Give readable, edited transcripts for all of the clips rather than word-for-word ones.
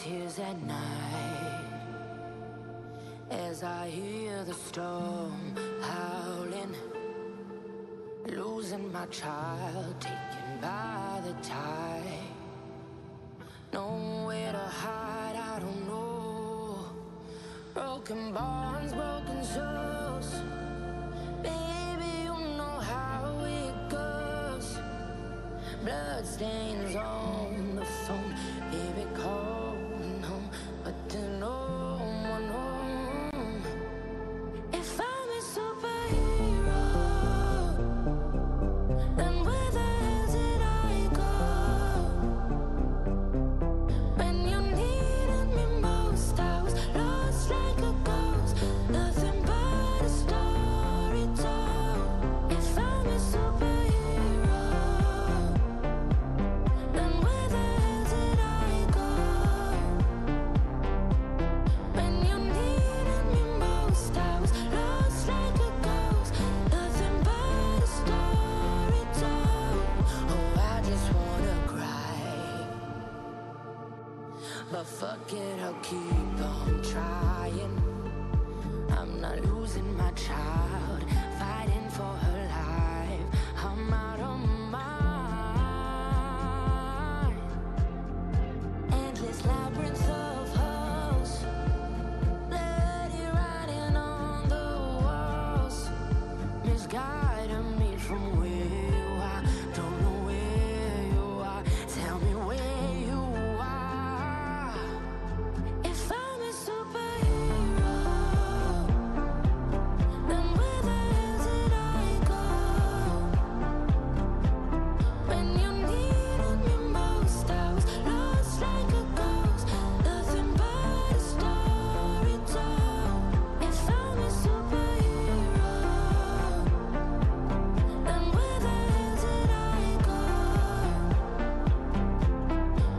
tears at night as I hear the storm howling, losing my child, taken by the tide. Nowhere to hide, I don't know. Broken bonds, broken souls. Baby, you know how it goes. Blood stains on the phone. Baby, calling home, but there's no one home. If I'm a superhero, then where the hell did I go? When you needed me most, I was lost like a ghost. Nothing but a story told. If I'm a superhero, then where the hell did I go? When you needed me most, I was lost like a ghost. Nothing but a story told. Oh, I just wanna cry, but fuck it, I'll keep on trying. I'm not losing my child, fighting for her life. I'm out of my mind. Endless labyrinth of holes, bloody writing on the walls, misguiding me from where you are. Don't know where you are. Tell me where you are. If I'm a superhero, then where the hell did I go? When you needed me most, I was lost like a ghost. Nothing but a story told. If I'm a superhero, then where the hell did I go?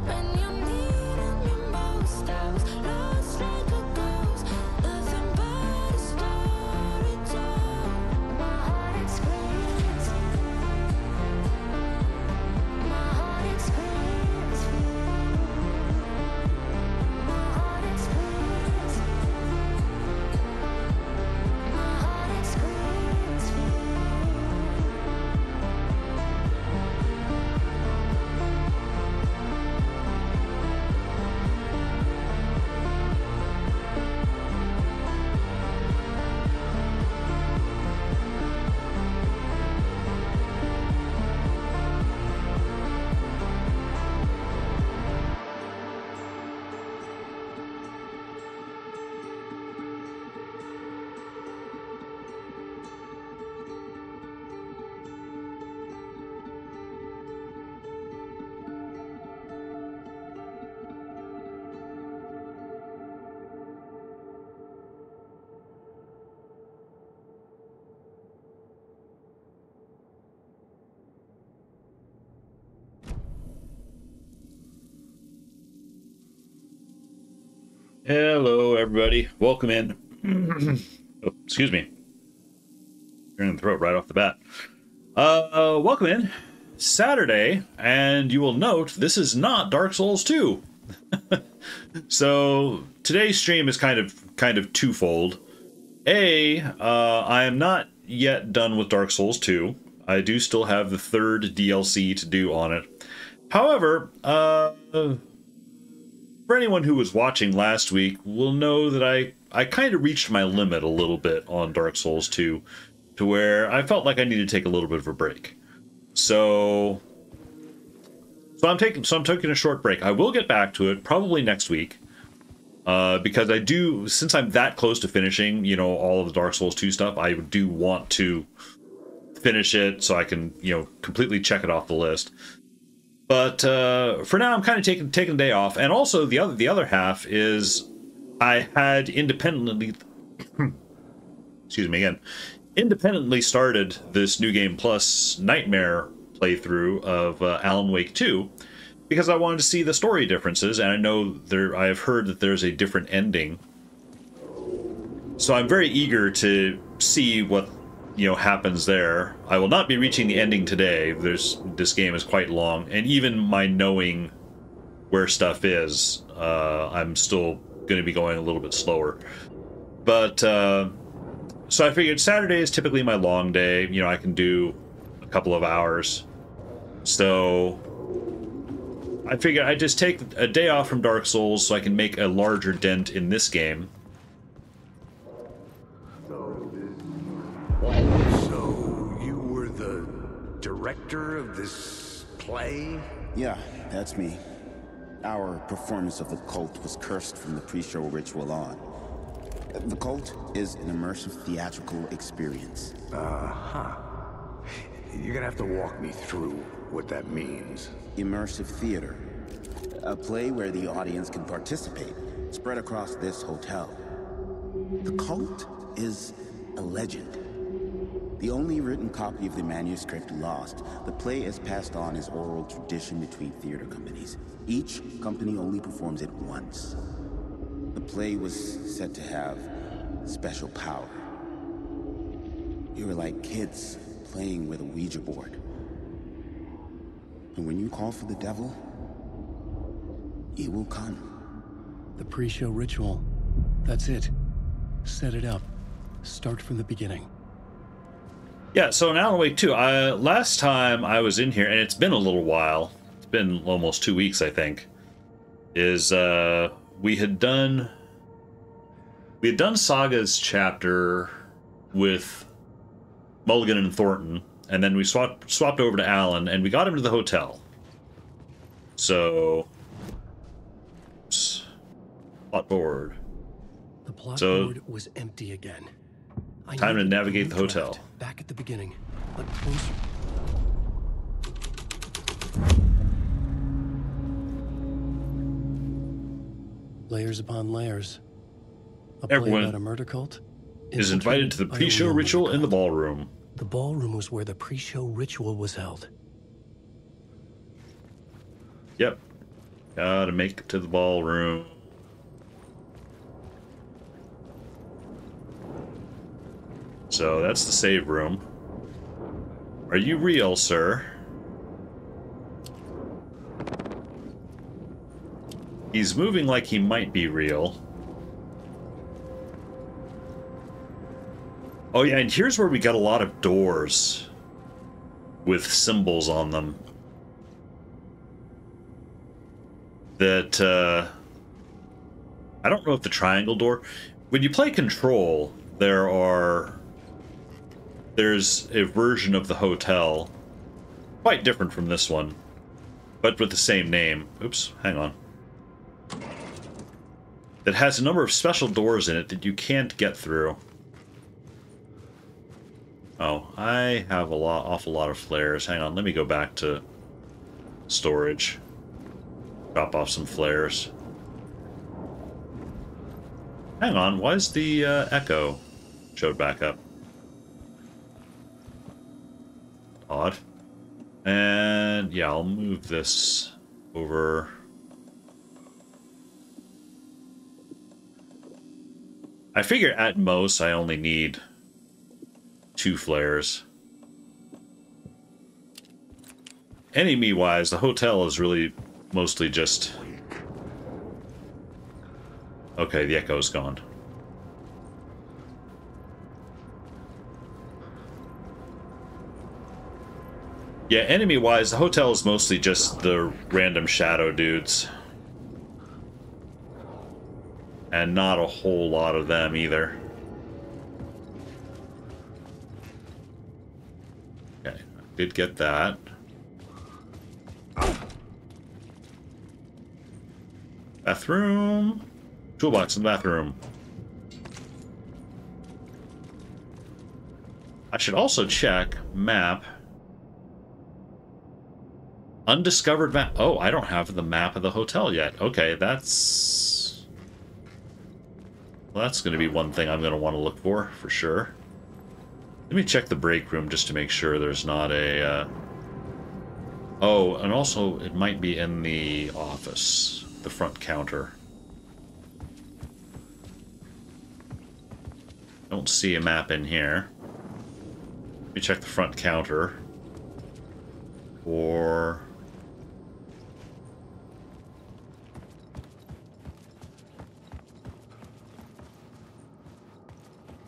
When you needed me most, I was lost like a ghost. Nothing but a story told. My heart screams. My heart screams. My heart screams. My heart screams. Hello, everybody. Welcome in. Oh, excuse me. You're in the throat right off the bat. Welcome in. Saturday, and you will note this is not Dark Souls 2. So today's stream is kind of twofold. I am not yet done with Dark Souls 2. I do still have the third DLC to do on it. However, for anyone who was watching last week will know that I kind of reached my limit a little bit on Dark Souls 2, to where I felt like I needed to take a little bit of a break. So I'm taking a short break. I will get back to it probably next week, because I do, since I'm that close to finishing, all of the Dark Souls 2 stuff, I do want to finish it so I can, completely check it off the list. But for now, I'm kind of taking a day off, and also the other half is I had independently, excuse me again, independently started this New Game Plus Nightmare playthrough of Alan Wake 2 because I wanted to see the story differences, and I have heard that there's a different ending. So I'm very eager to see what happens there. I will not be reaching the ending today. This game is quite long, and even my knowing where stuff is. I'm still going to be going a little bit slower. But, so I figured Saturday is typically my long day. You know, I can do a couple of hours. So I figured I'd just take a day off from Dark Souls so I can make a larger dent in this game. So, you were the director of this play? Yeah, that's me. Our performance of The Cult was cursed from the pre-show ritual on. The Cult is an immersive theatrical experience. Uh-huh. You're gonna have to walk me through what that means. Immersive theater. A play where the audience can participate, spread across this hotel. The Cult is a legend. The only written copy of the manuscript lost, the play is passed on as oral tradition between theater companies. Each company only performs it once. The play was said to have special power. You were like kids playing with a Ouija board. And when you call for the devil, he will come. The pre-show ritual. That's it. Set it up. Start from the beginning. Yeah, so in Alan Wake 2, last time I was in here, and it's been a little while, it's been almost 2 weeks, I think, is we had done Saga's chapter with Mulligan and Thornton, and then we swapped over to Alan, and we got him to the hotel. So, plot board. The plot So- board was empty again. I Time to needed a navigate new the hotel. draft back at the beginning, but closer. Layers upon layers. A play Everyone about a murder cult Is invited to the infiltrated by a pre-show real ritual murder in the cult. ballroom. The ballroom was where the pre-show ritual was held. Yep. Gotta make it to the ballroom. So that's the save room. Are you real, sir? He's moving like he might be real. Oh yeah, and here's where we got a lot of doors with symbols on them. That, I don't know if the triangle door... When you play Control, there's a version of the hotel, quite different from this one, but with the same name. Oops, hang on. That has a number of special doors in it that you can't get through. Oh, I have awful lot of flares. Hang on, let me go back to storage. Drop off some flares. Hang on, why is the echo showed back up? Odd. And yeah, I'll move this over. I figure at most I only need 2 flares. Enemy-wise, the hotel is really mostly just... Okay, the echo's gone. Yeah, enemy-wise, the hotel is mostly just the random shadow dudes. And not a whole lot of them either. Okay, I did get that. Bathroom. Toolbox in the bathroom. I should also check map. Undiscovered map. Oh, I don't have the map of the hotel yet. Okay, that's... Well, that's going to be one thing I'm going to want to look for sure. Let me check the break room just to make sure there's not a... Oh, and also it might be in the office. The front counter. Don't see a map in here. Let me check the front counter. Or...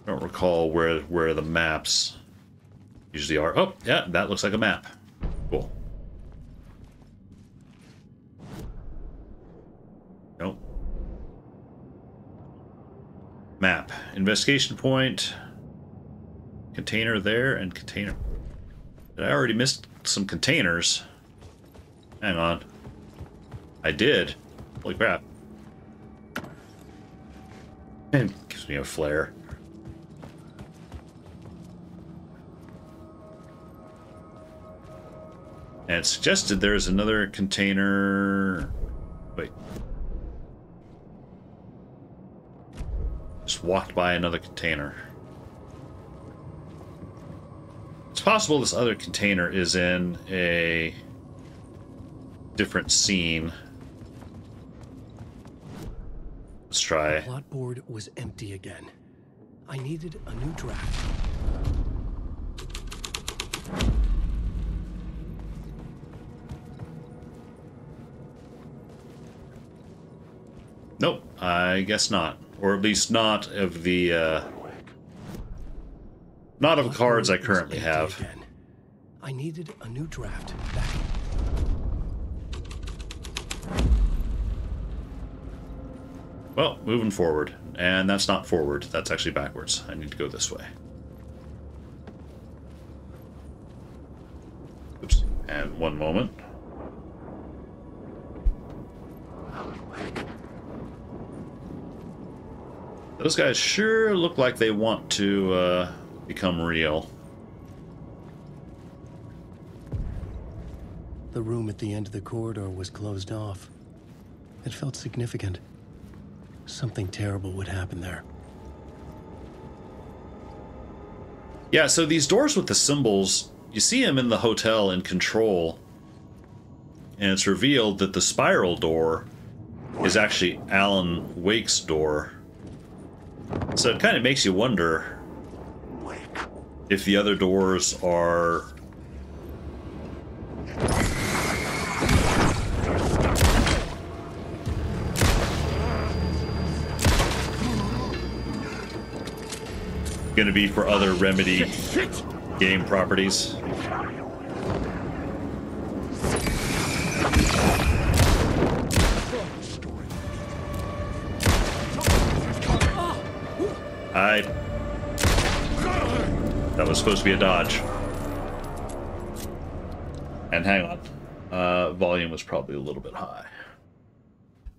I don't recall where the maps usually are. Oh, yeah, that looks like a map. Cool. Nope. Map. Investigation point. Container there and container. Did I already missed some containers? Hang on. I did. Holy crap. It gives me a flare. And it suggested there's another container. Wait. Just walked by another container. It's possible this other container is in a different scene. Let's try. The plot board was empty again. I needed a new draft. Nope, I guess not. Or at least not of the not of the cards I currently have. Again. I needed a new draft back. Well, moving forward. And that's not forward, that's actually backwards. I need to go this way. Oops. And one moment. Those guys sure look like they want to become real. The room at the end of the corridor was closed off. It felt significant. Something terrible would happen there. Yeah, so these doors with the symbols, you see them in the hotel in Control, and it's revealed that the spiral door is actually Alan Wake's door. So it kind of makes you wonder if the other doors are going to be for other Remedy game properties. That was supposed to be a dodge. And hang on. Volume was probably a little bit high.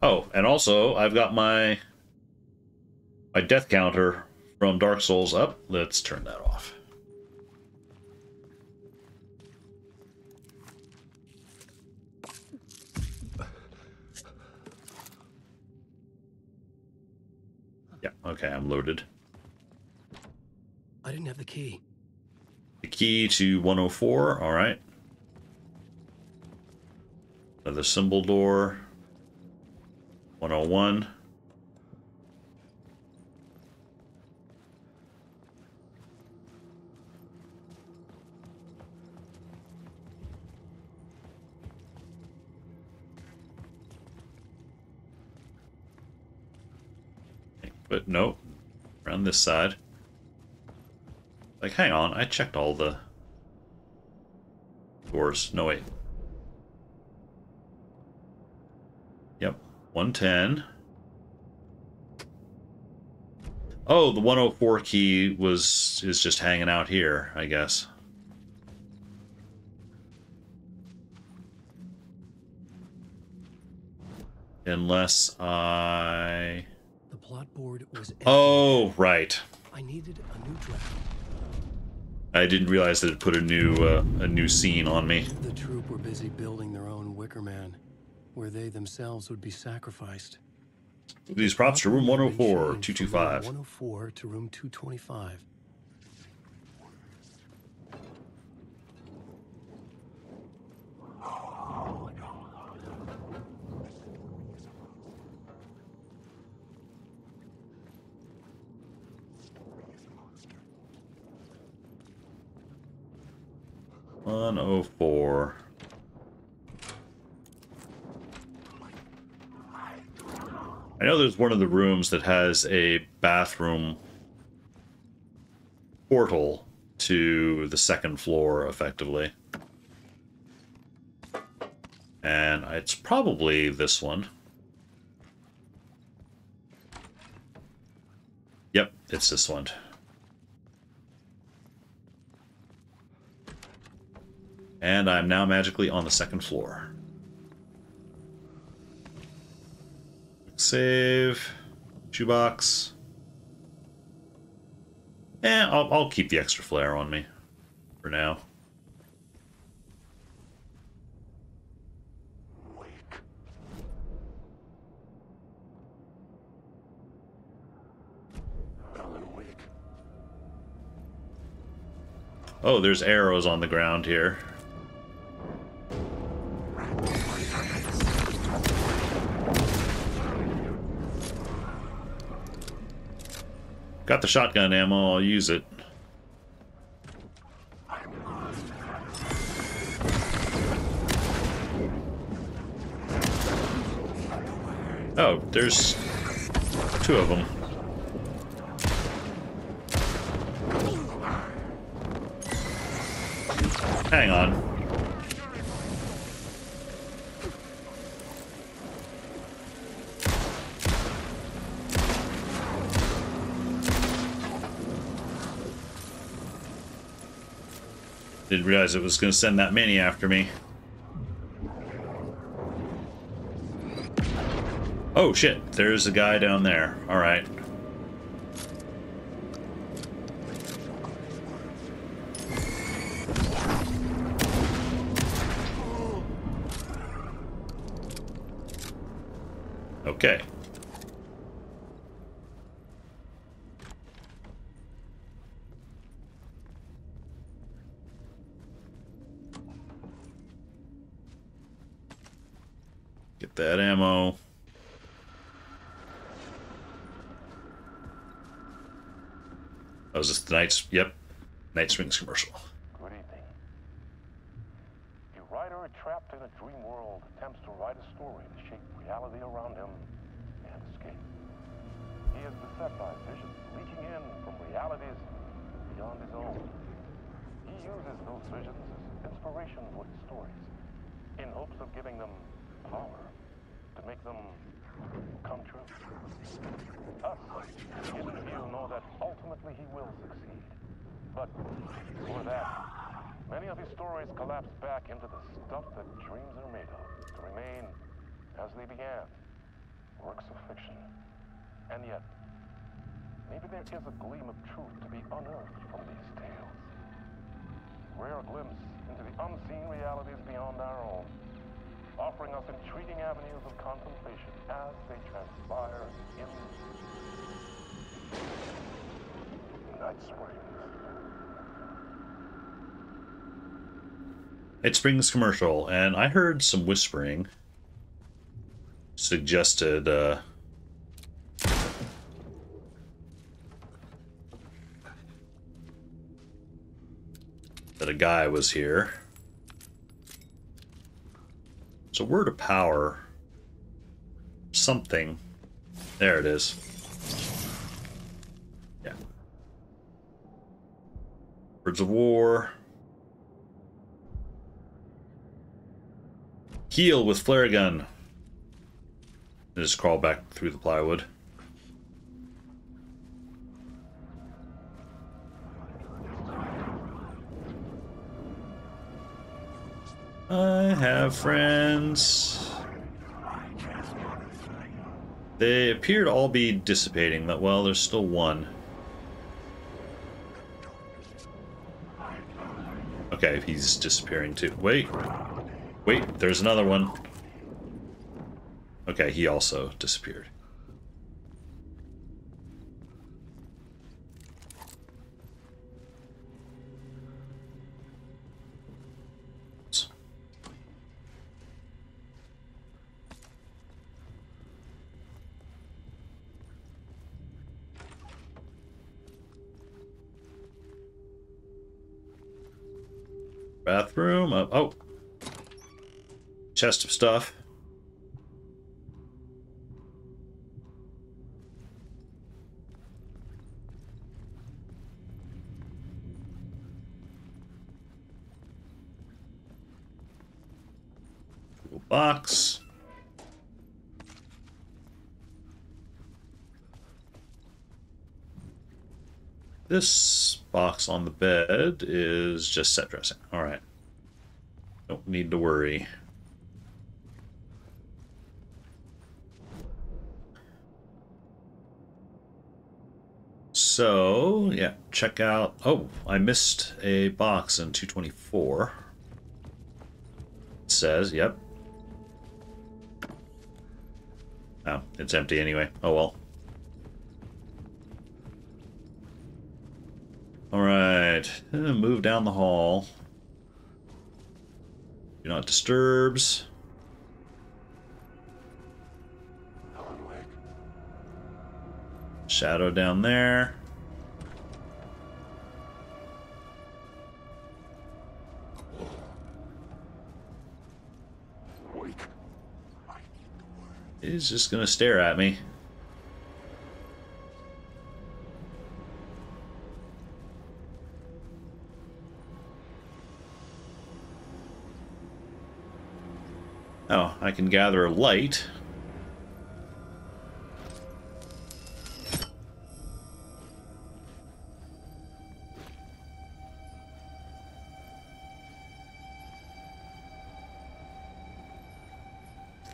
Oh, and also, I've got my death counter from Dark Souls up. Let's turn that off. Yeah, okay, I'm loaded. I didn't have the key. The key to 104, alright. Another symbol door. 101. But no, around this side. Like, hang on, I checked all the doors. No, wait. Yep, 110. Oh, the 104 key is just hanging out here, I guess. Unless I... The plot board was empty. Oh, right. I needed a new draft. I didn't realize that it put a new scene on me. The troop were busy building their own Wicker Man, where they themselves would be sacrificed. These props to room 104, Changed from 225. 104 to room 225. $104. I know there's one of the rooms that has a bathroom portal to the second floor, effectively. And it's probably this one. Yep, it's this one. And I'm now magically on the second floor. Save. Shoebox. I'll keep the extra flare on me for now. Oh, there's arrows on the ground here. Got the shotgun ammo, I'll use it. Oh, there's two of them. Hang on. Didn't realize it was going to send that many after me. Oh shit, there's a guy down there. Alright. Okay. Get that ammo. Oh, is this the Night? Yep. Night Springs commercial. Good evening. A writer trapped in a dream world attempts to write a story to shape reality around him and escape. He is beset by visions leaking in from realities beyond his own. He uses those visions as inspiration for his stories, in hopes of giving them power to make them come true. Us, in the few, know that ultimately he will succeed. But for that, many of his stories collapse back into the stuff that dreams are made of, to remain as they began, works of fiction. And yet, maybe there is a gleam of truth to be unearthed from these tales. Rare glimpse into the unseen realities beyond our own, offering us intriguing avenues of contemplation as they transpire in Night Springs. Night Springs commercial, and I heard some whispering. Suggested, that a guy was here. It's a word of power. Something. There it is. Yeah. Words of war. Heal with flare gun. And just crawl back through the plywood. I have friends. They appear to all be dissipating, but well, there's still one. Okay, he's disappearing too. Wait, there's another one. Okay, he also disappeared. Bathroom. Oh. Chest of stuff. Box. This box on the bed is just set dressing. All right. Don't need to worry. So, yeah, check out... Oh, I missed a box in 224. It says, yep. Oh, it's empty anyway. Oh, well. Alright, move down the hall. Do not disturbs. Shadow down there. He's just gonna stare at me. Oh, I can gather light.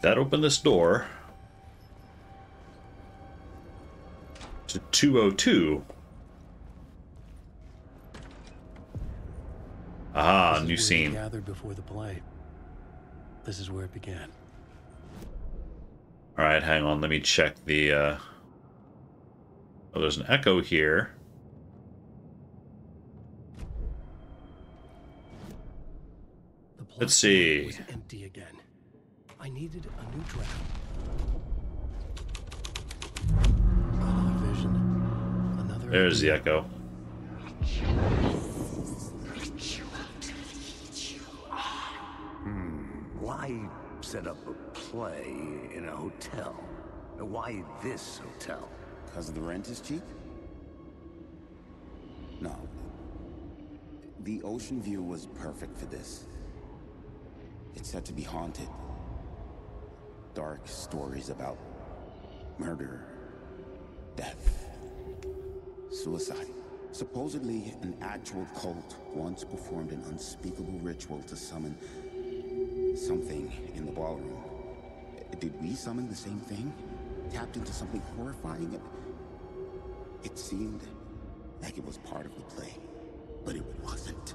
That opened this door to 202. Ah, new scene. Gathered before the play. This is where it began. All right, hang on. Let me check the. Oh, there's an echo here. Let's see. Was empty again. I needed a new draft. Another vision. Another. There's the echo. Why set up a play in a hotel? Why this hotel? Because the rent is cheap? No. The ocean view was perfect for this. It's said to be haunted. Dark stories about murder, death, suicide. Supposedly, an actual cult once performed an unspeakable ritual to summon something in the ballroom. Did we summon the same thing? Tapped into something horrifying? It seemed like it was part of the play, but it wasn't.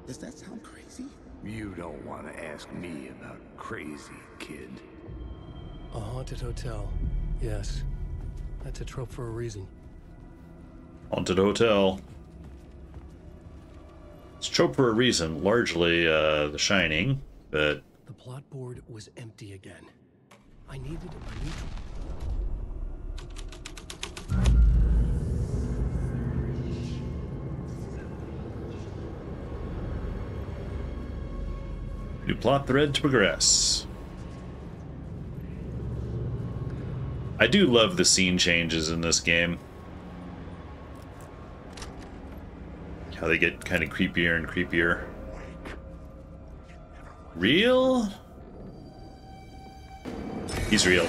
Does that sound crazy? You don't want to ask me about crazy, kid. A haunted hotel. Yes. That's a trope for a reason. Haunted hotel. It's a trope for a reason, largely The Shining, but... The plot board was empty again. I needed a new... New plot thread to progress. I do love the scene changes in this game. How they get kind of creepier and creepier. Real? He's real.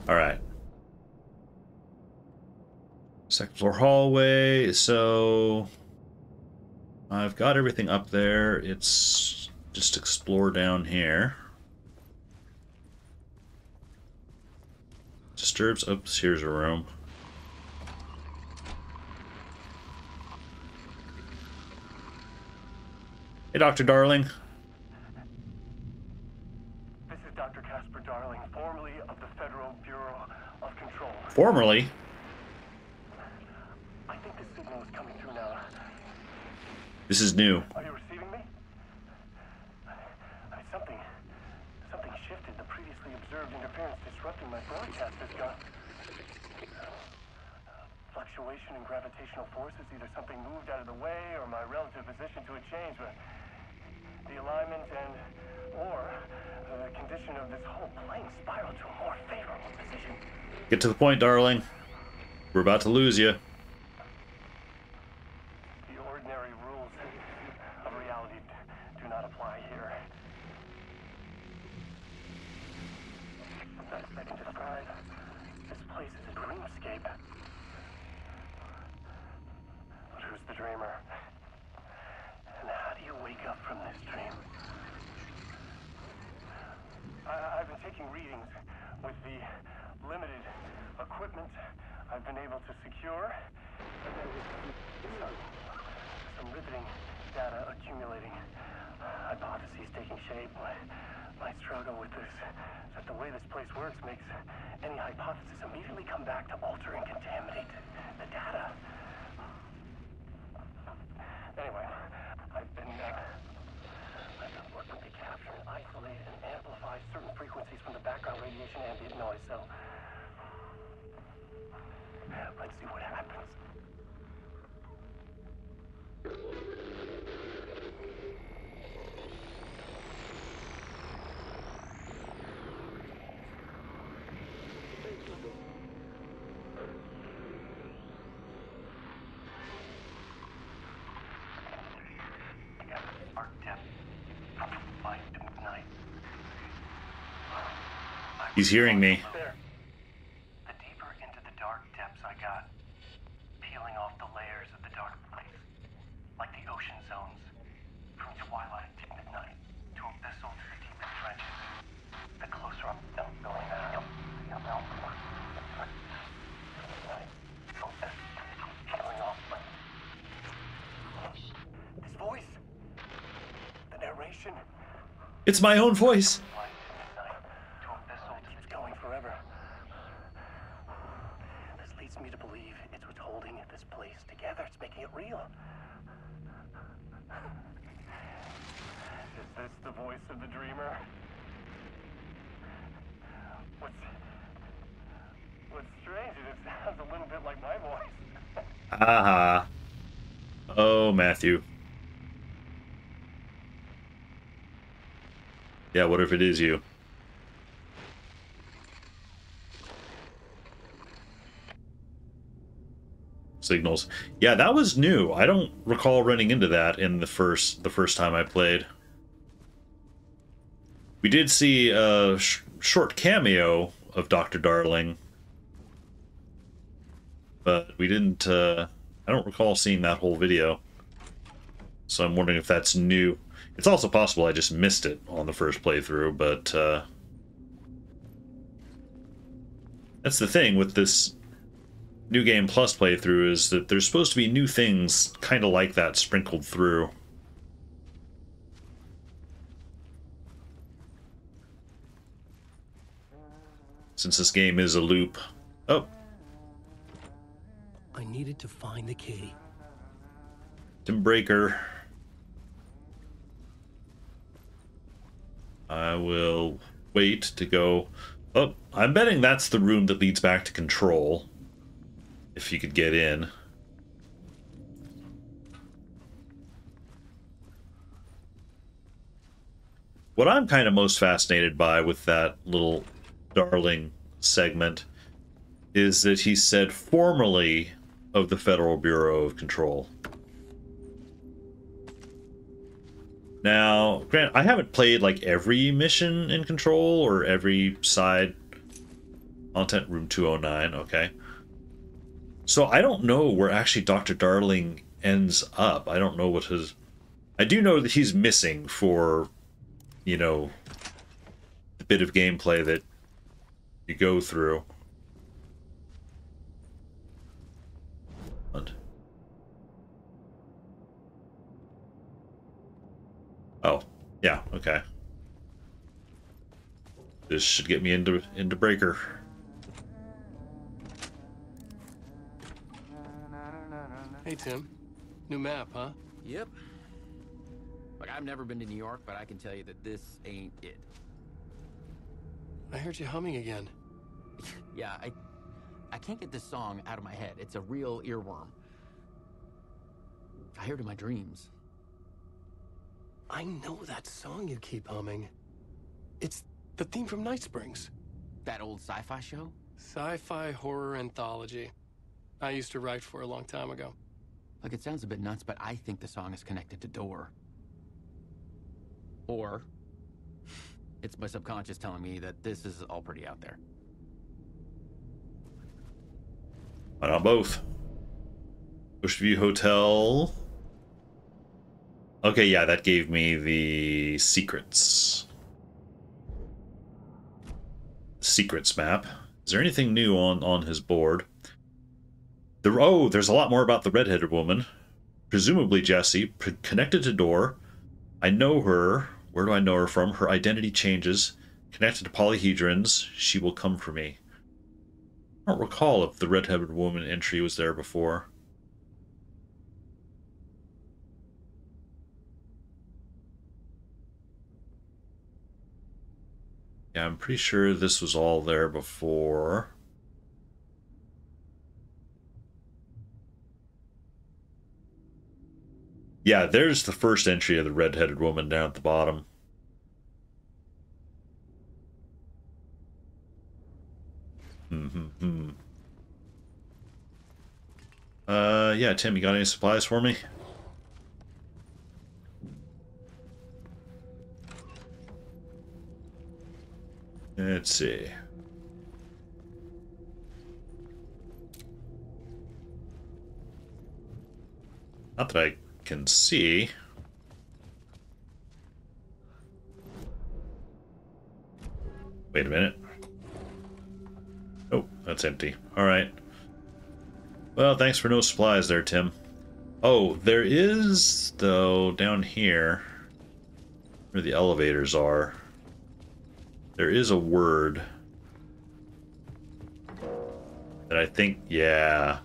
All right. Second floor hallway. So I've got everything up there. It's just explore down here. Disturbs. Oops, here's a room. Hey, Dr. Darling. This is Dr. Casper Darling, formerly of the Federal Bureau of Control. Formerly? I think this signal is coming through now. This is new. Are you receiving me? Something shifted. The previously observed interference disrupting my broadcast has gone. Fluctuation in gravitational forces. Either something moved out of the way or my relative position to it changed. But the alignment or the condition of this whole plane spiraled to a more favorable position. Get to the point, darling. We're about to lose you. The ordinary rules of reality do not apply here. Best I can describe this place is a dreamscape. But who's the dreamer? And how do you wake up from this dream? I've been taking readings with the limited equipment I've been able to secure. Some riveting data accumulating. Hypotheses taking shape. My struggle with this is that the way this place works makes any hypothesis immediately come back to alter and contaminate the data. Anyway, I've been working to capture and isolate and amplify certain frequencies from the background radiation ambient noise, so let's see what happens. He's hearing me. There. The deeper into the dark depths I got, peeling off the layers of the dark place, like the ocean zones, from twilight to midnight, to abyssal to the deepest trenches. The closer I'm going now, peeling off this voice, the narration. It's my own voice. Keeps going forever. This leads me to believe it's what's holding this place together. It's making it real. Is this the voice of the dreamer? What's strange is it sounds a little bit like my voice. Aha. Oh, Matthew. Yeah, what if it is you? Signals. Yeah, that was new. I don't recall running into that in the first time I played. We did see a short cameo of Dr. Darling, but we didn't. I don't recall seeing that whole video. So I'm wondering if that's new. It's also possible I just missed it on the first playthrough, but that's the thing with this New Game Plus playthrough, is that there's supposed to be new things kind of like that sprinkled through. Since this game is a loop. Oh. I needed to find the key. Tim Breaker. I will wait to go. Oh, I'm betting that's the room that leads back to Control. If you could get in. What I'm kind of most fascinated by with that little Darling segment is that he said formerly of the Federal Bureau of Control. Now, Grant, I haven't played like every mission in Control or every side content. Room 209, okay. So I don't know where actually Dr. Darling ends up. I don't know what his... I do know that he's missing for, you know, the bit of gameplay that you go through. Oh, yeah, okay. This should get me into Breaker. Hey, Tim. New map, huh? Yep. Like, I've never been to New York, but I can tell you that this ain't it. I heard you humming again. Yeah, I can't get this song out of my head. It's a real earworm. I hear it in my dreams. I know that song you keep humming. It's the theme from Night Springs. That old sci-fi show? Sci-fi horror anthology. I used to write for a long time ago. Look, it sounds a bit nuts, but I think the song is connected to Door. Or it's my subconscious telling me that this is all pretty out there. Why not both? Oceanview Hotel. Okay, yeah, that gave me the secrets. Secrets map. Is there anything new on his board? There's a lot more about the redheaded woman. Presumably Jessie, connected to Door. I know her. Where do I know her from? Her identity changes. Connected to polyhedrons. She will come for me. I don't recall if the redheaded woman entry was there before. Yeah, I'm pretty sure this was all there before. Yeah, there's the first entry of the red-headed woman down at the bottom. Yeah, Tim, you got any supplies for me? Let's see. Not that I can see. Wait a minute. Oh, that's empty. All right. Well, thanks for no supplies there, Tim. Oh, there is, though, down here, where the elevators are, there is a word that I think, yeah.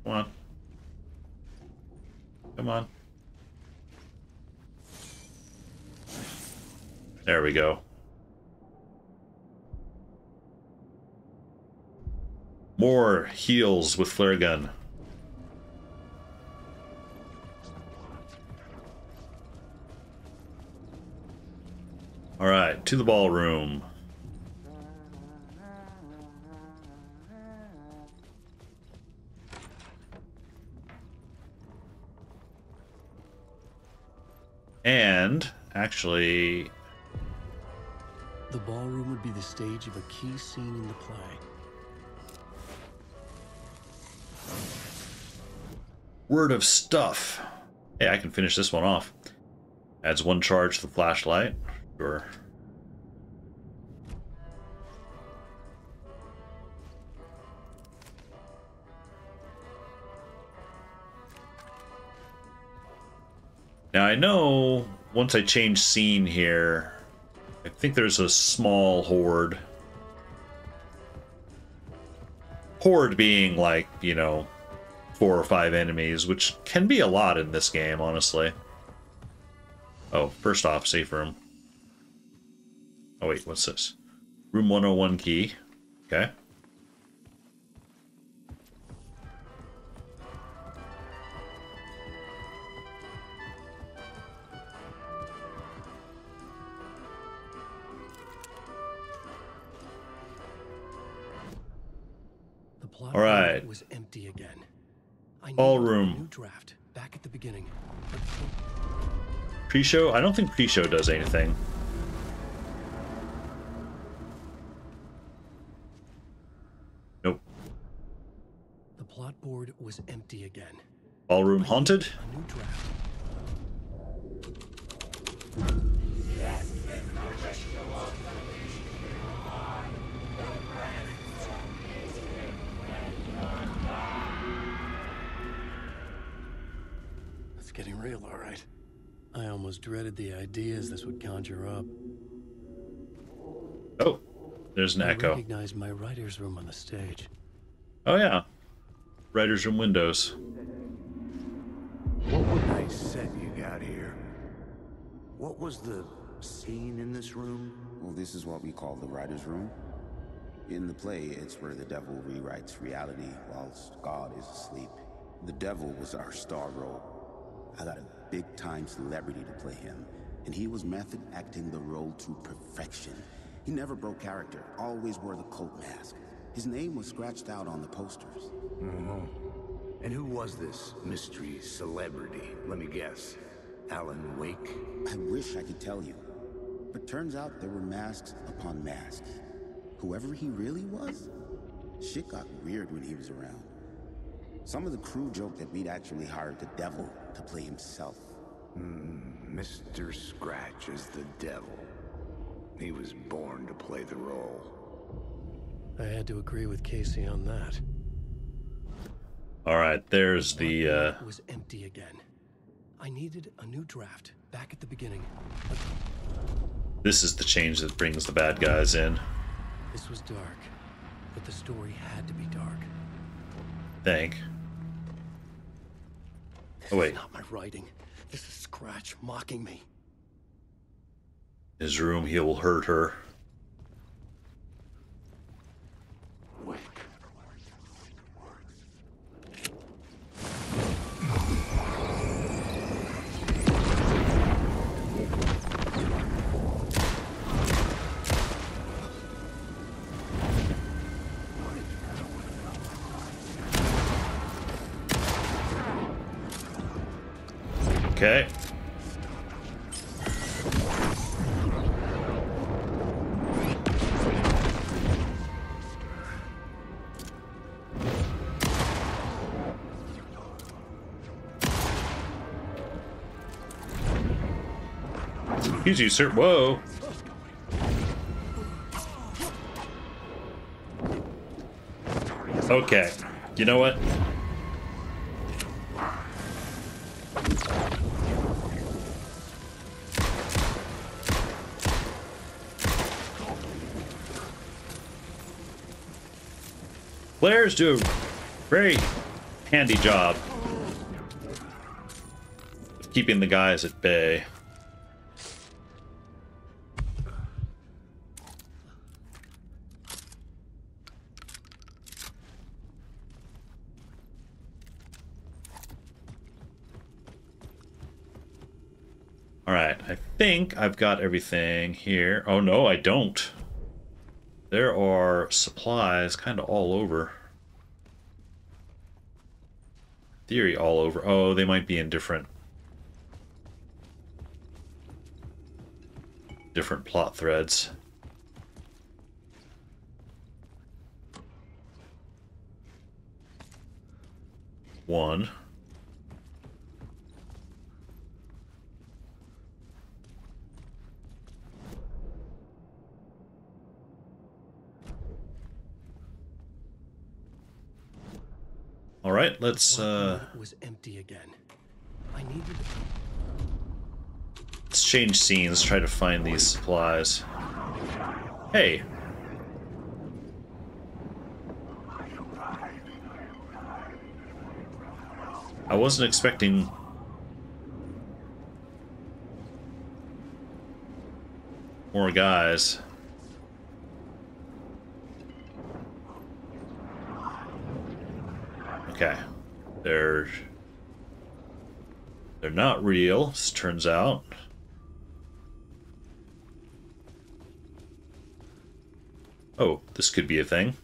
Come on. Come on. There we go. More heals with flare gun. All right, to the ballroom. And actually, The ballroom would be the stage of a key scene in the play. word of stuff. Hey, I can finish this one off. Adds 1 charge to the flashlight. Sure. Now I know once I change scene here, I think there's a small horde. Horde being like, you know, 4 or 5 enemies, which can be a lot in this game, honestly. Oh, first off, safe room. Oh wait, what's this? Room 101 key. Okay. The plot All right. was empty again. I Ballroom. New draft back at the beginning. Pre-show? I don't think pre-show does anything. Nope. The plot board was empty again. Ballroom haunted? A new draft. It's getting real, all right. I almost dreaded the ideas this would conjure up. Oh, there's an I echo. recognized my writer's room on the stage. Oh yeah. Writer's room windows. What a nice set you got here. What was the scene in this room? Well, this is what we call the writer's room. In the play, it's where the devil rewrites reality whilst God is asleep. The devil was our star role. I got a big-time celebrity to play him, and he was method acting the role to perfection. He never broke character, always wore the cult mask. His name was scratched out on the posters. And who was this mystery celebrity? Let me guess. Alan Wake? I wish I could tell you, but turns out there were masks upon masks. Whoever he really was, shit got weird when he was around. Some of the crew joked that we'd actually hired the devil to play himself. Mr. Scratch is the devil. He was born to play the role. I had to agree with Casey on that. All right, there's the It was empty again. I needed a new draft back at the beginning. But this is the change that brings the bad guys in. this was dark, but the story had to be dark. Think. This Oh, wait. is not my writing. This is Scratch mocking me. His room, he will hurt her. Okay. Easy, sir. Whoa. Okay. You know what? Players do a very handy job of keeping the guys at bay. All right, I think I've got everything here. Oh no, I don't. There are supplies kind of all over. Theory all over. Oh, they might be in different plot threads. One. All right, let's was empty again. I needed. let's change scenes. Try to find these supplies. Hey. I wasn't expecting more guys. Okay. They're not real, as turns out. Oh, this could be a thing.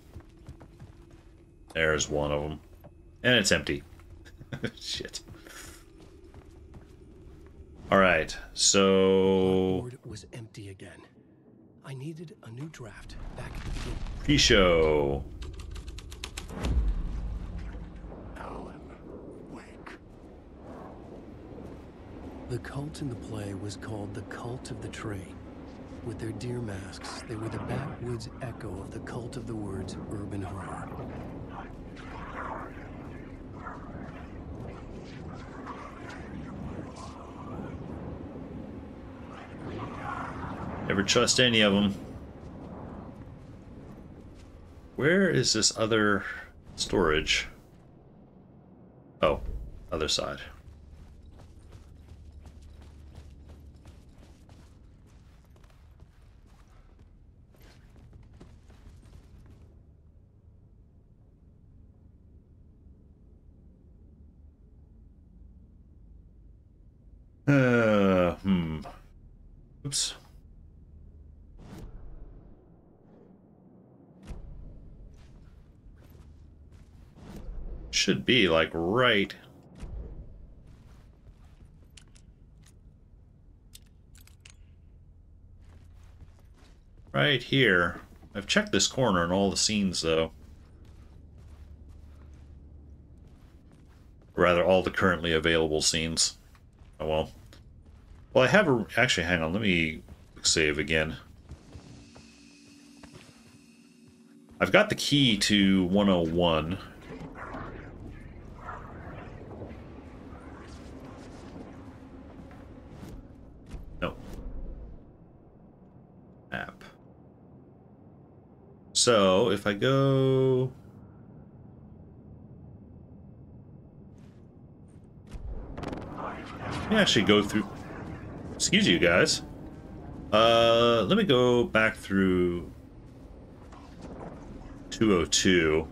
There's one of them. And it's empty. Shit. Alright, so... Board was empty again. I needed a new draft back at the beginning. Pre-show. Alan Wake. The cult in the play was called the Cult of the Tree. With their deer masks, they were the backwoods echo of the cult of the words urban horror. Never trust any of them. Where is this other storage? Oh, other side. Hmm. Oops. Should be like right. Right here. I've checked this corner in all the scenes though. Rather, all the currently available scenes. Oh well. Well, I have a... Actually, hang on. Let me save again. I've got the key to 101. No. Map. So, if I go... Let me actually go through... Excuse you guys. Let me go back through 202.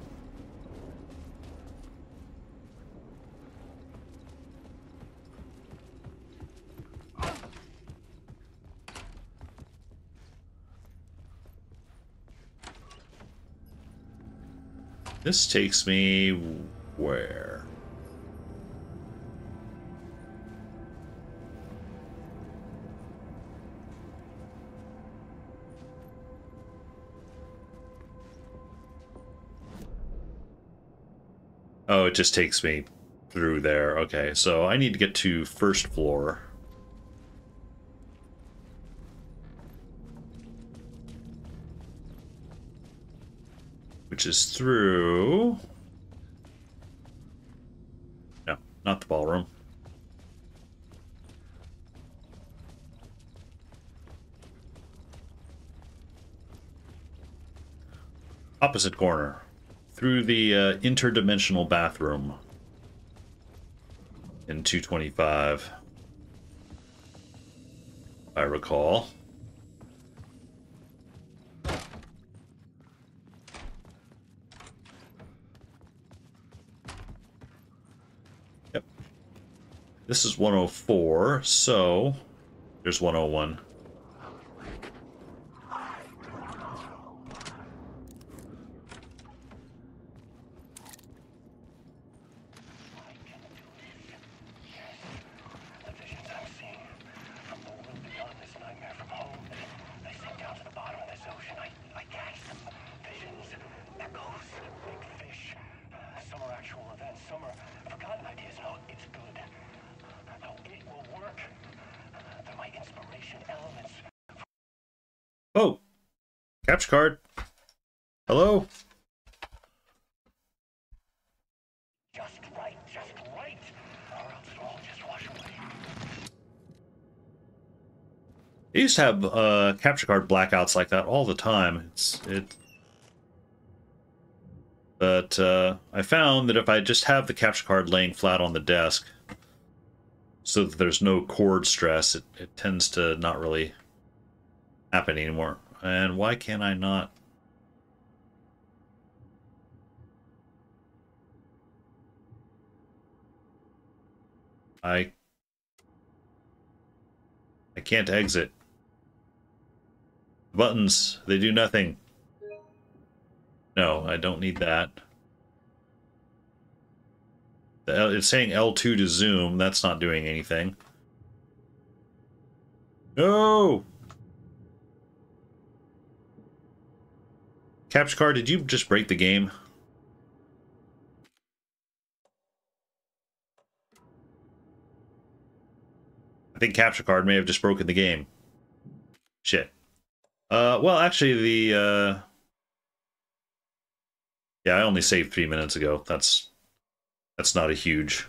This takes me where? Oh, it just takes me through there. Okay, so I need to get to first floor. Which is through... No, not the ballroom. Opposite corner. Through the interdimensional bathroom in 225, I recall. Yep. This is 104, so there's 101. Oh, capture card. Hello? Just right, or else it'll all just wash away. I used to have capture card blackouts like that all the time. But I found that if I just have the capture card laying flat on the desk, so that there's no cord stress, it tends to not really happen anymore. And why can't I not? I can't exit. Buttons, they do nothing. No, I don't need that. It's saying L2 to zoom. That's not doing anything. No! Capture card, did you just break the game? I think capture card may have just broken the game. Shit. Well, actually, yeah, I only saved 3 minutes ago. That's not a huge...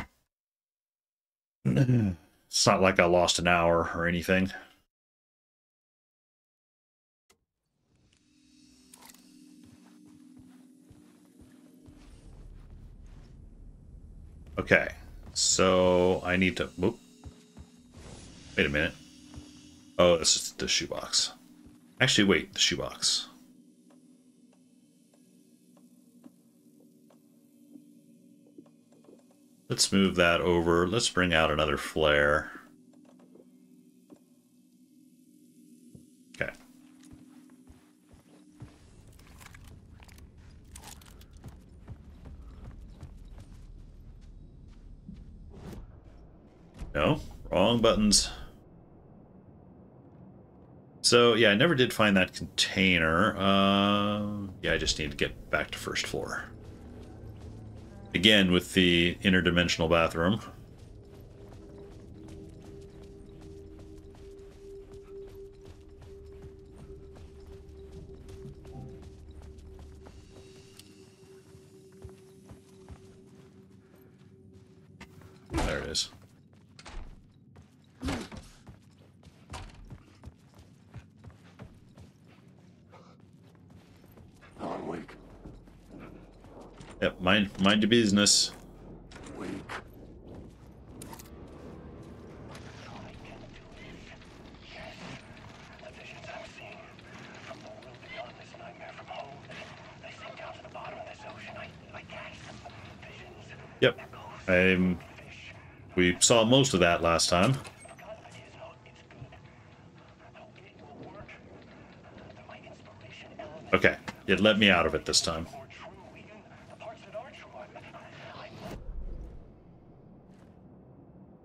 It's not like I lost an hour or anything. Okay, so I need to... Whoop. Wait a minute. Oh, this is the shoebox. Actually, wait, the shoebox. Let's move that over. Let's bring out another flare. No, wrong buttons. So, yeah, I never did find that container. Yeah, I just need to get back to first floor. Again, with the interdimensional bathroom. There it is. Alan Wake. Yep, mind your business. Wake. Yep. We saw most of that last time. Okay, it let me out of it this time.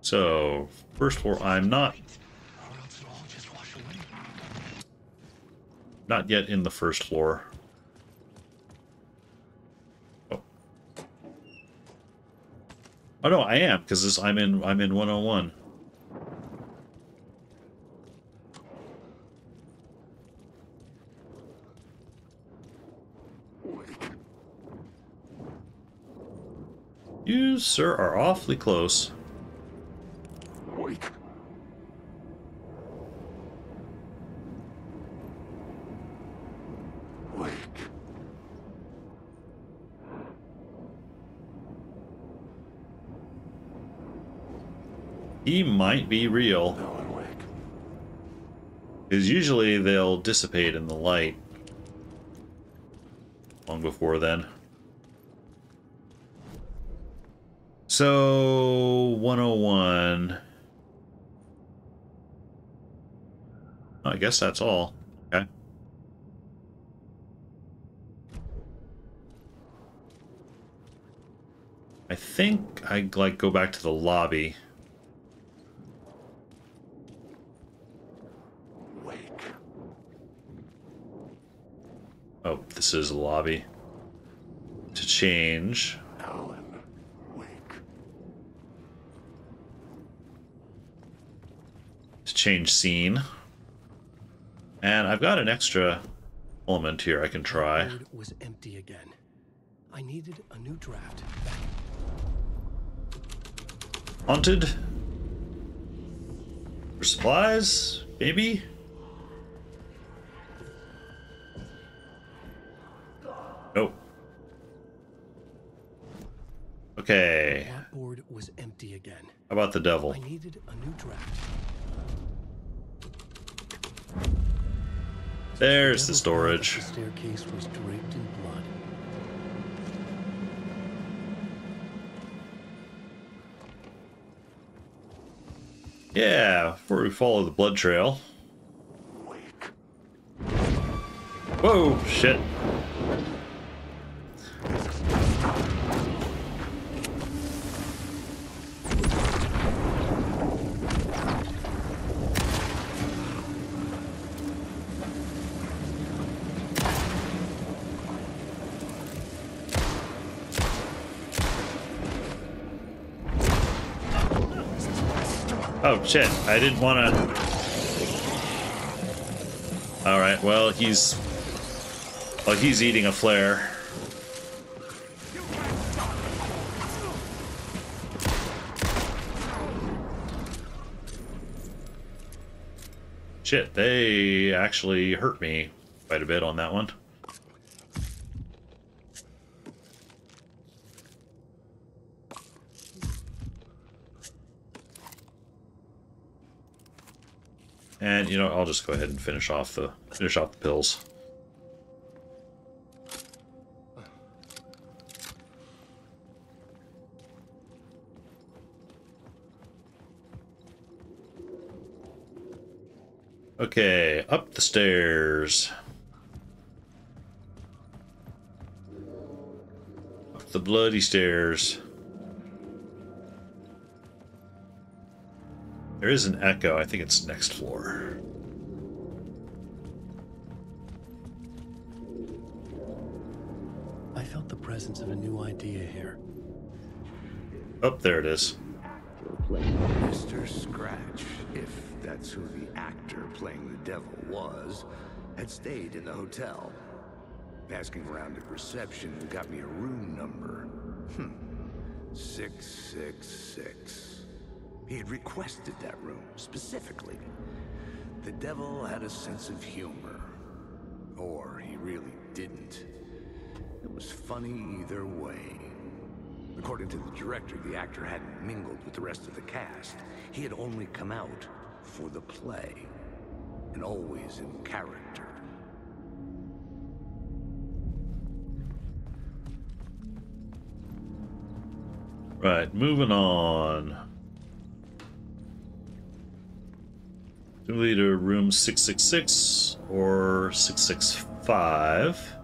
So, first floor, I'm not yet in the first floor. Oh. Oh no, I am, because I'm in 101. You, sir, are awfully close. Wake. Wake. He might be real. Alan Wake. Because usually they'll dissipate in the light. Long before then. So, 101. I guess that's all. Okay. I think I like go back to the lobby. Wake. Oh, this is the lobby. To change. Alan Wake. To change scene. And I've got an extra element here I can try. The board was empty again. I needed a new draft. Haunted? For supplies? Maybe? Nope. Okay. Blackboard was empty again. How about the devil? I needed a new draft. There's the Devil storage. thought that the staircase was draped in blood. Yeah, before we follow the blood trail. Wake. Whoa, shit. Oh shit, I didn't want to... Alright, well, he's eating a flare. Shit, they actually hurt me quite a bit on that one. And you know, I'll just go ahead and finish off the pills. Okay, up the stairs. Up the bloody stairs. There is an echo. I think it's next floor. I felt the presence of a new idea here. Oh, there it is. Mr. Scratch, if that's who the actor playing the devil was, had stayed in the hotel. Asking around at reception got me a room number. 666. He had requested that room, specifically. The devil had a sense of humor. Or he really didn't. It was funny either way. According to the director, the actor hadn't mingled with the rest of the cast. He had only come out for the play. And always in character. Right, moving on. Either room 666 or 665.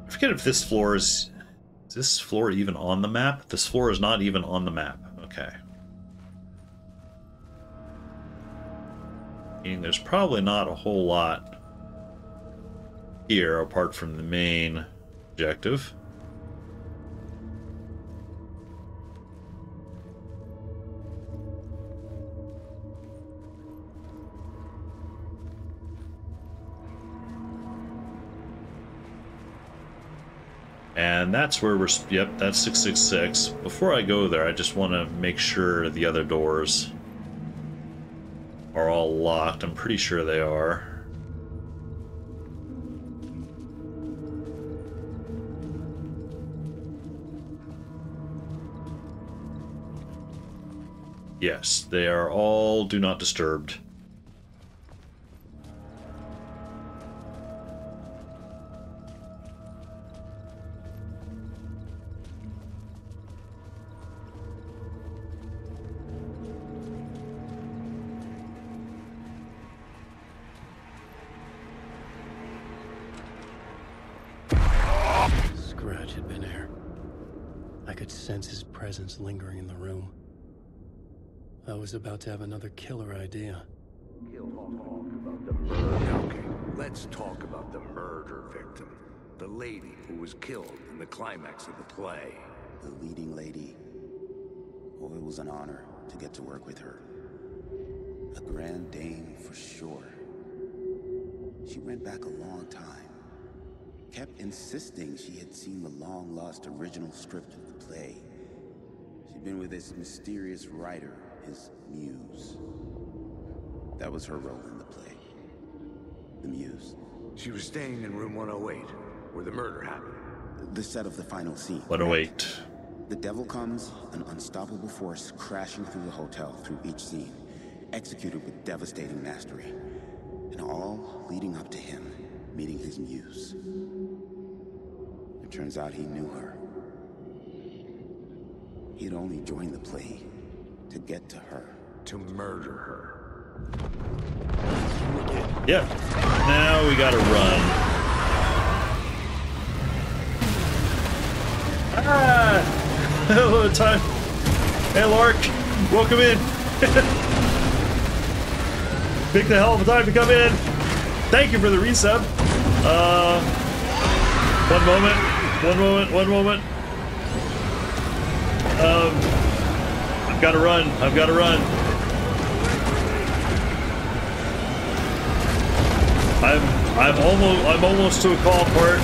I forget if this floor is this floor even on the map? This floor is not even on the map. Okay. Meaning there's probably not a whole lot here apart from the main objective. And that's where we're, yep, that's 666. Before I go there, I just want to make sure the other doors are all locked. I'm pretty sure they are. Yes, they are all do not disturbed. Scratch had been here. I could sense his presence lingering in the room. I was about to have another killer idea. Okay, let's talk about the murder victim. The lady who was killed in the climax of the play. The leading lady. Oh, it was an honor to get to work with her. A grand dame for sure. She went back a long time. Kept insisting she had seen the long-lost original script of the play. She'd been with this mysterious writer, his muse. That was her role in the play. The muse. She was staying in room 108, where the murder happened. The set of the final scene. 108. The devil comes, an unstoppable force crashing through the hotel through each scene, executed with devastating mastery, and all leading up to him meeting his muse. It turns out he knew her. He'd only joined the play to get to her. To murder her. Yep. Now we gotta run. Ah! Hello, time. Hey, Lark. Welcome in. Pick the hell of a time to come in. Thank you for the resub. One moment. I've got to run. I'm almost to a call part.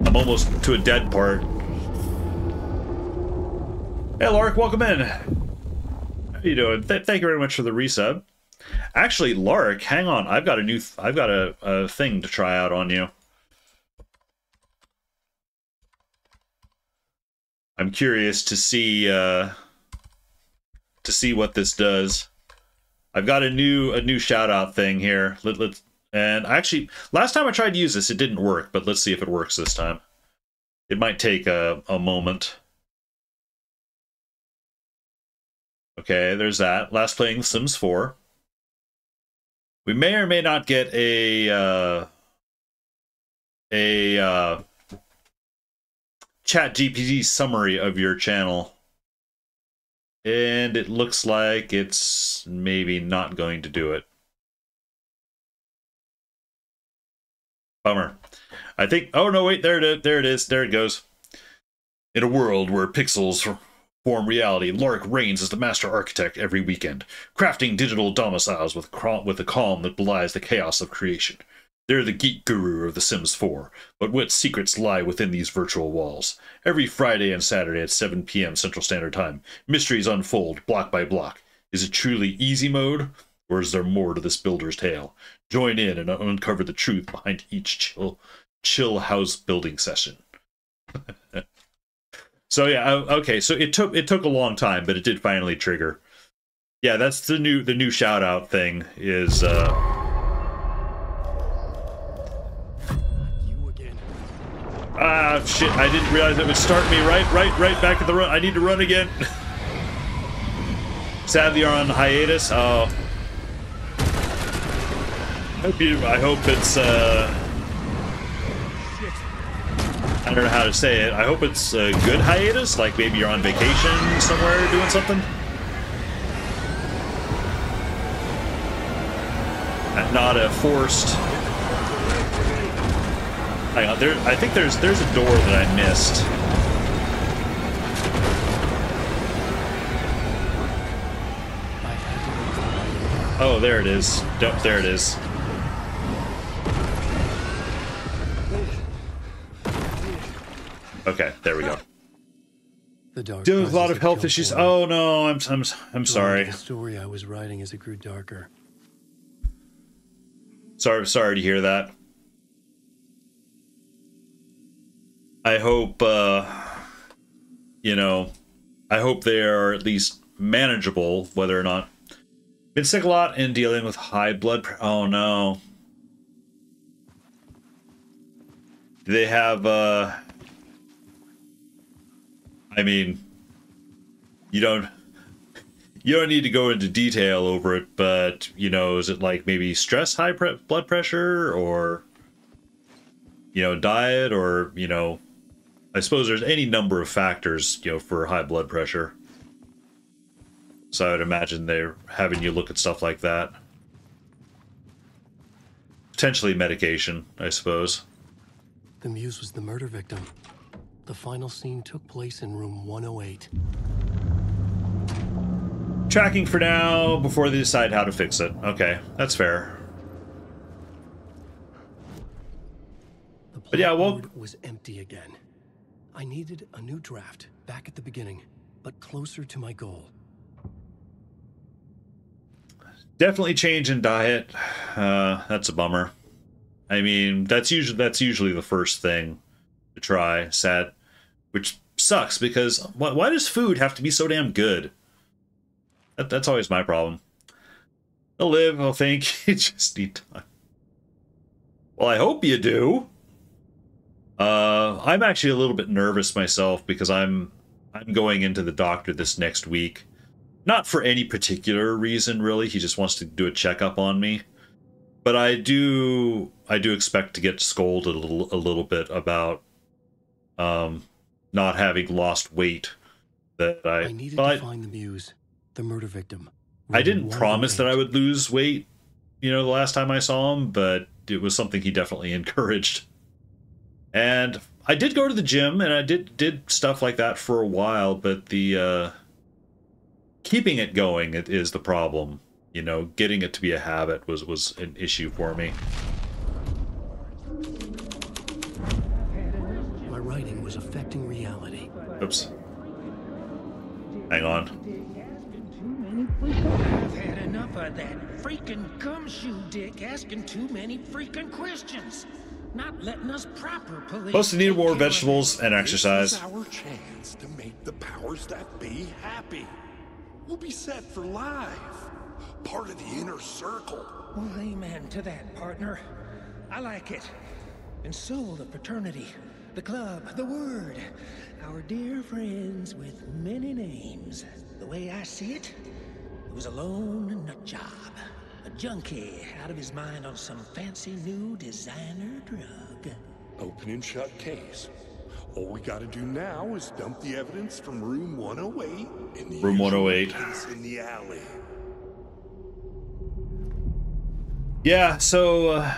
I'm almost to a dead part. Hey, Lark, welcome in. How you doing? Thank you very much for the resub. Actually, Lark, hang on. I've got a thing to try out on you. I'm curious to see what this does. I've got a new shout out thing here. And actually, last time I tried to use this, it didn't work, but let's see if it works this time. It might take a moment. Okay, there's that. Last playing The Sims 4. We may or may not get a Chat GPT summary of your channel. And it looks like it's maybe not going to do it. Bummer. I think, oh no, wait, there it is, there it goes. In a world where pixels form reality, Lorik reigns as the master architect every weekend, crafting digital domiciles with a calm that belies the chaos of creation. They're the geek guru of The Sims 4, but what secrets lie within these virtual walls? Every Friday and Saturday at 7 p.m. Central Standard Time, mysteries unfold block by block. Is it truly easy mode, or is there more to this builder's tale? Join in and uncover the truth behind each chill house building session. So yeah, okay. So it took a long time, but it did finally trigger. Yeah, that's the new shout out thing is. Ah, shit, I didn't realize it would start me right back at the run. I need to run again. Sadly, you're on hiatus. Oh. I hope it's, I don't know how to say it. I hope it's a good hiatus, like maybe you're on vacation somewhere doing something. Not a forced... Hang on, I think there's a door that I missed. Oh, there it is. There it is. Okay, there we go. Dealing with a lot of health issues. Oh no, I'm sorry. The story I was writing as it grew darker. Sorry to hear that. I hope, you know, I hope they are at least manageable, whether or not. Been sick a lot and dealing with high blood pressure. Oh no. Do they have, I mean, you don't need to go into detail over it, but, you know, is it like maybe stress, high blood pressure, or, you know, diet, or, you know, I suppose there's any number of factors, you know, for high blood pressure. So I would imagine they're having you look at stuff like that. Potentially medication, I suppose. The Muse was the murder victim. The final scene took place in room 108. Tracking for now before they decide how to fix it. Okay, that's fair. But yeah, well, was empty again. I needed a new draft, back at the beginning, but closer to my goal. Definitely change in diet. That's a bummer. I mean, that's usually the first thing to try. Sad, which sucks because why does food have to be so damn good? That's always my problem. They'll live. I'll think. You just need time. Well, I hope you do. I'm actually a little bit nervous myself because I'm going into the doctor this next week. Not for any particular reason, really. He just wants to do a checkup on me. But I do expect to get scolded a little bit about not having lost weight. That I needed to find the Muse, the murder victim. I didn't promise that I would lose weight, you know, the last time I saw him, but it was something he definitely encouraged. And I did go to the gym, and I did stuff like that for a while, but the keeping it going is the problem. You know, getting it to be a habit was an issue for me. My writing was affecting reality. Oops. Hang on. I've had enough of that freaking gumshoe dick asking too many freaking questions. Not letting us proper police. Plus, we need more vegetables and exercise. This is our chance to make the powers that be happy. We'll be set for life. Part of the inner circle. Well, amen to that, partner. I like it. And so the fraternity, the club, the word, our dear friends with many names. The way I see it, it was a lone nut job. A junkie out of his mind on some fancy new designer drug. Open and shut case. All we gotta do now is dump the evidence from room 108 in the Room 108. usual case in the alley. Yeah, so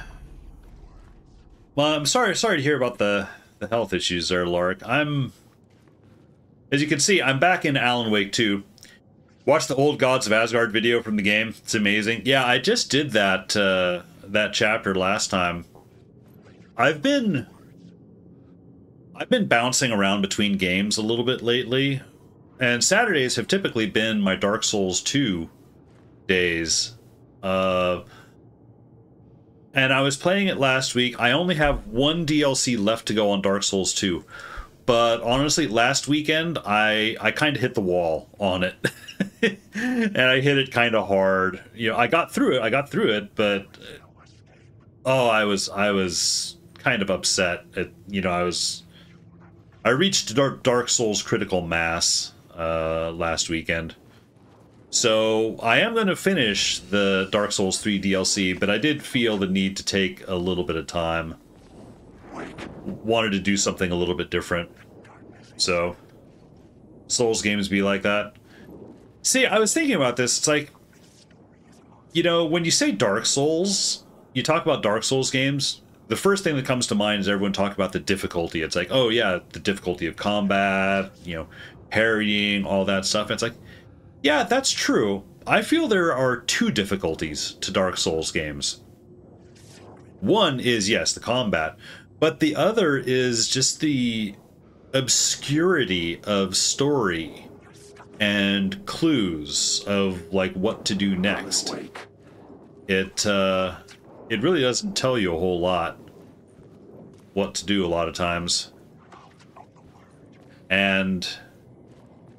well, I'm sorry to hear about the health issues there, Lark. As you can see, I'm back in Alan Wake 2. Watch the old Gods of Asgard video from the game. It's amazing. Yeah, I just did that that chapter last time. I've been bouncing around between games a little bit lately, and Saturdays have typically been my Dark Souls 2 days. And I was playing it last week. I only have one DLC left to go on Dark Souls 2. But honestly, last weekend, I kind of hit the wall on it. And I hit it kind of hard. You know, I got through it, but oh, I was kind of upset at, you know, I reached Dark Souls critical mass last weekend. So I am going to finish the Dark Souls 3 DLC, but I did feel the need to take a little bit of time. Wanted to do something a little bit different. So Souls games be like that. See, I was thinking about this. It's like, you know, when you say Dark Souls, you talk about Dark Souls games, the first thing that comes to mind is everyone talk about the difficulty. It's like, oh yeah, the difficulty of combat, you know, parrying, all that stuff. It's like, yeah, that's true. I feel there are two difficulties to Dark Souls games. One is, yes, the combat, but the other is just the obscurity of story and clues of like what to do next. It really doesn't tell you a whole lot what to do a lot of times. And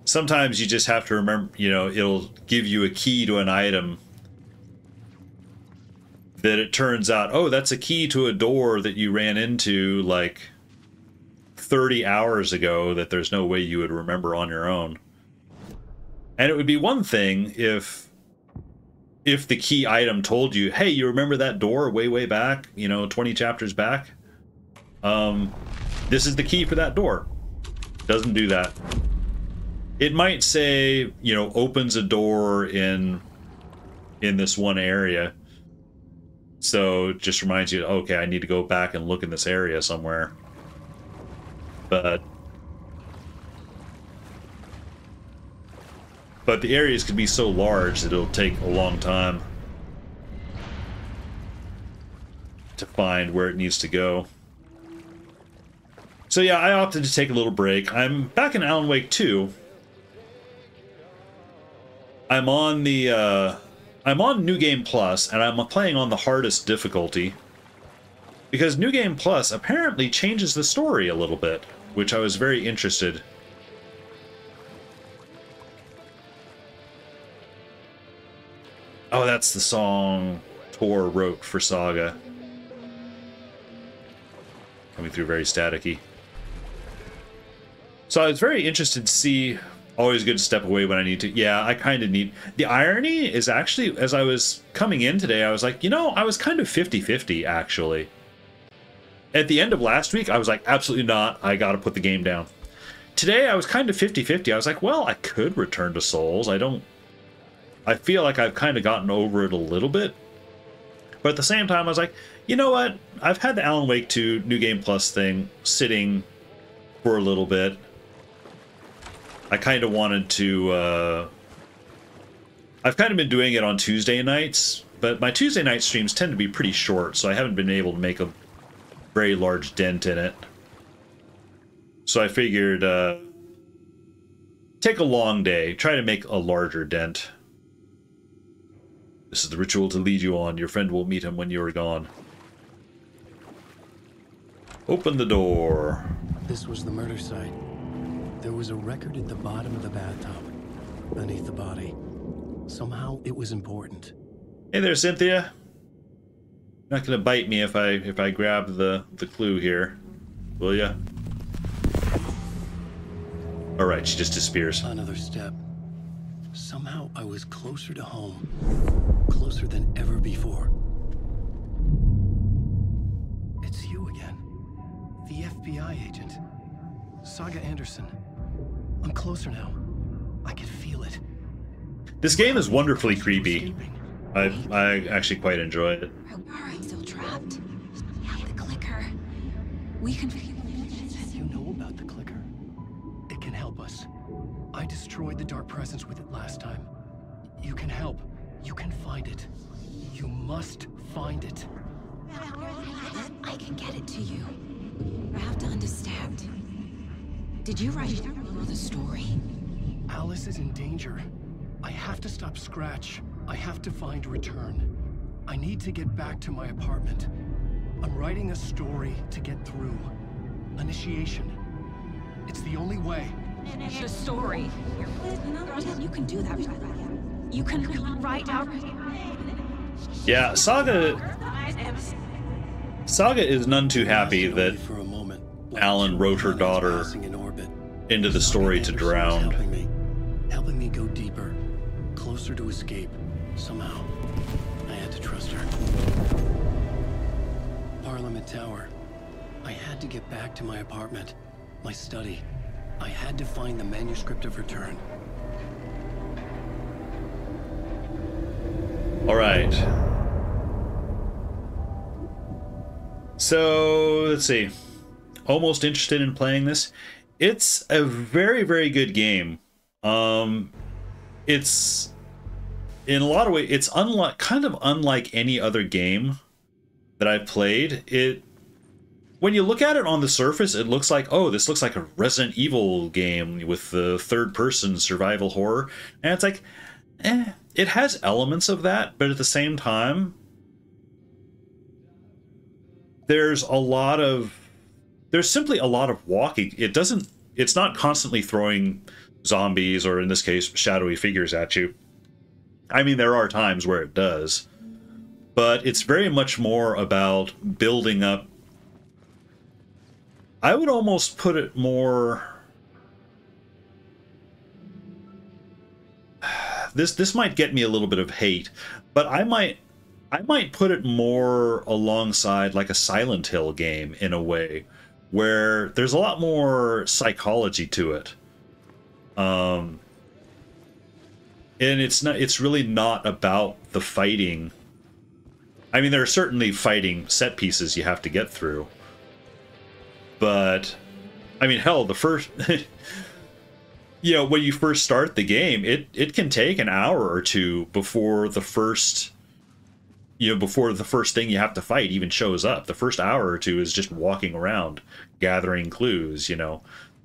sometimes you just have to remember, you know, it'll give you a key to an item that it turns out, oh, that's a key to a door that you ran into like 30 hours ago that there's no way you would remember on your own. And it would be one thing if the key item told you, hey, you remember that door way back, you know, 20 chapters back? This is the key for that door. Doesn't do that. It might say, you know, opens a door in this one area. So it just reminds you, okay, I need to go back and look in this area somewhere. But the areas could be so large that it'll take a long time to find where it needs to go. So yeah, I opted to take a little break. I'm back in Alan Wake 2. I'm on New Game Plus, and I'm playing on the hardest difficulty. Because New Game Plus apparently changes the story a little bit, which I was very interested. Oh, that's the song Tor wrote for Saga. Coming through very staticky. So I was very interested to see. Always good to step away when I need to. Yeah, I kind of need... The irony is actually, as I was coming in today, I was like, you know, I was kind of 50-50, actually. At the end of last week, I was like, absolutely not. I gotta put the game down. Today, I was kind of 50-50. I was like, well, I could return to Souls. I feel like I've kind of gotten over it a little bit. But at the same time, I was like, you know what? I've had the Alan Wake 2 New Game Plus thing sitting for a little bit. I kind of wanted to, I've kind of been doing it on Tuesday nights, but my Tuesday night streams tend to be pretty short, so I haven't been able to make a very large dent in it. So I figured, take a long day, try to make a larger dent. This is the ritual to lead you on. Your friend will meet him when you are gone. Open the door. This was the murder site. There was a record at the bottom of the bathtub, beneath the body. Somehow it was important. Hey there, Cynthia. You're not gonna bite me if I grab the clue here, will ya? All right, she just disappears. Another step. Somehow I was closer to home. closer than ever before. It's you again. The FBI agent. Saga Anderson. I'm closer now. I can feel it. This game is wonderfully creepy. I actually quite enjoy it. I'm still trapped. I have the clicker. We can... You know about the clicker. It can help us. I destroyed the dark presence with it last time. You can help. You can find it. You must find it. I can get it to you. I have to understand. Did you write the story? Alice is in danger. I have to stop Scratch. I have to find Return. I need to get back to my apartment. I'm writing a story to get through. Initiation. It's the only way. The story. You can do that. You can write out. Yeah, Saga is none too happy that Alan wrote her daughter into the story to drown. Helping me go deeper, closer to escape. Somehow, I had to trust her. Parliament Tower. I had to get back to my apartment, my study. I had to find the manuscript of Return. All right. So, let's see. Almost interested in playing this. It's a very, very good game. It's in a lot of ways, it's kind of unlike any other game that I've played. When you look at it on the surface, it looks like, oh, this looks like a Resident Evil game with the third-person survival horror. And it's like, it has elements of that, but at the same time, there's simply a lot of walking. It's not constantly throwing zombies, or in this case, shadowy figures at you. I mean, there are times where it does, but it's very much more about building up. I would almost put it more... This might get me a little bit of hate, but I might put it more alongside like a Silent Hill game in a way, where there's a lot more psychology to it. And it's really not about the fighting. I mean, there are certainly fighting set pieces you have to get through. But, I mean, hell, the first... when you first start the game, it can take an hour or two before the first... before the first thing you have to fight even shows up. The first hour or two is just walking around, gathering clues,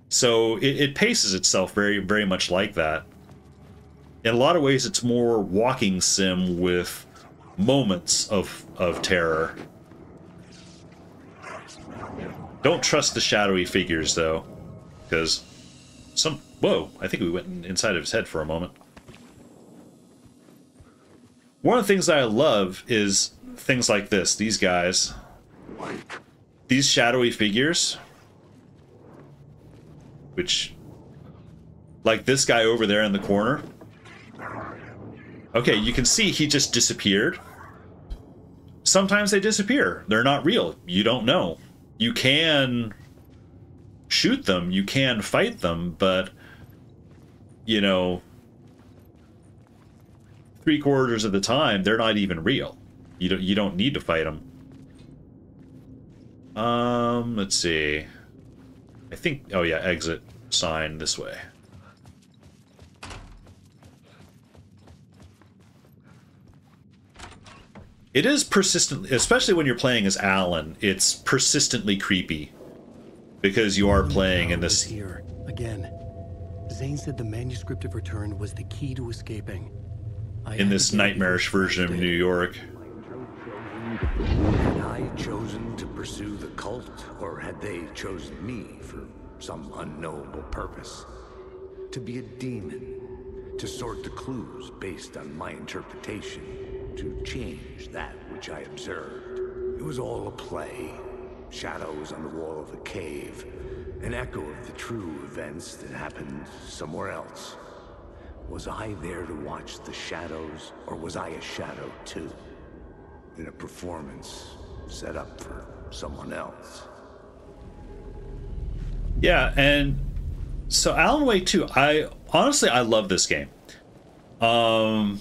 So it paces itself very, very much like that. In a lot of ways, it's more walking sim with moments of terror. Don't trust the shadowy figures, though, because whoa, I think we went inside of his head for a moment. One of the things that I love is things like this. These guys. These shadowy figures. Which... like this guy over there in the corner. Okay, you can see he just disappeared. Sometimes they disappear. They're not real. You don't know. You can shoot them. You can fight them, but... 3/4 of the time, they're not even real. You don't need to fight them. Let's see. I think... oh yeah, exit sign this way. It is persistently, especially when you're playing as Alan, it's persistently creepy. Because you are playing in this... here, again. Zane said the manuscript of Return was the key to escaping. In this nightmarish version of New York. Had I chosen to pursue the cult, or had they chosen me for some unknowable purpose? To be a demon, to sort the clues based on my interpretation, to change that which I observed. It was all a play. Shadows on the wall of the cave, an echo of the true events that happened somewhere else. Was I there to watch the shadows, or was I a shadow too? In a performance set up for someone else? Yeah, and so Alan Wake 2, I love this game. I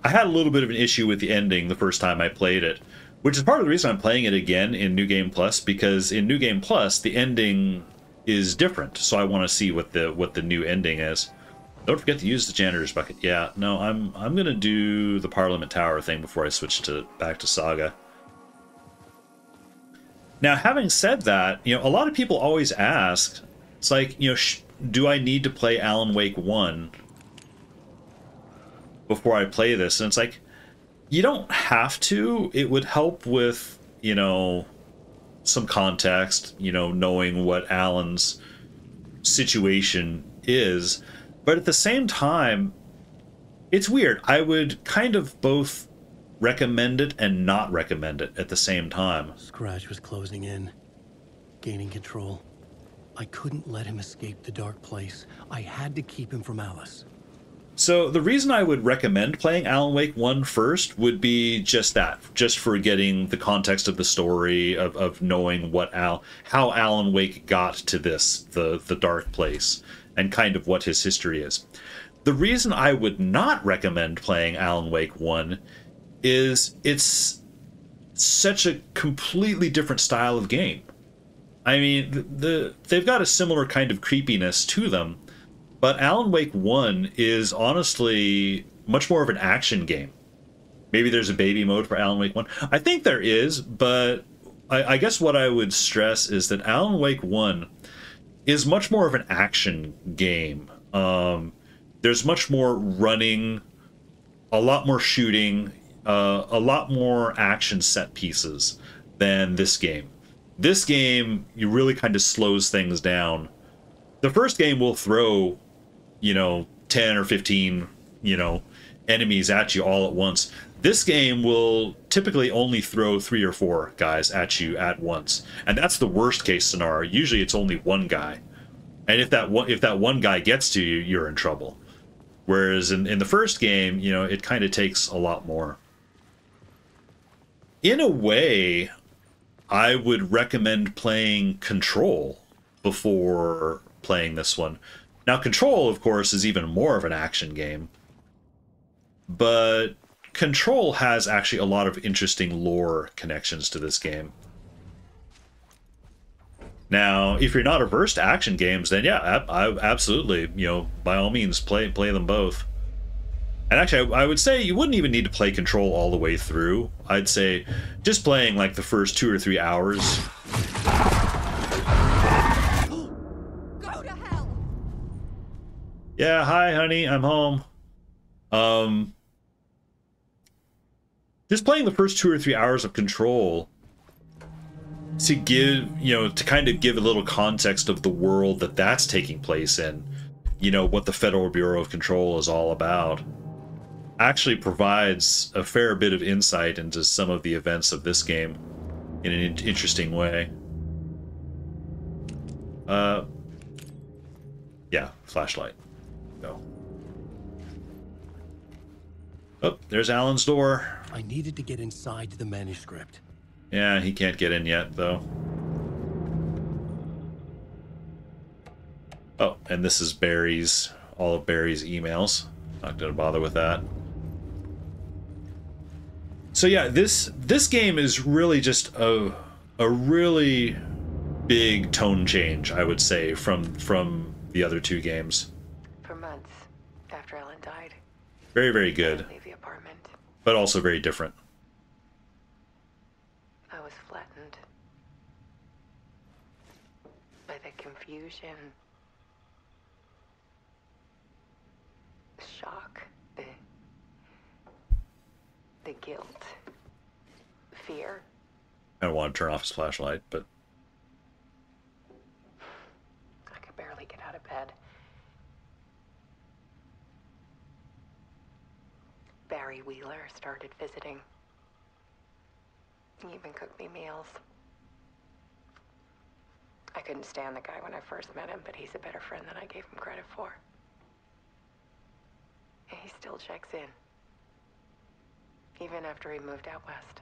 had a little bit of an issue with the ending the first time I played it, which is part of the reason I'm playing it again in New Game Plus, because in New Game Plus the ending is different. So I want to see what the new ending is. Don't forget to use the janitor's bucket. Yeah, no, I'm gonna do the Parliament Tower thing before I switch back to Saga. Now, having said that, you know, a lot of people always ask, it's like, you know, do I need to play Alan Wake 1 before I play this? And it's like, you don't have to. It would help with, you know, some context, you know, knowing what Alan's situation is. But at the same time, it's weird. I would kind of both recommend it and not recommend it at the same time. Scratch was closing in, gaining control. I couldn't let him escape the dark place. I had to keep him from Alice. So the reason I would recommend playing Alan Wake 1 first would be just that, just for getting the context of the story, of knowing how Alan Wake got to the dark place, and kind of what his history is. The reason I would not recommend playing Alan Wake 1 is it's such a completely different style of game. I mean, they've got a similar kind of creepiness to them, but Alan Wake 1 is honestly much more of an action game. Maybe there's a baby mode for Alan Wake 1. I think there is, but I guess what I would stress is that Alan Wake 1 is much more of an action game. There's much more running, a lot more shooting, a lot more action set pieces than this game. This game, you really kind of slows things down. The first game will throw, you know, 10 or 15, you know, enemies at you all at once. This game will typically only throw 3 or 4 guys at you at once. And that's the worst case scenario. Usually it's only one guy. And if that one guy gets to you, you're in trouble. Whereas in the first game, you know, it kind of takes a lot more. In a way, I would recommend playing Control before playing this one. Now, Control, of course, is even more of an action game. But Control has actually a lot of interesting lore connections to this game. Now, if you're not averse to action games, then yeah, I absolutely, you know, by all means, play them both. And actually, I would say you wouldn't even need to play Control all the way through. I'd say just playing like the first 2 or 3 hours. Go to hell. Yeah, hi, honey, I'm home. Just playing the first 2 or 3 hours of Control to give, you know, to kind of give a little context of the world that's taking place in, you know, what the Federal Bureau of Control is all about, actually provides a fair bit of insight into some of the events of this game in an interesting way. Yeah, flashlight. Go. Oh, there's Alan's door. I needed to get inside the manuscript. Yeah, he can't get in yet, though. Oh, and this is Barry's, all of Barry's emails. Not gonna bother with that. So yeah, this game is really just a really big tone change, I would say, from the other 2 games. For months after Ellen died. Very, very good. Leave the apartment. But also very different. I was flattened by the confusion, the shock, the guilt, fear. I don't want to turn off his flashlight, but I could barely get out of bed. Barry Wheeler started visiting. He even cooked me meals. I couldn't stand the guy when I first met him, but he's a better friend than I gave him credit for. He still checks in. Even after he moved out west.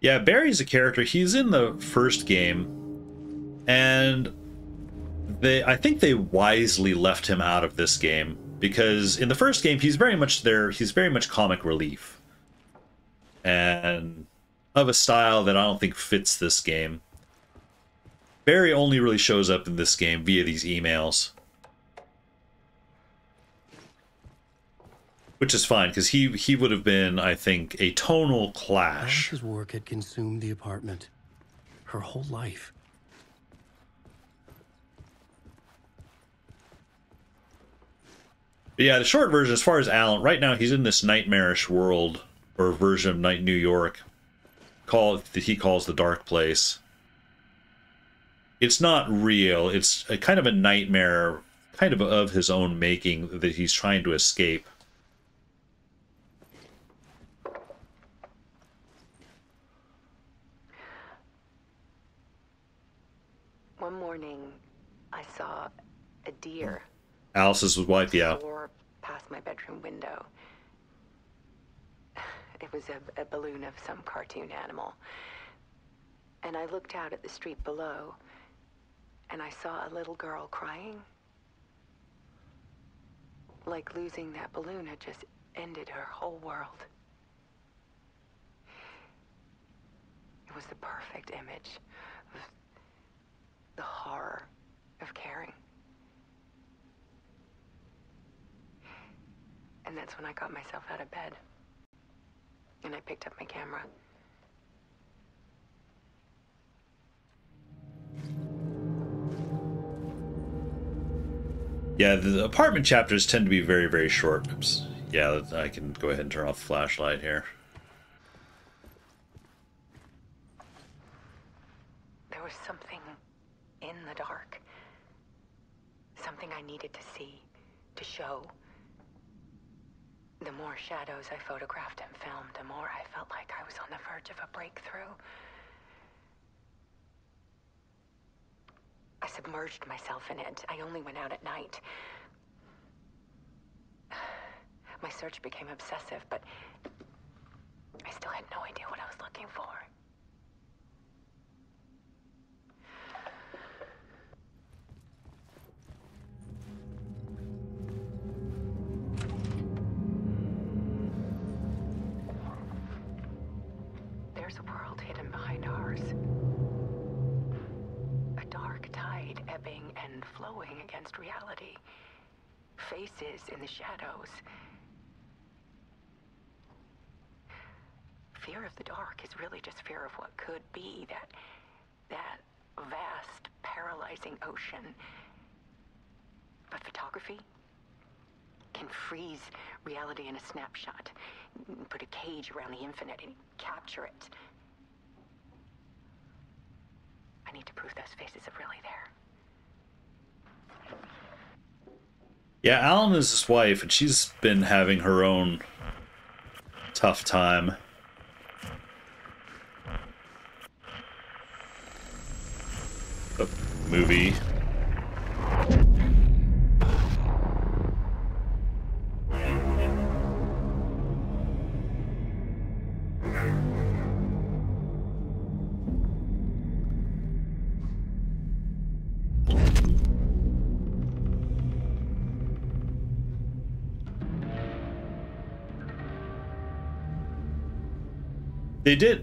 Yeah, Barry's a character. He's in the first game, and I think they wisely left him out of this game, because in the first game he's very much there. He's very much comic relief, and of a style that I don't think fits this game. Barry only really shows up in this game via these emails, which is fine, because he would have been, I think, a tonal clash. Alice's work had consumed the apartment. Her whole life. But yeah, the short version, as far as Alan, right now he's in this nightmarish world, or version of Night New York, that he calls the Dark Place. It's not real. It's a kind of a nightmare, kind of his own making, that he's trying to escape. One morning, I saw a deer. Alice's wife, yeah. Soar past my bedroom window. It was a balloon of some cartoon animal. And I looked out at the street below, and I saw a little girl crying. Like losing that balloon had just ended her whole world. It was the perfect image of the horror of caring. And that's when I got myself out of bed. And I picked up my camera. Yeah, the apartment chapters tend to be very, very short. Oops. Yeah, I can go ahead and turn off the flashlight here. There was something in the dark. Something I needed to see, to show. The more shadows I photographed and filmed, the more I felt like I was on the verge of a breakthrough. I submerged myself in it. I only went out at night. My search became obsessive, but I still had no idea what I was looking for. There's a world hidden behind ours. A dark tide ebbing and flowing against reality. Faces in the shadows. Fear of the dark is really just fear of what could be, that vast, paralyzing ocean. But photography can freeze reality in a snapshot, put a cage around the infinite and capture it. I need to prove those faces are really there. Yeah, Alan is his wife, and she's been having her own tough time. The movie.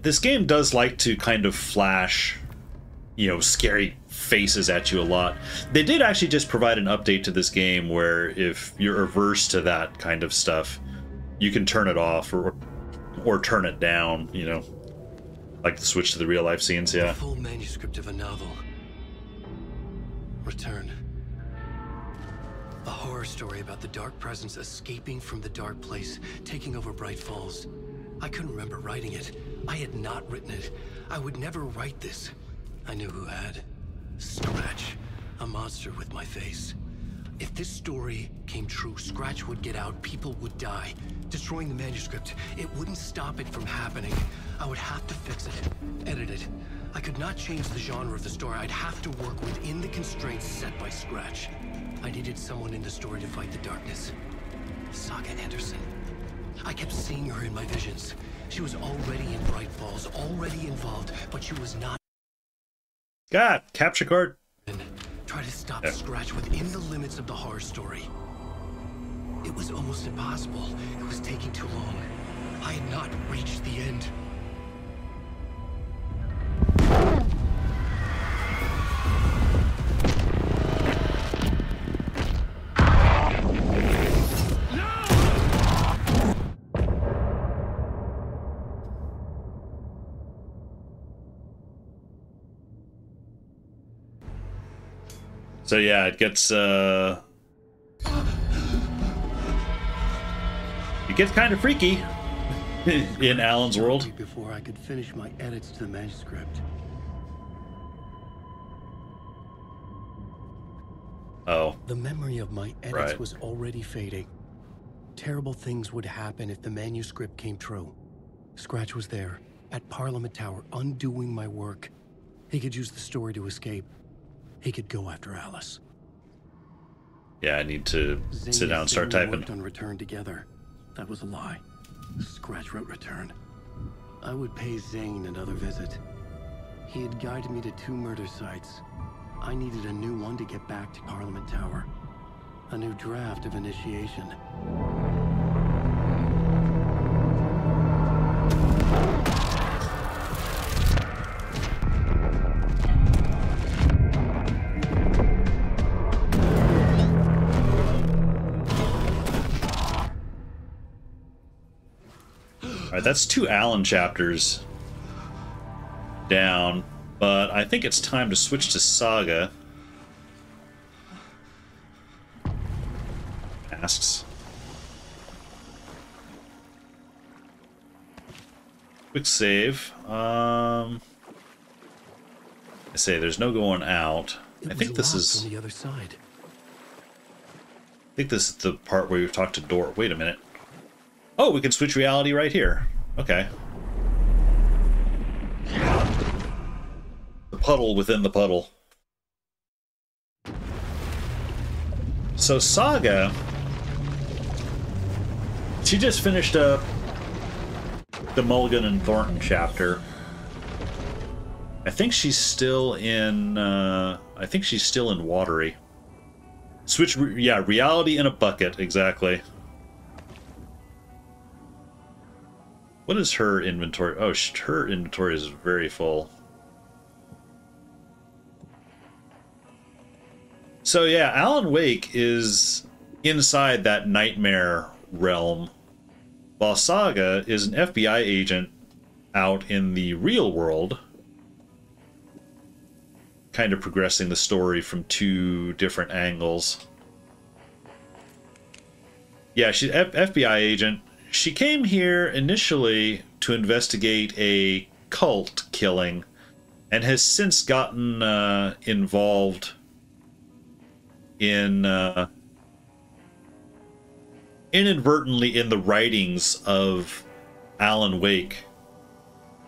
This game does like to kind of flash, you know, scary faces at you a lot. They did actually just provide an update to this game where if you're averse to that kind of stuff, you can turn it off or turn it down, you know, like the switch to the real life scenes, yeah. A full manuscript of a novel. Return. A horror story about the dark presence escaping from the dark place, taking over Bright Falls. I couldn't remember writing it. I had not written it. I would never write this. I knew who had. Scratch. A monster with my face. If this story came true, Scratch would get out, people would die. Destroying the manuscript, it wouldn't stop it from happening. I would have to fix it, edit it. I could not change the genre of the story. I'd have to work within the constraints set by Scratch. I needed someone in the story to fight the darkness. Saga Anderson. I kept seeing her in my visions. She was already in Bright Falls, already involved, but she was not. God, capture card. Try to stop Scratch within the limits of the horror story. It was almost impossible. It was taking too long. I had not reached the end. So yeah, it gets kind of freaky in Alan's world. Before I could finish my edits to the manuscript. Oh. The memory of my edits was already fading. Terrible things would happen if the manuscript came true. Scratch was there, at Parliament Tower, undoing my work. He could use the story to escape. He could go after Alice. Yeah, I need to sit down and start typing. We worked on Return together. That was a lie. Scratch wrote Return. I would pay Zane another visit. He had guided me to 2 murder sites. I needed a new one to get back to Parliament Tower. A new draft of Initiation. Alright, that's 2 Alan chapters down, but I think it's time to switch to Saga. Asks. Quick save. I say there's no going out. I think this is on the other side. I think this is the part where we've talked to Dor. Wait a minute. Oh, we can switch reality right here. Okay. The puddle within the puddle. So Saga, she just finished up the Mulligan and Thornton chapter. I think she's still in Watery. Switch, yeah, reality in a bucket, exactly. What is her inventory? Oh, her inventory is very full. So yeah, Alan Wake is inside that nightmare realm, while Saga is an FBI agent out in the real world, kind of progressing the story from 2 different angles. Yeah, she's an FBI agent. She came here initially to investigate a cult killing and has since gotten involved in inadvertently in the writings of Alan Wake,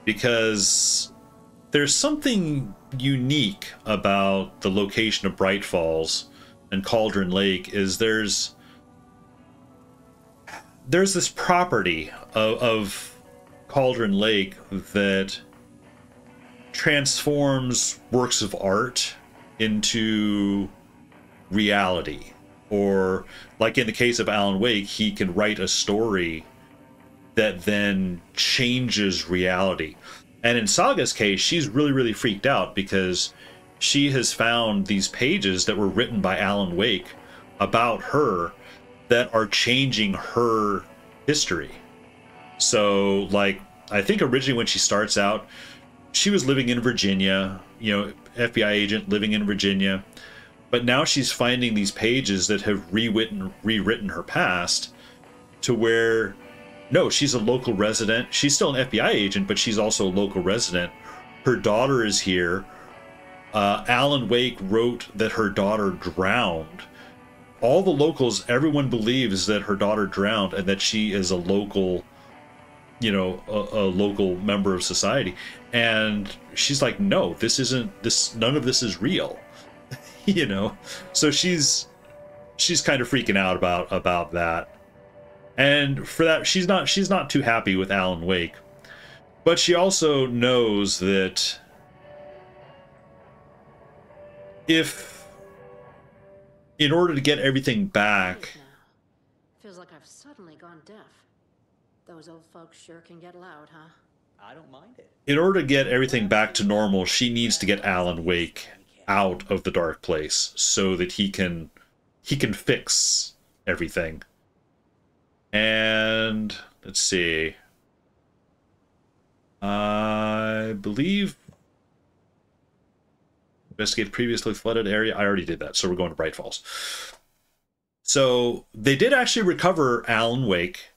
because there's something unique about the location of Bright Falls and Cauldron Lake. Is there's this property of Cauldron Lake that transforms works of art into reality. Or, like in the case of Alan Wake, he can write a story that then changes reality. And in Saga's case, she's really, really freaked out because she has found these pages that were written by Alan Wake about her that are changing her history. So, like, I think originally when she starts out, she was living in Virginia, you know, FBI agent living in Virginia. But now she's finding these pages that have rewritten her past to where, no, she's a local resident. She's still an FBI agent, but she's also a local resident. Her daughter is here. Alan Wake wrote that her daughter drowned. All the locals, everyone believes that her daughter drowned and that she is a local you know, a local member of society. And she's like, no, this isn't, this, none of this is real. You know, so she's kind of freaking out about that. And for that, she's not too happy with Alan Wake. But she also knows that if, in order to get everything back, Feels like I've suddenly gone deaf. Those old folks sure can get loud, huh? I don't mind it. in order to get everything back to normal, she needs to get Alan Wake out of the dark place so that he can fix everything. And let's see. I believe investigate previously flooded area. I already did that, so we're going to Bright Falls. So they did actually recover Alan Wake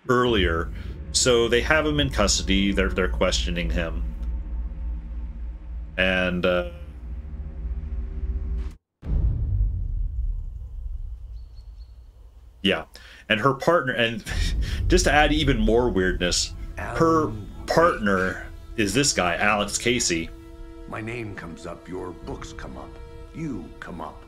earlier. So they have him in custody. They're questioning him. And yeah. And her partner, and just to add even more weirdness, her partner is this guy, Alex Casey. My name comes up, your books come up, you come up.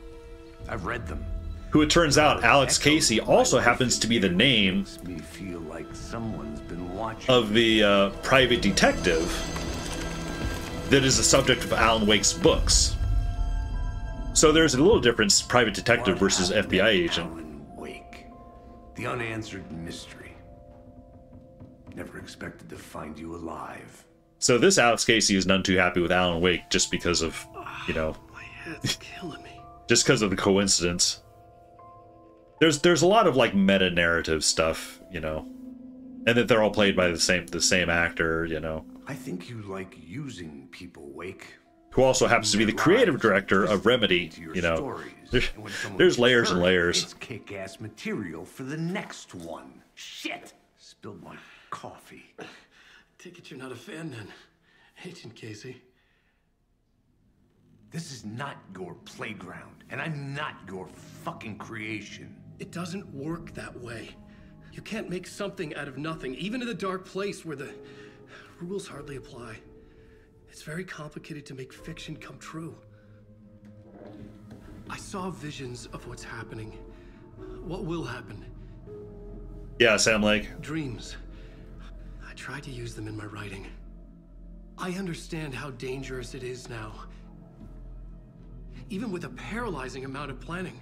I've read them. Who it turns out, Alex Casey also happens to be the name Makes me feel like someone's been watching of the private detective that is the subject of Alan Wake's books. So there's a little difference, private detective versus FBI agent. Alan Wake. The unanswered mystery. Never expected to find you alive. So this Alex Casey is none too happy with Alan Wake just because of, you know, My head's killing me. just because of the coincidence. There's a lot of like meta narrative stuff, you know, and that they're all played by the same actor, you know, I think you like using people, Wake. who also happens to be the creative director of Remedy. You know, there's layers and layers. It's kick-ass material for the next one. Shit! Spilled my coffee. Take it you're not a fan then, Agent Casey. This is not your playground, and I'm not your fucking creation. It doesn't work that way. You can't make something out of nothing, even in the dark place where the rules hardly apply. It's very complicated to make fiction come true. I saw visions of what's happening, what will happen. Yeah, Sam Lake. Dreams. I tried to use them in my writing. I understand how dangerous it is now. Even with a paralyzing amount of planning.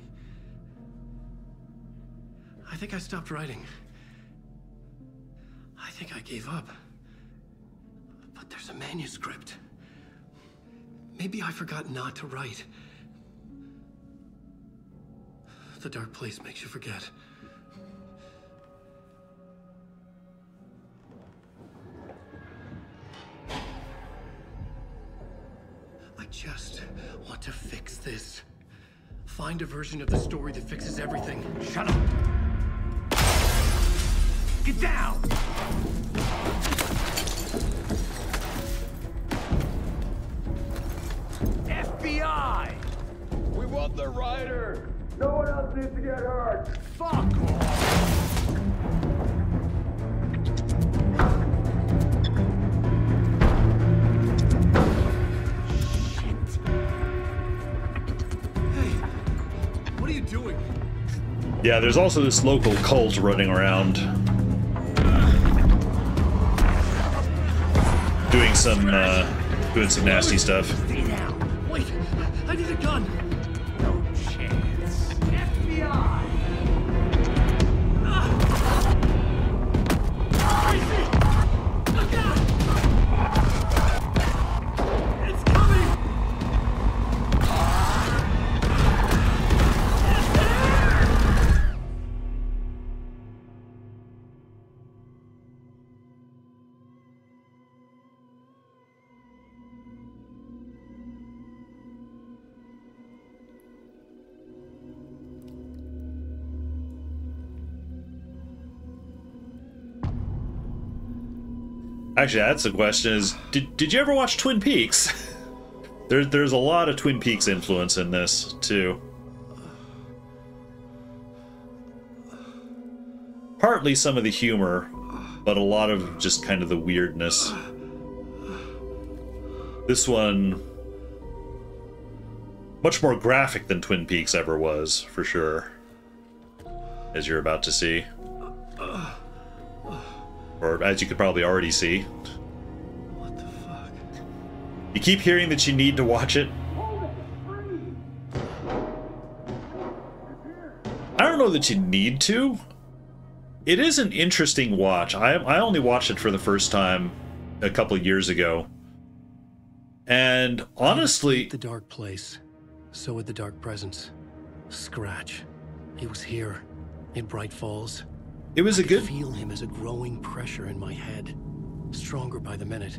I think I stopped writing. I think I gave up. But there's a manuscript. Maybe I forgot not to write. The dark place makes you forget. I just want to fix this. Find a version of the story that fixes everything. Shut up! Get down! FBI! We want the rider! No one else needs to get hurt! Fuck off! What are you doing? Yeah, there's also this local cult running around doing some nasty stuff. Stay down. Wait, I need a gun. No chance. FBI! It's coming! Actually, that's the question: is did you ever watch Twin Peaks? There's a lot of Twin Peaks influence in this too. Partly some of the humor but a lot of just kind of the weirdness. This one, much more graphic than Twin Peaks ever was, for sure, as you're about to see. Or as you could probably already see. What the fuck? You keep hearing that you need to watch it. I don't know that you need to. It is an interesting watch. I only watched it for the first time a couple of years ago. And honestly... The dark place. So would the dark presence. Scratch. He was here. In Bright Falls. It was I a good... could feel him as a growing pressure in my head. Stronger by the minute.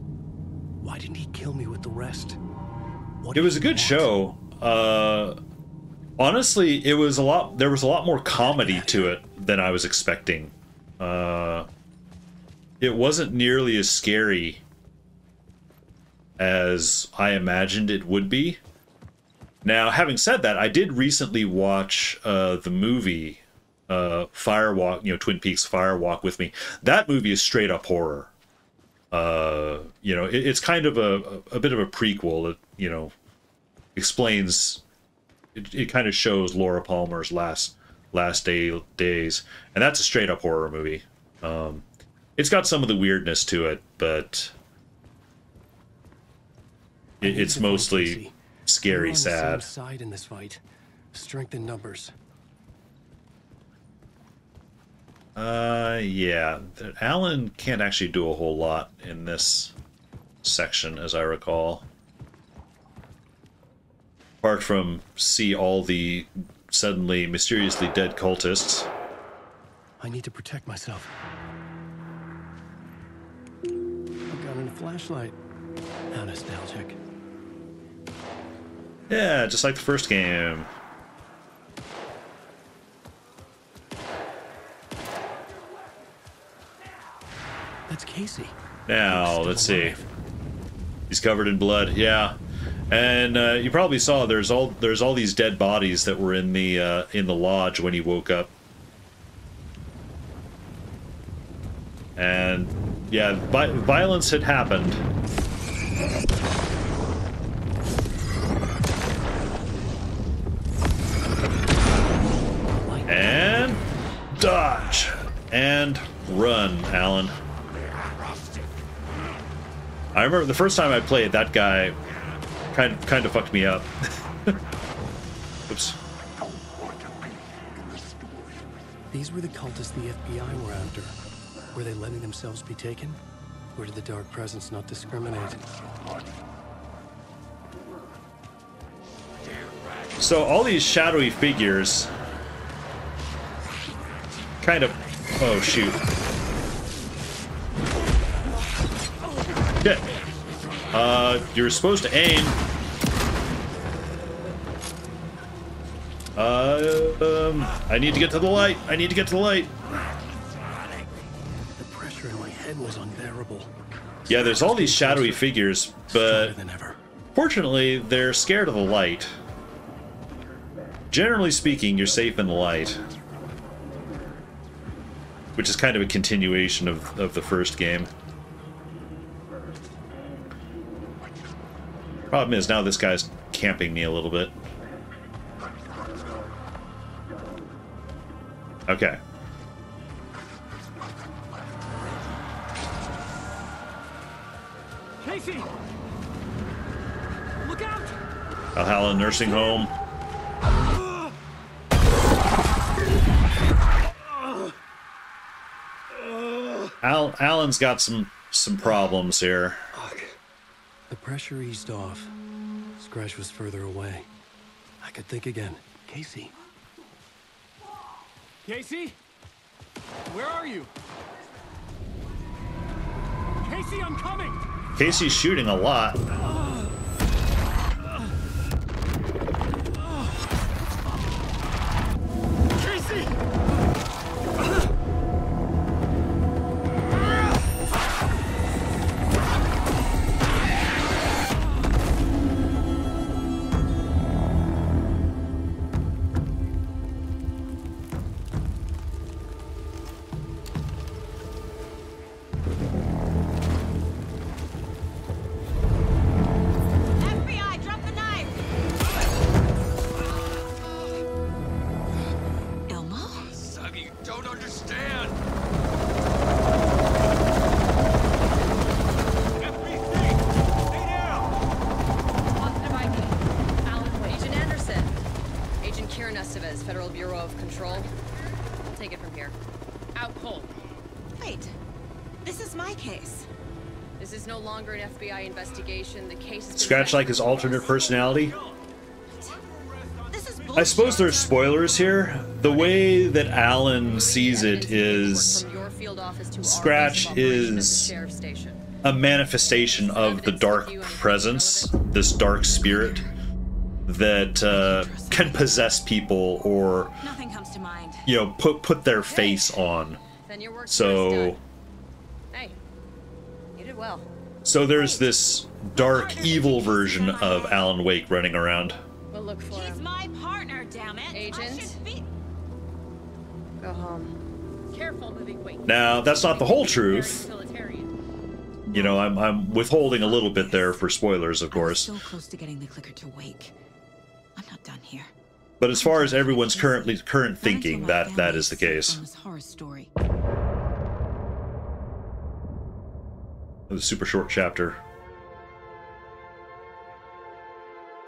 Why didn't he kill me with the rest? It was a good show. Honestly, it was a lot. There was a lot more comedy to it than I was expecting. It wasn't nearly as scary as I imagined it would be. Now, having said that, I did recently watch the movie Firewalk. You know, Twin Peaks Firewalk with me. That movie is straight up horror. You know, it's kind of a bit of a prequel. It, you know, explains. It kind of shows Laura Palmer's last days, and that's a straight up horror movie. It's got some of the weirdness to it, but it's mostly scary, sad. Side in this fight. Strength in numbers. Yeah. Alan can't actually do a whole lot in this section, as I recall. Apart from see all the suddenly mysteriously dead cultists. I need to protect myself. A gun and a flashlight. How nostalgic. Yeah, just like the first game. That's Casey. Now, let's see. He's covered in blood. Yeah. And you probably saw there's all these dead bodies that were in the lodge when he woke up. And yeah, violence had happened. And dodge and run, Alan. I remember the first time I played, that guy kind of fucked me up. Oops. These were the cultists the FBI were after. Were they letting themselves be taken? Or did the dark presence not discriminate? So all these shadowy figures kind of... Oh, shoot. Shit. You're supposed to aim. I need to get to the light. I need to get to the light. The pressure in my head was unbearable. Yeah, there's all these shadowy figures, but fortunately, they're scared of the light. Generally speaking, you're safe in the light. Which is kind of a continuation of the first game. Problem is, now this guy's camping me a little bit. Okay. Casey! Look out! Valhalla Nursing Home. Alan's got some problems here. The pressure eased off. Scratch was further away. I could think again. Casey. Casey? Where are you? Casey, I'm coming! Casey's shooting a lot. Casey! Control. I'll take it from here. Out cold. Wait. This is my case. This is no longer an FBI investigation. The case has been Scratch like his alternate personality. This is I suppose there's spoilers here. The way that Alan sees it is from your field office to Scratch our base of operation at the is sheriff's station. a manifestation of the dark presence, this dark spirit that can possess people or, Nothing comes to mind. you know, put their face on. Then your work So, hey, you did well. so there's this dark, evil version of Alan Wake running around. We'll look for He's him. my partner, damn it. Agent, go home. Careful moving weight. Now, that's not the whole truth. You know, I'm withholding a little bit there for spoilers, of course. So close to getting the clicker to wake. I'm not done here. But as far as everyone's current thinking, that is the case. This horror story. The super short chapter.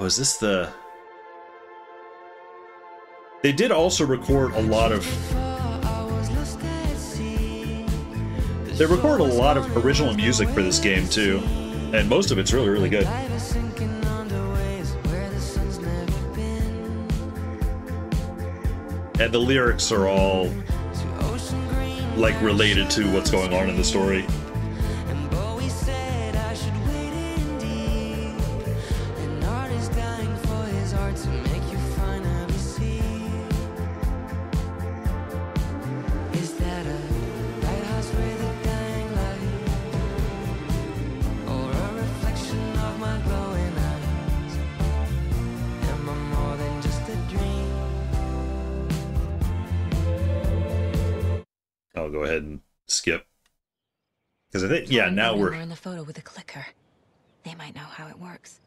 Oh, is this the... They did also record a lot of... They record a lot of original music for this game, too. And most of it's really, really good. And the lyrics are all, like, related to what's going on in the story. I'll go ahead and skip. Because I think, yeah, now we're... in the photo with a clicker. They might know how it works.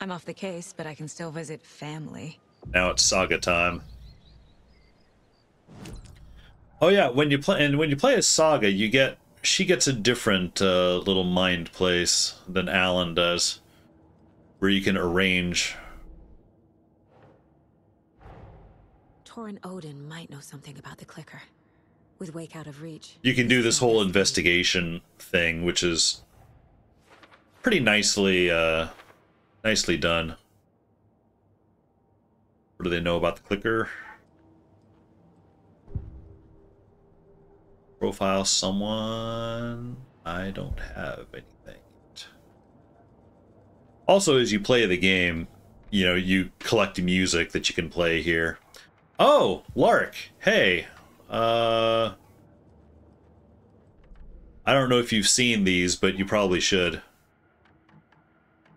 I'm off the case, but I can still visit family. Now it's Saga time. Oh yeah, when you play as Saga, she gets a different little mind place than Alan does, where you can arrange. Torrin Odin might know something about the clicker. With Wake out of reach. You can do this whole investigation thing, which is pretty nicely nicely done. What do they know about the clicker? Profile someone. I don't have anything. Also, as you play the game, you know, you collect music that you can play here. Oh, Lark. Hey. I don't know if you've seen these, but you probably should.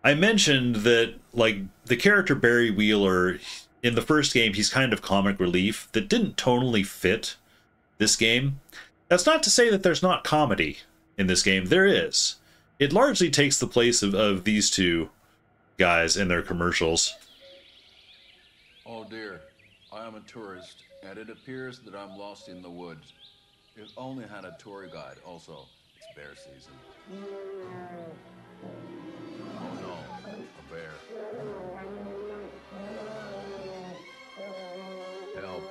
I mentioned that, like, the character Barry Wheeler, in the first game, he's kind of comic relief that didn't tonally fit this game. That's not to say that there's not comedy in this game. There is. It largely takes the place of these two guys in their commercials. Oh dear, I am a tourist, and it appears that I'm lost in the woods. If only had a tour guide. Also, it's bear season. Oh no, a bear. Help.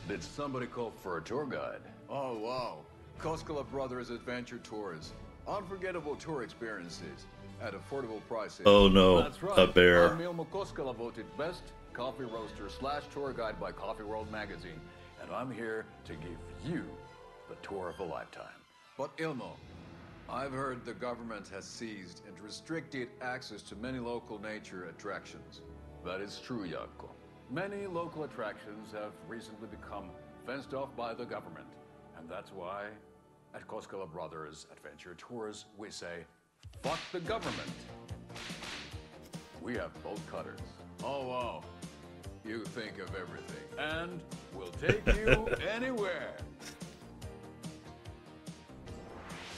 Did somebody call for a tour guide? Oh wow, Koskela Brothers Adventure Tours. Unforgettable tour experiences at affordable prices. Oh no, That's right. a bear. I'm Ilmo Koskela, voted best coffee roaster / tour guide by Coffee World magazine, and I'm here to give you the tour of a lifetime. But Ilmo, I've heard the government has seized and restricted access to many local nature attractions. That is true, Jaakko. Many local attractions have recently become fenced off by the government, and that's why at Koskela Brothers Adventure Tours we say, fuck the government. We have bolt cutters. Oh wow, you think of everything, and we'll take you anywhere.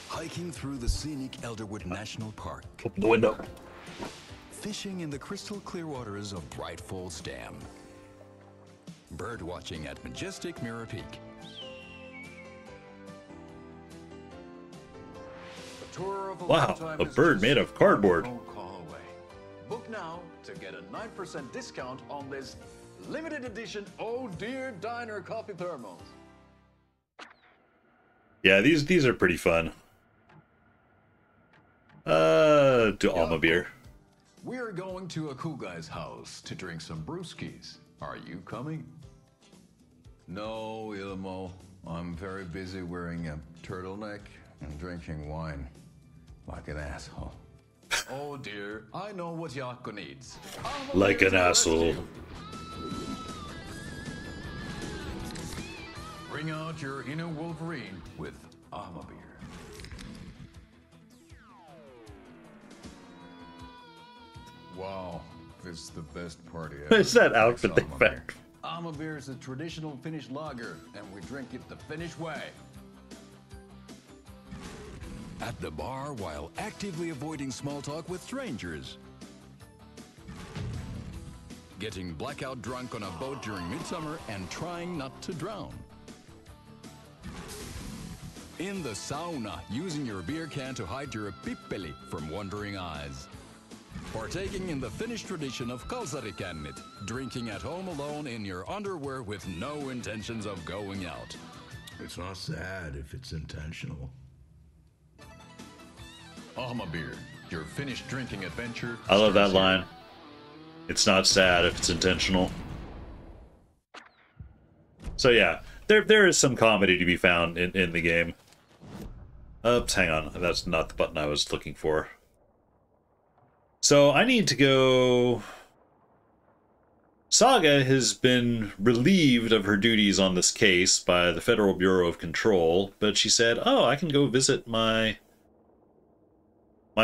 Hiking through the scenic Elderwood National Park. Open the window. Fishing in the crystal clear waters of Bright Falls Dam. Bird watching at majestic Mirror Peak. tour of a Wow, lifetime a is bird just made of cardboard. one phone call away. Book now to get a 9% discount on this limited edition Oh Dear Diner coffee thermals. Yeah, these are pretty fun. To Alma beer. We're going to a cool guy's house to drink some brewskis. Are you coming? No, Ilmo. I'm very busy wearing a turtleneck and drinking wine like an asshole. Oh dear, I know what Jaakko needs. Like an asshole. Bring out your inner Wolverine with Alma beer. Wow, this is the best party ever. It's that outfit they found. Alma beer is a traditional Finnish lager, and we drink it the Finnish way. At the bar while actively avoiding small talk with strangers. Getting blackout drunk on a boat during midsummer and trying not to drown. In the sauna, using your beer can to hide your pippeli from wandering eyes. Partaking in the Finnish tradition of kalsarikännit, drinking at home alone in your underwear with no intentions of going out. It's not sad if it's intentional. Alma beer, your Finnish drinking adventure. I love that starts here. line. It's not sad if it's intentional. So yeah, there is some comedy to be found in the game. Oops, hang on. That's not the button I was looking for. So I need to go... Saga has been relieved of her duties on this case by the Federal Bureau of Control, but she said, oh, I can go visit my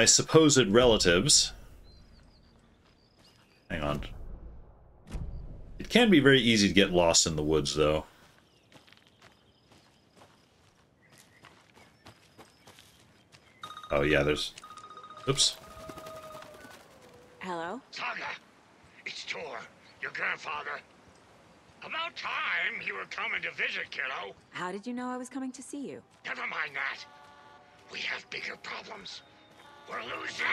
supposed relatives. Hang on. It can be very easy to get lost in the woods, though. Oh, yeah, there's... Oops. Hello? Saga, it's Tor, your grandfather. About time you were coming to visit, kiddo. How did you know I was coming to see you? Never mind that. We have bigger problems. We're losing.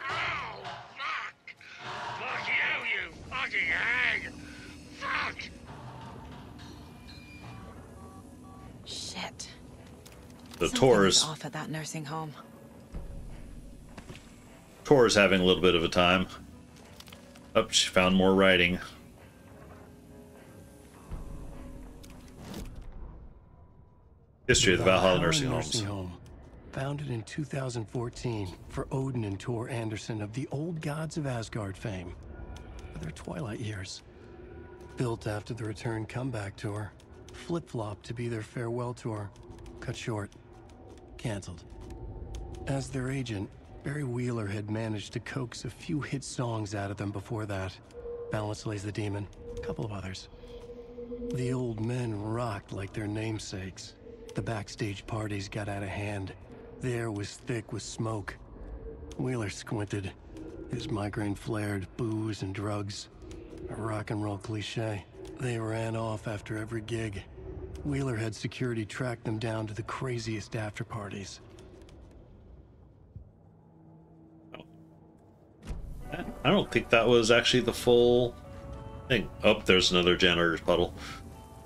Oh, fuck. Fuck you, you fucking hag. Fuck. Shit. The Something Tor's is off at that nursing home. Tor's having a little bit of a time. Oh, she found more writing. History of the Valhalla Nursing Homes. Founded in 2014 for Odin and Tor Anderson of the Old Gods of Asgard fame for their twilight years. Built after the return comeback tour, flip-flopped to be their farewell tour, cut short, canceled. As their agent, Barry Wheeler had managed to coax a few hit songs out of them before that. Balance Lays the Demon, a couple of others. The old men rocked like their namesakes. The backstage parties got out of hand. The air was thick with smoke. Wheeler squinted. His migraine flared, booze and drugs. A rock and roll cliche. They ran off after every gig. Wheeler had security track them down to the craziest after parties. I don't think that was actually the full thing. Oh, there's another janitor's puddle.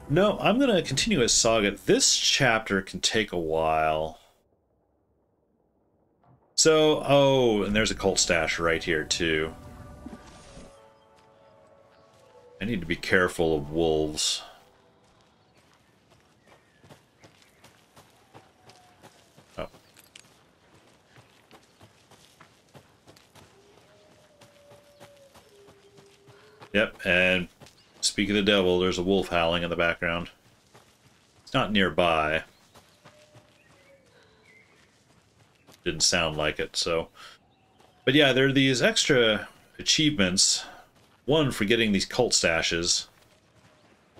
No, I'm going to continue as Saga. This chapter can take a while. So, oh, and there's a cult stash right here, too. I need to be careful of wolves. Oh. Yep, and speak of the devil, there's a wolf howling in the background. It's not nearby. Didn't sound like it, so... But yeah, there are these extra achievements. One for getting these cult stashes.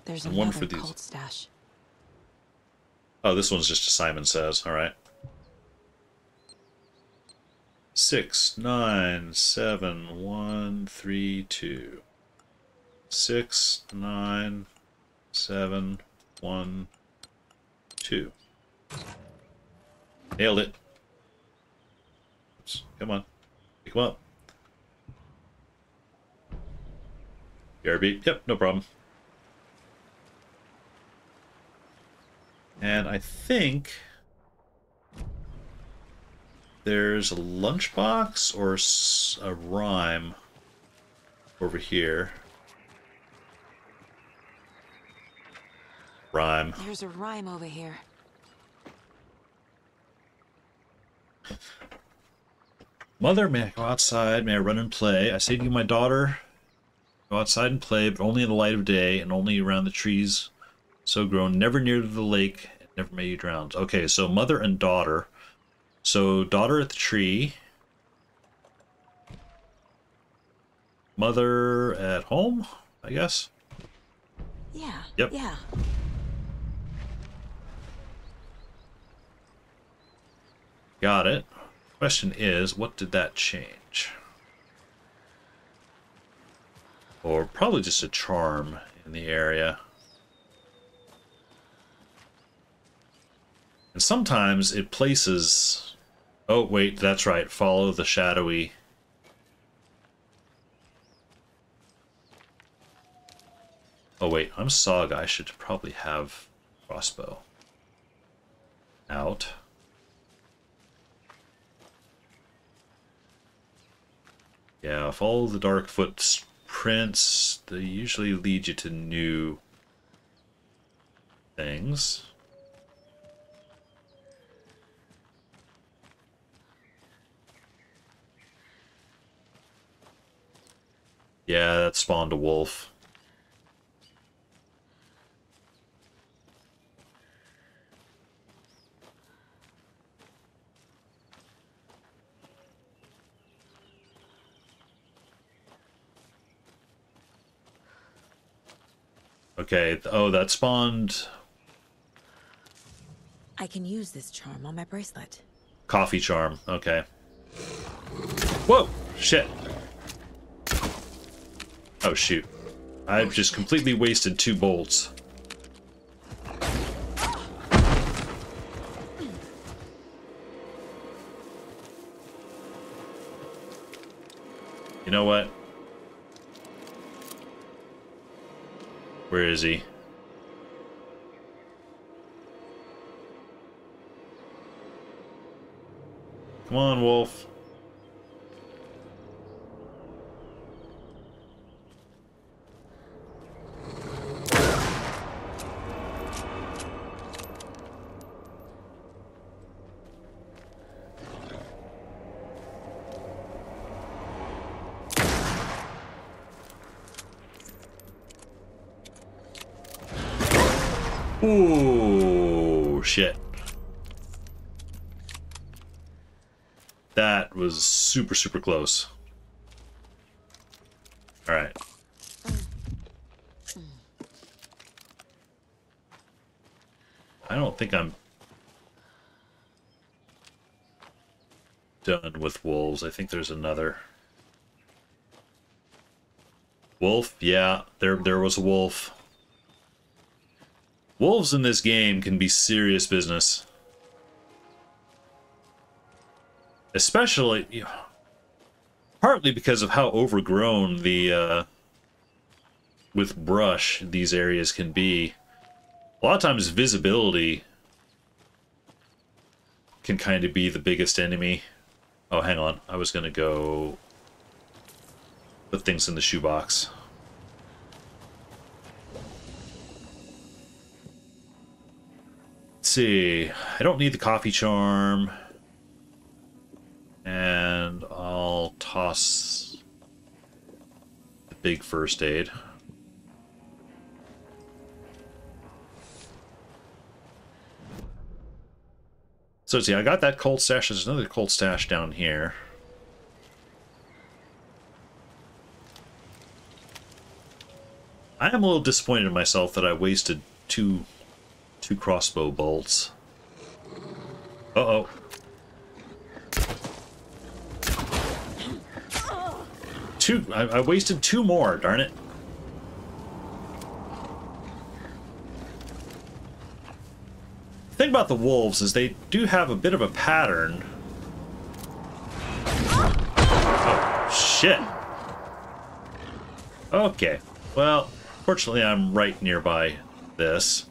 There's and one another for these. cult stash. Oh, this one's just a Simon Says, alright. 6, 9, 7, 1, 3, 2. 6, 9, 7, 1, 2. Nailed it. Come on. Pick him up. BRB. Yep, no problem. And I think there's a lunchbox or a rhyme over here. Rhyme. There's a rhyme over here. Mother, may I go outside? May I run and play? I say to you, my daughter, go outside and play, but only in the light of day and only around the trees so grown, never near to the lake, and never may you drown. Okay, so mother and daughter. So daughter at the tree. Mother at home, I guess. Yeah. Yep. Yeah. Got it. Question is, what did that change? Or probably just a charm in the area. And sometimes it places... Oh, wait, that's right. Follow the shadowy... Oh, wait, I'm Saga. I should probably have crossbow out. Yeah, follow the dark footprints. They usually lead you to new things. Yeah, that spawned a wolf. Okay, oh, that spawned... I can use this charm on my bracelet. Coffee charm, okay. Whoa! Shit. Oh, shoot. I've just completely wasted 2 bolts. You know what? Where is he? Come on, wolf. Ooh, shit. That was super, super close. Alright. I don't think I'm done with wolves. I think there's another. Wolf? Yeah, there was a wolf. Wolves in this game can be serious business. Especially, you know, partly because of how overgrown the, with brush these areas can be. A lot of times visibility can kind of be the biggest enemy. Oh, hang on. I was going to go put things in the shoebox. See, I don't need the coffee charm, and I'll toss the big first aid. So see, I got that cold stash. There's another cold stash down here. I am a little disappointed in myself that I wasted two crossbow bolts. Uh-oh. I wasted 2 more, darn it. The thing about the wolves is they do have a bit of a pattern shit. Okay. Well, fortunately I'm right nearby this.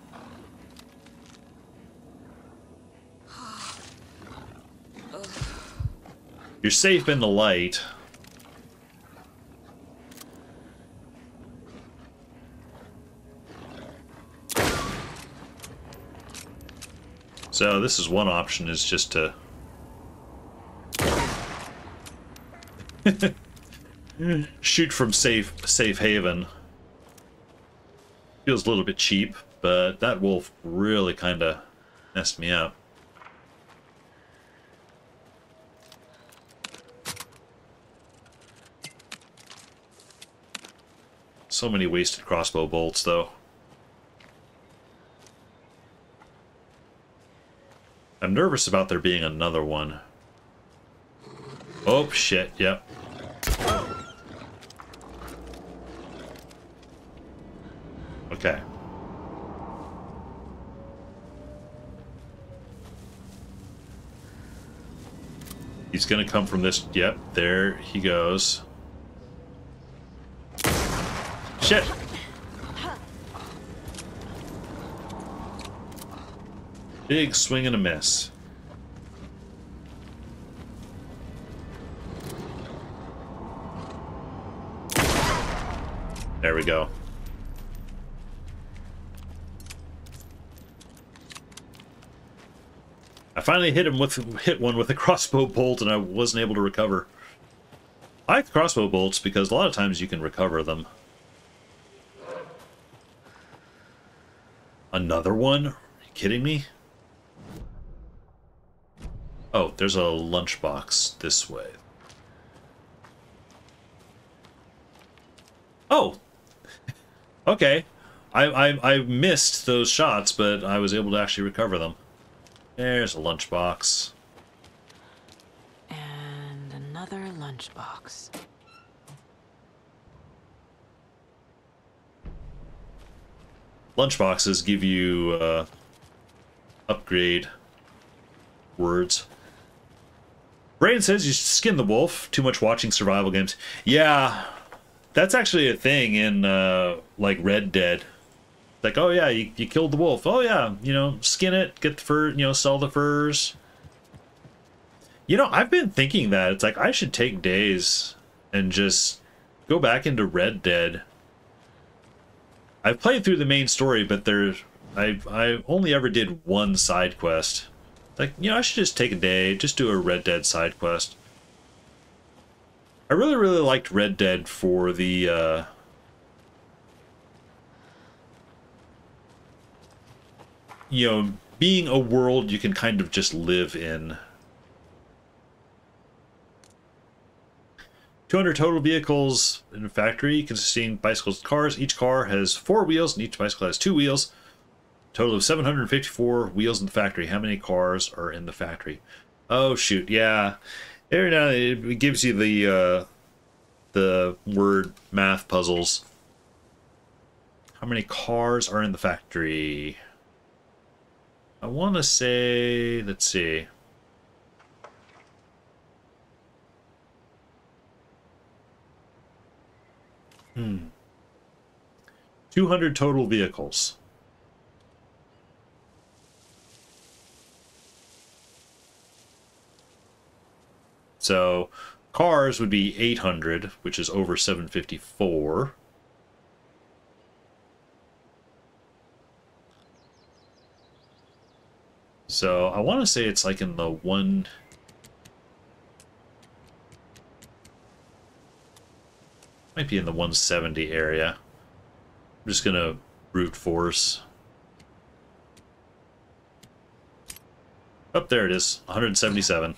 You're safe in the light. So this is one option, is just to shoot from safe haven. Feels a little bit cheap, but that wolf really kind of messed me up. So many wasted crossbow bolts, though. I'm nervous about there being another one. Oh, shit, yep. Okay. He's gonna come from this. Yep, there he goes. Shit! Big swing and a miss. There we go. I finally hit one with a crossbow bolt, and I wasn't able to recover. I like crossbow bolts because a lot of times you can recover them. Another one? Are you kidding me? Oh, there's a lunchbox this way. Oh! Okay. I missed those shots, but I was able to actually recover them. There's a lunchbox. And another lunchbox. Lunchboxes give you upgrade words. Brain says you should skin the wolf. Too much watching survival games. Yeah, that's actually a thing in like Red Dead. Like, oh yeah, you killed the wolf. Oh yeah, you know, skin it, get the fur, you know, sell the furs. You know, I've been thinking that. It's like, I should take days and just go back into Red Dead. I've played through the main story, but I only ever did one side quest. Like, you know, I should just take a day, just do a Red Dead side quest. I really, really liked Red Dead for the, you know, being a world you can kind of just live in. 200 total vehicles in a factory consisting of bicycles and cars. Each car has 4 wheels and each bicycle has 2 wheels. Total of 754 wheels in the factory. How many cars are in the factory? Oh shoot, yeah. Every now and then it gives you the word math puzzles. How many cars are in the factory? I want to say, let's see. Hmm. 200 total vehicles. So cars would be 800, which is over 754. So I want to say it's like in the one... Might be in the 170 area. I'm just going to brute force. Oh, there it is. 177.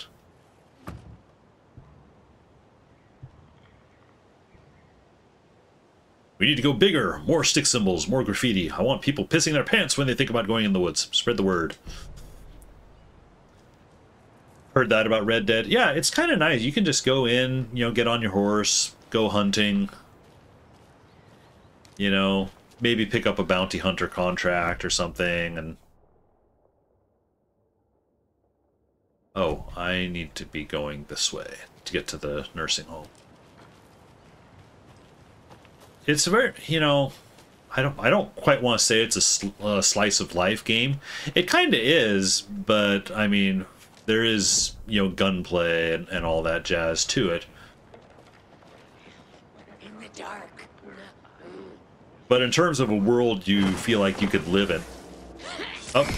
We need to go bigger. More stick symbols, more graffiti. I want people pissing their pants when they think about going in the woods. Spread the word. Heard that about Red Dead. Yeah, it's kind of nice. You can just go in, you know, get on your horse, go hunting. You know, maybe pick up a bounty hunter contract or something, and... Oh, I need to be going this way to get to the nursing home. it's very, you know, I don't quite want to say it's a slice of life game. It kind of is, but I mean, there is, you know, gunplay and all that jazz to it. In the dark. But in terms of a world you feel like you could live in. Oh.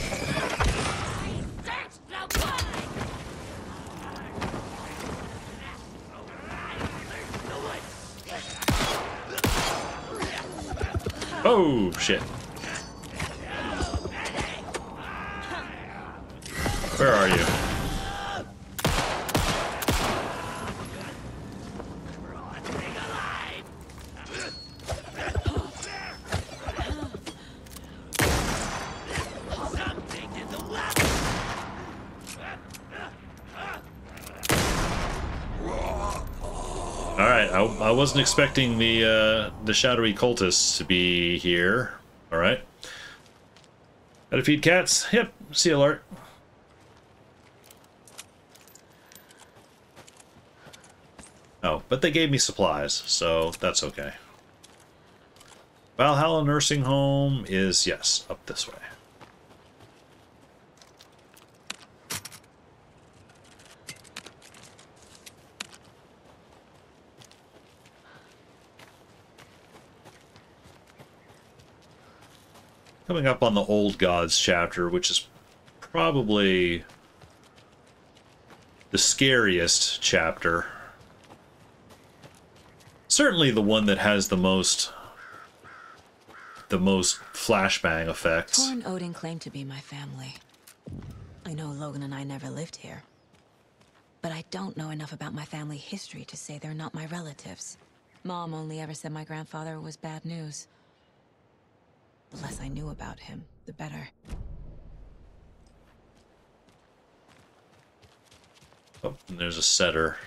Oh, shit. Where are you? Alright, I wasn't expecting the shadowy cultists to be here. Alright. Gotta feed cats? Yep, see alert. Oh, but they gave me supplies, so that's okay. Valhalla Nursing Home is, yes, up this way. Coming up on the Old Gods chapter, which is probably the scariest chapter. Certainly the one that has the most flashbang effects. Tor and Odin claim to be my family. I know Logan and I never lived here. But I don't know enough about my family history to say they're not my relatives. Mom only ever said my grandfather was bad news. The less I knew about him, the better. Oh, and there's a setter.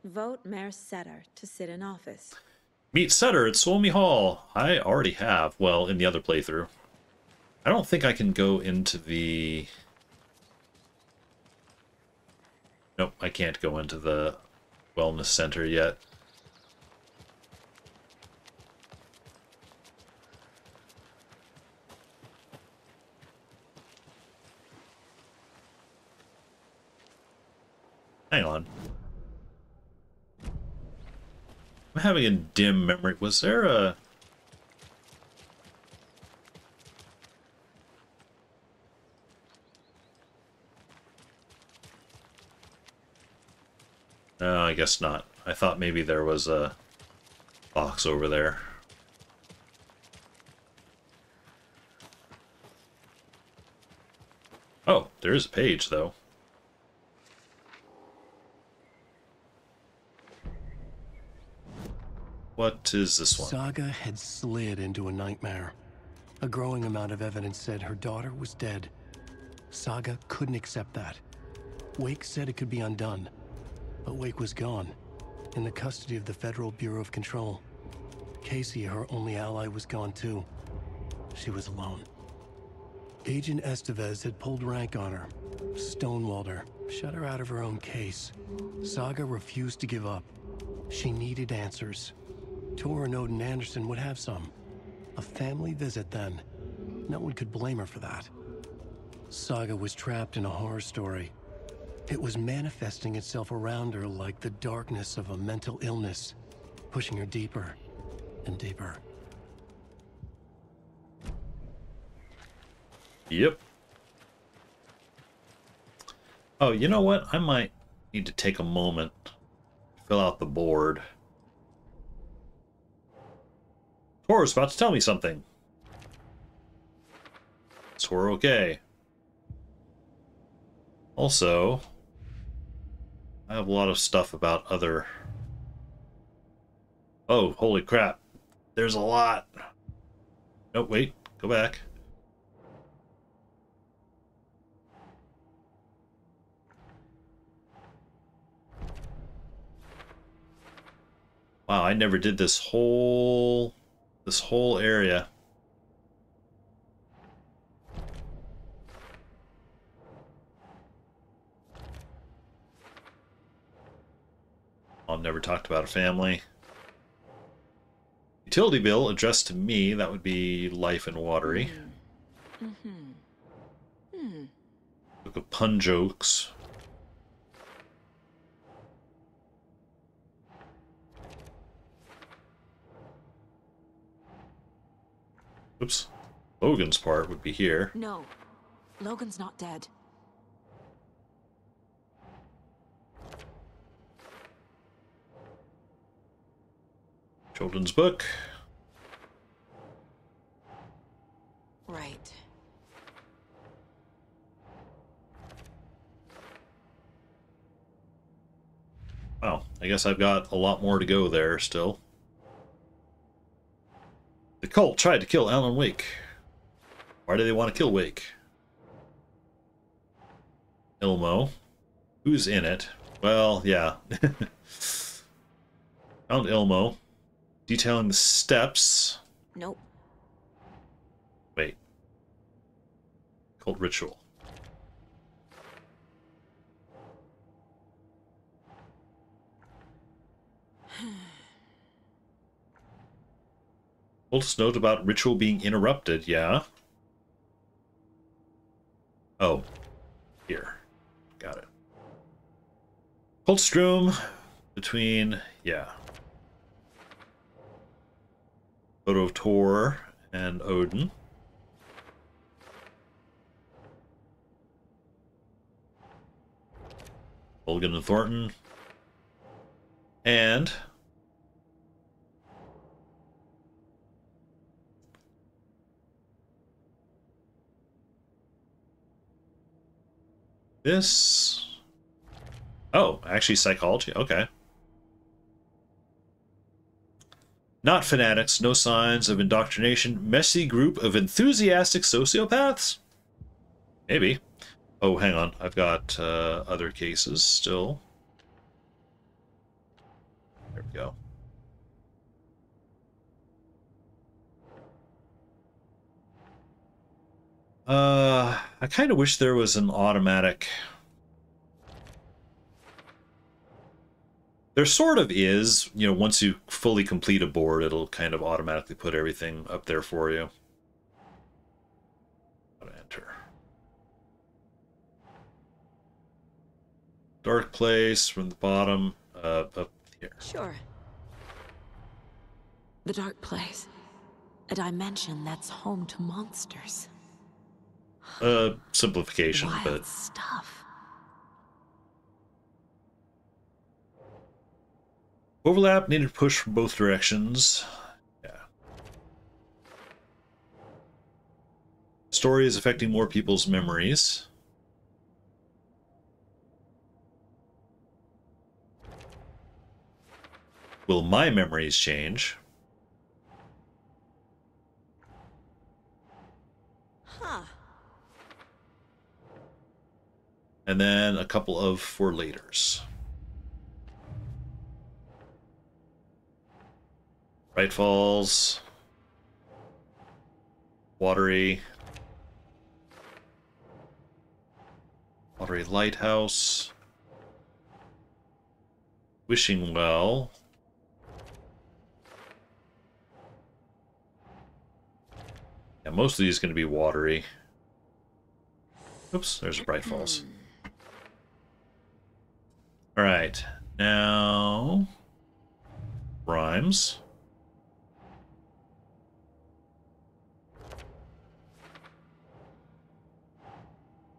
Vote Mayor Setter to sit in office. Meet Setter at Suomi Hall. I already have. Well, in the other playthrough. I don't think I can go into the... Nope, I can't go into the wellness center yet. Hang on. I'm having a dim memory. Was there a... No, I guess not. I thought maybe there was a box over there. Oh, there is a page, though. What is this one? Saga had slid into a nightmare. A growing amount of evidence said her daughter was dead. Saga couldn't accept that. Wake said it could be undone. But Wake was gone, in the custody of the Federal Bureau of Control. Casey, her only ally, was gone too. She was alone. Agent Estevez had pulled rank on her, stonewalled her, shut her out of her own case. Saga refused to give up. She needed answers. Tor and Odin Anderson would have some. A family visit then. No one could blame her for that. Saga was trapped in a horror story. It was manifesting itself around her like the darkness of a mental illness, pushing her deeper and deeper. Yep. Oh, you know what? I might need to take a moment to fill out the board. Tor's about to tell me something. So we're okay. Also, I have a lot of stuff about other... Oh, holy crap. There's a lot. Oh, wait. Go back. Wow, I never did this whole area. never talked about a family. Utility bill addressed to me, that would be Life and Watery. Book of pun jokes. Oops. Logan's part would be here. No, Logan's not dead. Children's book. Right. Wow, I guess I've got a lot more to go there still. The cult tried to kill Alan Wake. Why do they want to kill Wake? Ilmo. Who's in it? Well, yeah. Found Ilmo. Detailing the steps. Nope. Wait. Cult ritual. Cultist note about ritual being interrupted, yeah. Oh. Here. Got it. Cultist room between, yeah. Photo of Tor and Odin. Logan and Thornton. And this. Oh, actually psychology. Okay. Not fanatics, no signs of indoctrination, messy group of enthusiastic sociopaths? Maybe. Oh, hang on. I've got other cases still. There we go. I kind of wish there was an automatic... There sort of is, you know, once you fully complete a board, it'll kind of automatically put everything up there for you. Enter. Dark place from the bottom up here. Sure. The dark place. A dimension that's home to monsters. Simplification, Wild but stuff. overlap needed to push from both directions. Yeah. Story is affecting more people's memories. Will my memories change? Huh. And then a couple of for laters. Bright Falls. Watery. Watery Lighthouse. Wishing Well. Yeah, most of these are going to be watery. Oops, there's Bright Falls. Alright, now... Rhymes.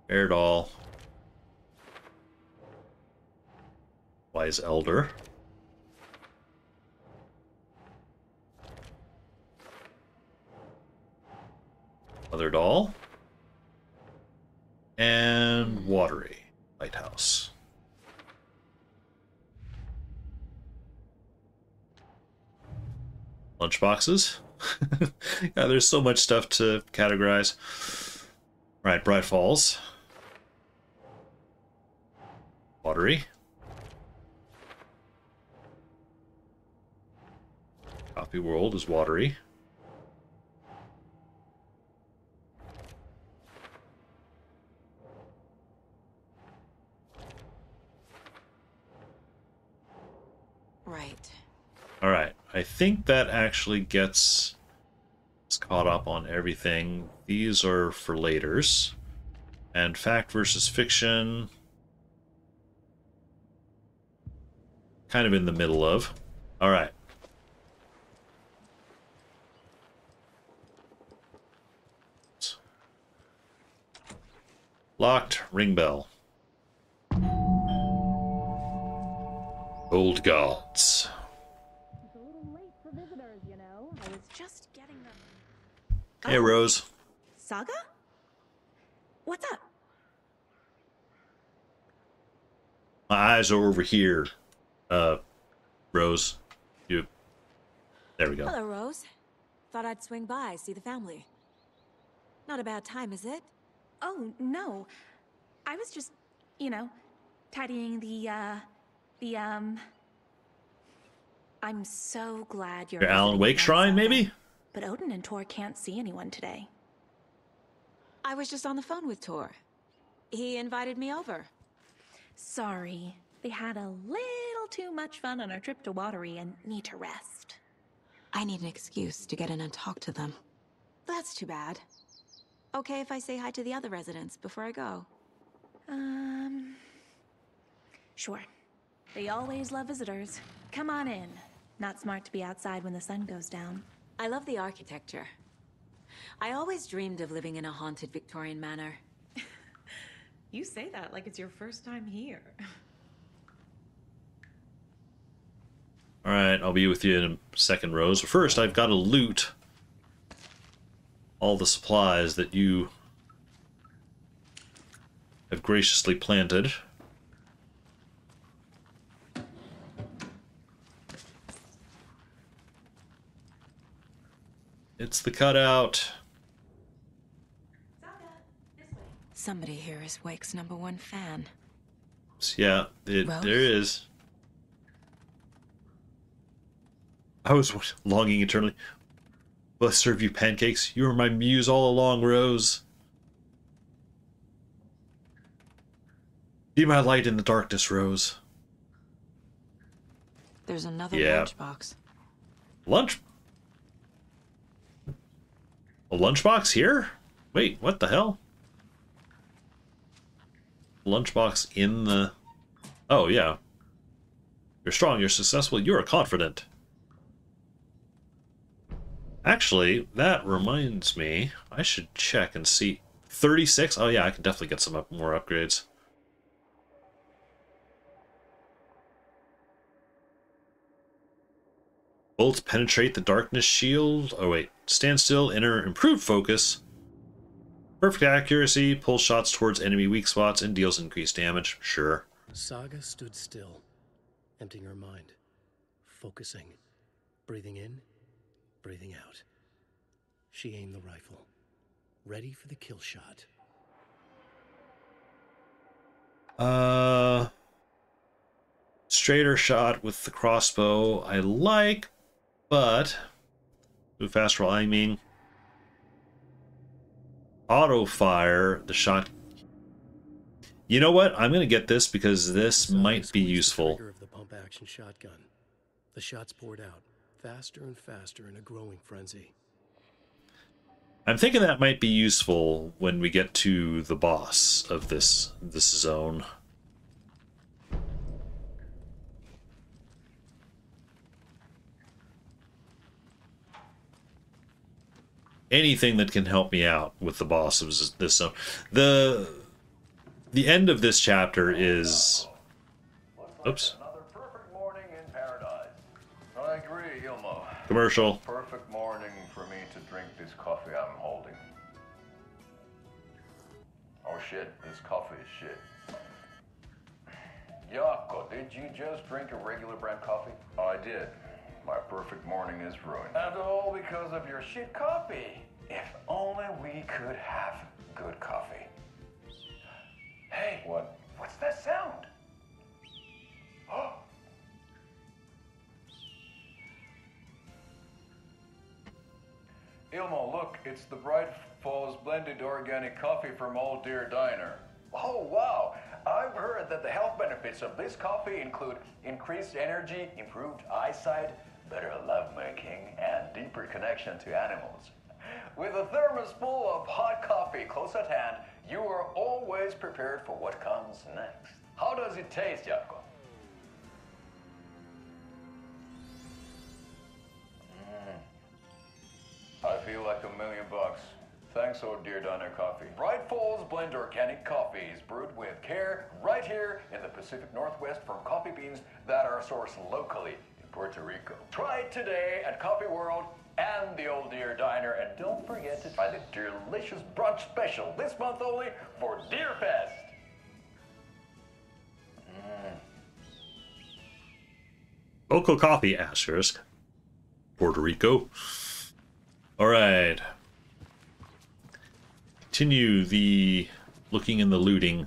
Airdall. Wise Elder. Mother Doll. And Watery Lighthouse. Lunchboxes. Yeah, there's so much stuff to categorize. Right, Bright Falls. Watery. Coffee World is watery. Right. All right. I think that actually gets us caught up on everything. These are for laters. And fact versus fiction. Kind of in the middle of. All right. Locked. Ring bell. Old gods. It's a little late for visitors, you know. I was just getting them. Hey, Rose. Saga? What's up? My eyes are over here. Rose. You. There we go. Hello, Rose. Thought I'd swing by, see the family. Not a bad time, is it? Oh, no. I was just, you know, tidying I'm so glad you're Your Alan visiting Wake again, shrine, Saga. maybe? But Odin and Tor can't see anyone today. I was just on the phone with Tor. He invited me over. Sorry. They had a little too much fun on our trip to Watery and need to rest. I need an excuse to get in and talk to them. That's too bad. Okay if I say hi to the other residents before I go? Sure. They always love visitors. Come on in. Not smart to be outside when the sun goes down. I love the architecture. I always dreamed of living in a haunted Victorian manor. You say that like it's your first time here. Alright, I'll be with you in a second, Rose. First, I've got to loot all the supplies that you have graciously planted. It's the cutout. Somebody here is Wake's #1 fan. Yeah, Rose? there is. I was longing eternally. Will I serve you pancakes? You were my muse all along, Rose. Be my light in the darkness, Rose. There's another Yeah. lunchbox. Lunch? A lunchbox here? Wait, what the hell? Lunchbox in the... Oh, yeah. You're strong, you're successful, you're confident. Actually, that reminds me, I should check and see. 36? Oh yeah, I can definitely get some more upgrades. Bolts penetrate the darkness shield. Oh wait, stand still, enter improved focus. Perfect accuracy, pulls shots towards enemy weak spots, and deals increased damage. Sure. Saga stood still, emptying her mind, focusing, breathing in, breathing out. She aimed the rifle, ready for the kill shot. Straighter shot with the crossbow I like, but move fast while aiming. Auto fire, the shot. You know what? I'm gonna get this because this might be useful. Trigger of the pump action shotgun. The shots poured out, faster and faster in a growing frenzy. I'm thinking that might be useful when we get to the boss of this zone. Anything that can help me out with the boss of this zone. The end of this chapter is... Oops. Another perfect morning in paradise. I agree, Ilmo. Commercial. Perfect morning for me to drink this coffee I'm holding. Oh shit, this coffee is shit. Yako, did you just drink a regular brand coffee? I did. My perfect morning is ruined. And all because of your shit coffee. If only we could have good coffee. Hey, what? What's that sound? Oh. Ilmo, look, it's the Bright Falls blended organic coffee from Old Deer Diner. Oh, wow. I've heard that the health benefits of this coffee include increased energy, improved eyesight, better lovemaking, and deeper connection to animals. With a thermos full of hot coffee close at hand, you are always prepared for what comes next. How does it taste, Jaakko? I feel like $1 million. Thanks, Oh Dear Diner Coffee. Bright Falls Blend Organic Coffee is brewed with care right here in the Pacific Northwest from coffee beans that are sourced locally in Puerto Rico. Try it today at Coffee World and the Old Deer Diner, and don't forget to try the delicious brunch special this month only for Deer Fest. Local coffee, asterisk. Puerto Rico. All right. Continue the looking and the looting.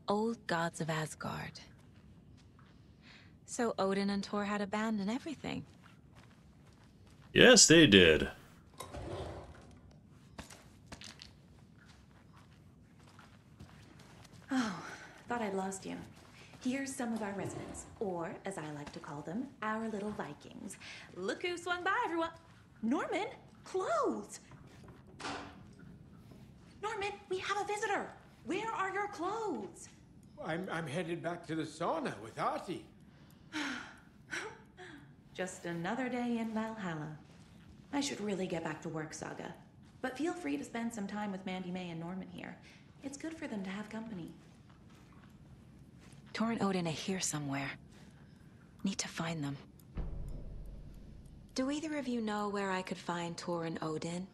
Old gods of Asgard. So Odin and Thor had a band and everything. Yes, they did. Oh, thought I'd lost you. Here's some of our residents, or as I like to call them, our little Vikings. Look who swung by, everyone. Norman, clothes. Norman, we have a visitor. Where are your clothes? I'm headed back to the sauna with Artie. Just another day in Valhalla. I should really get back to work, Saga. But feel free to spend some time with Mandy May and Norman here. It's good for them to have company. Thor and Odin are here somewhere. Need to find them. Do either of you know where I could find Thor and Odin?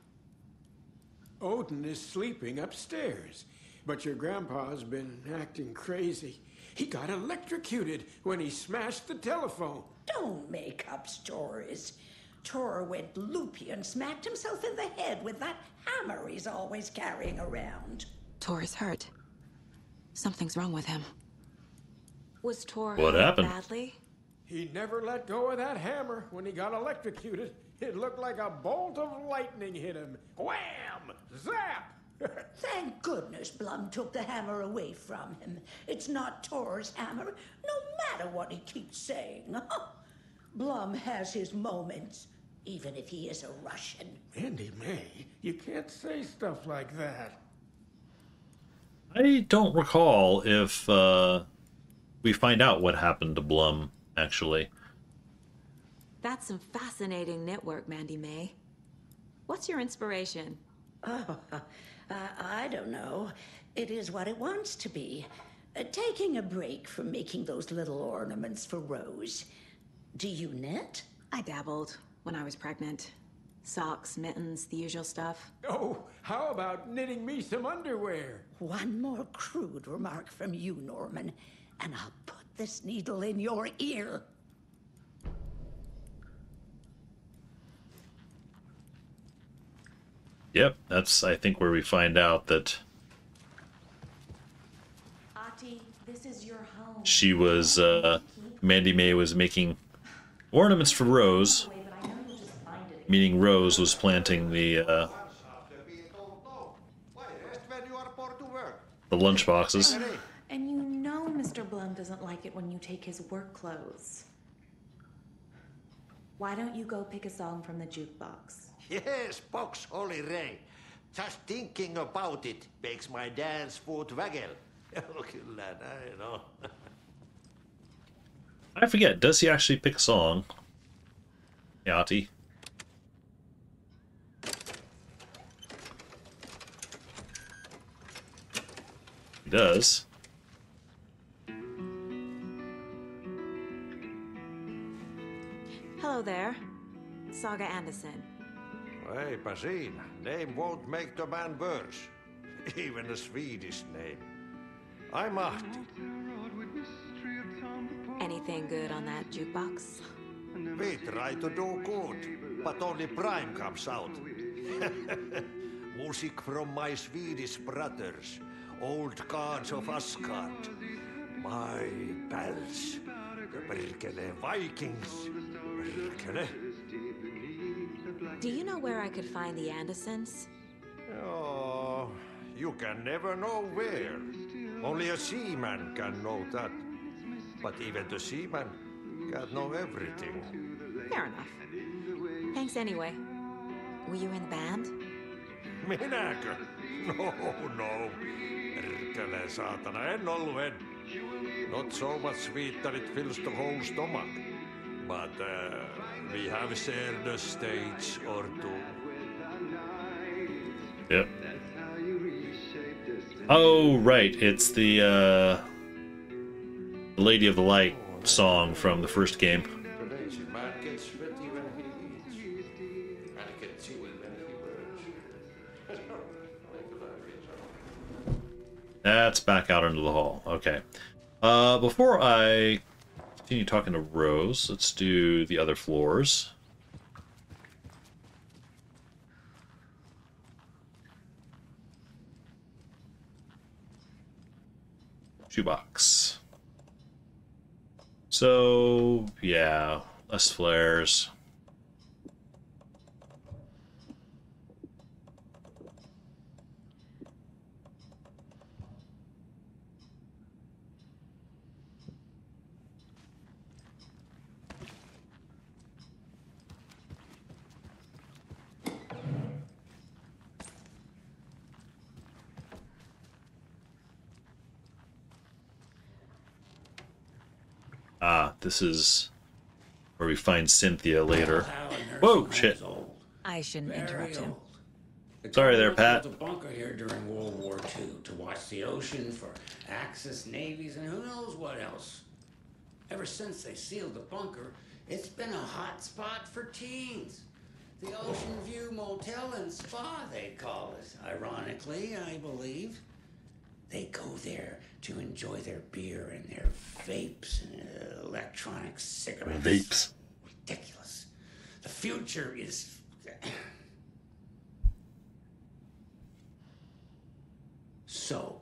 Odin is sleeping upstairs, but your grandpa's been acting crazy. He got electrocuted when he smashed the telephone. Don't make up stories. Thor went loopy and smacked himself in the head with that hammer he's always carrying around. Thor is hurt. Something's wrong with him. Was Thor What hurt happened? badly? He never let go of that hammer when he got electrocuted. It looked like a bolt of lightning hit him. Wham! Zap! Thank goodness Blum took the hammer away from him. It's not Thor's hammer, no matter what he keeps saying. Blum has his moments, even if he is a Russian. Mandy May, you can't say stuff like that. I don't recall if we find out what happened to Blum, actually. That's some fascinating network, Mandy May. What's your inspiration? Oh, I don't know. It is what it wants to be. Taking a break from making those little ornaments for Rose. Do you knit? I dabbled when I was pregnant. Socks, mittens, the usual stuff. Oh, how about knitting me some underwear? One more crude remark from you, Norman, and I'll put this needle in your ear. Yep, that's, I think, where we find out that Ahti, this is your home. she was, Mandy May was making ornaments for Rose, meaning Rose was planting the lunch boxes. And you know Mr. Blum doesn't like it when you take his work clothes. Why don't you go pick a song from the jukebox? Yes, box Holy Ray. Just thinking about it makes my dance foot waggle. Look at that, I know. I forget, does he actually pick a song? Yachty. He does. Hello there. Saga Anderson. Hey, Basin, name won't make the man worse. Even a Swedish name. I'm Ahti. Anything good on that jukebox? We try to do good, but only Prime comes out. Music from my Swedish brothers, old gods of Asgard. My pals, the Berkele Vikings. Berkele. Do you know where I could find the Andersons? Oh, you can never know where. Only a seaman can know that. But even the seaman can't know everything. Fair enough. Thanks anyway. Were you in the band? Minäkö? No. Perkele saatana, en ollut. Not so much sweet that it fills the whole stomach. But we have shared a stage or two. Yep. Oh, right. It's the Lady of the Light song from the first game. Man gets sweaty when he eats. And gets chilly when he wears. That's back out into the hall. Okay. Before I continue talking to Rose, let's do the other floors. Shoebox. So, yeah, less flares. Ah, this is where we find Cynthia later. Whoa, shit. I shouldn't interrupt him. Sorry there, Pat. Built a bunker here during World War II to watch the ocean for Axis navies and who knows what else. Ever since they sealed the bunker, it's been a hot spot for teens. The Ocean View Motel and Spa, they call it. Ironically, I believe. They go there to enjoy their beer and their vapes and electronic cigarettes. Vapes. Ridiculous. The future is... So,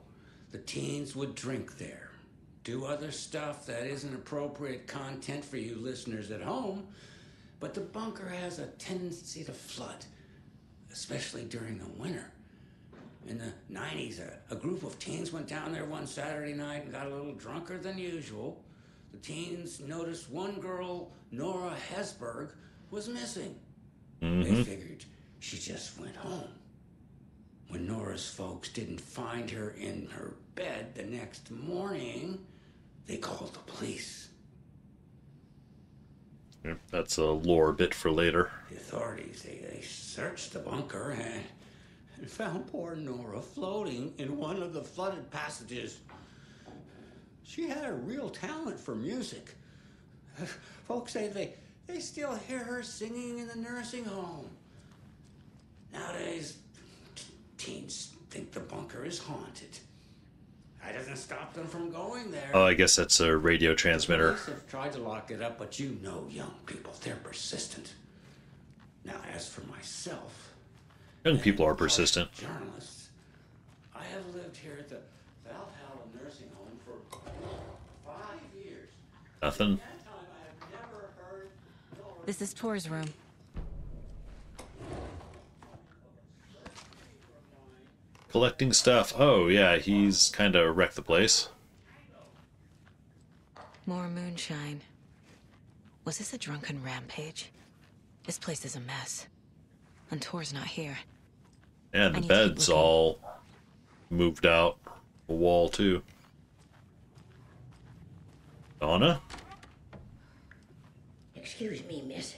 the teens would drink there, do other stuff that isn't appropriate content for you listeners at home, but the bunker has a tendency to flood, especially during the winter. In the 90s, a group of teens went down there one Saturday night and got a little drunker than usual. The teens noticed one girl, Nora Hesberg, was missing. They figured she just went home. When Nora's folks didn't find her in her bed the next morning, they called the police. Yep, that's a lore bit for later. The authorities, they searched the bunker and found poor Nora floating in one of the flooded passages. She had a real talent for music. Folks say they still hear her singing in the nursing home. Nowadays, teens think the bunker is haunted. That doesn't stop them from going there. Oh, I guess that's a radio transmitter. Police have tried to lock it up, but you know young people, they're persistent. Now, as for myself... Young people are persistent. Journalists. I have lived here at the Valhalla nursing home for 5 years. Nothing. This is Tor's room. Collecting stuff. Oh, yeah, he's kind of wrecked the place. More moonshine. Was this a drunken rampage? This place is a mess. And Tor's not here. Yeah, the bed's all moved out. The wall, too. Donna? Excuse me, miss,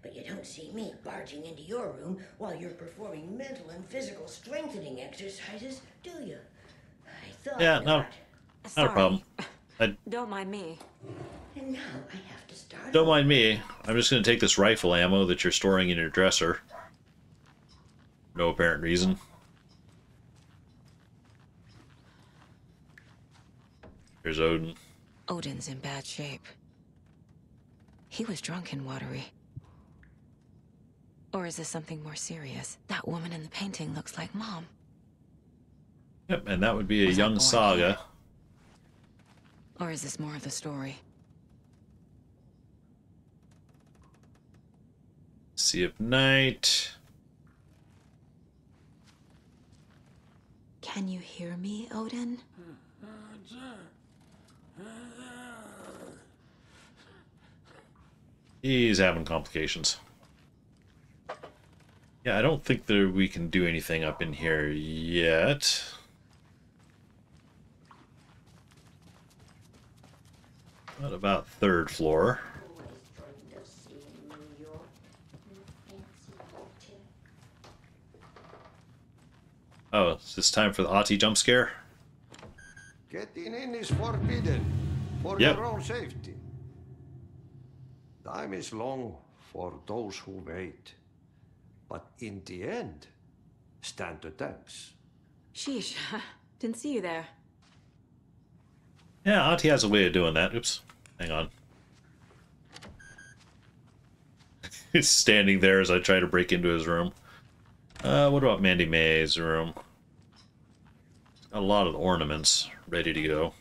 but you don't see me barging into your room while you're performing mental and physical strengthening exercises, do you? I thought Yeah, not. not a problem. Don't mind me. And now I have to start. Don't mind me. I'm just going to take this rifle ammo that you're storing in your dresser. No apparent reason. Here's Odin. Odin's in bad shape. He was drunk and watery. Or is this something more serious? That woman in the painting looks like Mom. Yep, and that would be a young Saga. Or is this more of the story? Sea of Night. Can you hear hear me, Odin? He's having complications. Yeah, I don't think that we can do anything up in here yet. What about third floor? Oh, is this time for the Ahti jump scare? Getting in is forbidden for Yep. your own safety. Time is long for those who wait. But in the end, stand the thanks. Sheesh, didn't see you there. Yeah, Ahti has a way of doing that. Oops, hang on. He's standing there as I try to break into his room. What about Mandy May's room? Got a lot of ornaments ready to go.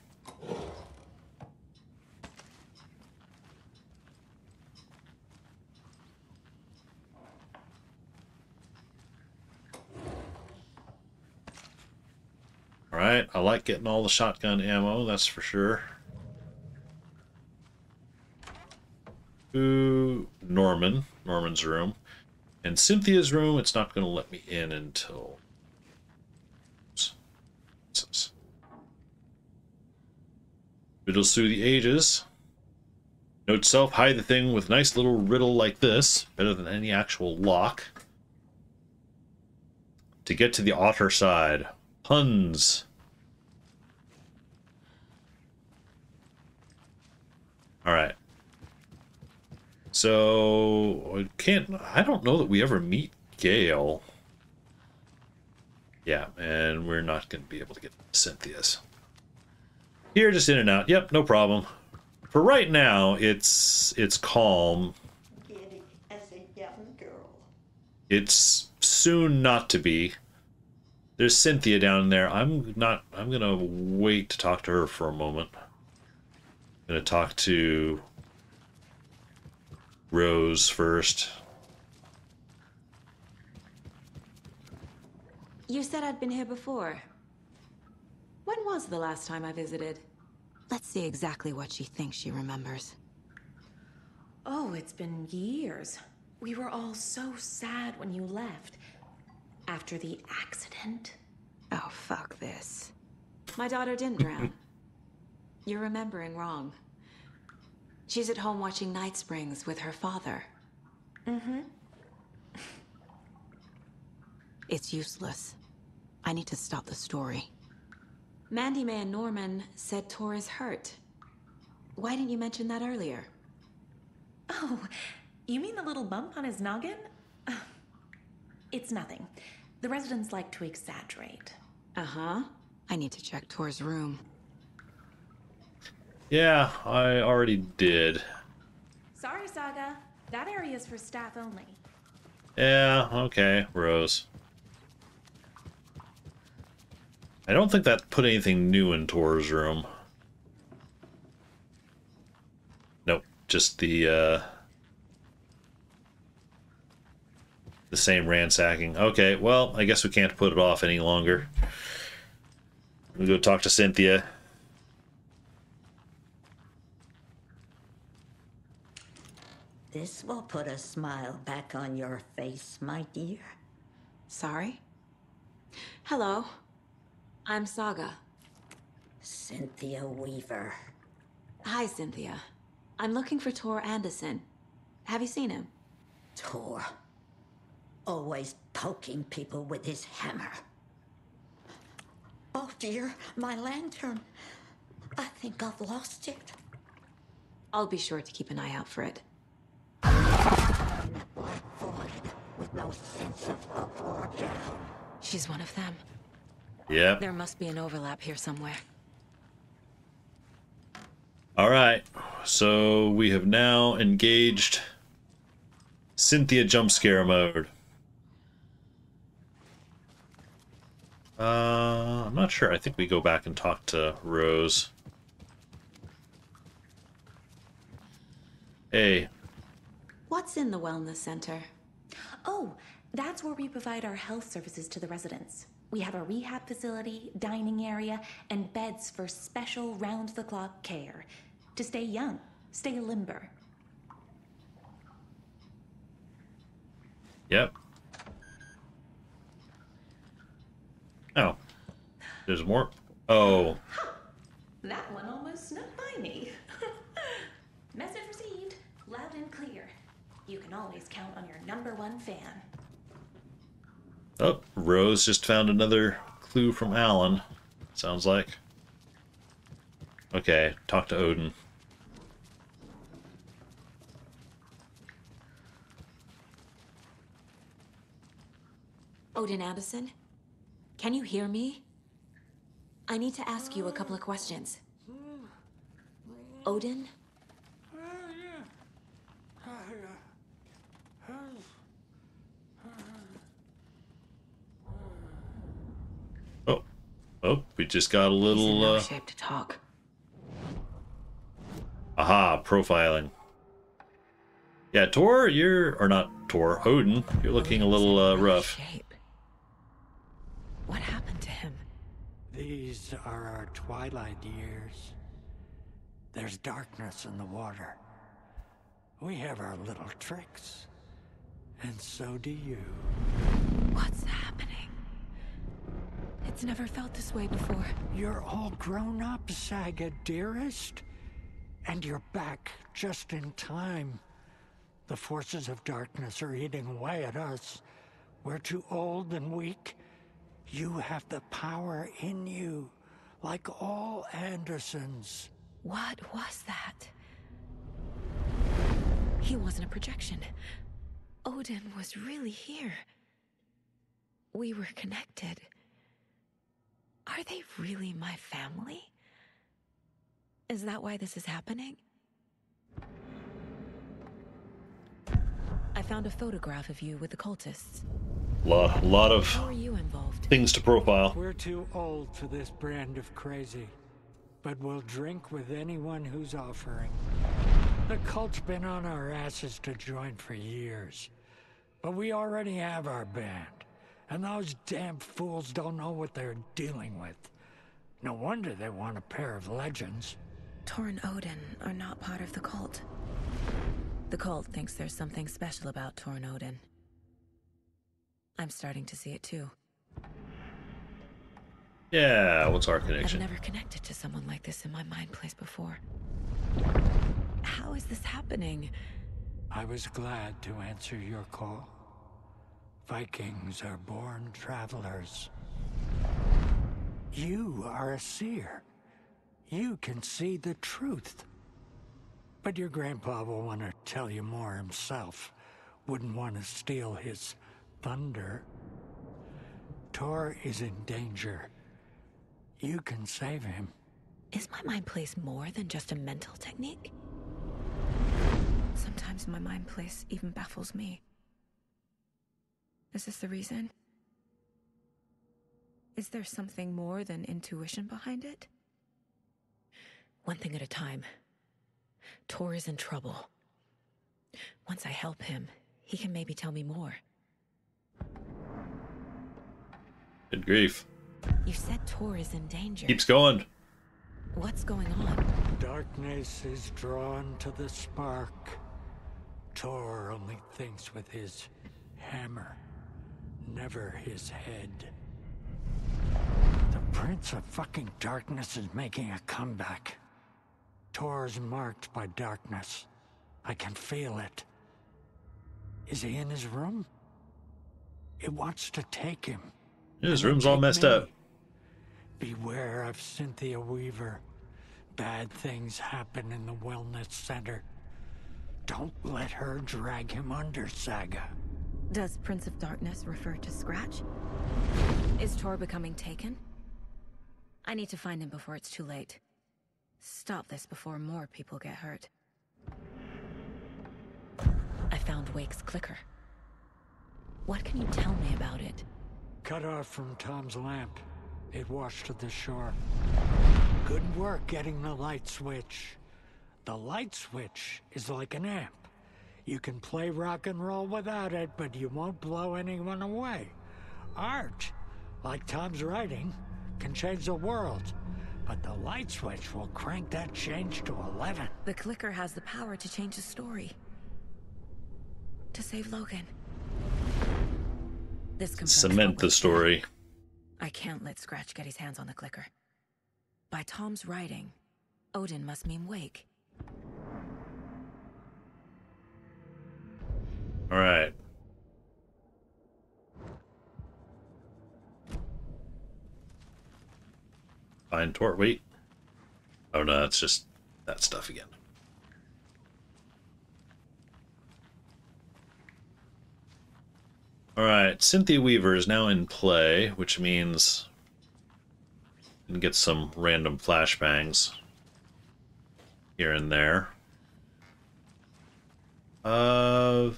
Alright, I like getting all the shotgun ammo, that's for sure. Ooh, Norman's room. And Cynthia's room, it's not going to let me in until... Riddles through the ages. Note self, hide the thing with nice little riddle like this. Better than any actual lock. To get to the otter side. Puns. Alright. So, I don't know that we ever meet Gale. Yeah, and we're not going to be able to get Cynthia's. Here, just in and out. Yep, no problem. For right now, it's calm. As a young girl. It's soon not to be. There's Cynthia down there. I'm gonna wait to talk to her for a moment. I'm gonna talk to Rose first. You said I'd been here before. When was the last time I visited? Let's see exactly what she thinks she remembers. Oh, it's been years. We were all so sad when you left. After the accident. Oh, fuck this. My daughter didn't drown. You're remembering wrong. She's at home watching Night Springs with her father. Mm-hmm. It's useless. I need to stop the story. Mandy May and Norman said Tor is hurt. Why didn't you mention that earlier? Oh, you mean the little bump on his noggin? It's nothing. The residents like to exaggerate. Uh-huh. I need to check Tor's room. Yeah, I already did. Sorry, Saga. That area's for staff only. Yeah, okay, Rose. I don't think that put anything new in Tor's room. Nope, just the same ransacking. Okay, well, I guess we can't put it off any longer. We'll go talk to Cynthia. This will put a smile back on your face, my dear. Sorry? Hello. I'm Saga. Cynthia Weaver. Hi, Cynthia. I'm looking for Tor Anderson. Have you seen him? Tor. Always poking people with his hammer. Oh dear, my lantern. I think I've lost it. I'll be sure to keep an eye out for it. With no sense of up or down. She's one of them. Yep. There must be an overlap here somewhere. Alright, so we have now engaged Cynthia jump scare mode. I'm not sure. I think we go back and talk to Rose. Hey. What's in the wellness center? Oh, that's where we provide our health services to the residents. We have a rehab facility, dining area, and beds for special round-the-clock care. To stay young, stay limber. Yep. Oh. There's more. Oh. That one almost snuck by me. Message received, loud and clear. You can always count on your #1 fan. Oh, Rose just found another clue from Alan. Sounds like. Okay, talk to Odin. Odin Addison? Can you hear me? I need to ask you a couple of questions. Odin? Oh, we just got a little, He's in no shape to talk. Aha, profiling. Yeah, Tor, or not Tor, Odin, you're looking a little, rough. Shape. What happened to him? These are our twilight years. There's darkness in the water. We have our little tricks. And so do you. What's happening? It's never felt this way before. You're all grown up, Saga, dearest. And you're back just in time. The forces of darkness are eating away at us. We're too old and weak. You have the power in you, like all Andersons. What was that? He wasn't a projection. Odin was really here. We were connected. Are they really my family? Is that why this is happening? I found a photograph of you with the cultists. Lot of How are you involved? things to profile. We're too old for this brand of crazy, but we'll drink with anyone who's offering. The cult's been on our asses to join for years, but we already have our band, and those damn fools don't know what they're dealing with. No wonder they want a pair of legends. Tor and Odin are not part of the cult. The cult thinks there's something special about Tor and Odin. I'm starting to see it too. Yeah, what's our connection? I've never connected to someone like this in my mind place before. How is this happening? I was glad to answer your call. Vikings are born travelers. You are a seer. You can see the truth. But your grandpa will want to tell you more himself. Wouldn't want to steal his thunder. Tor is in danger. You can save him. Is my mind place more than just a mental technique? Sometimes my mind place even baffles me. Is this the reason? Is there something more than intuition behind it? One thing at a time. Tor is in trouble. Once I help him, he can maybe tell me more. Good grief. You said Tor is in danger. Keeps going. What's going on? Darkness is drawn to the spark. Tor only thinks with his hammer, never his head. The Prince of fucking Darkness is making a comeback. Tor's marked by darkness. I can feel it. Is he in his room? It wants to take him. His room's all messed up. Beware of Cynthia Weaver. Bad things happen in the wellness center. Don't let her drag him under, Saga. Does Prince of Darkness refer to Scratch? Is Tor becoming taken? I need to find him before it's too late. Stop this before more people get hurt. I found Wake's clicker. What can you tell me about it? Cut off from Tom's lamp. It washed to the shore. Good work getting the light switch. The light switch is like an amp. You can play rock and roll without it, but you won't blow anyone away. Art like Tom's writing, can change the world. But the light switch will crank that change to 11. The clicker has the power to change the story. To save Logan. This confirms Cement the story. I can't let Scratch get his hands on the clicker. By Tom's writing, Odin must mean wake. All right. Find Tor. Wait. Oh no, it's just that stuff again. All right, Cynthia Weaver is now in play, which means we can get some random flashbangs here and there. I'm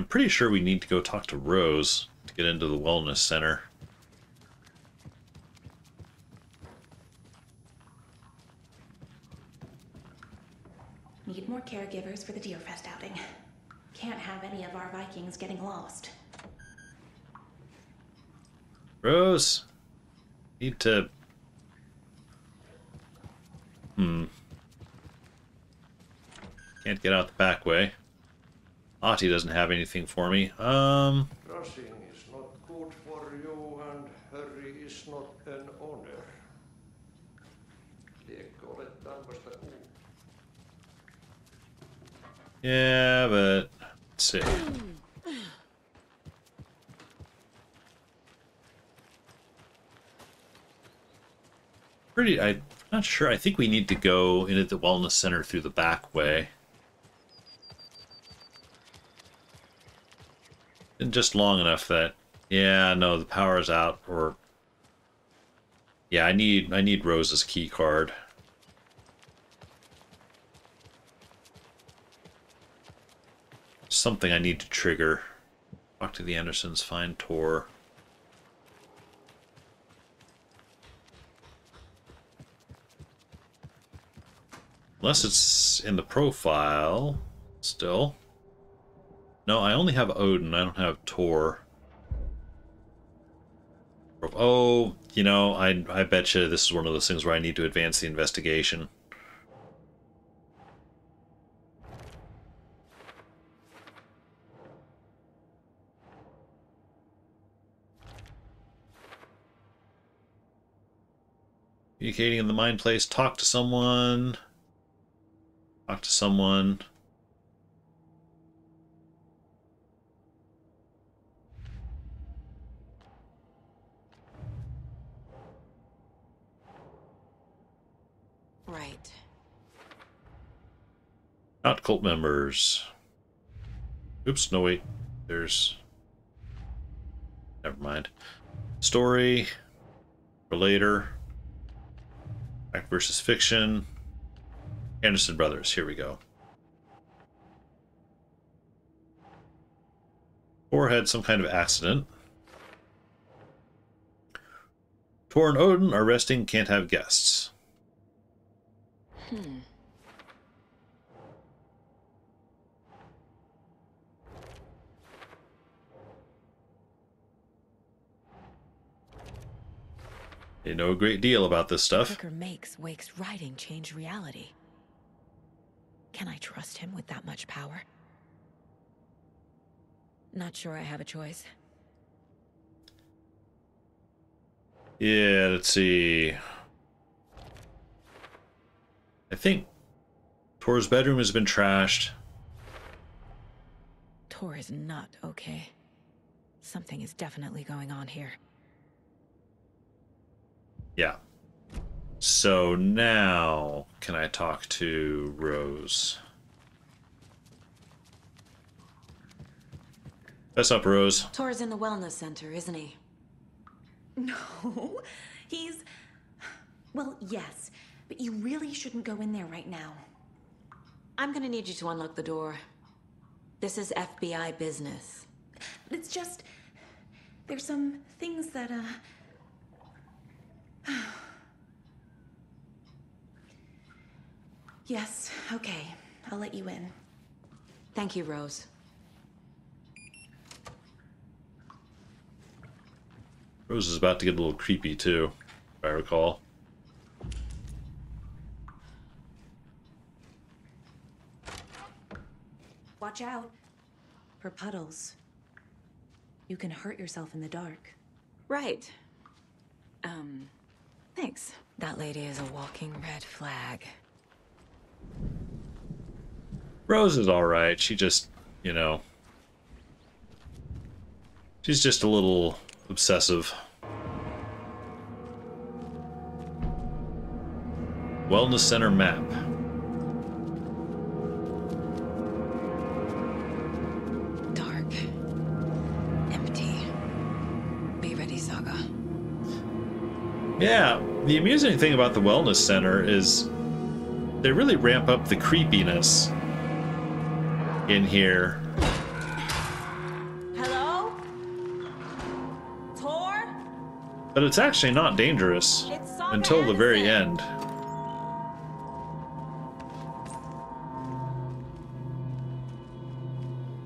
pretty sure we need to go talk to Rose to get into the wellness center. Need more caregivers for the Deerfest outing. Can't have any of our Vikings getting lost. Rose, need to... Can't get out the back way. Ahti doesn't have anything for me. Rushing is not good for you, and hurry is not an honor. Liekö olet tämmöistä kuullut? Yeah, but let's see. I'm not sure. I think we need to go into the wellness center through the back way. Been just long enough that, yeah, no, the power's out. Or yeah, I need Rose's key card. Something I need to trigger. Talk to the Andersons, find Tor. Unless it's in the profile still. No, I only have Odin, I don't have Tor. Oh, you know, I bet you this is one of those things where I need to advance the investigation. Communicating in the mind place, talk to someone. Talk to someone. Right. Not cult members. Oops, no wait. There's... Never mind. Story. Relator. Fact versus fiction. Anderson Brothers. Here we go. Tor had some kind of accident. Tor and Odin are resting, can't have guests. They know a great deal about this stuff. Clicker makes Wake's writing change reality. Can I trust him with that much power? Not sure I have a choice. Yeah, let's see. I think Tor's bedroom has been trashed. Tor is not okay. Something is definitely going on here. Yeah. So now, can I talk to Rose? What's up, Rose? Tor's in the wellness center, isn't he? No, he's... Well, yes, but you really shouldn't go in there right now. I'm gonna need you to unlock the door. This is FBI business. It's just... There's some things that, Yes, okay. I'll let you in. Thank you, Rose. Rose is about to get a little creepy too, if I recall. Watch out for puddles. You can hurt yourself in the dark. Right. Thanks. That lady is a walking red flag. Rose is alright. She just, you know... she's just a little obsessive. Wellness Center map. Dark. Empty. Be ready, Saga. Yeah, the amusing thing about the Wellness Center is they really ramp up the creepiness in here. Hello? Tor? But it's actually not dangerous until the very end.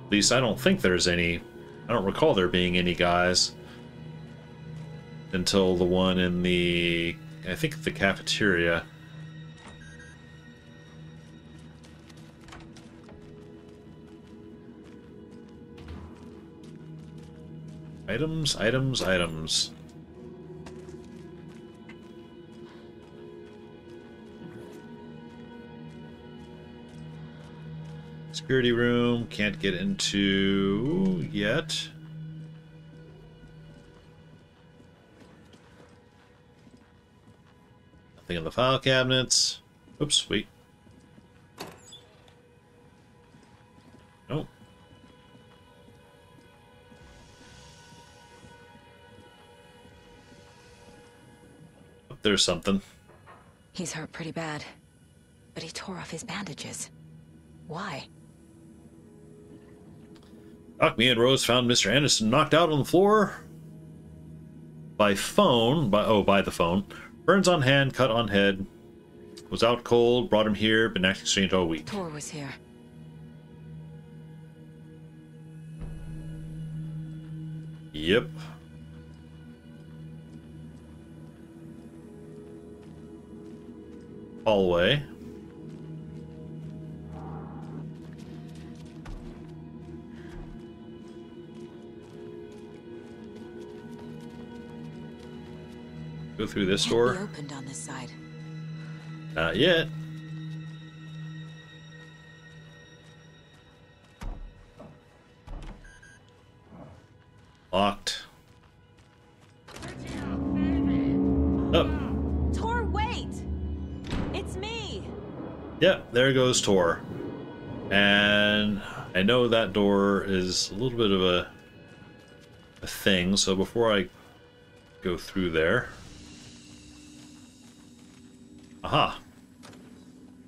At least I don't think there's any. I don't recall there being any guys until the one in the, I think, the cafeteria. Items, items, items. Security room, can't get into yet. Nothing in the file cabinets. Oops, wait. Nope. There's something. He's hurt pretty bad, but he tore off his bandages. Why? Doc, me and Rose found Mr. Anderson knocked out on the floor by phone. By the phone. Burns on hand, cut on head. Was out cold, brought him here, been acting strange all week. Tor was here. Yep. Hallway. Go through this door. Can't be opened on this side. Not yet. Locked. Oh. Tor, wait! It's me! Yep, there goes Tor. And I know that door is a little bit of a thing, so before I go through there... Aha!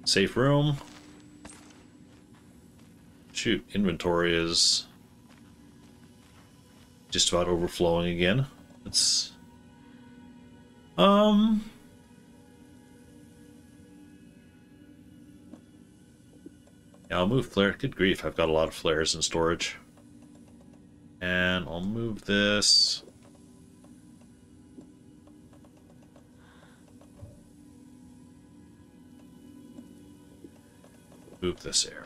Safe room. Shoot, inventory is just about overflowing again. It's... Yeah, I'll move flare. Good grief, I've got a lot of flares in storage. And I'll move this. Move this arrow.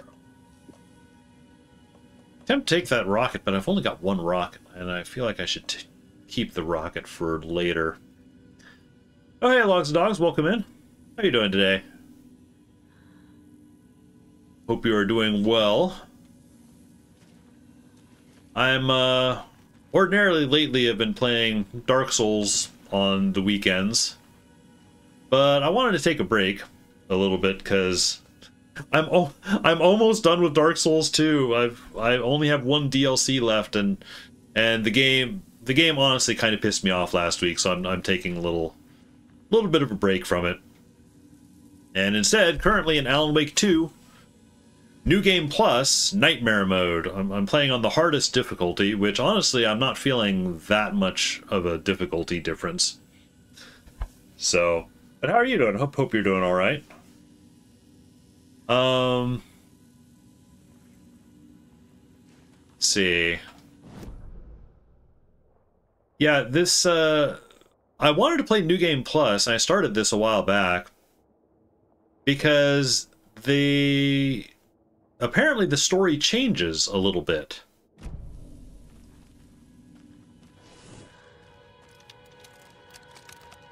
Attempt to take that rocket, but I've only got one rocket, and I feel like I should keep the rocket for later. Oh, hey, Logs and Dogs, welcome in. How you doing today? Hope you are doing well. I'm, ordinarily lately I've been playing Dark Souls on the weekends, but I wanted to take a break a little bit, because I'm almost done with Dark Souls 2. I only have one DLC left, and the game honestly kind of pissed me off last week, so I'm taking a little bit of a break from it. And instead, currently in Alan Wake 2, New Game Plus, Nightmare Mode. I'm playing on the hardest difficulty, which honestly I'm not feeling that much of a difficulty difference. So, but how are you doing? Hope you're doing all right. Let's see. Yeah, this, I wanted to play New Game Plus, and I started this a while back, because apparently the story changes a little bit.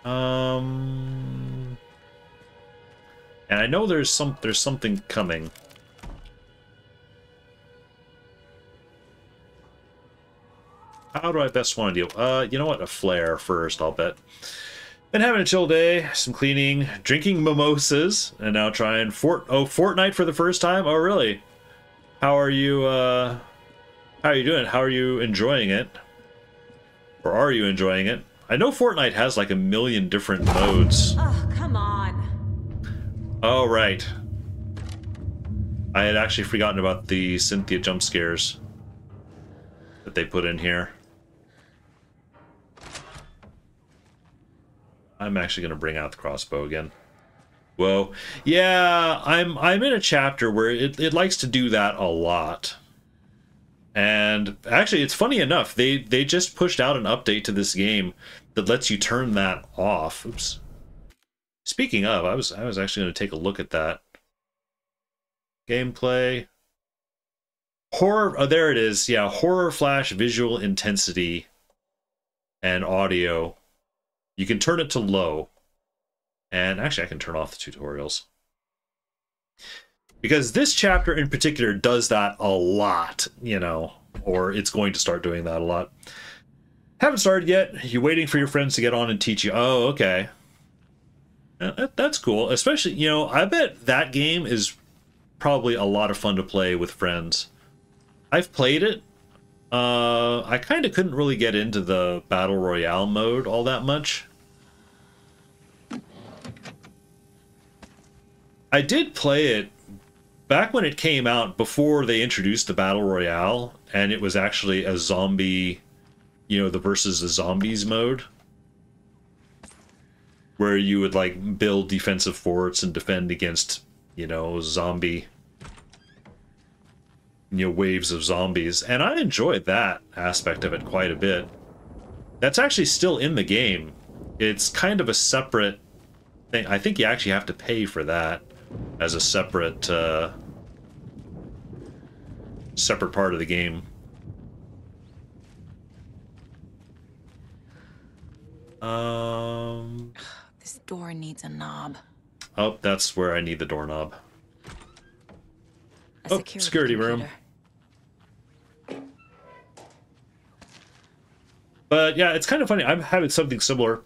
And I know there's something coming. How do I best want to deal? You know what? A flare first, I'll bet. Been having a chill day, some cleaning, drinking mimosas, and now trying Fortnite for the first time. Oh, really? How are you? How are you doing? How are you enjoying it? Or are you enjoying it? I know Fortnite has like a million different modes. Oh, come on. Oh, right. I had actually forgotten about the Cynthia jump scares that they put in here. I'm actually going to bring out the crossbow again. Whoa. Yeah, I'm in a chapter where it likes to do that a lot. And actually, it's funny enough, they just pushed out an update to this game that lets you turn that off. Oops. Speaking of, I was actually going to take a look at that. Gameplay. Horror, oh, there it is. Yeah, horror flash visual intensity and audio. You can turn it to low. And actually, I can turn off the tutorials. Because this chapter in particular does that a lot, you know, or it's going to start doing that a lot. Haven't started yet. You're waiting for your friends to get on and teach you. Oh, okay. That's cool. Especially, you know, I bet that game is probably a lot of fun to play with friends. I've played it. I kind of couldn't really get into the Battle Royale mode all that much. I did play it back when it came out, before they introduced the Battle Royale, and it was actually a zombie, you know, the versus the zombies mode, where you would like build defensive forts and defend against, you know, zombie, you know, waves of zombies. And I enjoyed that aspect of it quite a bit. That's actually still in the game. It's kind of a separate thing. I think you actually have to pay for that as a separate separate part of the game. This door needs a knob. Oh, that's where I need the doorknob. Oh, security room. But yeah, it's kind of funny. I'm having something similar.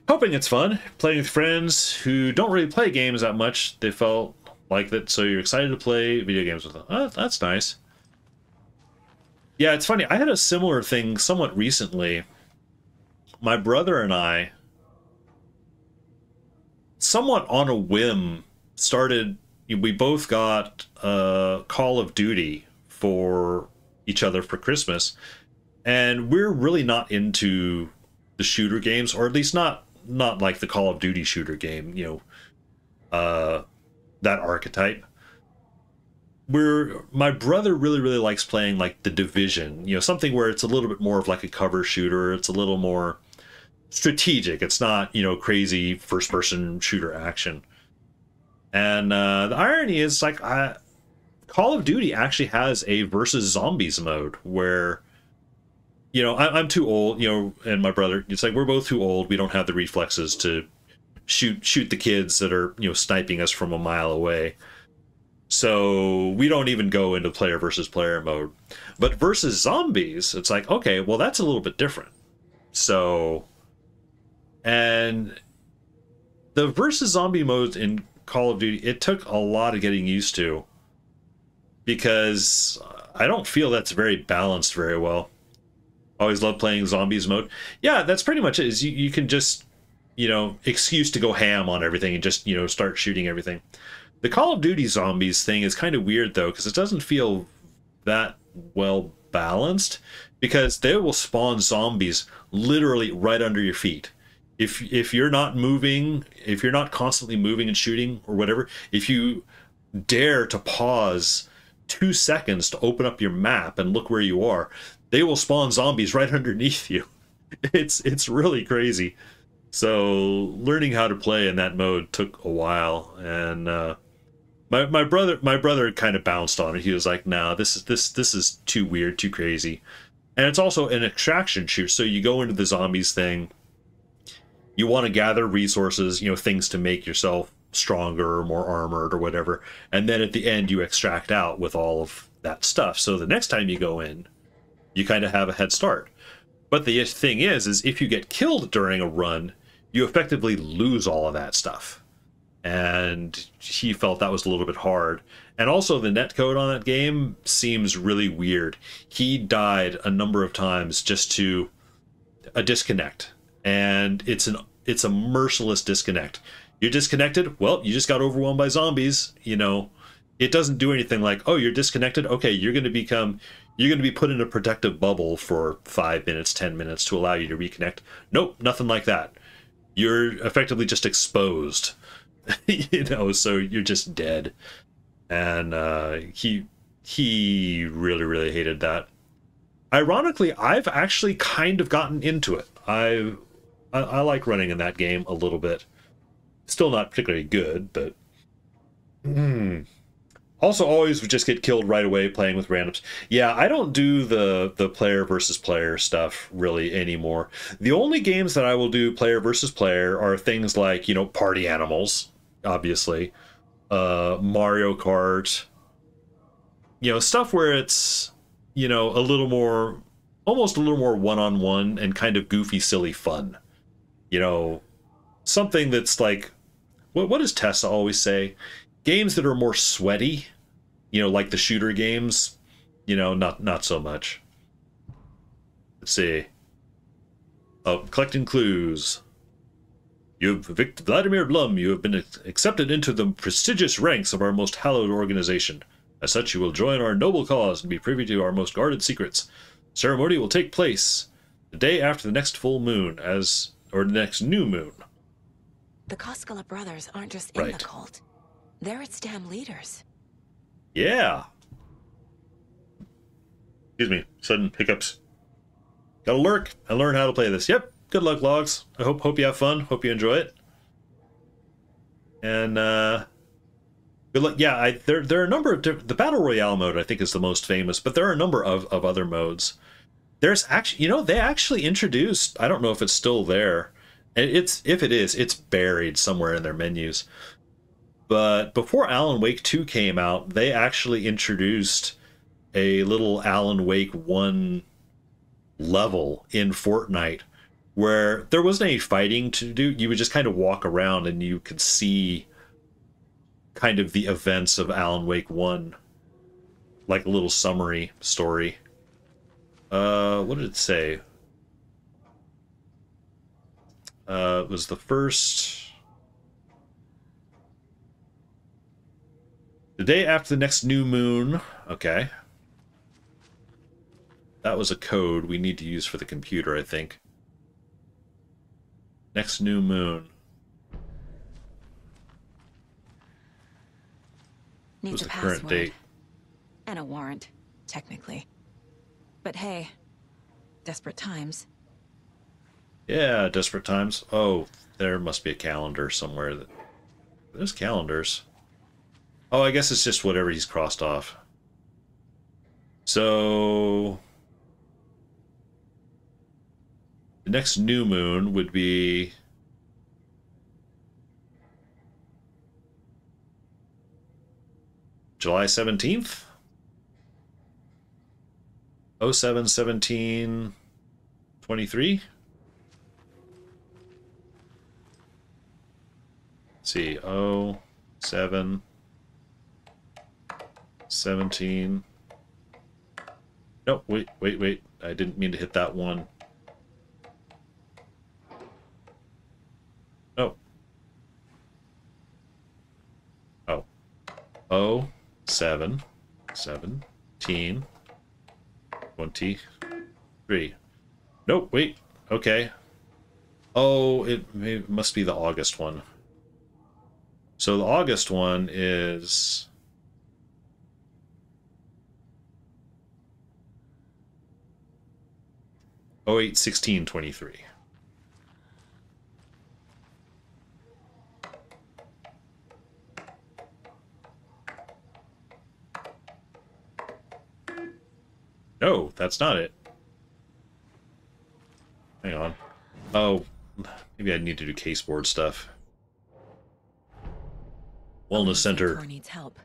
Hoping it's fun. Playing with friends who don't really play games that much. They felt like that, so you're excited to play video games with them. Oh, that's nice. Yeah, it's funny. I had a similar thing somewhat recently. My brother and I, somewhat on a whim, started... We both got Call of Duty for each other for Christmas. And we're really not into the shooter games, or at least not like the Call of Duty shooter game, you know, that archetype. My brother really likes playing like The Division, you know, something where it's a little bit more of like a cover shooter. It's a little more strategic. It's not, you know, crazy first-person shooter action. And the irony is, like, Call of Duty actually has a versus zombies mode where, you know, I'm too old, you know, and my brother, it's like we're both too old. We don't have the reflexes to shoot the kids that are, you know, sniping us from a mile away. So we don't even go into player versus player mode. But versus zombies, it's like, okay, well, that's a little bit different. So, and the versus zombie modes in Call of Duty, it took a lot of getting used to, because I don't feel that's very balanced very well. Always love playing zombies mode. Yeah, that's pretty much it. Is you can just, you know, excuse to go ham on everything and just, you know, start shooting everything. The Call of Duty zombies thing is kind of weird though, because it doesn't feel that well balanced, because they will spawn zombies literally right under your feet. If you're not moving, if you're not constantly moving and shooting or whatever, if you dare to pause 2 seconds to open up your map and look where you are, they will spawn zombies right underneath you. It's really crazy. So learning how to play in that mode took a while, and my brother kind of bounced on it. He was like, "No, this is too weird, too crazy." And it's also an extraction shoot, so you go into the zombies thing. You want to gather resources, things to make yourself stronger or more armored or whatever, and then at the end you extract out with all of that stuff. So the next time you go in, you kind of have a head start. But the thing is if you get killed during a run, you effectively lose all of that stuff. And he felt that was a little bit hard. And also the netcode on that game seems really weird. He died a number of times just to a disconnect. And it's a merciless disconnect. You're disconnected, well, you just got overwhelmed by zombies, It doesn't do anything like, oh, you're disconnected, okay, you're going to be put in a protective bubble for 5 minutes, 10 minutes to allow you to reconnect. Nope, nothing like that. You're effectively just exposed, so you're just dead. And he really, really hated that. Ironically, I've actually kind of gotten into it. I like running in that game a little bit. Still not particularly good, but... Also, always would just get killed right away playing with randoms. Yeah, I don't do the player versus player stuff really anymore. The only games that I will do player versus player are things like, Party Animals, obviously. Mario Kart. Stuff where it's, almost a little more one-on-one and kind of goofy, silly fun. Something that's like, what does Tessa always say? Games that are more sweaty, like the shooter games, not so much. Let's see. Oh, collecting clues. Vladimir Blum, you have been accepted into the prestigious ranks of our most hallowed organization. As such, you will join our noble cause and be privy to our most guarded secrets. Ceremony will take place the day after the next full moon, or the next new moon. The Koskela brothers aren't just in the cult. They're its damn leaders. Yeah. Excuse me, sudden hiccups. Gotta lurk and learn how to play this. Yep, good luck, Logs. I hope you have fun. Hope you enjoy it. And good luck. Yeah, there are a number of the Battle Royale mode, I think, is the most famous, but there are a number of other modes. There's actually, they actually introduced, I don't know if it's still there. If it is, it's buried somewhere in their menus. But before Alan Wake 2 came out, they actually introduced a little Alan Wake 1 level in Fortnite where there wasn't any fighting to do. You would just kind of walk around and you could see kind of the events of Alan Wake 1. Like a little summary story. What did it say? It was the first... The day after the next new moon. Okay. That was a code we need to use for the computer, I think. Next new moon. What was the current date? And a warrant, technically. But hey, desperate times. Yeah, desperate times. Oh, there must be a calendar somewhere. There's calendars. Oh, I guess it's just whatever he's crossed off. So... the next new moon would be... July 17th? 07/17/23? Let's see, 07/17. No, wait. I didn't mean to hit that one. No. Oh. 07/17/23. Nope, wait. Okay. Oh, it must be the August one. So the August one is... 08/16/23. No, that's not it. Hang on. Oh, maybe I need to do case board stuff. Wellness Center. Tor needs help.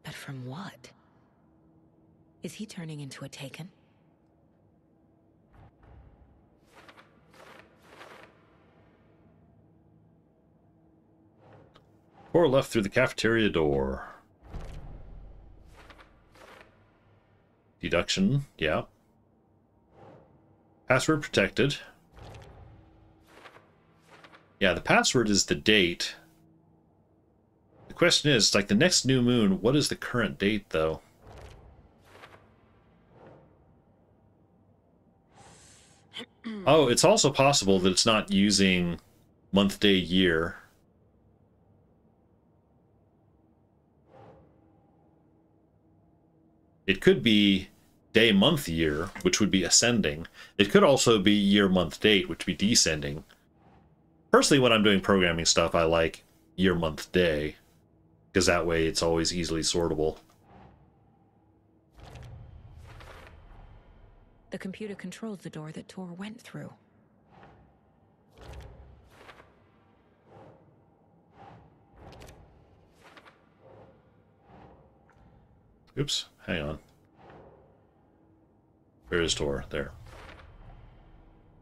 But from what? Is he turning into a Taken? Or left through the cafeteria door. Deduction, yeah. Password protected. Yeah, the password is the date. The question is, like the next new moon, what is the current date, though? Oh, it's also possible that it's not using month, day, year. It could be day, month, year, which would be ascending. It could also be year, month, date, which would be descending. Personally, when I'm doing programming stuff, I like year, month, day, because that way it's always easily sortable. The computer controls the door that Tor went through. Oops, hang on. Where is Tor? There.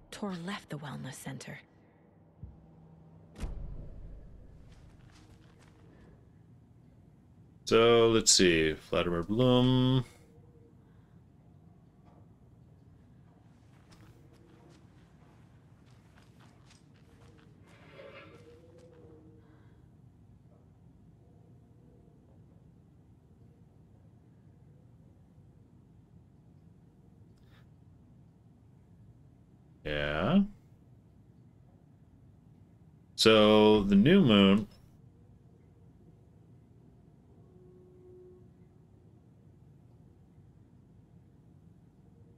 Tor left the wellness center. So, let's see. Vladimir Bloom. Yeah. So, the new moon...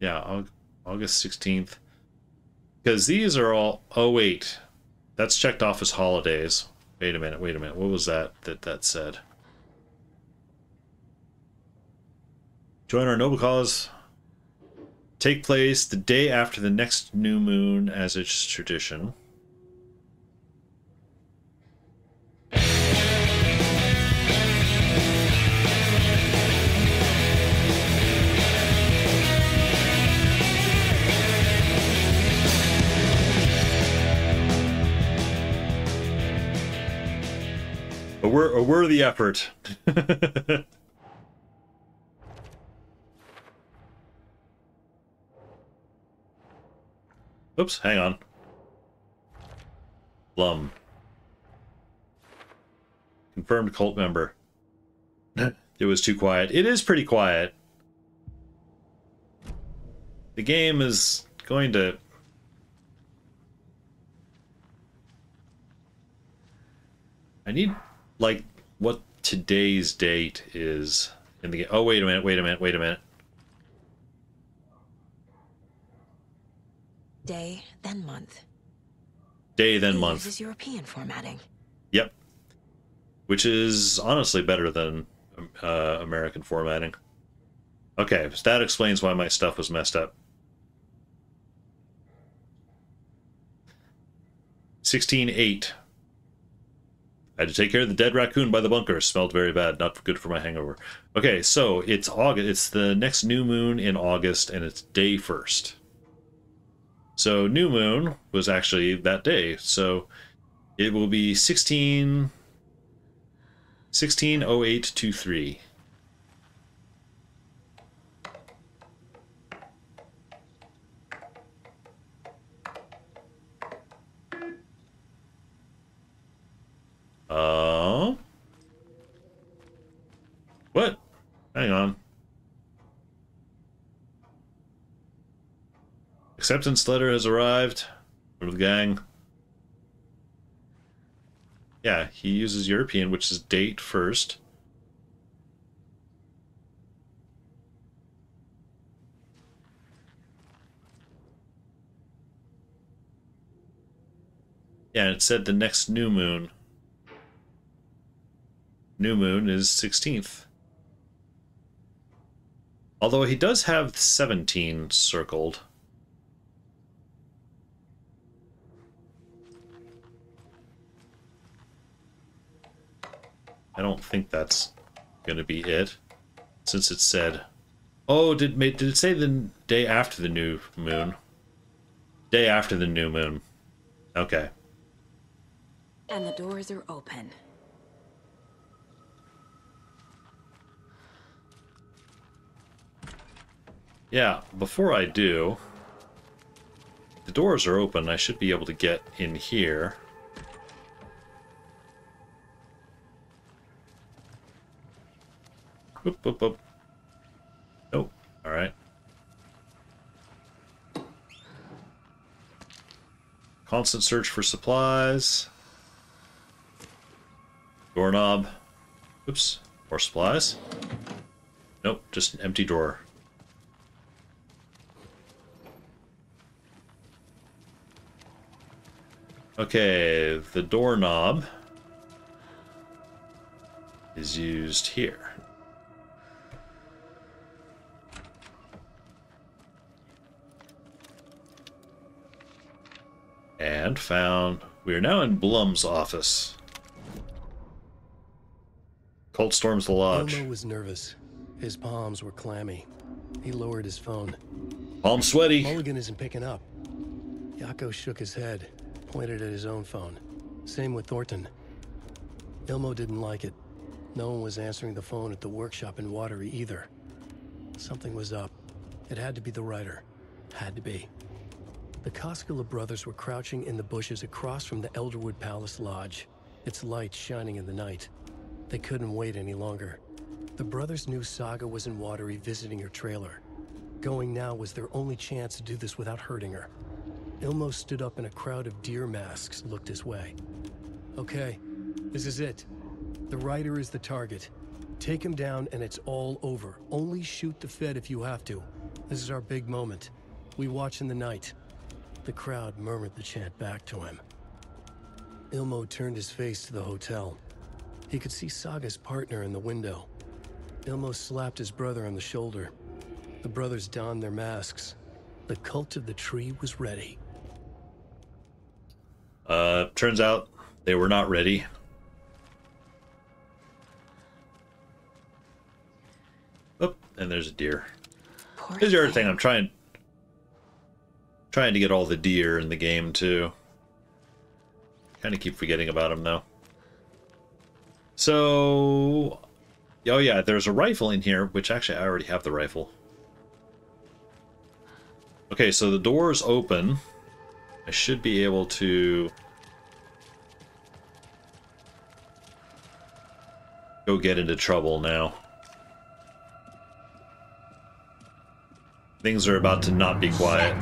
Yeah, August 16th. Because these are all... Oh, wait. That's checked off as holidays. Wait a minute, wait a minute. What was that said? Join our noble cause. Take place the day after the next new moon, as is tradition. A worthy effort. Oops, hang on. Blum. Confirmed cult member. It was too quiet. It is pretty quiet. The game is going to... I need, like, what today's date is in the game. Oh, wait a minute, wait a minute, wait a minute. Day, then month. Day, then month. Uses European formatting. Yep. Which is honestly better than American formatting. Okay, so that explains why my stuff was messed up. 16/8. I had to take care of the dead raccoon by the bunker. Smelled very bad. Not good for my hangover. Okay, so it's August. It's the next new moon in August, and it's day 1st. So new moon was actually that day. So it will be 16/08/23. What? Hang on. Acceptance letter has arrived from the gang. Yeah, he uses European, which is date 1st. Yeah, it said the next new moon. New moon is 16th. Although he does have 17 circled. I don't think that's going to be it, since it said... Oh, did it say the day after the new moon? Day after the new moon. Okay. And the doors are open. Yeah, before I do... The doors are open. I should be able to get in here. Whoop, whoop, whoop. Nope. Alright. Constant search for supplies. Doorknob. Oops. More supplies. Nope, just an empty drawer. Okay, the doorknob is used here. And found... We are now in Blum's office. Cult storms the lodge. Ilmo was nervous. His palms were clammy. He lowered his phone. Palm sweaty. Mulligan isn't picking up. Yako shook his head, pointed at his own phone. Same with Thornton. Ilmo didn't like it. No one was answering the phone at the workshop in Watery either. Something was up. It had to be the writer. Had to be. The Koskela brothers were crouching in the bushes across from the Elderwood Palace Lodge, its lights shining in the night. They couldn't wait any longer. The brothers knew Saga was in Watery visiting her trailer. Going now was their only chance to do this without hurting her. Ilmo stood up and a crowd of deer masks looked his way. Okay, this is it. The writer is the target. Take him down and it's all over. Only shoot the Fed if you have to. This is our big moment. We watch in the night. The crowd murmured the chant back to him. Ilmo turned his face to the hotel. He could see Saga's partner in the window. Ilmo slapped his brother on the shoulder. The brothers donned their masks. The cult of the tree was ready. Turns out they were not ready. Oh, and there's a deer. Here's the other thing, I'm trying to get all the deer in the game too. Kind of keep forgetting about them though. So, oh yeah, there's a rifle in here, which actually I already have the rifle. Okay, so the door's open. I should be able to go get into trouble now. Things are about to not be quiet.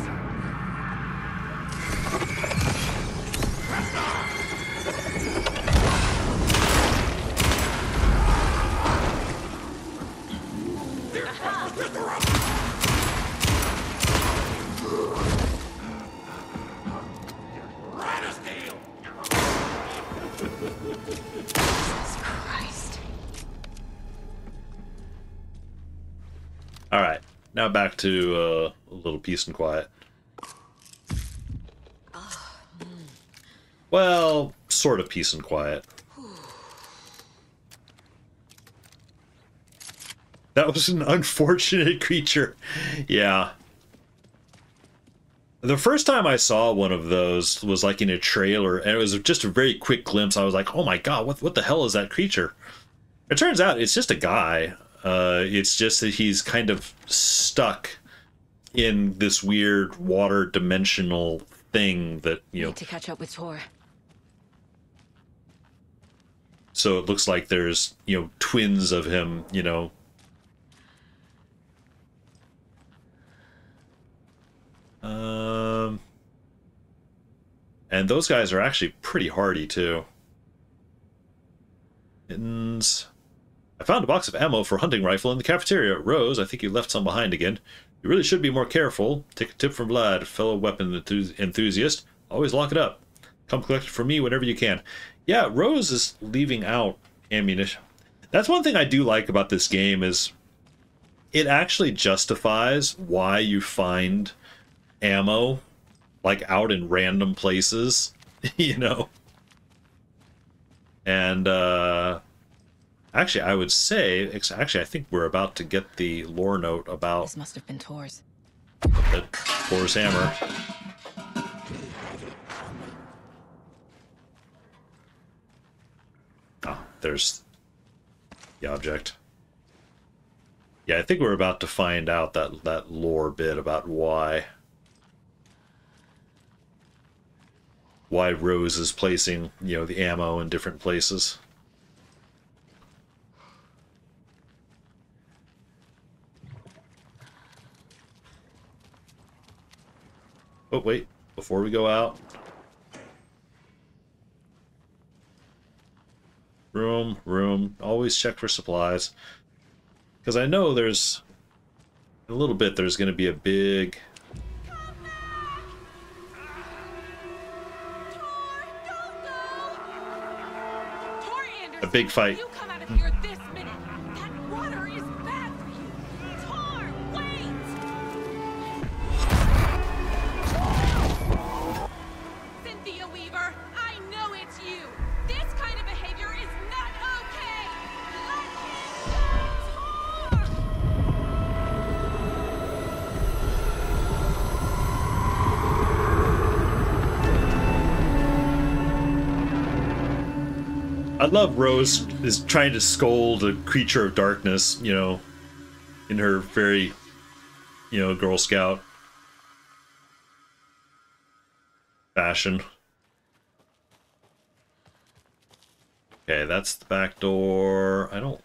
Alright, now back to a little peace and quiet. Well, sort of peace and quiet. That was an unfortunate creature. Yeah. The first time I saw one of those was like in a trailer, and it was just a very quick glimpse. I was like, oh my god, what the hell is that creature? It turns out it's just a guy. It's just that he's kind of stuck in this weird water dimensional thing that, you know... Need to catch up with Tor. So it looks like there's, you know, twins of him, you know. And those guys are actually pretty hardy, too. Mittens... I found a box of ammo for a hunting rifle in the cafeteria. Rose, I think you left some behind again. You really should be more careful. Take a tip from Vlad, fellow weapon enthusiast. Always lock it up. Come collect it for me whenever you can. Yeah, Rose is leaving out ammunition. That's one thing I do like about this game is it actually justifies why you find ammo like out in random places, you know. And actually, I would say, actually, I think we're about to get the lore note about This must have been Tor's. the Tor's hammer. Ah, there's the object. Yeah, I think we're about to find out that lore bit about why Rose is placing, you know, the ammo in different places. Oh, wait, before we go out. Room. Always check for supplies. Because I know there's, in a little bit, there's going to be a big... a big fight. You come out of here this minute. That water is bad for you. Tor, wait! Cynthia Weaver, I know it's you. This kind of behavior is not okay. Let him go, I love Rose is trying to scold a creature of darkness, you know, in her very, you know, Girl Scout fashion. Okay, that's the back door. I don't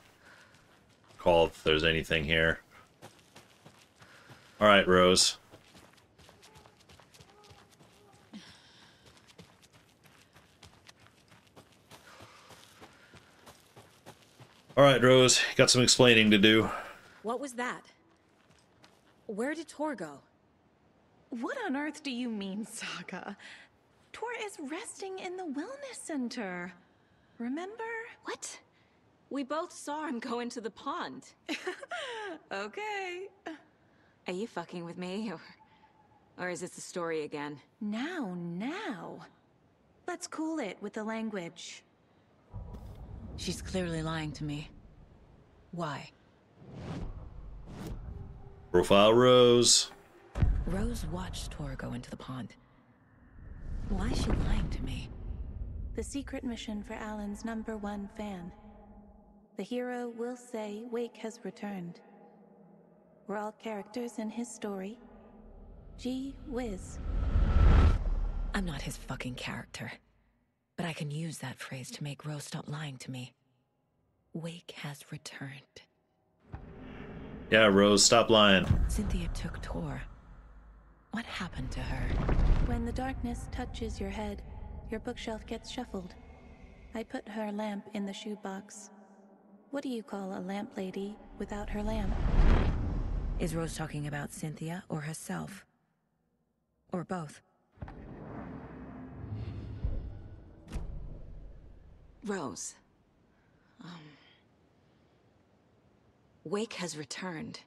recall if there's anything here. All right, Rose. All right, Rose, got some explaining to do. What was that? Where did Tor go? What on earth do you mean, Saga? Tor is resting in the wellness center. Remember? What? We both saw him go into the pond. Okay. Are you fucking with me? Or is this the story again? Now. Let's cool it with the language. She's clearly lying to me. Why? Profile Rose. Rose watched Tor go into the pond. Why is she lying to me? The secret mission for Alan's #1 fan. The hero will say Wake has returned. We're all characters in his story. Gee whiz. I'm not his fucking character. But I can use that phrase to make Rose stop lying to me. Wake has returned. Yeah, Rose, stop lying. Cynthia took Tor. What happened to her? When the darkness touches your head, your bookshelf gets shuffled. I put her lamp in the shoebox. What do you call a lamp lady without her lamp? Is Rose talking about Cynthia or herself? Or both? Rose. Wake has returned.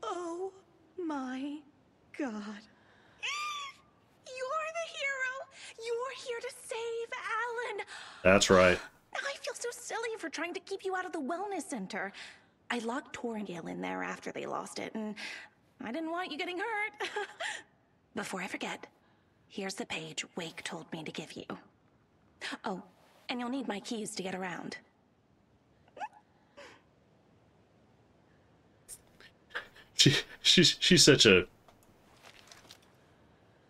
Oh my God. You're the hero! You're here to save Alan! That's right. I feel so silly for trying to keep you out of the wellness center. I locked Tor and Gale in there after they lost it, and I didn't want you getting hurt. Before I forget, here's the page Wake told me to give you. Oh, and you'll need my keys to get around. She's such a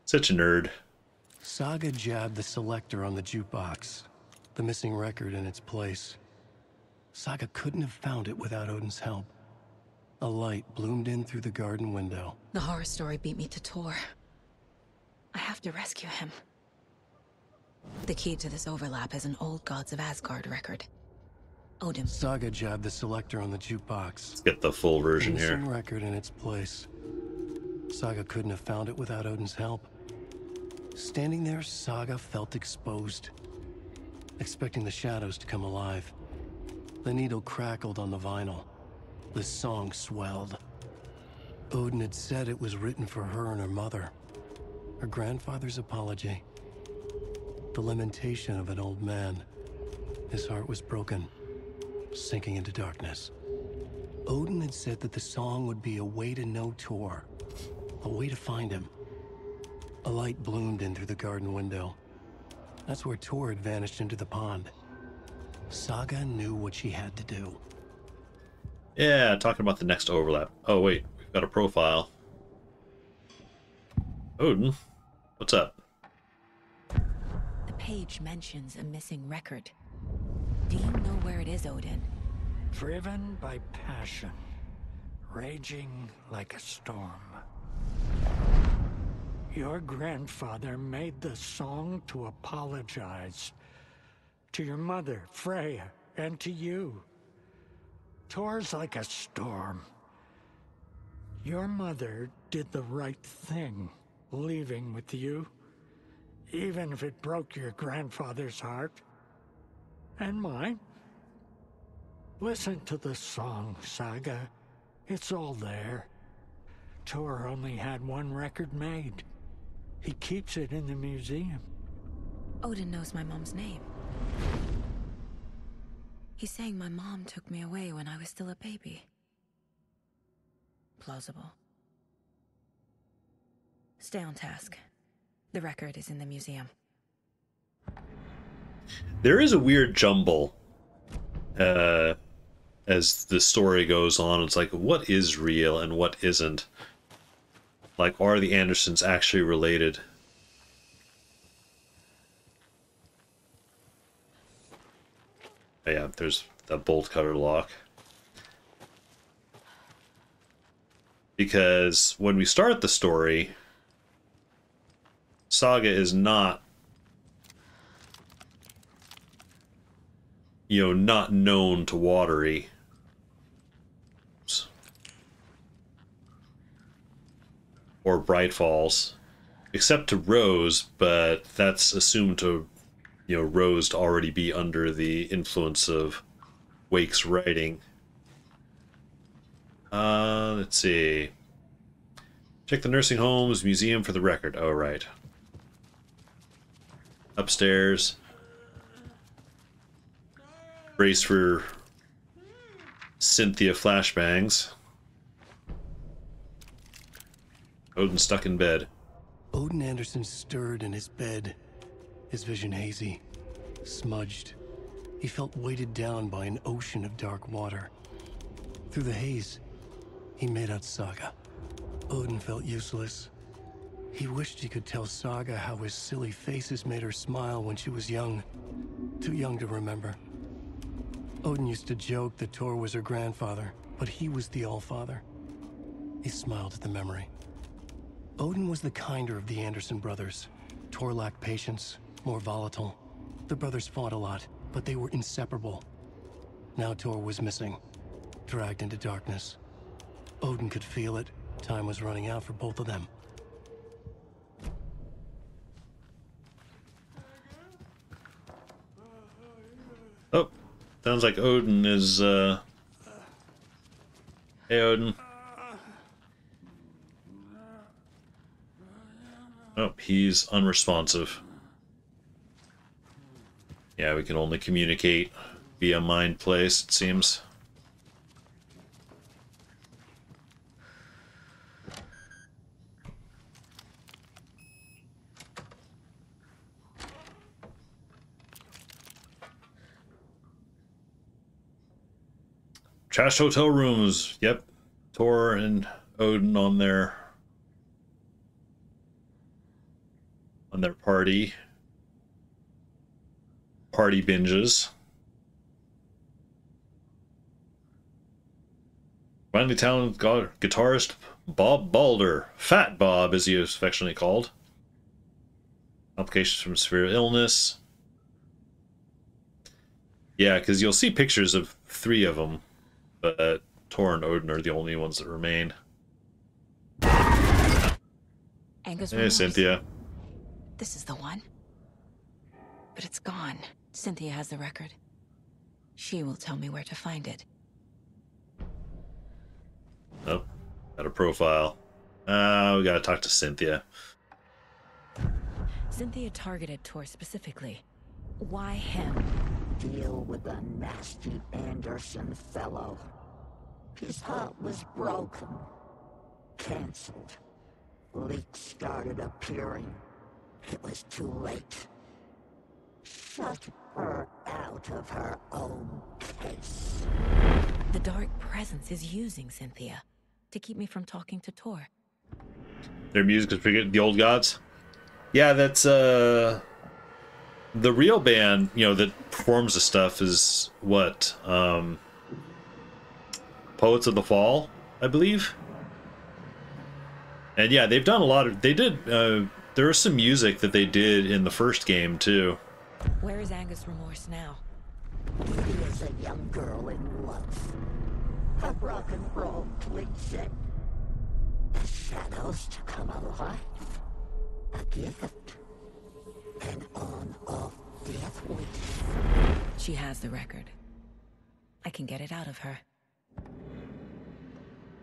nerd. Saga jabbed the selector on the jukebox, the missing record in its place. Saga couldn't have found it without Odin's help. A light bloomed in through the garden window. The horror story beat me to Tor. I have to rescue him. The key to this overlap is an old Gods of Asgard record. Odin. Saga jabbed the selector on the jukebox. Let's get the full version the here. record in its place. Saga couldn't have found it without Odin's help. Standing there, Saga felt exposed, expecting the shadows to come alive. The needle crackled on the vinyl. The song swelled. Odin had said it was written for her and her mother. Her grandfather's apology. The lamentation of an old man. His heart was broken, sinking into darkness. Odin had said that the song would be a way to know Tor, a way to find him. A light bloomed in through the garden window. That's where Tor had vanished into the pond. Saga knew what she had to do. Yeah, talking about the next overlap. Oh wait, we've got a profile. Odin, what's up? The page mentions a missing record. Do you know where it is, Odin? Driven by passion, raging like a storm. Your grandfather made the song to apologize. To your mother, Freya, and to you. Tor's like a storm. Your mother did the right thing, leaving with you, even if it broke your grandfather's heart. And mine. Listen to the song, Saga. It's all there. Tor only had one record made. He keeps it in the museum. Odin knows my mom's name. He's saying my mom took me away when I was still a baby. Plausible. Stay on task. The record is in the museum. There is a weird jumble as the story goes on. It's like, what is real and what isn't? Like, are the Andersons actually related? Oh, yeah, there's that bolt-cutter lock. Because when we start the story, Saga is not, you know, not known to Watery. Or Bright Falls, except to Rose, but that's assumed to, you know, Rose to already be under the influence of Wake's writing. Let's see. Check the nursing home's museum for the record. Oh, right. Upstairs. Brace for Cynthia flashbangs. Odin stuck in bed. Odin Anderson stirred in his bed, his vision hazy, smudged. He felt weighted down by an ocean of dark water. Through the haze, he made out Saga. Odin felt useless. He wished he could tell Saga how his silly faces made her smile when she was young. Too young to remember. Odin used to joke that Tor was her grandfather, but he was the Allfather. He smiled at the memory. Odin was the kinder of the Anderson brothers. Tor lacked patience, more volatile. The brothers fought a lot, but they were inseparable. Now Tor was missing, dragged into darkness. Odin could feel it. Time was running out for both of them. Oh, sounds like Odin is, Hey, Odin. Oh, he's unresponsive. Yeah, we can only communicate via mind place, it seems. Trashed hotel rooms. Yep. Tor and Odin on their party binges. Finally, talented guitarist Bob Balder, Fat Bob as he is affectionately called. Complications from severe illness. Yeah, because you'll see pictures of 3 of them, but Tor and Odin are the only ones that remain. Angus Hey, Cynthia. This is the one. But it's gone. Cynthia has the record. She will tell me where to find it. Oh, got a profile. We gotta talk to Cynthia. Cynthia targeted Tor specifically. Why him? Deal with the nasty Anderson fellow. His heart was broken. Cancelled. Leaks started appearing. It was too late. Shut her out of her own case. The Dark Presence is using Cynthia to keep me from talking to Tor. Their music is pretty good. The Old Gods? Yeah, that's, the real band, you know, that performs the stuff is what? Poets of the Fall, I believe? And yeah, they've done a lot of... They did... there was some music that they did in the first game, too. Where is Angus Remorse now? He is a young girl in love. A rock and roll pleasing. The shadows to come alive. A gift. An on-off death wish. She has the record. I can get it out of her.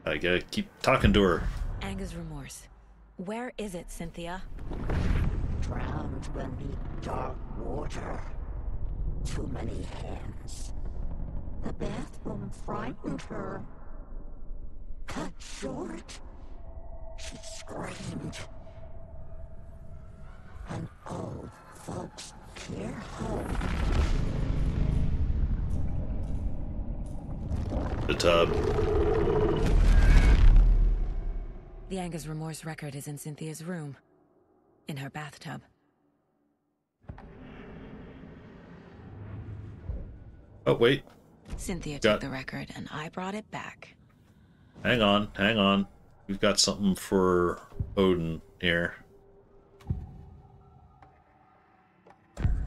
I gotta keep talking to her. Angus Remorse. Where is it, Cynthia? Drowned beneath dark water. Too many hands. The bathroom frightened her. Cut short. She screamed. An old folks care home. The tub. The Angus Remorse record is in Cynthia's room. In her bathtub. Oh, wait. Cynthia took the record, and I brought it back. Hang on, hang on. We've got something for Odin here.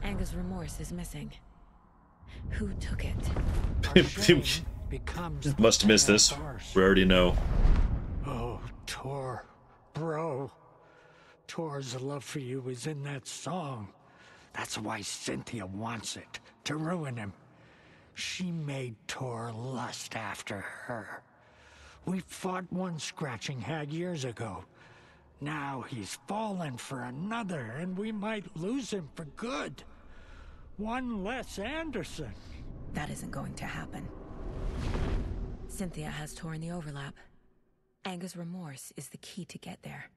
Angus Remorse is missing. Who took it? Must have missed this. We already know. Oh, Tor. Bro. Tor's love for you is in that song. That's why Cynthia wants it. To ruin him. She made Tor lust after her. We fought one scratching hag years ago. Now he's fallen for another, and we might lose him for good. One less Anderson. That isn't going to happen. Cynthia has Tor in the overlap. Angus Remorse is the key to get there.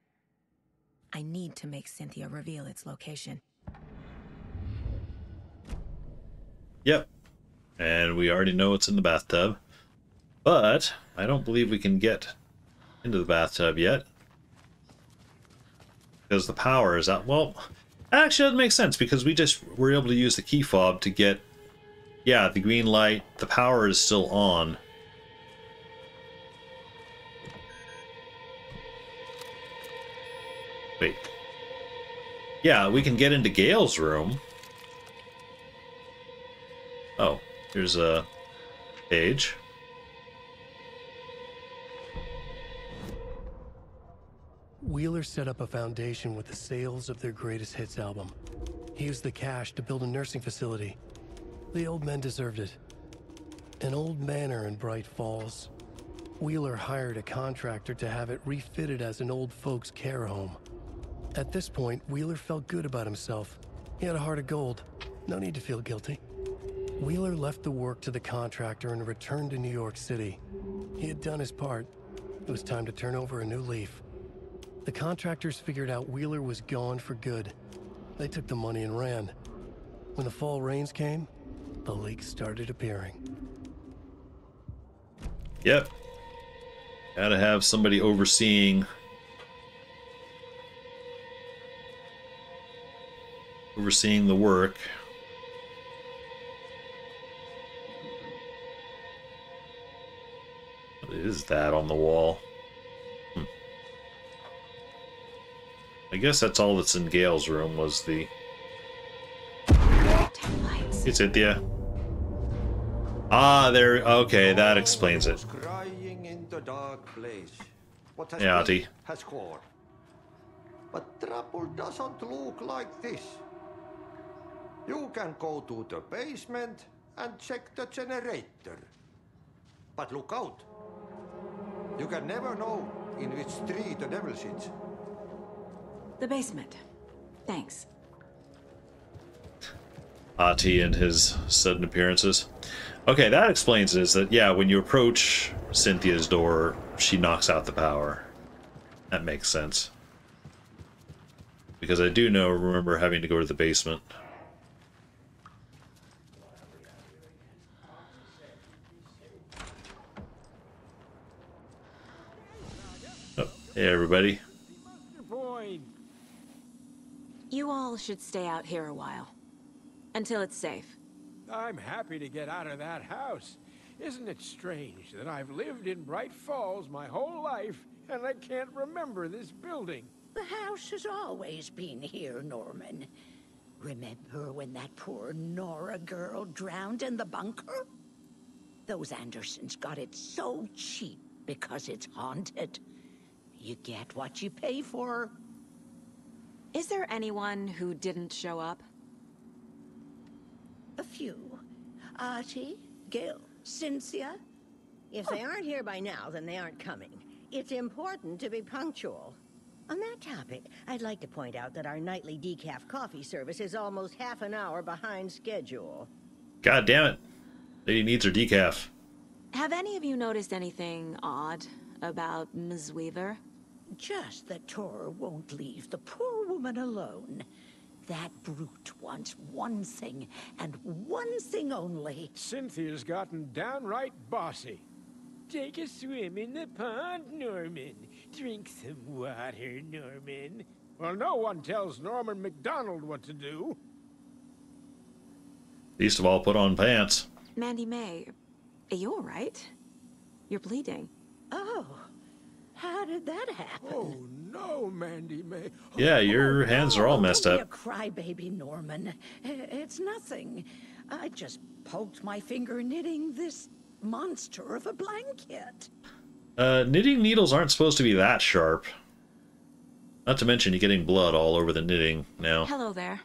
I need to make Cynthia reveal its location. Yep. And we already know it's in the bathtub. But I don't believe we can get into the bathtub yet. Because the power is out. Well, actually that makes sense because we just were able to use the key fob to get, yeah, the green light. The power is still on. Wait. Yeah, we can get into Gale's room. Oh, here's a page. Wheeler set up a foundation with the sales of their greatest hits album. He used the cash to build a nursing facility. The old men deserved it. An old manor in Bright Falls. Wheeler hired a contractor to have it refitted as an old folks' care home. At this point, Wheeler felt good about himself. He had a heart of gold. No need to feel guilty. Wheeler left the work to the contractor and returned to New York City. He had done his part. It was time to turn over a new leaf. The contractors figured out Wheeler was gone for good. They took the money and ran. When the fall rains came, the leaks started appearing. Yep. Gotta have somebody overseeing the work. What is that on the wall? I guess that's all that's in Gale's room was the... Hey, Cynthia. Ah, there. Okay, that explains it. Crying in the dark place. What has Yeah, Auntie. has core. But trouble doesn't look like this. You can go to the basement and check the generator. But look out. You can never know in which tree the devil sits. The basement. Thanks. Ahti and his sudden appearances. Okay, that explains this. That, yeah, when you approach Cynthia's door, she knocks out the power. That makes sense. Because I do remember having to go to the basement. Oh, hey everybody. You all should stay out here a while. Until it's safe. I'm happy to get out of that house. Isn't it strange that I've lived in Bright Falls my whole life and I can't remember this building? The house has always been here, Norman. Remember when that poor Nora girl drowned in the bunker? Those Andersons got it so cheap because it's haunted. You get what you pay for. Is there anyone who didn't show up? A few. Ahti, Gil, Cynthia. If they aren't here by now, then they aren't coming. It's important to be punctual. On that topic, I'd like to point out that our nightly decaf coffee service is almost half an hour behind schedule. God damn it. Lady needs her decaf. Have any of you noticed anything odd about Ms. Weaver? Just that Tor won't leave the poor woman alone. That brute wants one thing, and one thing only. Cynthia's gotten downright bossy. Take a swim in the pond, Norman. Drink some water, Norman. Well, no one tells Norman McDonald what to do. Least of all, put on pants. Mandy May, are you all right? You're bleeding. Oh, how did that happen? Oh, no, Mandy May. Yeah, your hands are all messed Don't up. be a crybaby, Norman. It's nothing. I just poked my finger knitting this monster of a blanket. Knitting needles aren't supposed to be that sharp. Not to mention you're getting blood all over the knitting now. Hello there.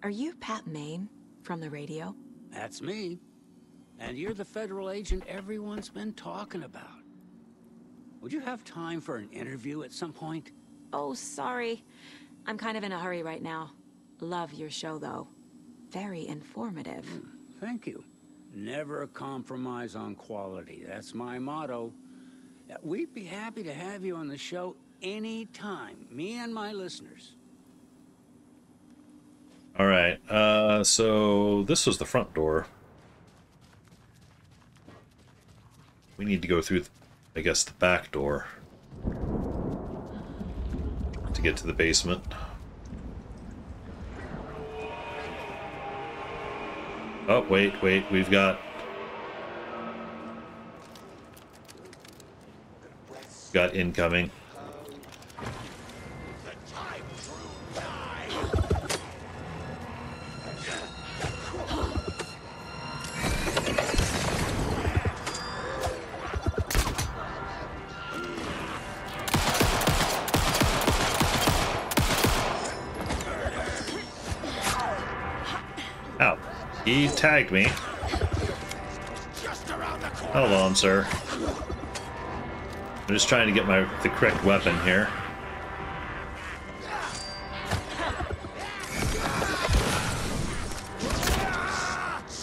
Are you Pat Maine from the radio? That's me. And you're the federal agent everyone's been talking about. Would you have time for an interview at some point? Oh, sorry. I'm kind of in a hurry right now. Love your show, though. Very informative. Thank you. Never compromise on quality. That's my motto. We'd be happy to have you on the show anytime. Me and my listeners. All right. So this was the front door. We need to go through, I guess, the back door to get to the basement. Oh, wait, we've got incoming. Ow. He tagged me. Hold on, sir. I'm just trying to get the correct weapon here.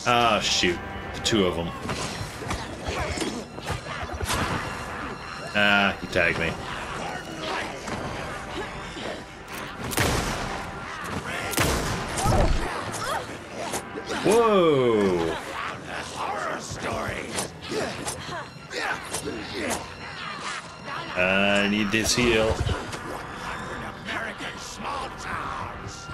Ah, shoot. The two of them. Ah, he tagged me. Whoa! Horror stories. I need this heal. American small towns.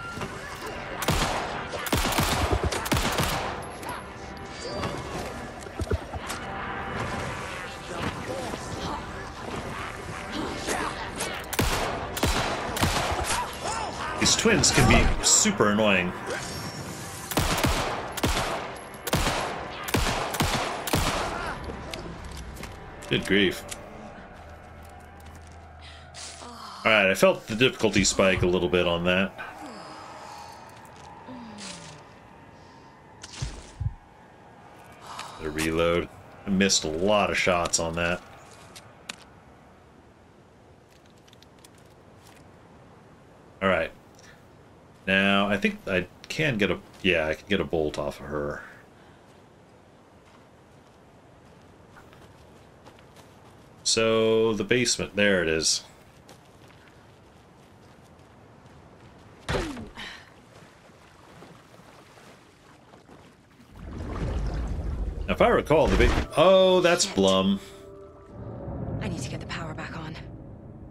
These twins can be super annoying. Good grief. Alright, I felt the difficulty spike a little bit on that. The reload. I missed a lot of shots on that. Alright. Now, I think I can get a... Yeah, I can get a bolt off of her. So, the basement. There it is. If I recall, the big... Oh, that's Blum. I need to get the power back on.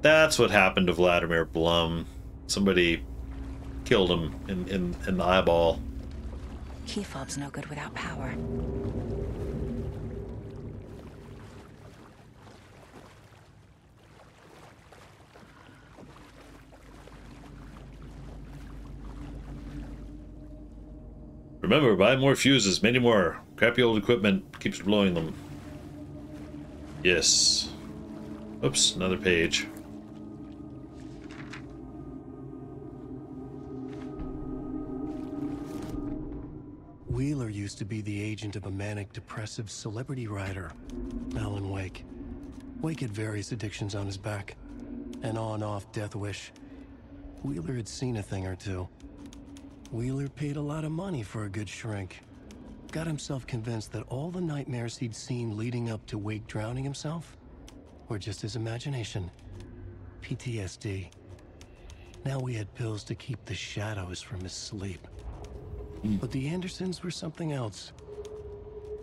That's what happened to Vladimir Blum. Somebody killed him in the eyeball. Key fob's no good without power. Remember, buy more fuses, many more. Crappy old equipment keeps blowing them. Yes. Oops, another page. Wheeler used to be the agent of a manic-depressive celebrity writer, Alan Wake. Wake had various addictions on his back. An on-off death wish. Wheeler had seen a thing or two. Wheeler paid a lot of money for a good shrink. Got himself convinced that all the nightmares he'd seen leading up to Wake drowning himself were just his imagination. PTSD. Now we had pills to keep the shadows from his sleep. But the Andersons were something else.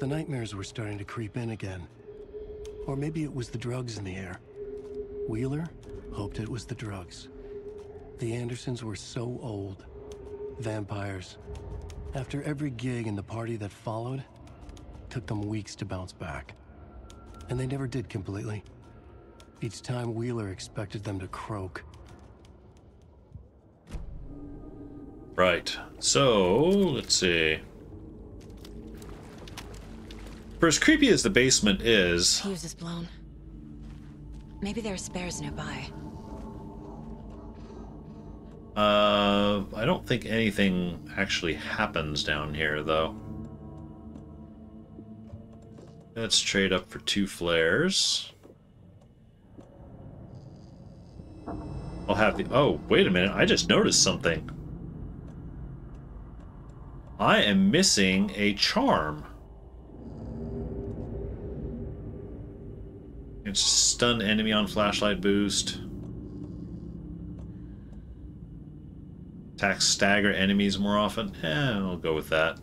The nightmares were starting to creep in again. Or maybe it was the drugs in the air. Wheeler hoped it was the drugs. The Andersons were so old. Vampires. After every gig and the party that followed, took them weeks to bounce back. And they never did completely. Each time Wheeler expected them to croak. Right. So, let's see. For as creepy as the basement is... Fuse is blown. Maybe there are spares nearby. I don't think anything actually happens down here, though. Let's trade up for 2 flares. I'll have the... Oh, wait a minute. I just noticed something. I am missing a charm. It's stun enemy on flashlight boost. Attack stagger enemies more often. I'll go with that.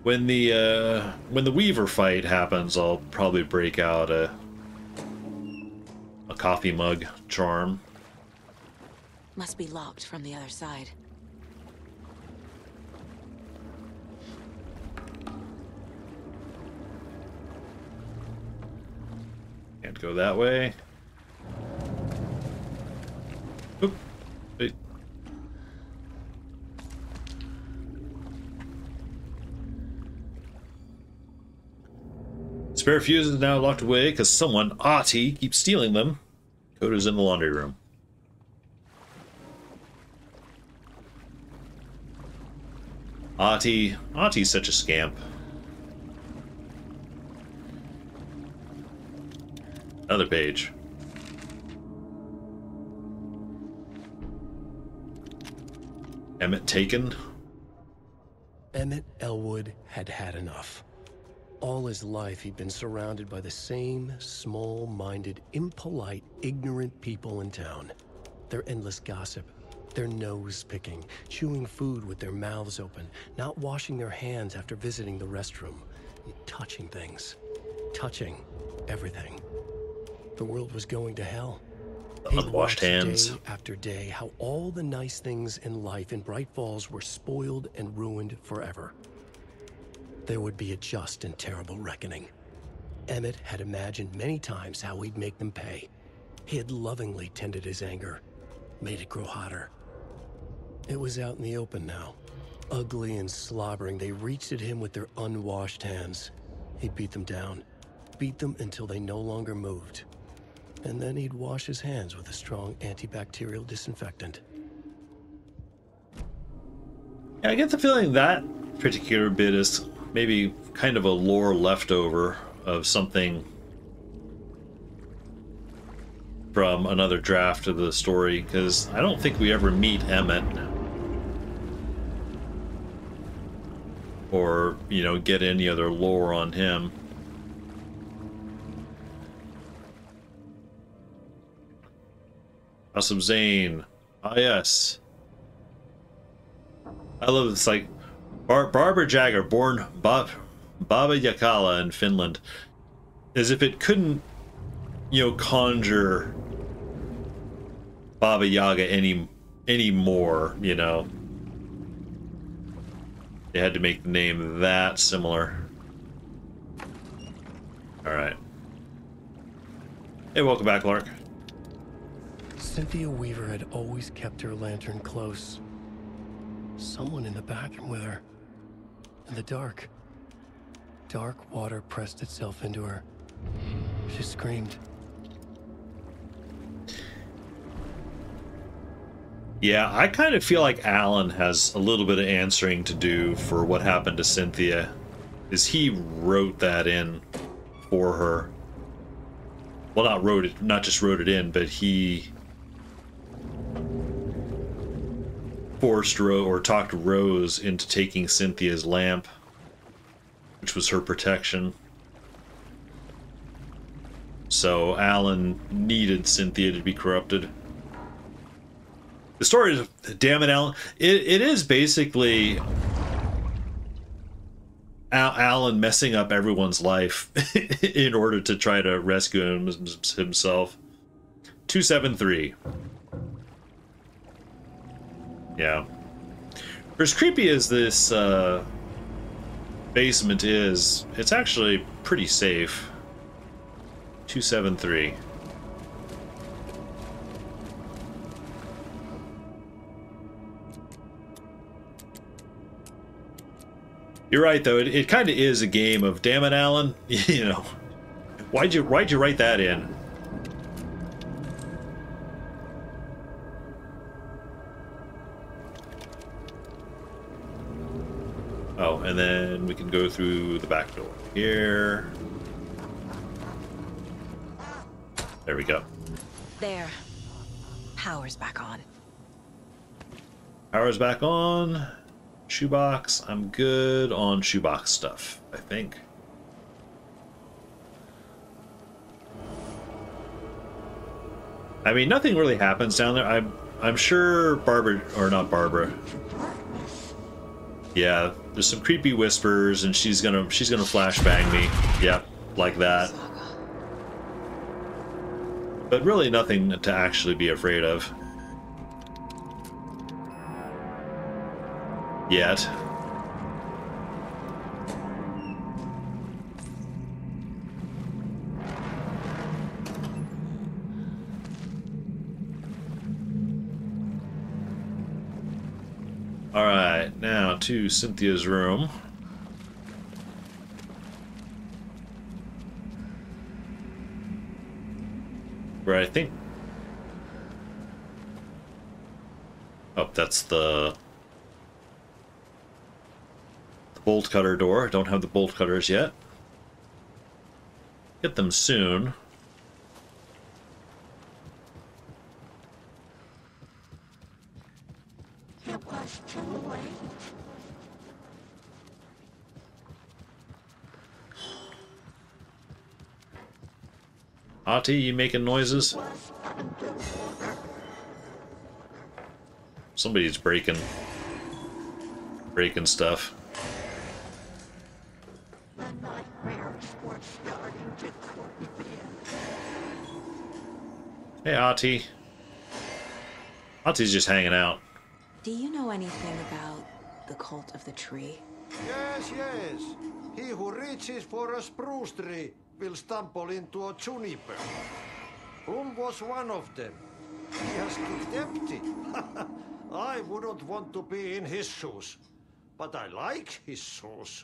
When the Weaver fight happens, I'll probably break out a coffee mug charm. Must be locked from the other side. Can't go that way. Oop. Wait. Spare fuses now locked away because someone, Ahti, keeps stealing them. Coda's in the laundry room. Ahti's such a scamp. Another page. Emmett taken? Emmett Elwood had had enough. All his life he'd been surrounded by the same small-minded, impolite, ignorant people in town. Their endless gossip, their nose-picking, chewing food with their mouths open, not washing their hands after visiting the restroom, and touching things. Touching everything. The world was going to hell. Unwashed hands. Day after day, how all the nice things in life in Bright Falls were spoiled and ruined forever. There would be a just and terrible reckoning. Emmett had imagined many times how he'd make them pay. He had lovingly tended his anger, made it grow hotter. It was out in the open now. Ugly and slobbering, they reached at him with their unwashed hands. He beat them down, beat them until they no longer moved. And then he'd wash his hands with a strong antibacterial disinfectant. Yeah, I get the feeling that particular bit is maybe kind of a lore leftover of something from another draft of the story, because I don't think we ever meet Emmett. Or, you know, get any other lore on him. House of Zane. Ah, yes. I love this, like, Barbara Jagger, born Baba Yakala in Finland. As if it couldn't, you know, conjure Baba Yaga any more, you know. They had to make the name that similar. Alright. Hey, welcome back, Lark. Cynthia Weaver had always kept her lantern close. Someone in the bathroom with her. In the dark. Dark water pressed itself into her. She screamed. Yeah, I kind of feel like Alan has a little bit of answering to do for what happened to Cynthia. Is he wrote that in for her. Well, not just wrote it in, but he forced or talked Rose into taking Cynthia's lamp, which was her protection. So Alan needed Cynthia to be corrupted. The story is, damn it, Alan. It is basically Alan messing up everyone's life in order to try to rescue himself. 273. Yeah. For as creepy as this basement is, it's actually pretty safe. 273. You're right, though. It kind of is a game of, damn it, Alan. You know, why'd you write that in? Oh, and then we can go through the back door here. There we go. There. Power's back on. Power's back on. Shoebox. I'm good on shoebox stuff, I think. I mean, nothing really happens down there. I'm sure Barbara, or not Barbara. Yeah, there's some creepy whispers, and she's gonna flashbang me. Yep, like that. But really nothing to actually be afraid of. Yet. Alright, now to Cynthia's room. Where I think... Oh, that's the bolt cutter door. I don't have the bolt cutters yet. Get them soon. It was too late. Ahti, you making noises? Somebody's breaking stuff. The nightmares were starting to creep in. Hey, Ahti. Ahti's just hanging out. Do you know anything about the Cult of the Tree? Yes, yes. He who reaches for a spruce tree will stumble into a juniper. Bloom was one of them. He has kicked empty. I wouldn't want to be in his shoes, but I like his shoes.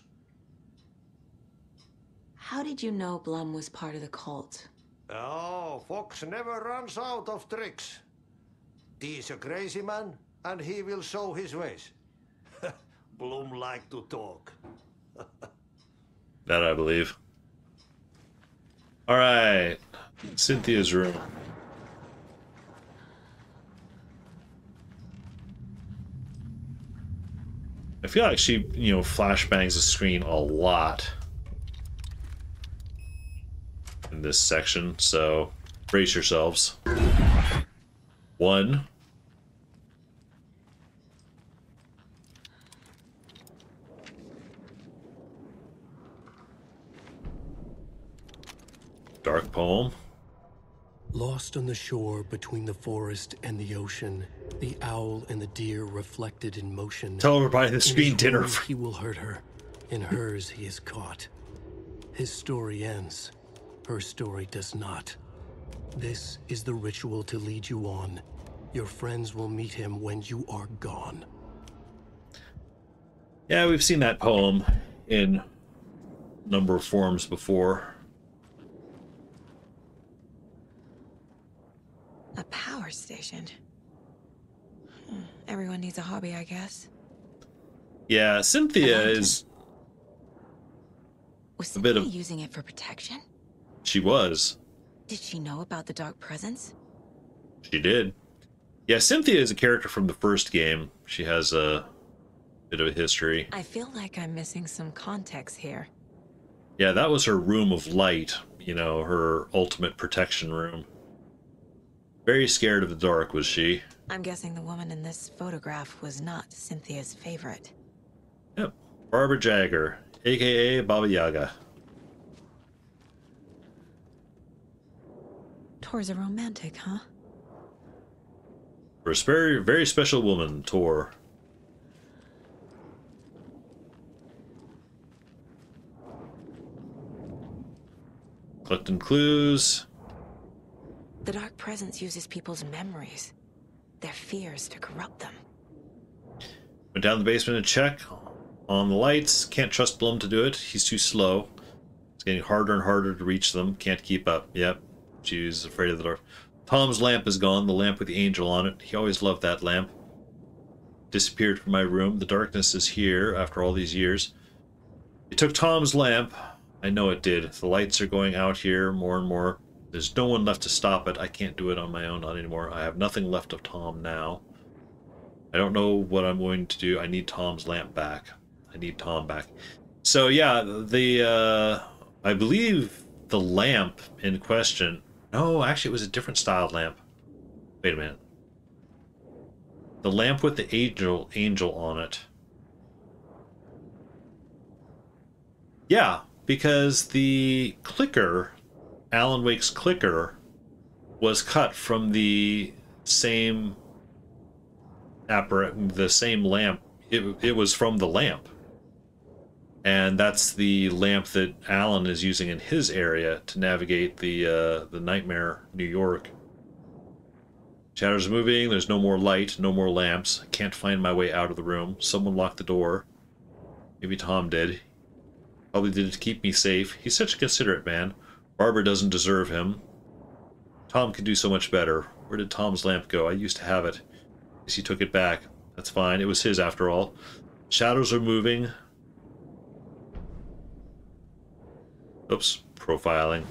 How did you know Blum was part of the cult? Oh, Fox never runs out of tricks. He's a crazy man, and he will show his ways. Bloom like to talk. That I believe. All right, Cynthia's room. I feel like she, flashbangs the screen a lot in this section, so brace yourselves. 1. Dark poem. Lost on the shore between the forest and the ocean, the owl and the deer reflected in motion. Tell everybody the screen dinner. In his room, he will hurt her. In hers, he is caught. His story ends. Her story does not. This is the ritual to lead you on. Your friends will meet him when you are gone. Yeah, we've seen that poem in a number of forms before. A power station. Everyone needs a hobby, I guess. Yeah, Cynthia is Was a bit Cynthia of... using it for protection? She was. Did she know about the Dark Presence? She did. Yeah, Cynthia is a character from the first game. She has a bit of a history. I feel like I'm missing some context here. Yeah, that was her room of light. Her ultimate protection room. Very scared of the dark, was she? I'm guessing the woman in this photograph was not Cynthia's favorite. Yep. Barbara Jagger, a.k.a. Baba Yaga. Tor's a romantic, huh? For a very, very special woman, Tor. Collecting clues. The Dark Presence uses people's memories, their fears to corrupt them. Went down the basement to check on the lights. Can't trust Blum to do it. He's too slow. It's getting harder and harder to reach them. Can't keep up. Yep. She's afraid of the dark. Tom's lamp is gone. The lamp with the angel on it. He always loved that lamp. Disappeared from my room. The darkness is here after all these years. It took Tom's lamp. I know it did. The lights are going out here more and more. There's no one left to stop it. I can't do it on my own, not anymore. I have nothing left of Tom now. I don't know what I'm going to do. I need Tom's lamp back. I need Tom back. So yeah, I believe the lamp in question... No, actually it was a different styled lamp. Wait a minute. The lamp with the angel on it. Yeah, because the clicker... Alan Wake's clicker was cut from the same lamp. It was from the lamp. And that's the lamp that Alan is using in his area to navigate the nightmare New York. Shadows are moving, there's no more light, no more lamps. I can't find my way out of the room. Someone locked the door. Maybe Tom did. Probably did it to keep me safe. He's such a considerate man. Barbara doesn't deserve him. Tom could do so much better. Where did Tom's lamp go? I used to have it. Guess he took it back. That's fine. It was his after all. Shadows are moving. Oops. Profiling.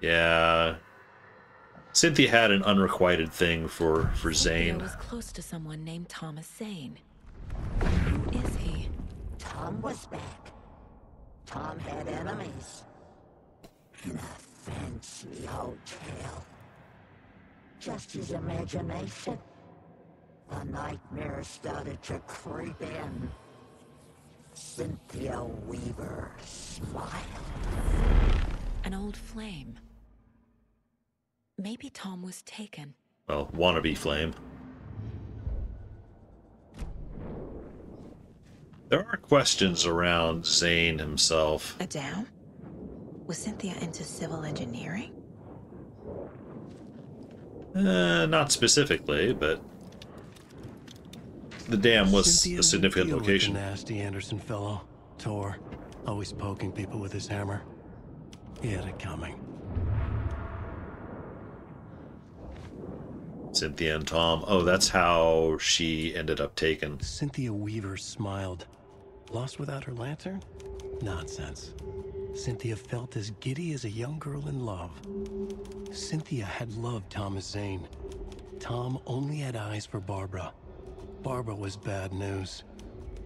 Yeah. Cynthia had an unrequited thing for Zane. Cynthia was close to someone named Thomas Zane. Who is he? Tom was back. Tom had enemies. In a fancy hotel. Just his imagination. The nightmare started to creep in. Cynthia Weaver smiled. An old flame. Maybe Tom was taken. Well, wannabe flame. There are questions around Zane himself. Adam? Was Cynthia into civil engineering? Not specifically, but the dam was Cynthia a significant would deal location. with the nasty Anderson fellow, Tor, always poking people with his hammer. He had it coming. Cynthia and Tom. Oh, that's how she ended up taken. Cynthia Weaver smiled. Lost without her lantern? Nonsense. Cynthia felt as giddy as a young girl in love. Cynthia had loved Thomas Zane. Tom only had eyes for Barbara. Barbara was bad news.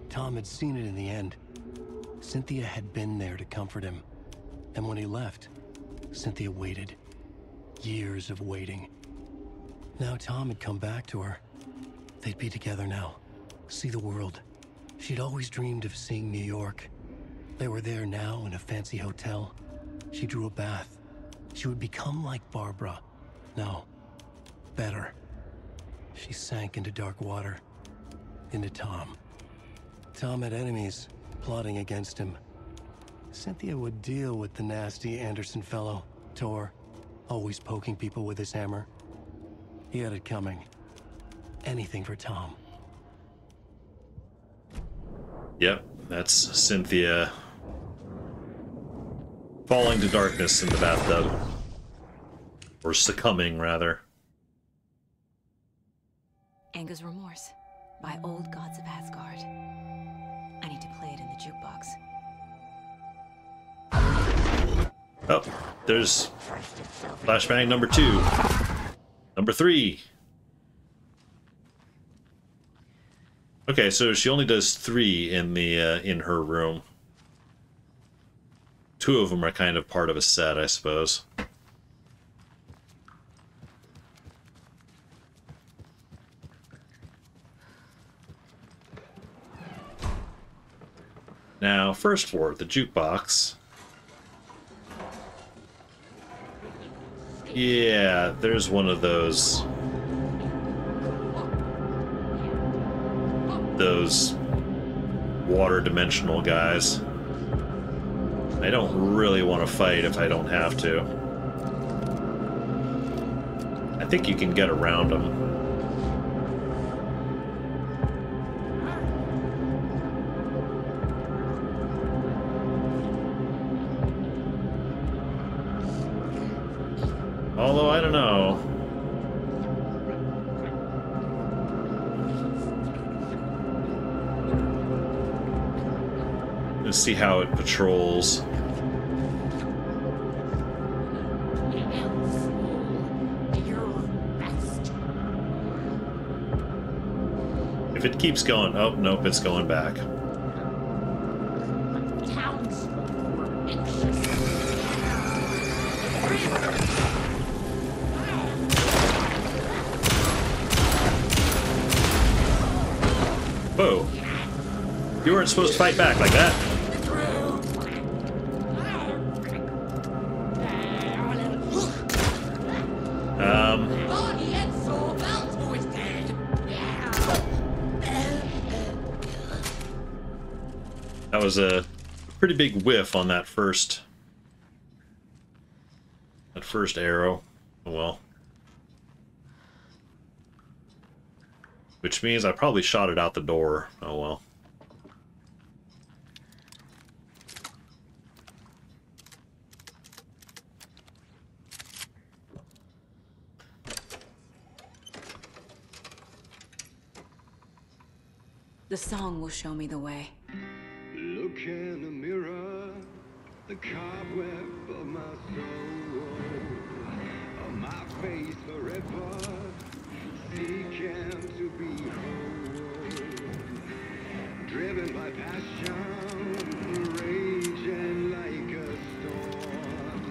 Tom had seen it in the end. Cynthia had been there to comfort him. And when he left, Cynthia waited. Years of waiting. Now Tom had come back to her. They'd be together now. See the world. She'd always dreamed of seeing New York. They were there now in a fancy hotel. She drew a bath. She would become like Barbara. No. Better. She sank into dark water. Into Tom. Tom had enemies plotting against him. Cynthia would deal with the nasty Anderson fellow, Tor, always poking people with his hammer. He had it coming. Anything for Tom. Yep, that's Cynthia falling to darkness in the bathtub. Or succumbing, rather. Anger's Remorse by Old Gods of Asgard. I need to play it in the jukebox. Oh, there's flashbang number 2. Number 3. Okay, so she only does 3 in the in her room. 2 of them are kind of part of a set, I suppose. Now, first floor, the jukebox. Yeah, there's one of those water dimensional guys. I don't really want to fight if I don't have to. I think you can get around them. Although, I don't know. Let's see how it patrols. If it keeps going, oh, nope, it's going back. Whoa. You weren't supposed to fight back like that. That was a pretty big whiff on that first arrow. Oh well. Which means I probably shot it out the door. Oh well. The song will show me the way. Look in the mirror, the cobweb of my soul, of my face forever, seeking to be whole, driven by passion, raging like a storm,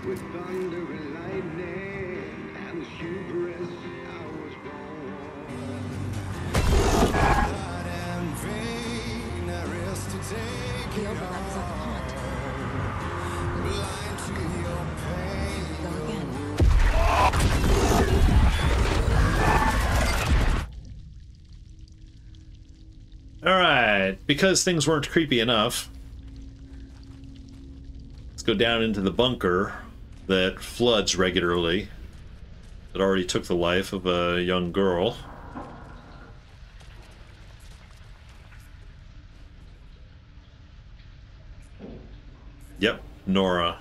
with thunder and lightning, and the hubris I was born. The overlap is on the haunt. Blind to your pain. Go again. Alright, because things weren't creepy enough, let's go down into the bunker that floods regularly, that already took the life of a young girl. Yep, Nora.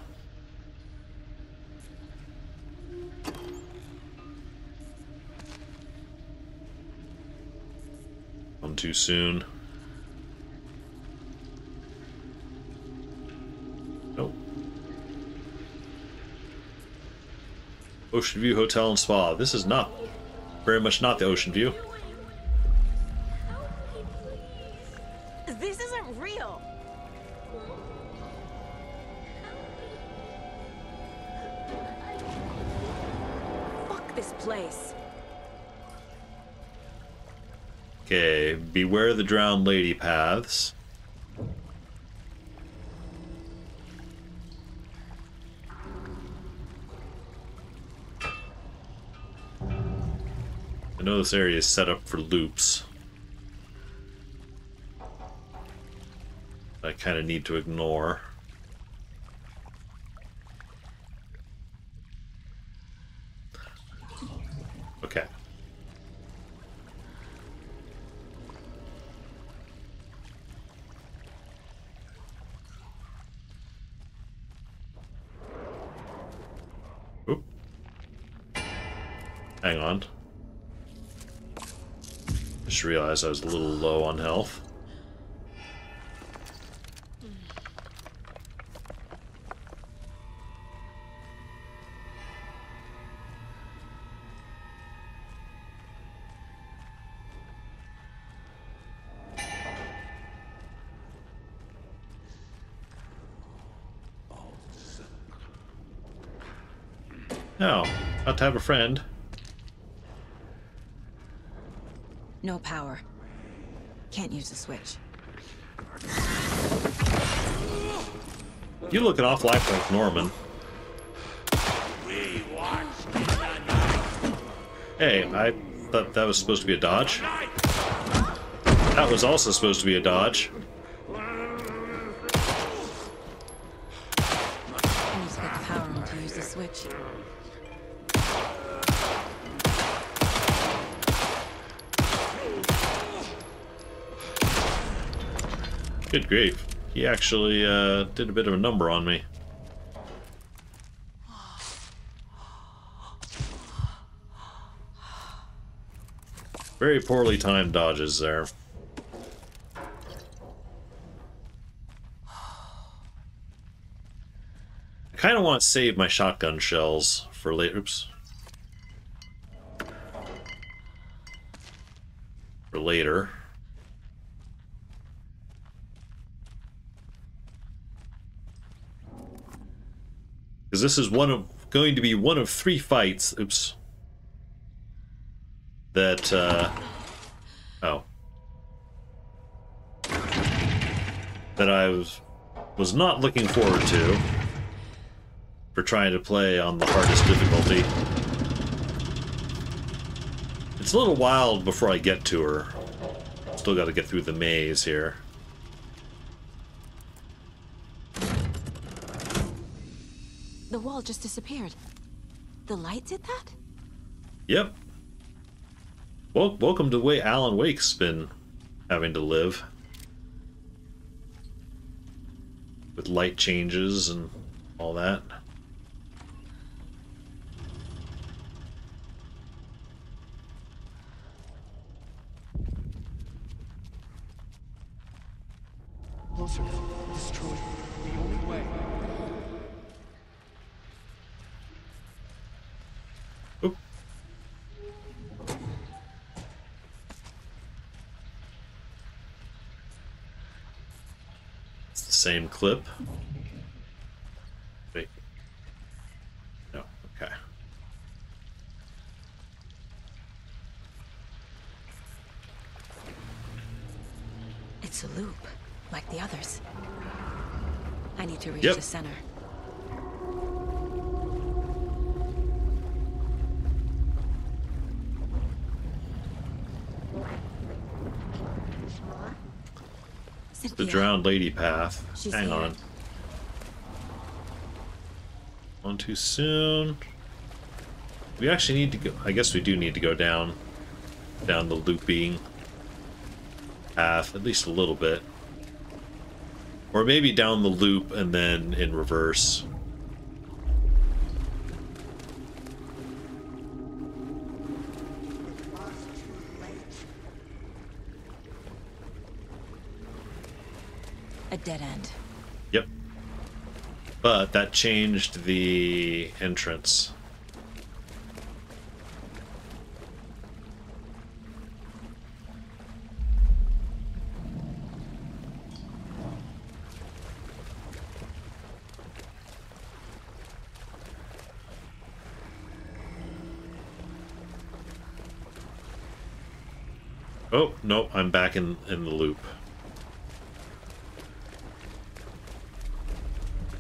One too soon. Nope. Ocean View Hotel and Spa. This is not very much not the Ocean View. This isn't real. Fuck this place. Okay, beware the drowned lady paths. I know this area is set up for loops. I kind of need to ignore. Okay. Oop. Hang on. Just realized I was a little low on health. No, not to have a friend. No power. Can't use the switch. You look an awful lot like Norman. Hey, I thought that was supposed to be a dodge. That was also supposed to be a dodge. I need to get the power on to use the switch. Good grief. He actually did a bit of a number on me. Very poorly timed dodges there. I kind of want to save my shotgun shells for later. Oops. For later. Because this is going to be one of 3 fights. Oops. That, oh. That I was not looking forward to for trying to play on the hardest difficulty. It's a little wild before I get to her. Still got to get through the maze here. The wall just disappeared. The light did that? Yep. Well, welcome to the way Alan Wake's been having to live. With light changes and all that. Closer. Destroy. The only way. Oop. It's the same clip. Wait. No, okay. It's a loop, like the others. I need to reach Yep. the center. The drowned lady path. She's Hang here. on. On too soon. We actually need to go. I guess we do need to go down the looping path, at least a little bit. Or maybe down the loop and then in reverse. A dead end. Yep. But that changed the entrance. Oh, no, I'm back in the loop.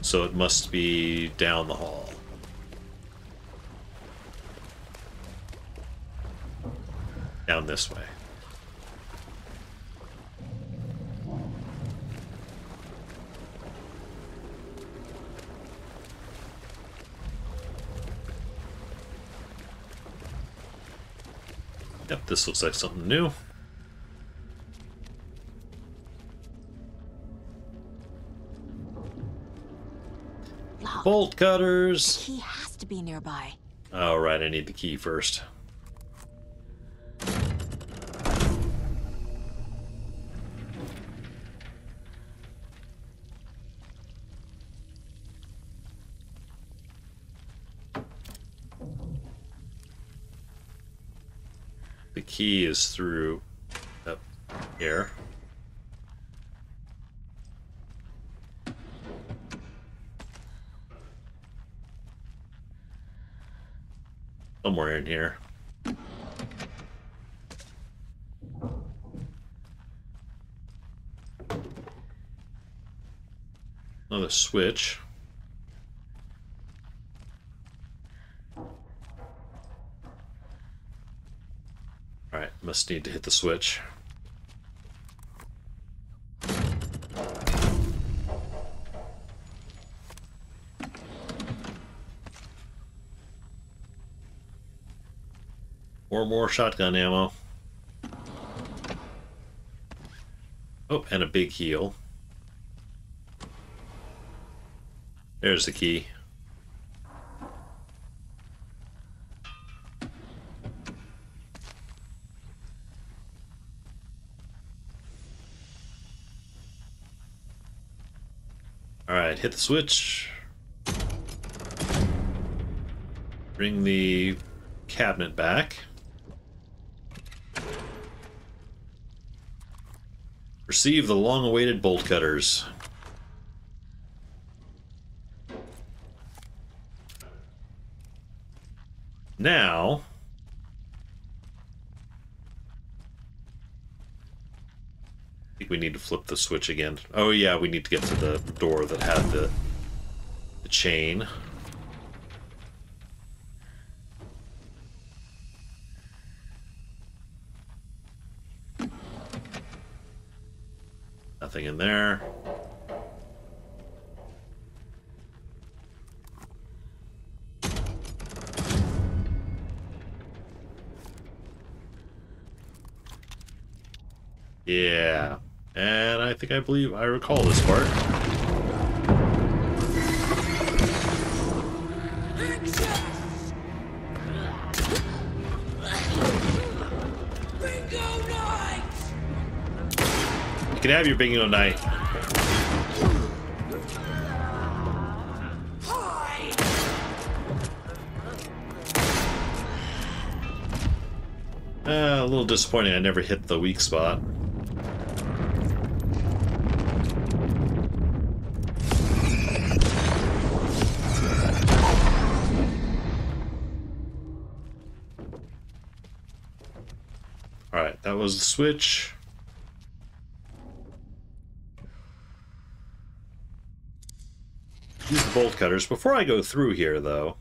So it must be down the hall. Down this way. Yep, this looks like something new. Bolt cutters. The key has to be nearby. All right, I need the key first. The key is through up here. Somewhere in here. Another switch. Alright, must need to hit the switch. Or more shotgun ammo. Oh, and a big heal. There's the key. Alright, hit the switch. Bring the cabinet back. Receive the long-awaited bolt cutters. Now, I think we need to flip the switch again. Oh yeah, we need to get to the door that had the chain. Nothing in there. Yeah. And I believe I recall this part. You can have your bingo night. A little disappointing I never hit the weak spot. Alright, that was the switch. Use the bolt cutters. Before I go through here, though...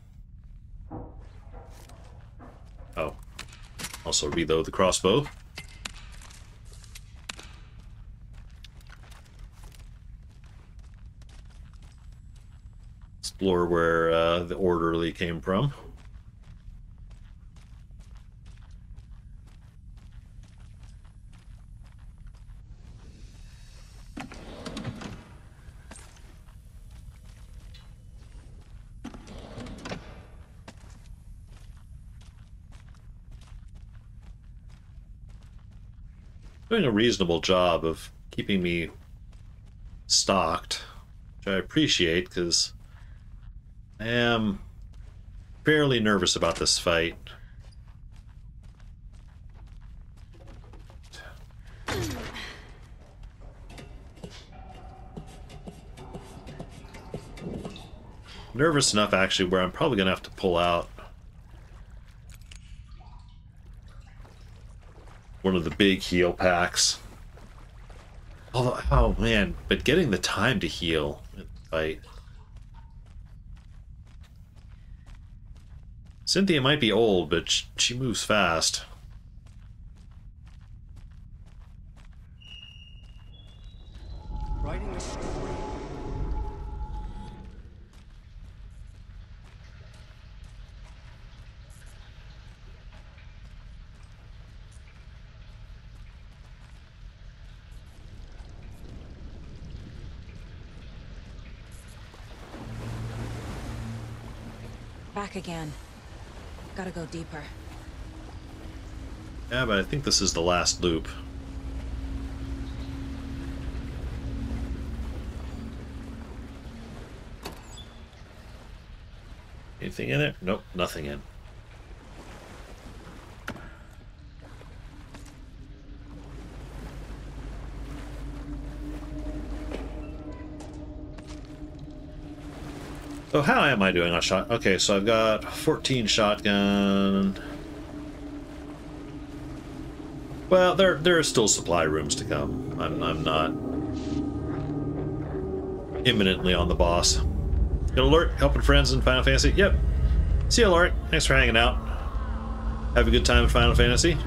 Oh. Also reload the crossbow. Explore where the orderly came from. Doing a reasonable job of keeping me stocked, which I appreciate because I am fairly nervous about this fight. Nervous enough, actually, where I'm probably going to have to pull out one of the big heal packs. Although, oh man, but getting the time to heal in the fight. Cynthia might be old, but she moves fast. Writing a story. Back again. Gotta go deeper. Yeah, but I think this is the last loop. Anything in there? Nope, nothing in. So how am I doing on shot? Okay, so I've got 14 shotgun. Well, there are still supply rooms to come. I'm not imminently on the boss. Got alert, helping friends in Final Fantasy. Yep. See you, Alaric. Thanks for hanging out. Have a good time in Final Fantasy.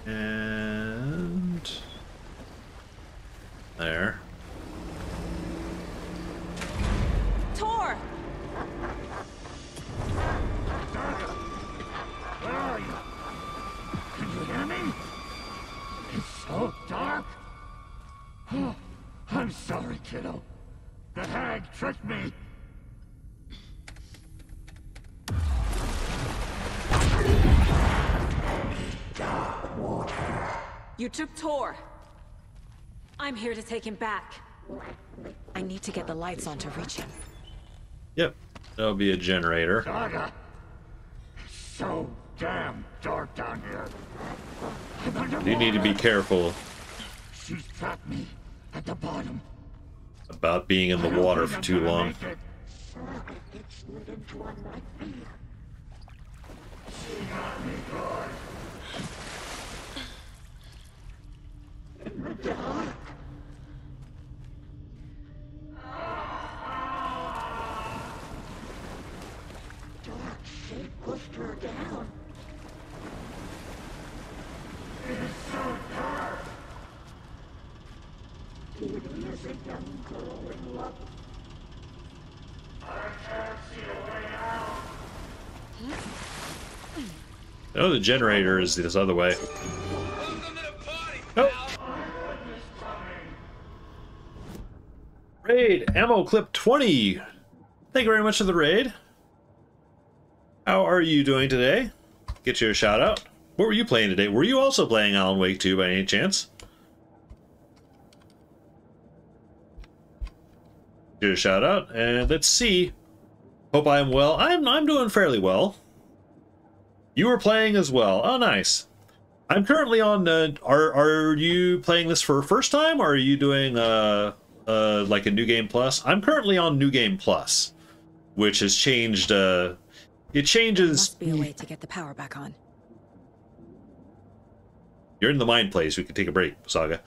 And there. Tor! Where are you? Can you hear me? It's so dark. Oh, I'm sorry, kiddo. The hag tricked me. You took Tor. I'm here to take him back. I need to get the lights on to reach him. Yep, that'll be a generator. Saga. It's so damn dark down here. You need to be careful She's trapped me at the bottom. about being in the water for too long. In the dark. Dark shape pushed her down. It is so dark. It is a young girl in love. I can't see a way out. Oh, the generator is this other way. Oh. Raid ammo clip 20. Thank you very much for the raid. How are you doing today? Get you a shout out. What were you playing today? Were you also playing Alan Wake 2 by any chance? Get you a shout out, and let's see. Hope I am well. I'm doing fairly well. You were playing as well. Oh, nice. I'm currently on. Are you playing this for first time, or are you doing like a New Game Plus? I'm currently on New Game Plus, which has changed. It changes. Must be a way to get the power back on. You're in the mind place. We can take a break, Saga.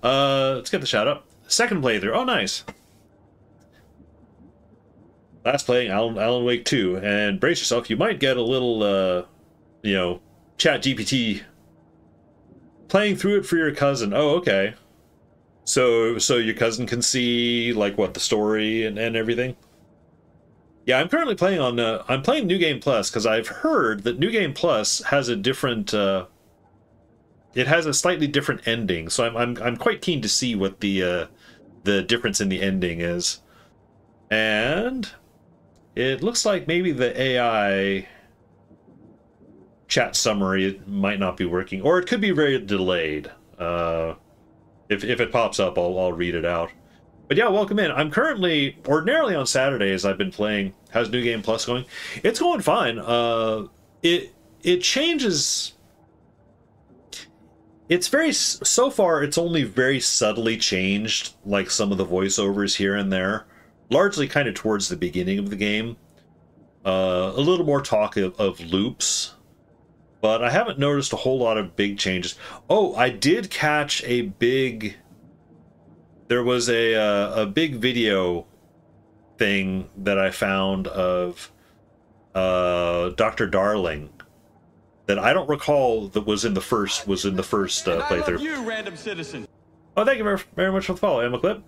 Let's get the shout out. Second playthrough. Oh, nice. Last playing Alan Wake 2, and brace yourself. You might get a little, you know, Chat GPT playing through it for your cousin. Oh, okay. So your cousin can see like what the story and everything. Yeah, I'm currently playing on. I'm playing New Game Plus because I've heard that New Game Plus has a different. It has a slightly different ending, so I'm quite keen to see what the difference in the ending is. And it looks like maybe the AI chat summary might not be working, or it could be very delayed. If it pops up, I'll read it out. But yeah, welcome in. I'm currently, ordinarily on Saturdays, I've been playing. How's New Game Plus going? It's going fine. It changes. It's very, so far, it's only very subtly changed, like some of the voiceovers here and there. Largely kind of towards the beginning of the game. A little more talk of loops. But I haven't noticed a whole lot of big changes. Oh, I did catch a big... There was a big video thing that I found of Dr. Darling that I don't recall that was in the first playthrough. I love you, random citizen. Oh, thank you very, very much for the follow, Emma Clip.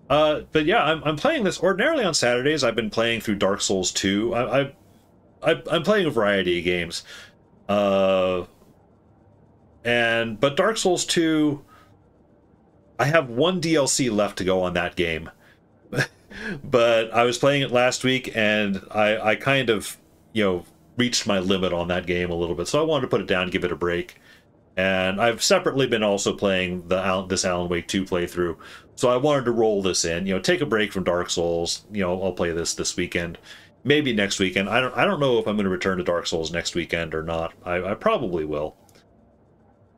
But yeah, I'm playing this ordinarily on Saturdays. I've been playing through Dark Souls 2. I'm playing a variety of games. But Dark Souls 2, I have one DLC left to go on that game. But I was playing it last week, and I kind of, reached my limit on that game a little bit. So I wanted to put it down, give it a break. And I've separately been also playing this Alan Wake 2 playthrough. So I wanted to roll this in, take a break from Dark Souls. I'll play this weekend. Maybe next weekend. I don't know if I'm going to return to Dark Souls next weekend or not. I probably will.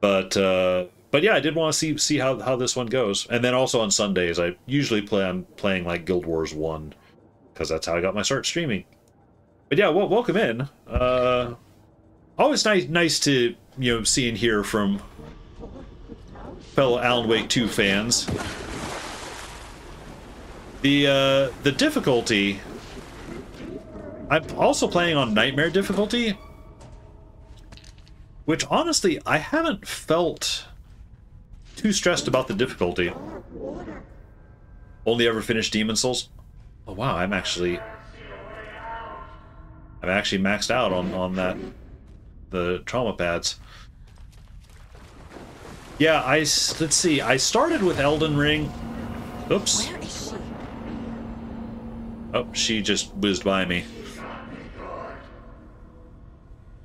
But yeah, I did want to see how this one goes. And then also on Sundays, I usually I'm playing like Guild Wars 1, because that's how I got my start streaming. But yeah, well, welcome in. Always nice to see and hear from fellow Alan Wake 2 fans. The difficulty. I'm also playing on Nightmare difficulty, which honestly I haven't felt too stressed about the difficulty. Only ever finished Demon Souls. Oh wow, I'm actually maxed out on the trauma pads. Yeah, let's see. I started with Elden Ring. Oops. Where is she? Oh, she just whizzed by me.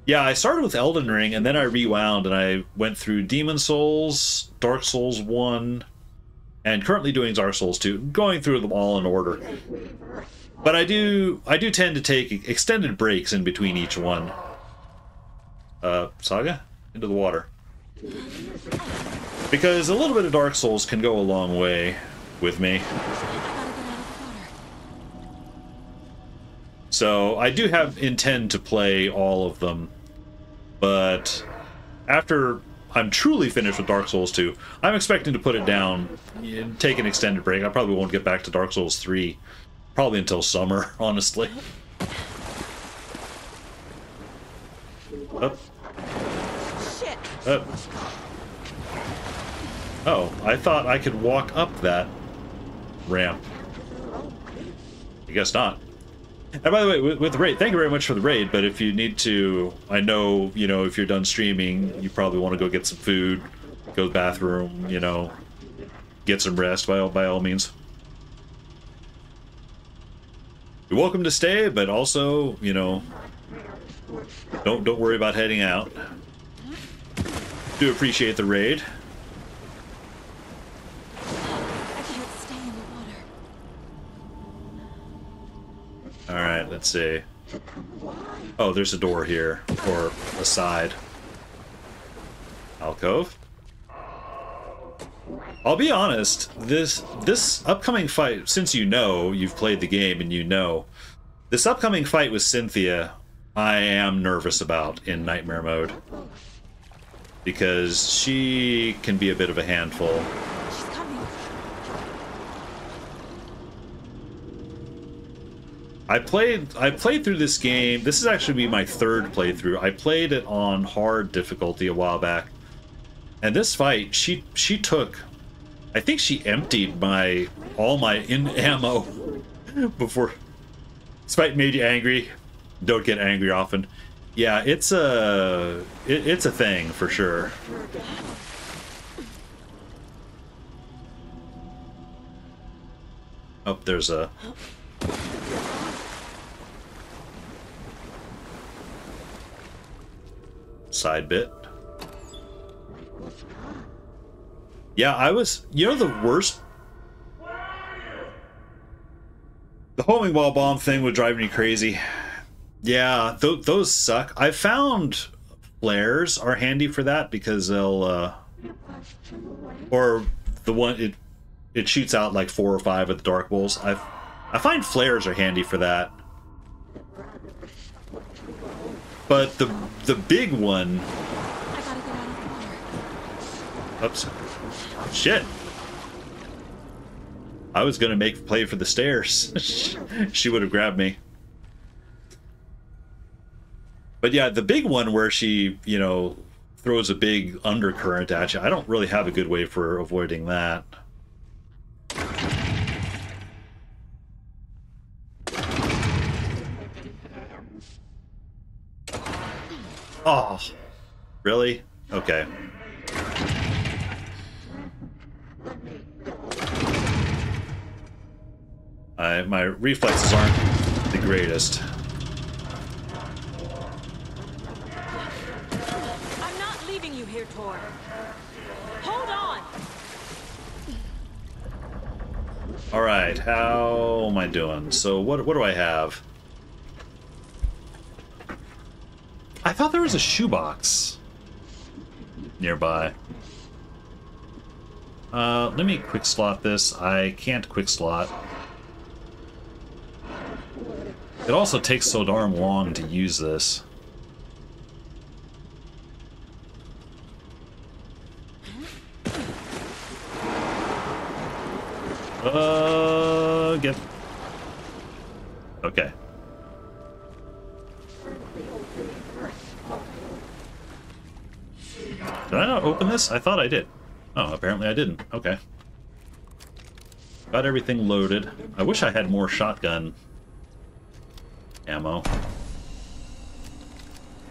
Yeah, I started with Elden Ring, and then I rewound, and I went through Demon Souls, Dark Souls 1, and currently doing Dark Souls 2, going through them all in order. But I do tend to take extended breaks in between each one. Saga? Into the water. Because a little bit of Dark Souls can go a long way with me. So I do intend to play all of them, but after I'm truly finished with Dark Souls 2, I'm expecting to put it down, take an extended break. I probably won't get back to Dark Souls 3 probably until summer, honestly. Up. Shit. Up. Oh, I thought I could walk up that ramp. I guess not. And by the way, with the raid, thank you very much for the raid, but if you need to, I know, if you're done streaming, you probably want to go get some food, go to the bathroom, get some rest by all means. You're welcome to stay, but also, don't worry about heading out. Do appreciate the raid. Alright, let's see. Oh, there's a door here, or a side. Alcove. I'll be honest, this upcoming fight, since you've played the game and this upcoming fight with Cynthia, I am nervous about in Nightmare mode. Because she can be a bit of a handful. I played through this game. This is actually my third playthrough. I played it on hard difficulty a while back. And this fight, she took, I think she emptied all my ammo before. This fight made you angry. Don't get angry often. Yeah, it's a thing for sure. Oh, there's a Side bit. Yeah, I was... You know the worst... The homing wall bomb thing would drive me crazy. Yeah, those suck. I found flares are handy for that because they'll... Or the one... It shoots out like 4 or 5 with the Dark Bowls. I find flares are handy for that. But the big one... Oops. Shit. I was gonna make play for the stairs. She would have grabbed me. But yeah, the big one where she, you know, throws a big undercurrent at you, I don't really have a good way for avoiding that. Oh, really? Okay. My reflexes aren't the greatest. I'm not leaving you here, Tor. Hold on. All right, how am I doing? So what do I have? I thought there was a shoebox nearby. Let me quick slot this. I can't quick slot. It also takes so darn long to use this. Get... Okay. Did I not open this? I thought I did. Oh, apparently I didn't. Okay. Got everything loaded. I wish I had more shotgun ammo.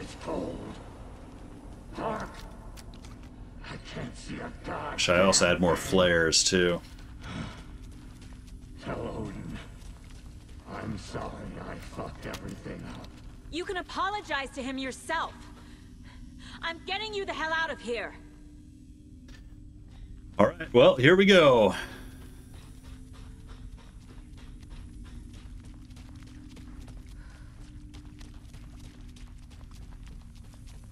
It's cold. Dark. I can't see a dot. Wish I also had more flares, too. Tell Odin. I'm sorry I fucked everything up. You can apologize to him yourself. I'm getting you the hell out of here. Alright, well, here we go.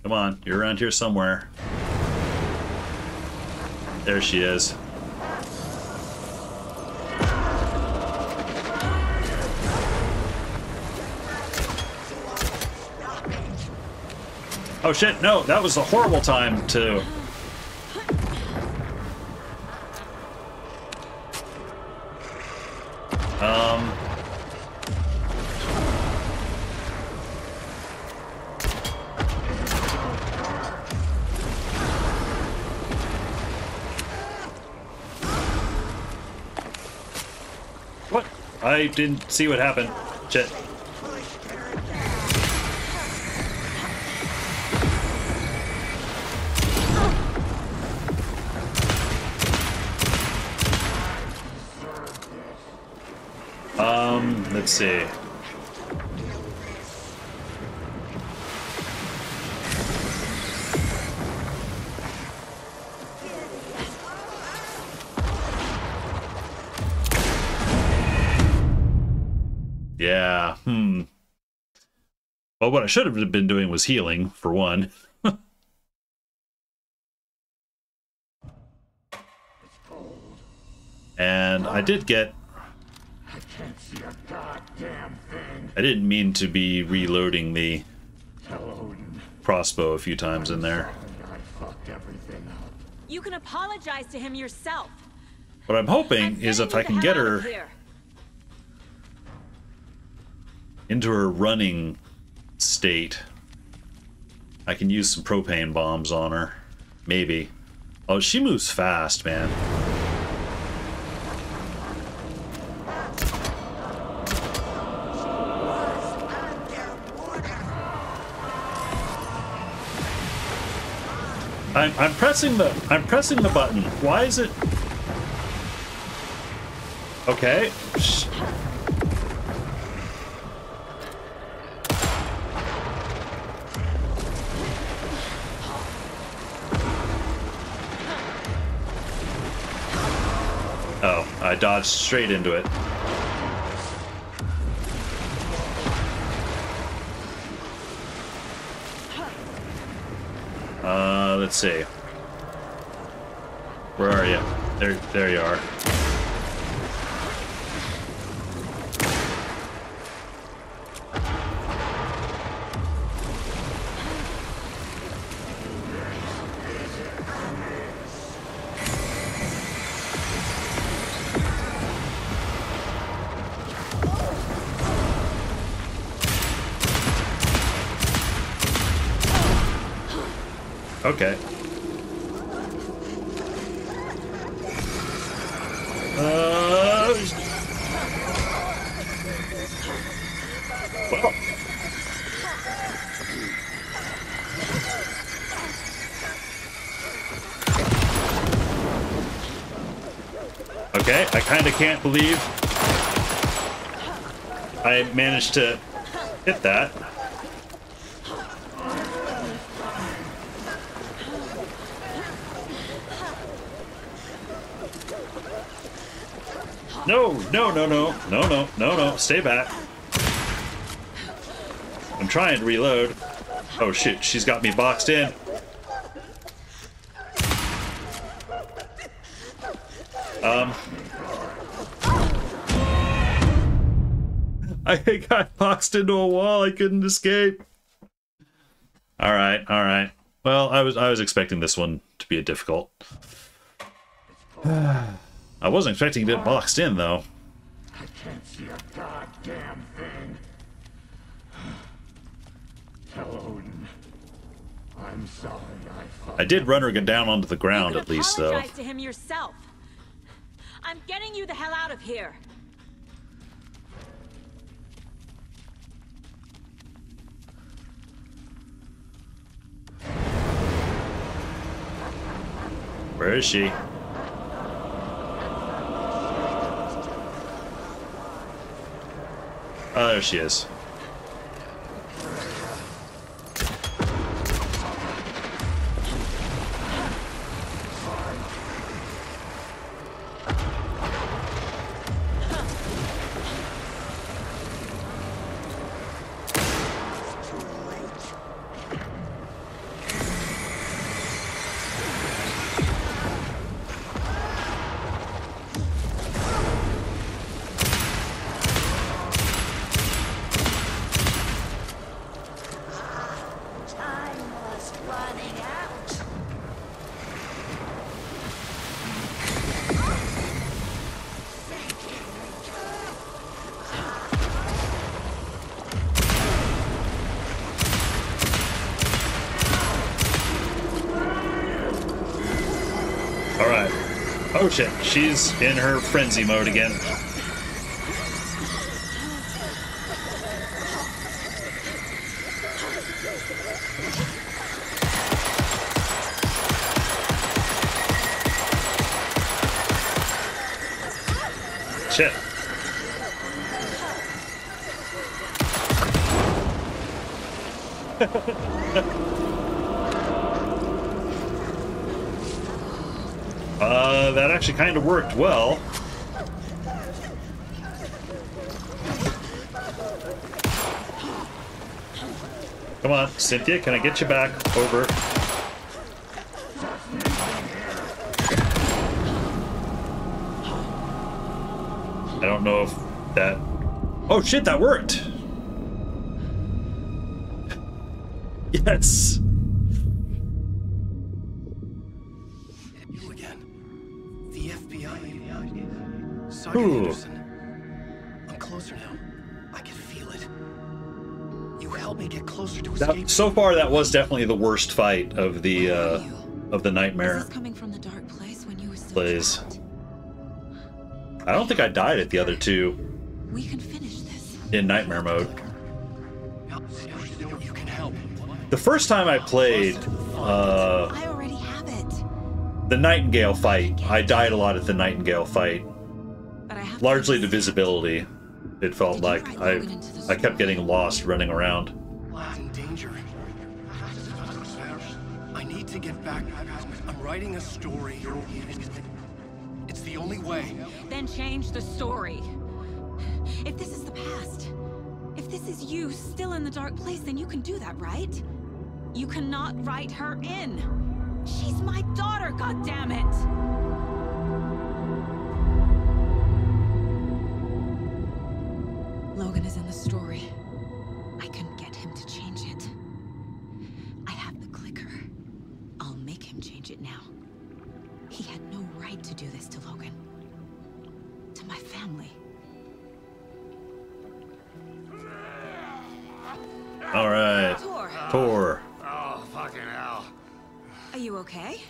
Come on, you're around here somewhere. There she is. Oh shit, no, that was a horrible time to... What? I didn't see what happened. Shit. Let's see. Yeah, Well, what I should have been doing was healing, for one. And I did get... Can't see a goddamn thing. I didn't mean to be reloading the crossbow a few times in there. I fucked everything up. You can apologize to him yourself. What I'm hoping is if I can get her into her running state, I can use some propane bombs on her. Maybe. Oh, she moves fast, man. I'm pressing the button. Why is it? Okay. I dodged straight into it. Let's see. Where are you? There you are. Okay. Well. Okay, I kind of can't believe I managed to hit that. No, stay back. I'm trying to reload. Oh shit, she's got me boxed in. I got boxed into a wall, I couldn't escape. Alright. Well, I was expecting this one to be a difficult. I wasn't expecting to get boxed in, though. I can't see a goddamn thing. Tell Odin. I'm sorry I did run her down onto the ground, at least, though. Apologize to him yourself. I'm getting you the hell out of here. Where is she? Oh, there she is. Oh shit, she's in her frenzy mode again. Shit. That actually kind of worked well. Come on, Cynthia, can I get you back? Over. I don't know if that... Oh shit, that worked! Yes! You again. The FBI. Sergeant Ooh. Anderson. I'm closer now. I can feel it. You helped me get closer to escape. So far, that was definitely the worst fight of the nightmare. Is this coming from the dark place when you were still Plays. trapped? I don't think I died at the other two We can finish this. in nightmare mode. You can help. The first time I played I already have it. the Nightingale fight, I died a lot at the Nightingale fight. Largely to visibility. It felt like I kept getting lost running around. In danger. I need to get back. I'm writing a story. It's the only way. Then change the story. If this is the past, if this is you still in the dark place, then you can do that, right? You cannot write her in. She's my daughter, goddammit! Logan is in the story. I can get him to change it. I have the clicker. I'll make him change it now. He had no right to do this to Logan. To my family. All right. Tor. Oh, fucking hell. Are you okay?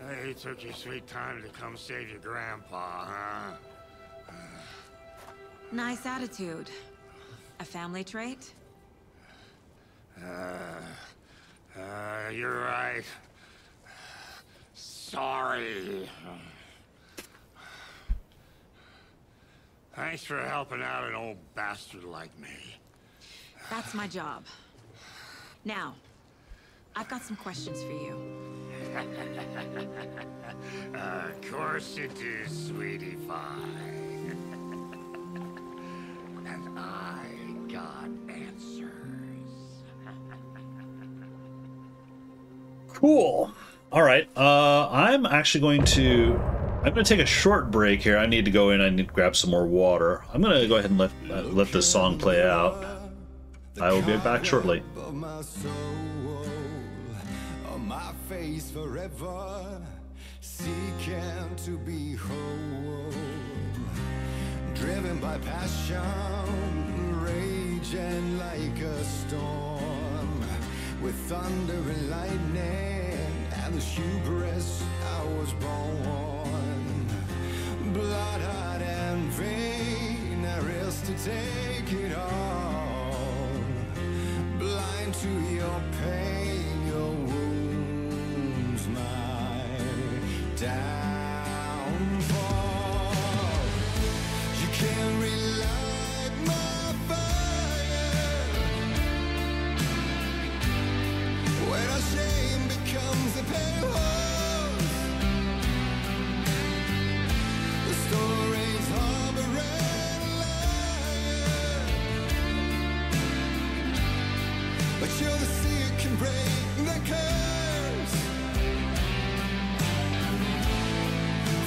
Hey, you took your sweet time to come save your grandpa, huh? Nice attitude. A family trait? You're right. Sorry. Thanks for helping out an old bastard like me. That's my job. Now, I've got some questions for you. Of course you do, sweetie pie. And I got answers. Cool. All right. I'm actually going to take a short break here. I need to go in. I need to grab some more water. I'm going to go ahead and let this song play out. I will be back shortly. My soul, on my face forever, seeking to be whole, driven by passion, raging like a storm, with thunder and lightning, and the hubris I was born, blood-hot and vain, I risk to take it all, blind to your pain, your wounds, my downfall. You can't relight my fire when our shame becomes a pale horse. The stories harboring liar, but you're the sea that can break the curse.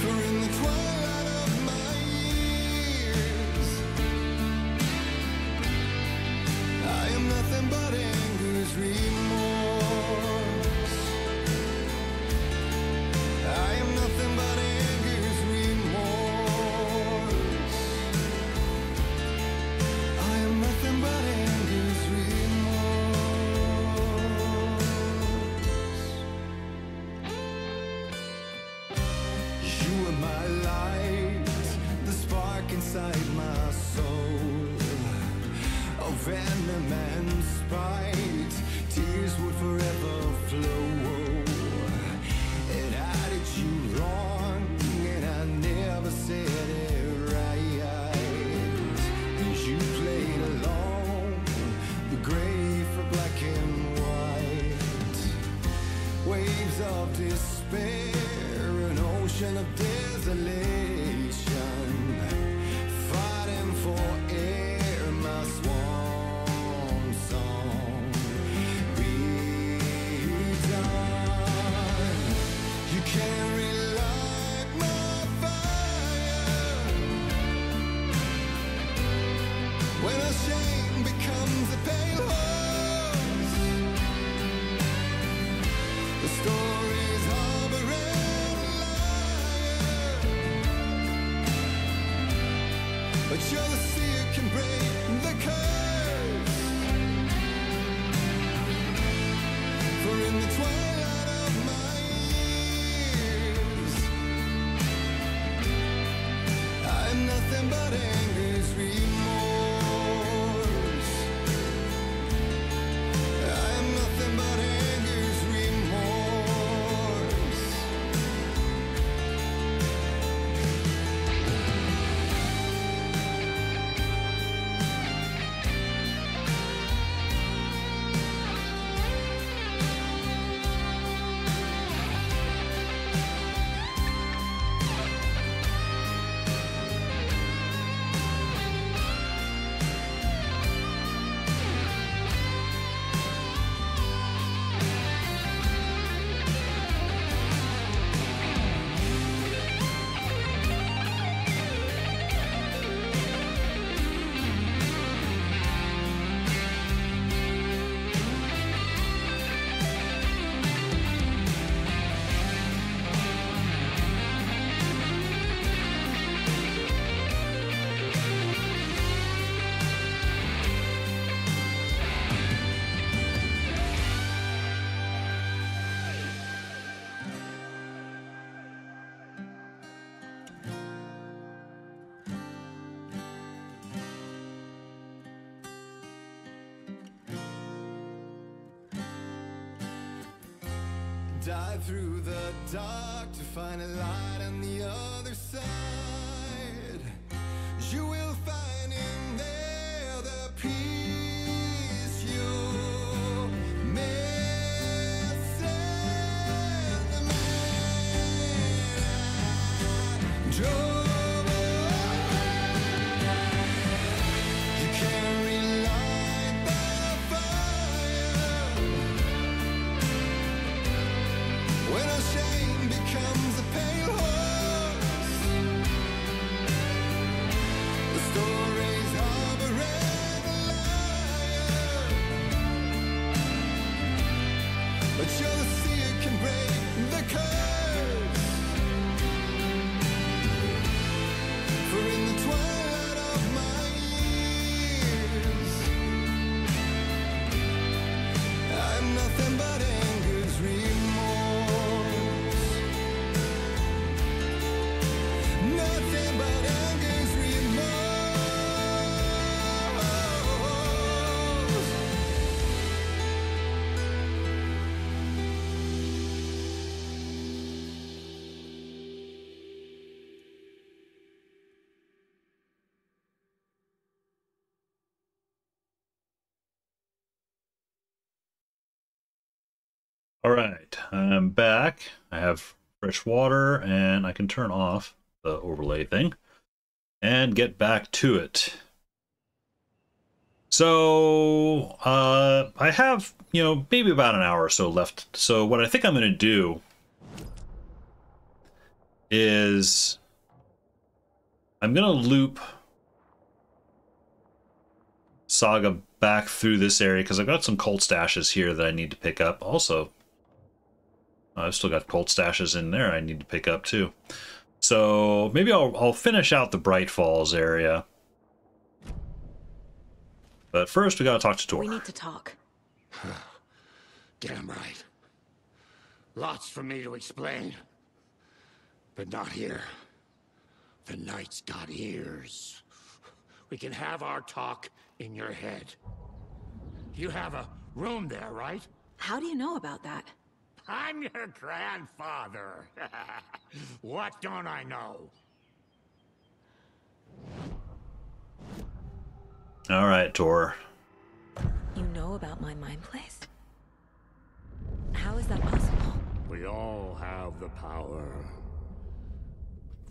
For in the twilight of my years, I am nothing but anger's remorse. I am nothing but anger's remorse. I am nothing but anger's remorse. You are my light, the spark inside my soul, of venom and spite, tears would forever flow. And I did you wrong, and I never said it right. And you played along, the gray for black and white, waves of despair, an ocean of desolation, fighting for air, my swan song be done. You can't relight my fire when our shame becomes a pale horse. The stories harboring liar, but you're the sea that can break the curse. For in the twilight of my years, I am nothing but anger's remorse. I am nothing but anger's remorse. Dive through the dark to find a light on the other side. You will find in there the peace you're missing. The man I drove away. You can't relight the fire when our shame becomes a pale horse. The stories of a red liar, but you're the seer can break the curse. For in the twilight of my years, I'm nothing but anger's remorse. Nothing but anger's remorse. All right, I'm back. I have fresh water, and I can turn off the overlay thing and get back to it. So, I have, maybe about an hour or so left. So what I think I'm going to do is I'm going to loop Saga back through this area because I've got some cult stashes here that I need to pick up. Also, I've still got cult stashes in there I need to pick up too. So maybe I'll finish out the Bright Falls area. But first we gotta talk to Tor. We need to talk. Damn right. Lots for me to explain. But not here. The night's got ears. We can have our talk in your head. You have a room there, right? How do you know about that? I'm your grandfather. What don't I know? All right, Tor. You know about my mind place? How is that possible? We all have the power.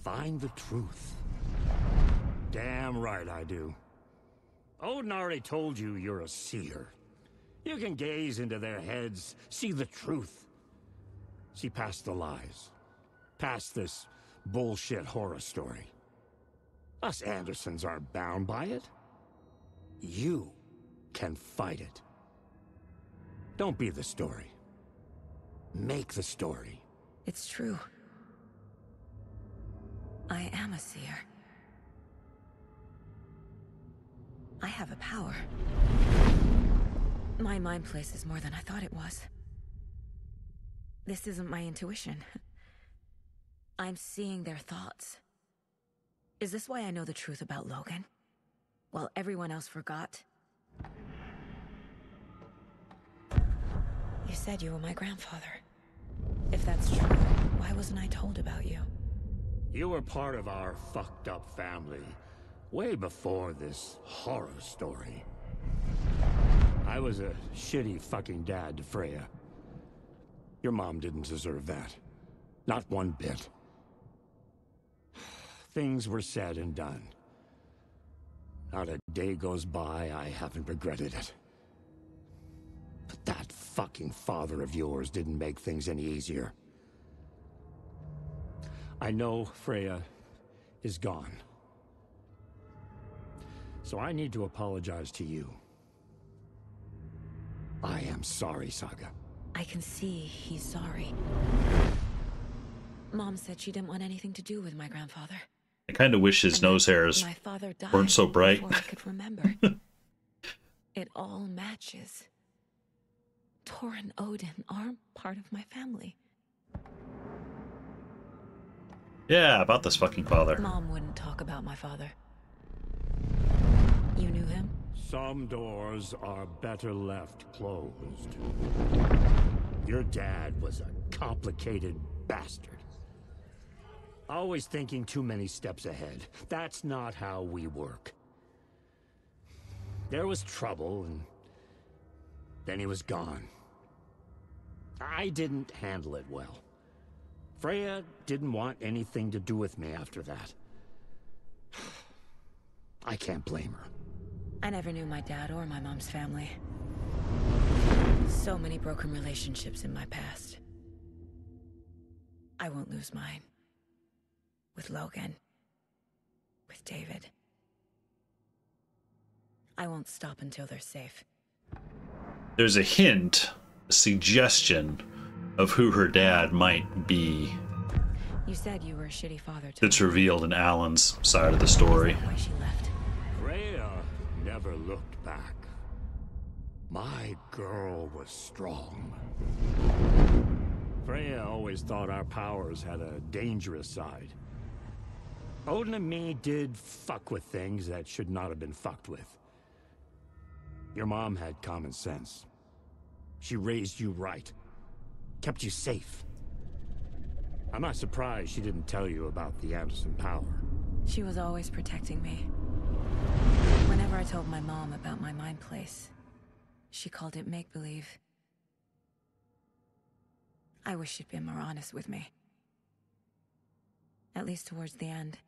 Find the truth. Damn right I do. Odin already told you you're a seer. You can gaze into their heads, see the truth. See past the lies. Past this bullshit horror story. Us Andersons aren't bound by it. You can fight it. Don't be the story. Make the story. It's true. I am a seer. I have a power. My mind place is more than I thought it was. This isn't my intuition. I'm seeing their thoughts. Is this why I know the truth about Logan? While everyone else forgot? You said you were my grandfather. If that's true, why wasn't I told about you? You were part of our fucked up family. Way before this horror story. I was a shitty fucking dad to Freya. Your mom didn't deserve that. Not one bit. Things were said and done. Not a day goes by I haven't regretted it. But that fucking father of yours didn't make things any easier. I know Freya is gone. So I need to apologize to you. I am sorry, Saga. I can see he's sorry. Mom said she didn't want anything to do with my grandfather. I kind of wish his nose hairs My father died weren't so bright. before I could remember. It all matches. Tor and Odin are part of my family. Yeah, about this fucking father. Mom wouldn't talk about my father. You knew him? Some doors are better left closed. Your dad was a complicated bastard. Always thinking too many steps ahead. That's not how we work. There was trouble, and then he was gone. I didn't handle it well. Freya didn't want anything to do with me after that. I can't blame her. I never knew my dad or my mom's family. So many broken relationships in my past. I won't lose mine. With Logan. With David. I won't stop until they're safe. There's a hint, a suggestion of who her dad might be. You said you were a shitty father to That's revealed in Alan's side of the story. why she left. Freya never looked back. My girl was strong. Freya always thought our powers had a dangerous side. Odin and me did fuck with things that should not have been fucked with. Your mom had common sense. She raised you right. Kept you safe. I'm not surprised she didn't tell you about the Anderson power. She was always protecting me. Whenever I told my mom about my mind place, she called it make-believe. I wish she'd been more honest with me. At least towards the end.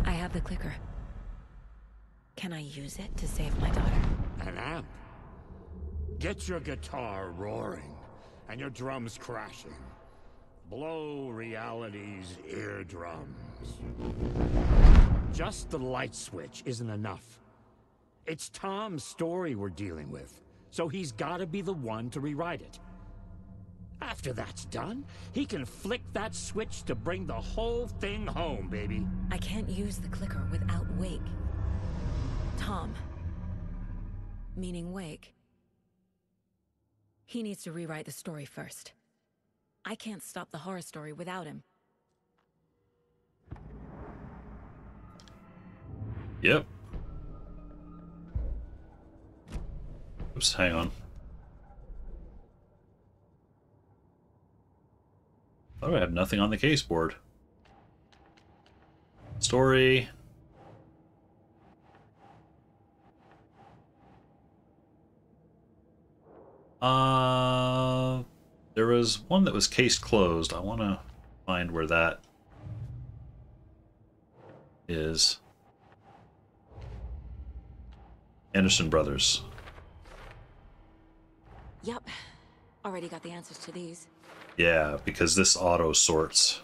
I have the clicker. Can I use it to save my daughter? An amp? Get your guitar roaring and your drums crashing. Blow reality's eardrums. Just the light switch isn't enough. It's Tom's story we're dealing with, so he's gotta be the one to rewrite it. After that's done, he can flick that switch to bring the whole thing home, baby. I can't use the clicker without Wake. Tom. Meaning Wake. He needs to rewrite the story first. I can't stop the horror story without him. Yep. Oops, hang on. Oh, I have nothing on the case board. Story. There was one that was case closed. I want to find where that is. Anderson Brothers. Yep. Already got the answers to these. Yeah, because this auto sorts.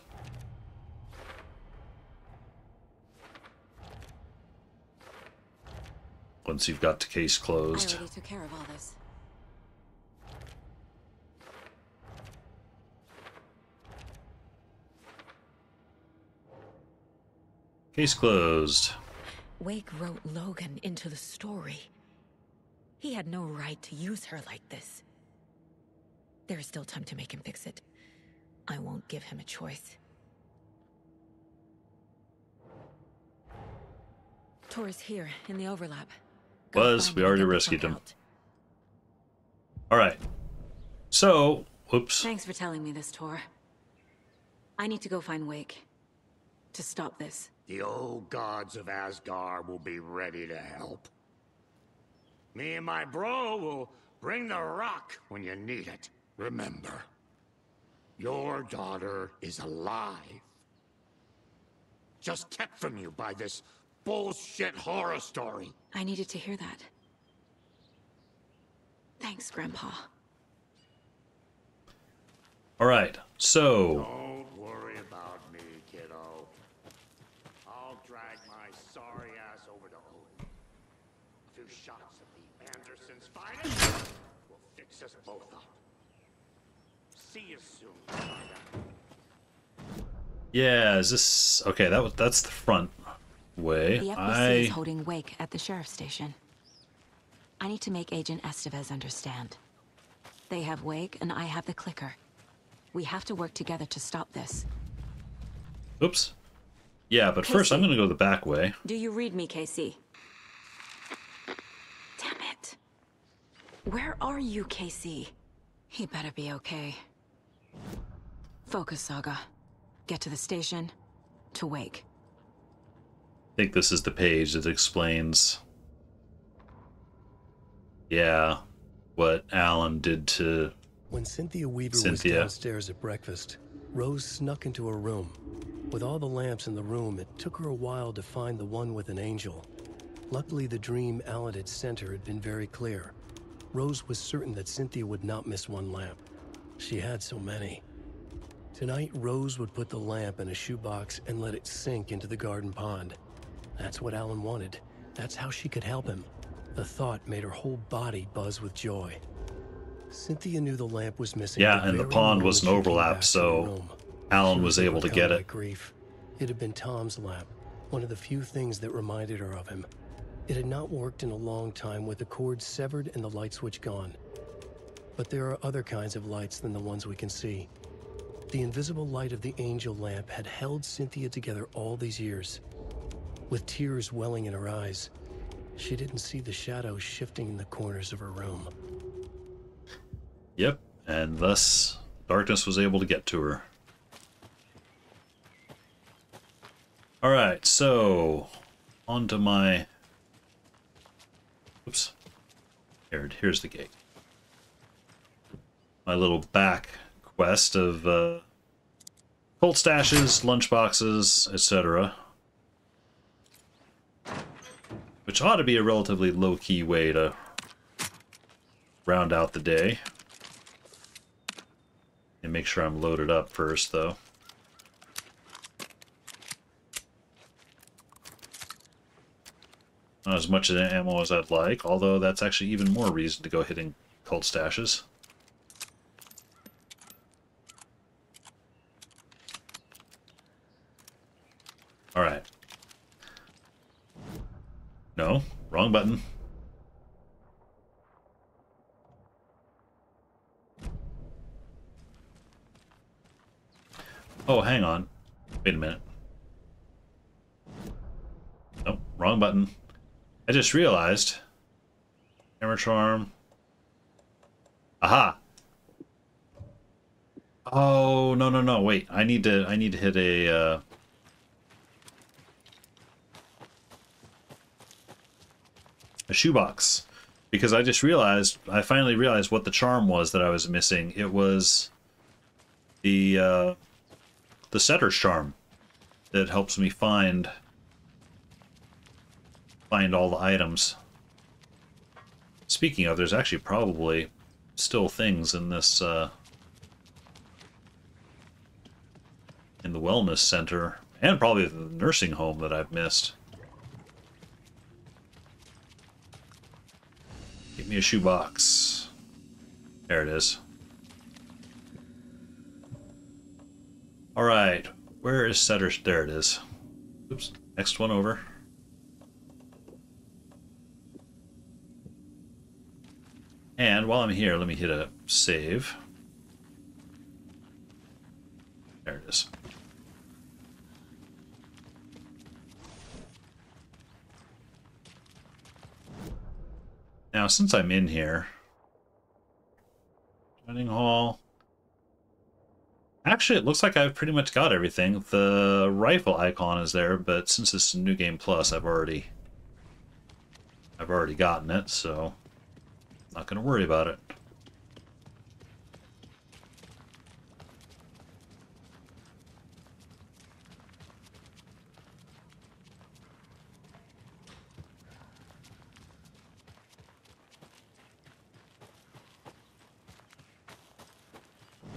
Once you've got the case closed. I already took care of all this. Case closed. Wake wrote Logan into the story. He had no right to use her like this. There is still time to make him fix it. I won't give him a choice. Tor is here, in the overlap. We already rescued him. Alright. So, whoops. Thanks for telling me this, Tor. I need to go find Wake. To stop this. The old gods of Asgard will be ready to help. Me and my bro will bring the rock when you need it. Remember, your daughter is alive. Just kept from you by this bullshit horror story. I needed to hear that. Thanks, Grandpa. Alright, so... Don't worry about me, kiddo. I'll drag my sorry ass over to Odin. A few shots of the Andersons' finest will fix us both up. See you soon. Yeah, is this... Okay, that's the front way. The FBC is holding Wake at the sheriff's station. I need to make Agent Estevez understand. They have Wake, and I have the clicker. We have to work together to stop this. Oops. Yeah, but first I'm gonna go the back way. Do you read me, Casey? Damn it. Where are you, Casey? He better be okay. Focus, Saga. Get to the station. To Wake. I think this is the page that explains, yeah, what Alan did to When Cynthia Weaver Cynthia. was downstairs at breakfast, Rose snuck into her room. With all the lamps in the room, it took her a while to find the one with an angel. Luckily, the dream Alan had sent her had been very clear. Rose was certain that Cynthia would not miss one lamp. She had so many. Tonight, Rose would put the lamp in a shoebox and let it sink into the garden pond. That's what Alan wanted. That's how she could help him. The thought made her whole body buzz with joy. Cynthia knew the lamp was missing. Yeah, and the pond was an overlap, so Alan was able to get it. Grief. It had been Tom's lamp, one of the few things that reminded her of him. It had not worked in a long time with the cord severed and the light switch gone. But there are other kinds of lights than the ones we can see. The invisible light of the angel lamp had held Cynthia together all these years. With tears welling in her eyes, she didn't see the shadows shifting in the corners of her room. Yep, and thus darkness was able to get to her. Alright, so on to my... Oops. Here's the gate. My little back quest of cult stashes, lunchboxes, etc. Which ought to be a relatively low-key way to round out the day. And make sure I'm loaded up first, though. Not as much ammo as I'd like, although that's actually even more reason to go hitting cult stashes. Alright. No, wrong button. Oh, hang on. Wait a minute. Nope, wrong button. I just realized. Hammer charm. Aha! Oh, no, wait. I need to hit a shoebox. Because I finally realized what the charm was that I was missing. It was the setter's charm that helps me find all the items. Speaking of, there's actually probably still things in this in the wellness center and probably the nursing home that I've missed. Give me a shoebox. There it is. Alright, where is Setter's? There it is. Oops, next one over. And while I'm here, let me hit a save. There it is. Now, since I'm in here, dining hall. Actually, it looks like I've pretty much got everything. The rifle icon is there, but since this is New Game Plus, I've already gotten it, so I'm not going to worry about it.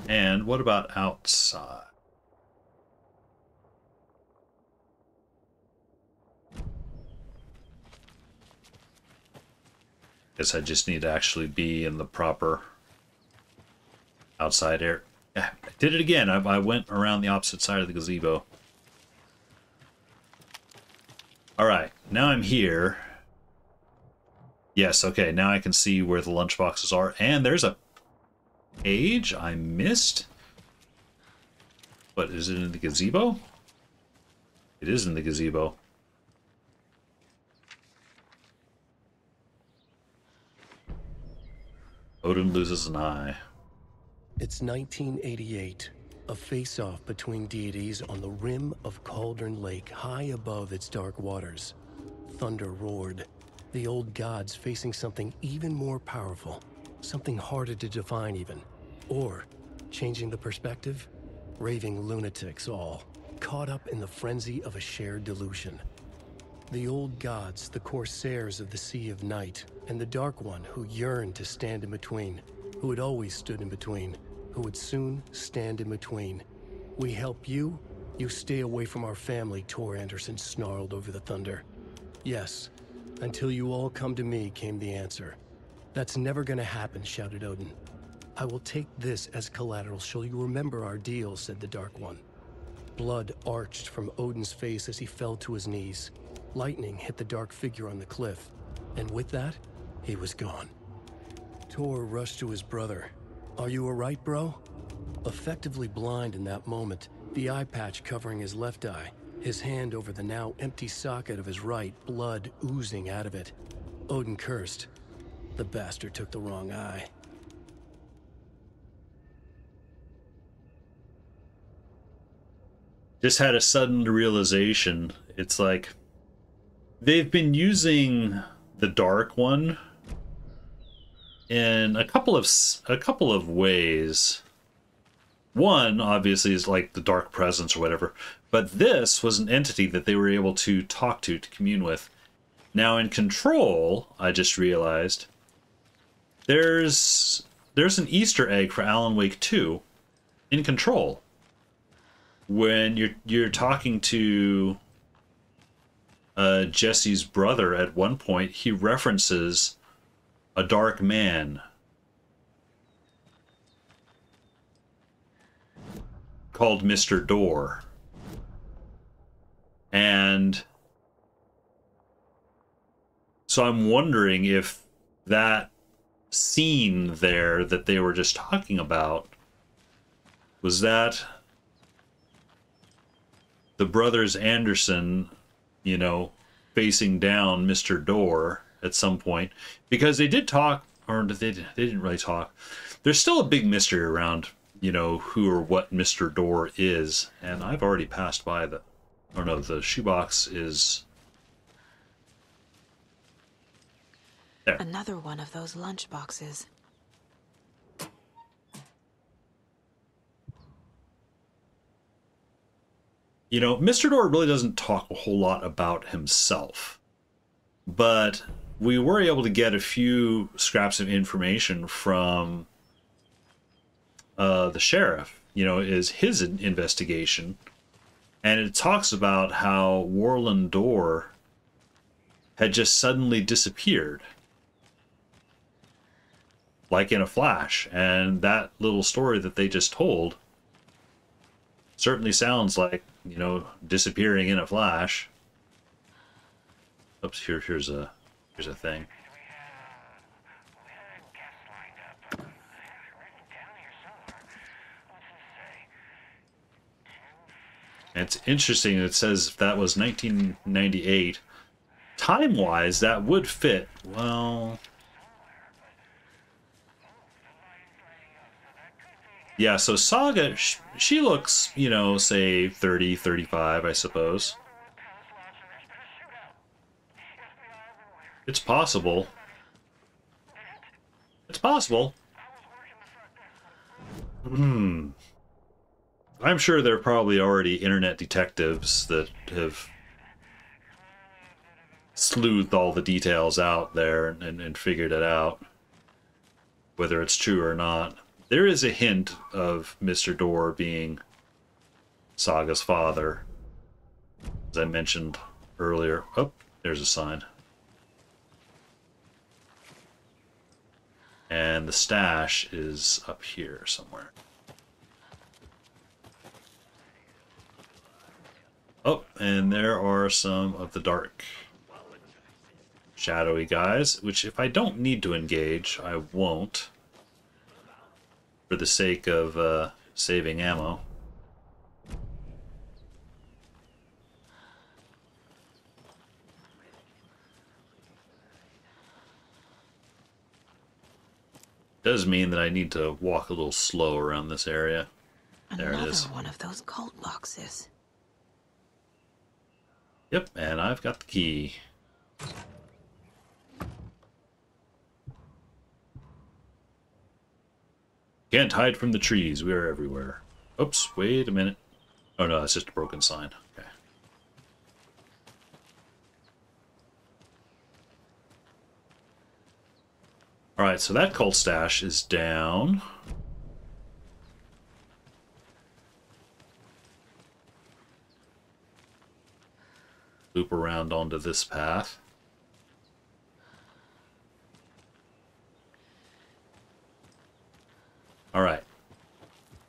And what about outside? Guess I just need to actually be in the proper outside area. I did it again. I went around the opposite side of the gazebo. Alright, now I'm here. Yes, okay, now I can see where the lunchboxes are. And there's a page I missed? What, is it in the gazebo? It is in the gazebo. Odin loses an eye. It's 1988, a face-off between deities on the rim of Cauldron Lake, high above its dark waters. Thunder roared, the old gods facing something even more powerful, something harder to define even. Or, changing the perspective, raving lunatics all, caught up in the frenzy of a shared delusion. The old gods, the corsairs of the Sea of Night, and the Dark One who yearned to stand in between, who had always stood in between, who would soon stand in between. We help you, you stay away from our family, Tor Anderson snarled over the thunder. Yes, until you all come to me, came the answer. That's never gonna happen, shouted Odin. I will take this as collateral, shall you remember our deal, said the Dark One. Blood arched from Odin's face as he fell to his knees. Lightning hit the dark figure on the cliff, and with that, he was gone. Tor rushed to his brother. Are you alright, bro? Effectively blind in that moment, the eye patch covering his left eye, his hand over the now empty socket of his right, blood oozing out of it. Odin cursed. The bastard took the wrong eye. Just had a sudden realization. It's like they've been using the Dark One in a couple of ways. One obviously is like the dark presence or whatever, but this was an entity that they were able to talk to commune with. Now in Control, I just realized there's an Easter egg for Alan Wake 2 in Control. When you're talking to Jesse's brother at one point, he references a dark man called Mr. Door. And so I'm wondering if that scene there that they were just talking about, was that the brothers Anderson, you know, facing down Mr. Door at some point, because they did talk, or they didn't really talk. There's still a big mystery around, you know, who or what Mr. Door is, and I've already passed by the, or no, the shoebox is there. Another one of those lunch boxes. You know, Mr. Door really doesn't talk a whole lot about himself, but we were able to get a few scraps of information from the sheriff, you know, is his investigation, and it talks about how Warlin Door had just suddenly disappeared, like in a flash, and that little story that they just told certainly sounds like, you know, disappearing in a flash. Oops, here's a thing. And it's interesting, it says if that was 1998, time-wise, that would fit. Well, yeah, so Saga, she looks, you know, say 30, 35, I suppose. It's possible. It's possible. I'm sure there are probably already internet detectives that have sleuthed all the details out there and figured it out, whether it's true or not. There is a hint of Mr. Door being Saga's father, as I mentioned earlier. Oh, there's a sign. And the stash is up here somewhere. Oh, and there are some of the dark, shadowy guys, which if I don't need to engage, I won't, for the sake of saving ammo. Does mean that I need to walk a little slow around this area. There Another it is. one of those cult boxes. Yep, and I've got the key. Can't hide from the trees. We are everywhere. Oops, wait a minute. Oh no, that's just a broken sign. Okay. Alright, so that cult stash is down. Loop around onto this path. Alright.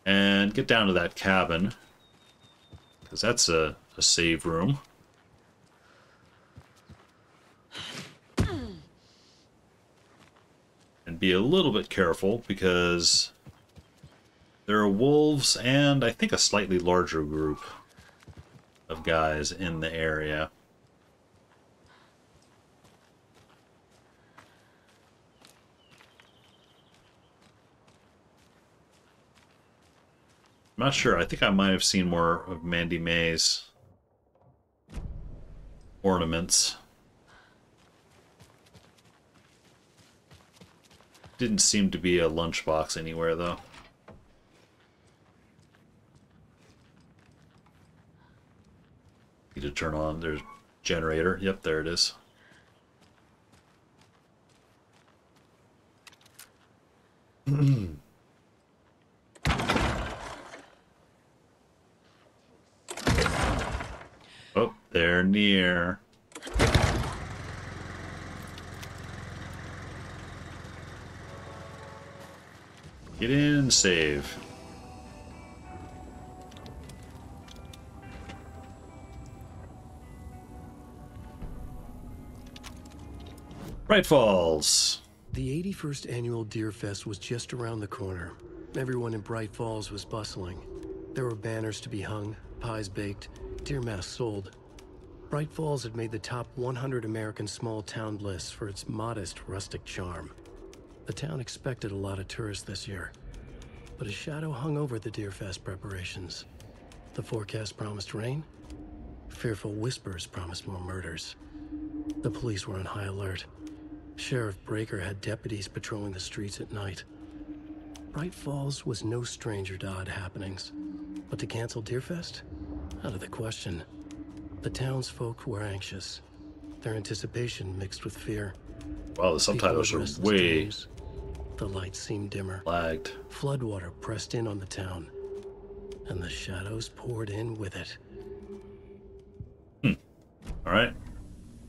And get down to that cabin. Because that's a save room. And be a little bit careful because there are wolves and I think a slightly larger group of guys in the area. I'm not sure. I think I might have seen more of Mandy May's ornaments. Didn't seem to be a lunchbox anywhere, though. Need to turn on. There's generator. Yep, there it is. Oh, they're near. Get in and save. Bright Falls. The 81st annual Deer Fest was just around the corner. Everyone in Bright Falls was bustling. There were banners to be hung, pies baked, deer masks sold. Bright Falls had made the top 100 American small town lists for its modest rustic charm. The town expected a lot of tourists this year, but a shadow hung over the Deer Fest preparations. The forecast promised rain. Fearful whispers promised more murders. The police were on high alert. Sheriff Breaker had deputies patrolling the streets at night. Bright Falls was no stranger to odd happenings, but to cancel Deerfest? Out of the question. The townsfolk were anxious, their anticipation mixed with fear. Wow, the subtitles are way days. The lights seemed dimmer. lagged. Floodwater pressed in on the town, and the shadows poured in with it. All right.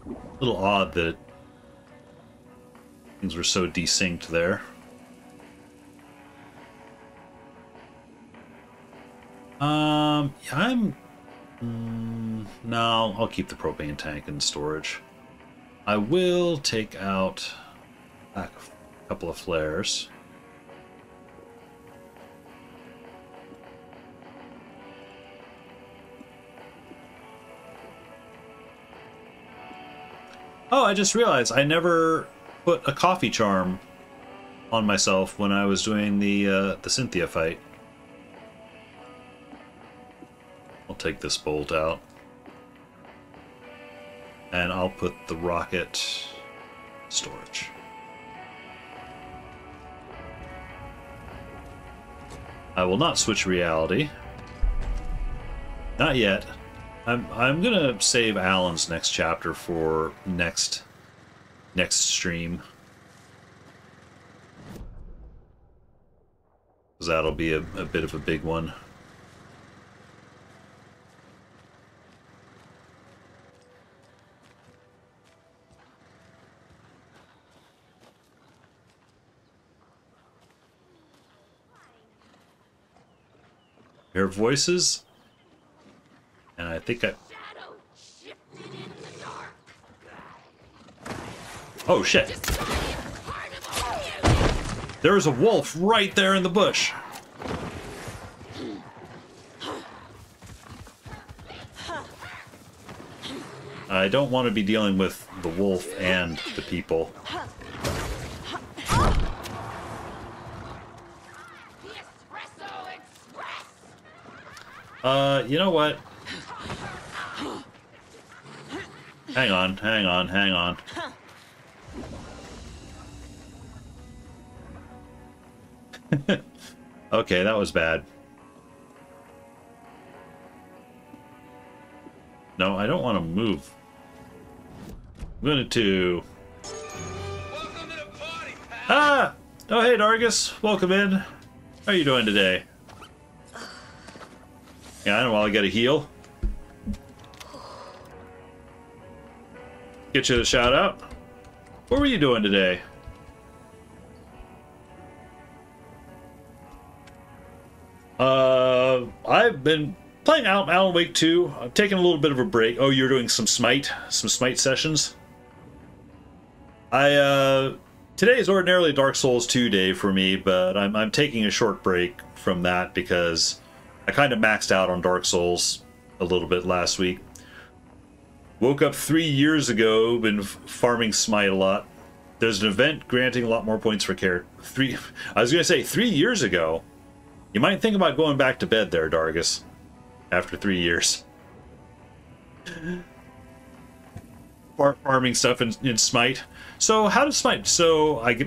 A little odd that things were so desynced there. Yeah, no, I'll keep the propane tank in storage. I will take out a couple of flares. Oh, I just realized I never put a coffee charm on myself when I was doing the Cynthia fight. I'll take this bolt out. And I'll put the rocket storage. I will not switch reality. Not yet. I'm gonna save Alan's next chapter for next stream. Because that'll be a bit of a big one. Hear voices? And I think I... Oh shit! There's a wolf right there in the bush! I don't want to be dealing with the wolf and the people. You know what? Hang on, hang on, hang on. Okay, that was bad. No, I don't want to move. I'm going to... Ah! Oh, hey, Dargus. Welcome in. How are you doing today? Yeah, I know while I get a heal. Get you the shout out. What were you doing today? I've been playing Alan Wake 2. I've taken a little bit of a break. Oh, you're doing some Smite sessions? Today is ordinarily Dark Souls 2 day for me, but I'm taking a short break from that because I kind of maxed out on Dark Souls a little bit last week. Woke up 3 years ago, been farming Smite a lot. There's an event granting a lot more points for character. I was going to say 3 years ago. You might think about going back to bed there, Dargus, after 3 years. Farming stuff in Smite. So how does Smite? So I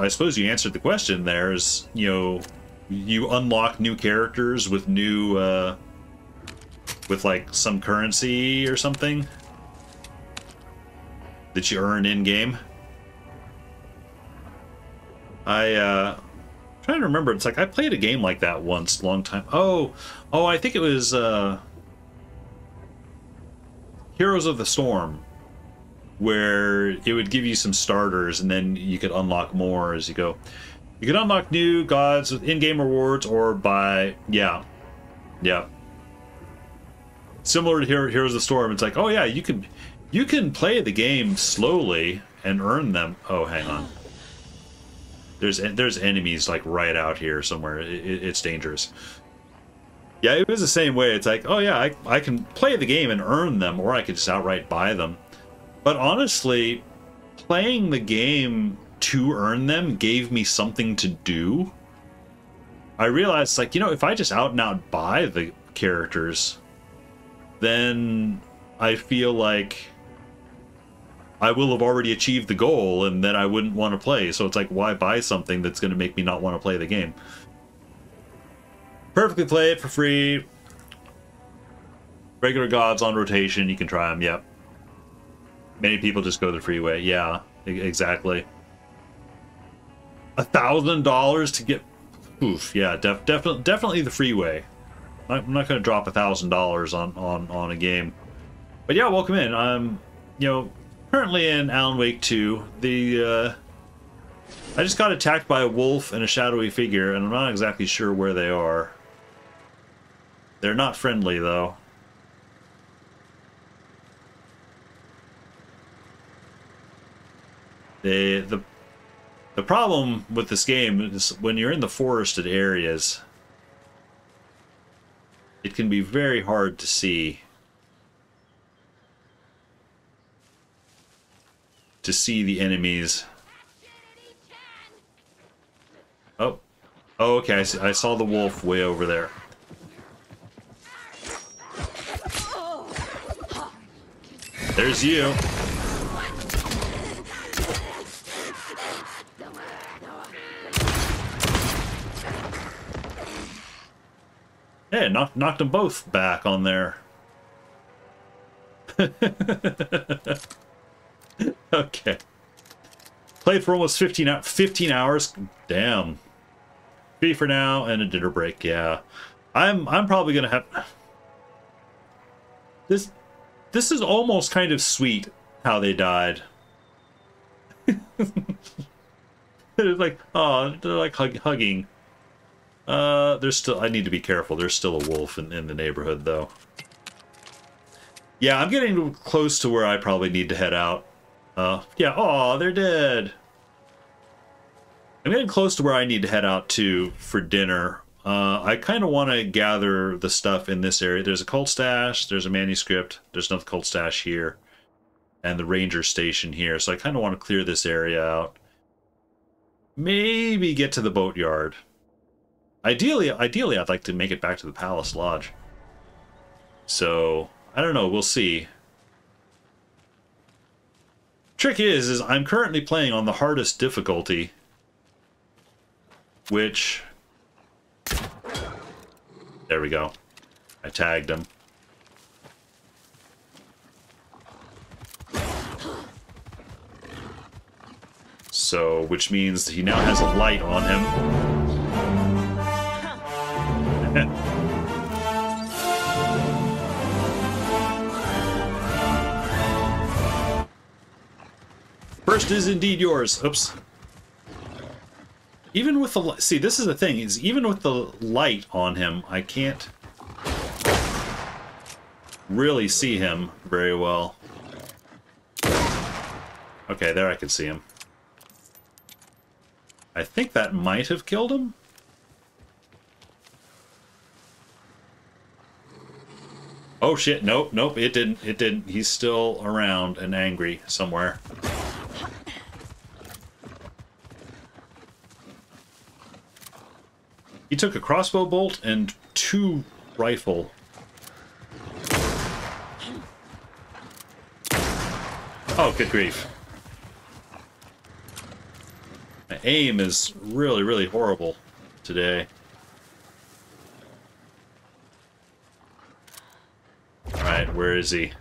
suppose you answered the question. There's, you know, you unlock new characters with new, with like some currency or something that you earn in game. Trying to remember. It's like I played a game like that once, long time. Oh, I think it was Heroes of the Storm, where it would give you some starters, and then you could unlock more as you go. You could unlock new gods with in-game rewards, or by yeah. Similar to Heroes of the Storm, it's like, oh yeah, you can play the game slowly and earn them. Oh, hang on. There's enemies like right out here somewhere. It's dangerous. Yeah, it was the same way. It's like, oh yeah, I can play the game and earn them, or I could just outright buy them. But honestly, playing the game to earn them gave me something to do. I realized, like, you know, if I just out and out buy the characters, then I feel like I will have already achieved the goal, and then I wouldn't want to play. So it's like, why buy something that's going to make me not want to play the game? Perfectly play it for free. Regular gods on rotation, you can try them, yep. Many people just go the free way. Yeah, exactly. $1,000 to get... Oof, yeah, definitely the free way. I'm not going to drop $1,000 on a game. But yeah, welcome in. I'm, you know, currently in Alan Wake 2. I just got attacked by a wolf and a shadowy figure, and I'm not exactly sure where they are. They're not friendly, though. The problem with this game is when you're in the forested areas, it can be very hard to see. The enemies. Oh, okay. I saw the wolf way over there. There's you. Yeah, knocked them both back on there. Okay. Played for almost 15 hours. Damn. 3 for now and a dinner break. Yeah. I'm probably gonna have this. This is almost kind of sweet how they died. It's like, oh, they're like hugging. There's still. I need to be careful. There's still a wolf in the neighborhood, though. Yeah, I'm getting close to where I probably need to head out. Yeah. Oh, they're dead. I'm getting close to where I need to head out to for dinner. I kind of want to gather the stuff in this area. There's a cult stash. There's a manuscript. There's another cult stash here, and the ranger station here. So I kind of want to clear this area out. Maybe get to the boatyard. Ideally, I'd like to make it back to the Palace Lodge. So, I don't know, we'll see. Trick is I'm currently playing on the hardest difficulty, which... There we go. I tagged him. So, which means he now has a light on him. First is indeed yours. Oops. Even with the... See, this is the thing, is even with the light on him, I can't really see him very well. Okay, there I can see him. I think that might have killed him. Oh shit, nope, nope, it didn't, it didn't. He's still around and angry somewhere. He took a crossbow bolt and 2 rifle. Oh, good grief. My aim is really, really horrible today. Alright, where is he?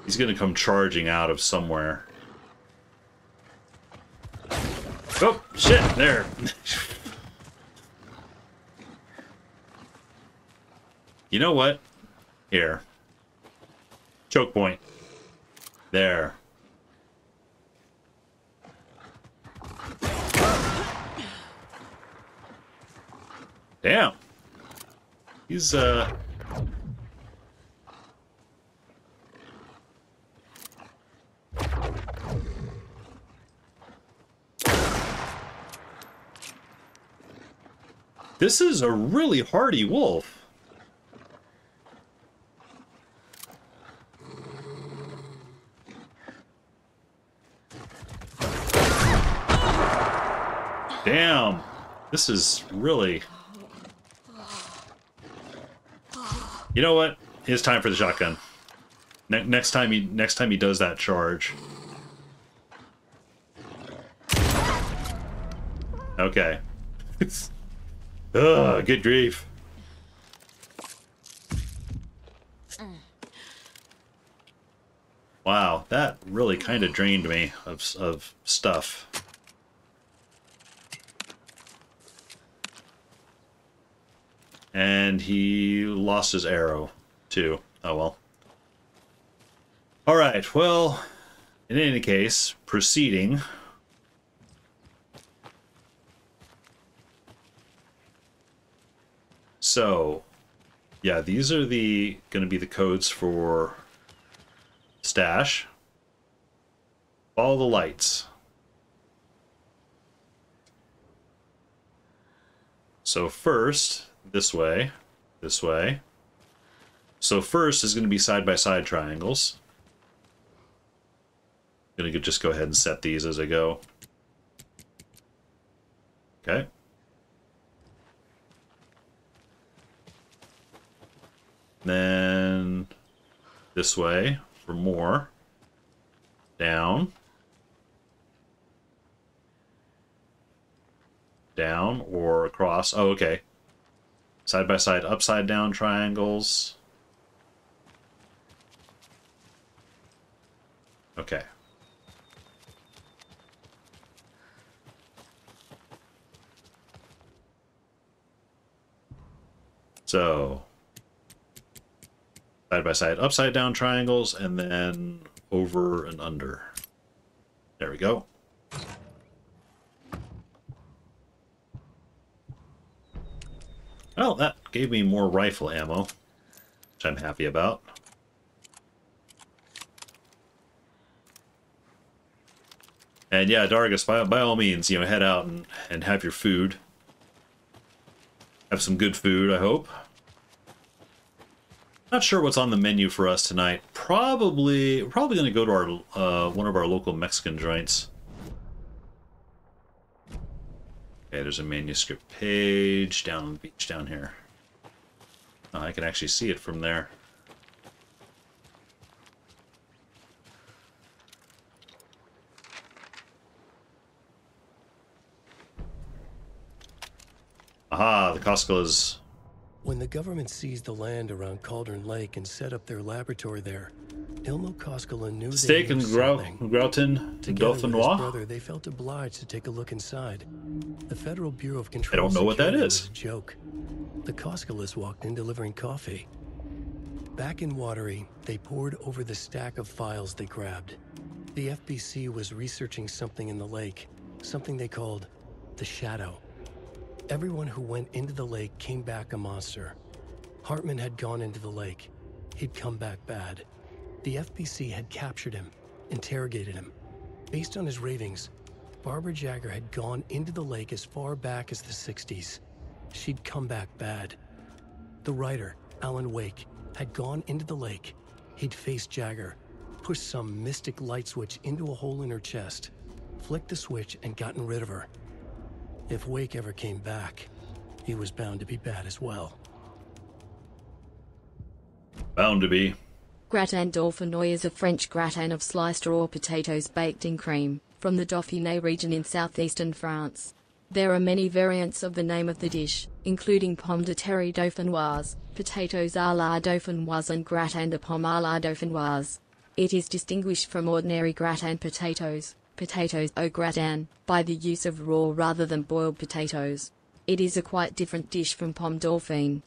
He's gonna come charging out of somewhere. Oh, shit, there. You know what? Here. Choke point. There. Damn. He's, This is a really hardy wolf. Damn. This is really... You know what? It's time for the shotgun. Next time he does that charge. Okay. Ugh, good grief. Wow, that really kind of drained me of stuff. And he lost his arrow, too. Oh well. Alright, well, in any case, proceeding. So, yeah, these are going to be the codes for stash. Follow the lights. So first, this way, this way. So first is going to be side-by-side triangles. I'm going to just go ahead and set these as I go. Okay. Then this way for more. Down. Down or across. Oh, okay. Side by side, upside down triangles. Okay. So, side by side, upside down triangles, and then over and under. There we go. Well, that gave me more rifle ammo, which I'm happy about. And yeah, Dargus, by all means, you know, head out and have your food. Have some good food, I hope. Not sure what's on the menu for us tonight. We're probably going to go to our one of our local Mexican joints. Okay, there's a manuscript page down on the beach down here. Oh, I can actually see it from there. Aha, the Koskalas. When the government seized the land around Cauldron Lake and set up their laboratory there, Ilmo Koskela knew Steak they and knew something. gratin Together with his dauphinois? brother, they felt obliged to take a look inside. The Federal Bureau of Control I don't know what that Security is. was a joke. The Koskelas walked in delivering coffee. Back in Watery, they pored over the stack of files they grabbed. The FBC was researching something in the lake, something they called the Shadow. Everyone who went into the lake came back a monster. Hartman had gone into the lake. He'd come back bad. The FBC had captured him, interrogated him. Based on his ravings, Barbara Jagger had gone into the lake as far back as the 60s. She'd come back bad. The writer, Alan Wake, had gone into the lake. He'd faced Jagger, pushed some mystic light switch into a hole in her chest, flicked the switch and gotten rid of her. If Wake ever came back, he was bound to be bad as well. Bound to be. Gratin dauphinois is a French gratin of sliced raw potatoes baked in cream, from the Dauphiné region in southeastern France. There are many variants of the name of the dish, including pomme de terre dauphinoise, potatoes à la dauphinoise and gratin de pomme à la dauphinoise. It is distinguished from ordinary gratin potatoes au gratin, by the use of raw rather than boiled potatoes. It is a quite different dish from pomme dauphine.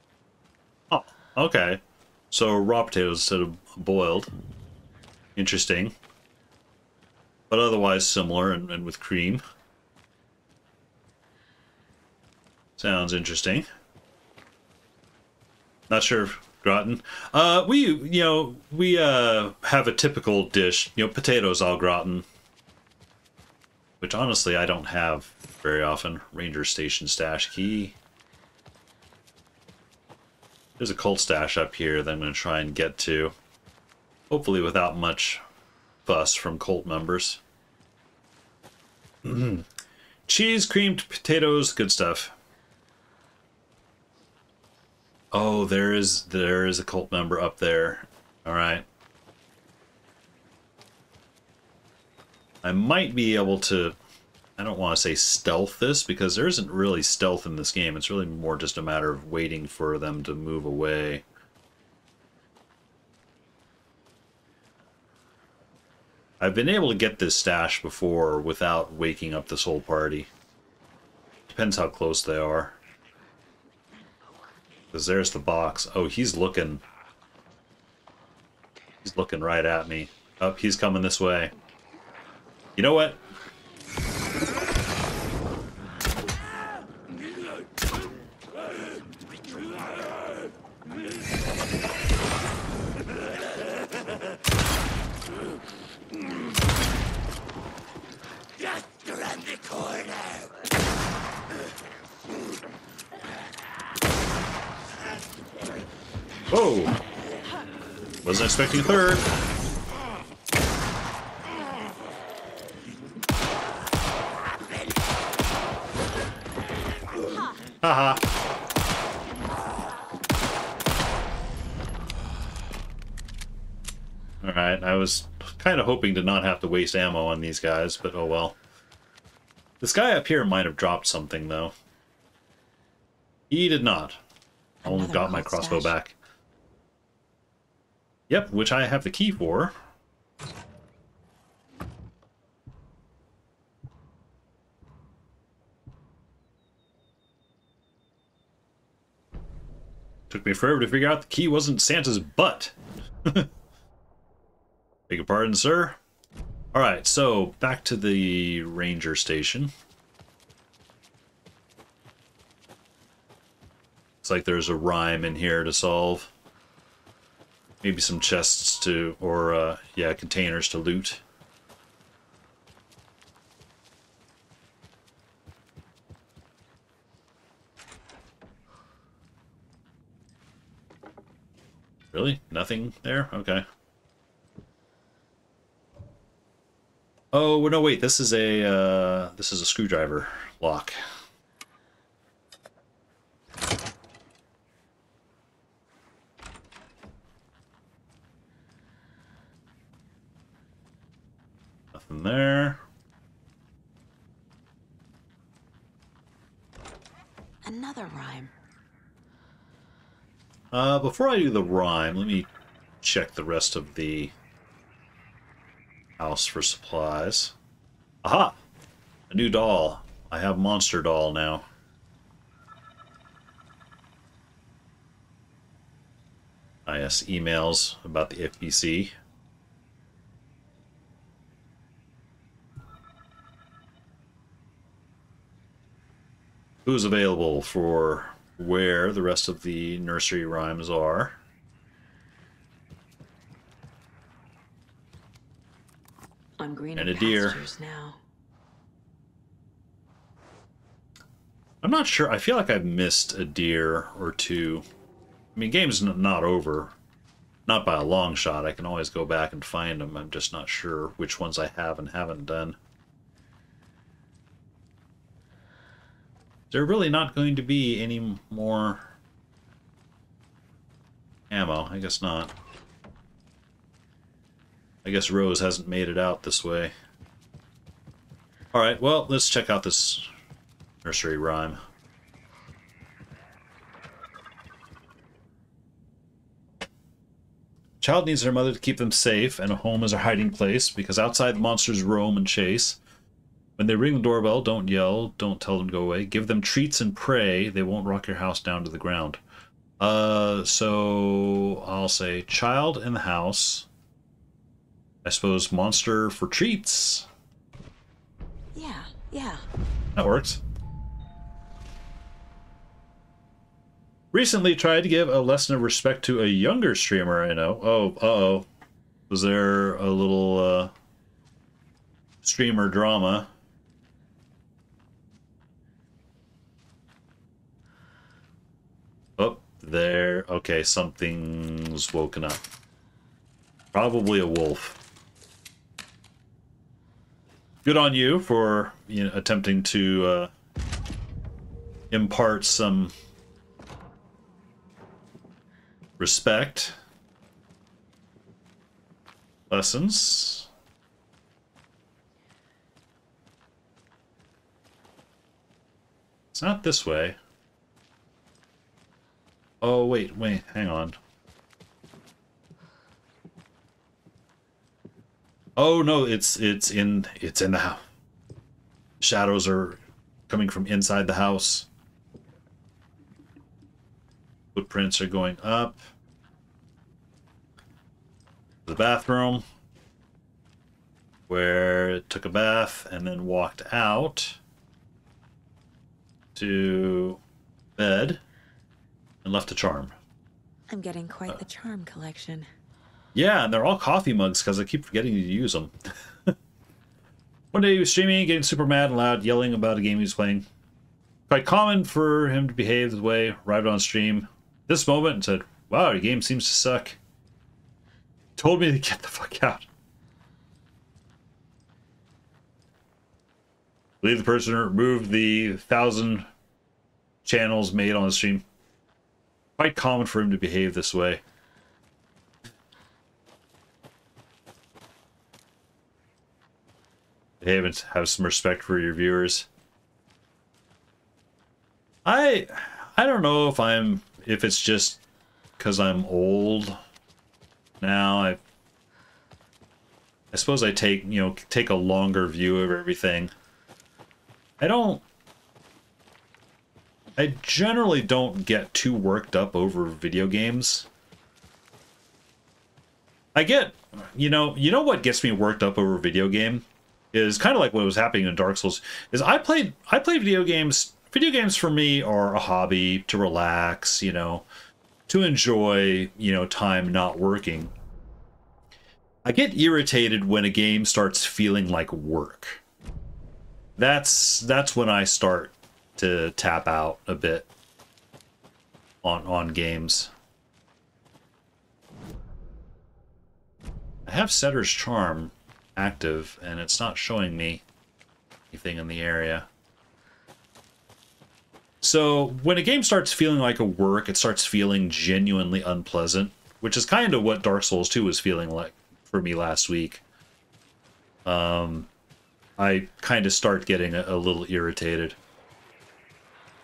Oh, okay. So raw potatoes instead of boiled. Interesting. But otherwise similar and with cream. Sounds interesting. Not sure if gratin. We have a typical dish, potatoes au gratin. Which honestly I don't have very often. Ranger Station stash key. There's a cult stash up here that I'm going to try and get to. Hopefully without much fuss from cult members. Cheese, creamed potatoes, good stuff. Oh, there is a cult member up there. Alright. I might be able to, I don't want to say stealth this, because there isn't really stealth in this game. It's really more just a matter of waiting for them to move away. I've been able to get this stash before without waking up this whole party. Depends how close they are. Because there's the box. Oh, he's looking. He's looking right at me. Oh, he's coming this way. You know what? Just around the corner. Whoa! Wasn't expecting a third. Haha. Alright, I was kind of hoping to not have to waste ammo on these guys, but oh well. This guy up here might have dropped something, though. He did not. I only got my crossbow back. Yep, which I have the key for. Took me forever to figure out the key wasn't Santa's butt. Beg your pardon, sir. Alright, so back to the ranger station. Looks like there's a rhyme in here to solve. Maybe some chests to, or yeah, containers to loot. Really? Nothing there? Okay. Oh, well, no, wait. This is a screwdriver lock. there. Another rhyme. Before I do the rhyme, let me check the rest of the house for supplies. Aha! A new doll. I have Monster Doll now. Yes, emails about the FBC. Who's available for where the rest of the nursery rhymes are? I'm green and a deer. Now. I'm not sure. I feel like I've missed a deer or two. I mean, game's not over. Not by a long shot. I can always go back and find them. I'm just not sure which ones I have and haven't done. Is there really not going to be any more ammo? I guess not. I guess Rose hasn't made it out this way. Alright, well, let's check out this nursery rhyme. Child needs their mother to keep them safe, and a home is a hiding place, because outside the monsters roam and chase. When they ring the doorbell, don't yell, don't tell them to go away. Give them treats and pray, they won't rock your house down to the ground. So I'll say child in the house. I suppose monster for treats. Yeah. That works. Recently tried to give a lesson of respect to a younger streamer I know. Oh, uh-oh. Was there a little, streamer drama? Oh, there. Okay, something's woken up. Probably a wolf. Good on you for, attempting to, impart some respect. Lessons. It's not this way. Oh, wait, hang on. Oh no, it's in the house. Shadows are coming from inside the house. Footprints are going up. The bathroom, where it took a bath and then walked out to bed and left a charm. I'm getting quite the charm collection. Yeah, and they're all coffee mugs because I keep forgetting to use them. One day he was streaming, getting super mad and loud, yelling about a game he was playing. Quite common for him to behave this way. Arrived on stream this moment and said, "Wow, your game seems to suck." Told me to get the fuck out. Believe the person removed the 1,000 channels made on the stream. Quite common for him to behave this way. Behave and have some respect for your viewers. I don't know if it's just because I'm old now. I suppose I take a longer view of everything. I generally don't get too worked up over video games. I get, you know what gets me worked up over a video game is kind of like what was happening in Dark Souls. Is I play video games. Video games for me are a hobby to relax, to enjoy, time not working. I get irritated when a game starts feeling like work. That's when I start to tap out a bit on games. I have Setter's Charm active, and it's not showing me anything in the area. So when a game starts feeling like a work, it starts feeling genuinely unpleasant, which is kind of what Dark Souls 2 was feeling like for me last week. I kind of start getting a little irritated.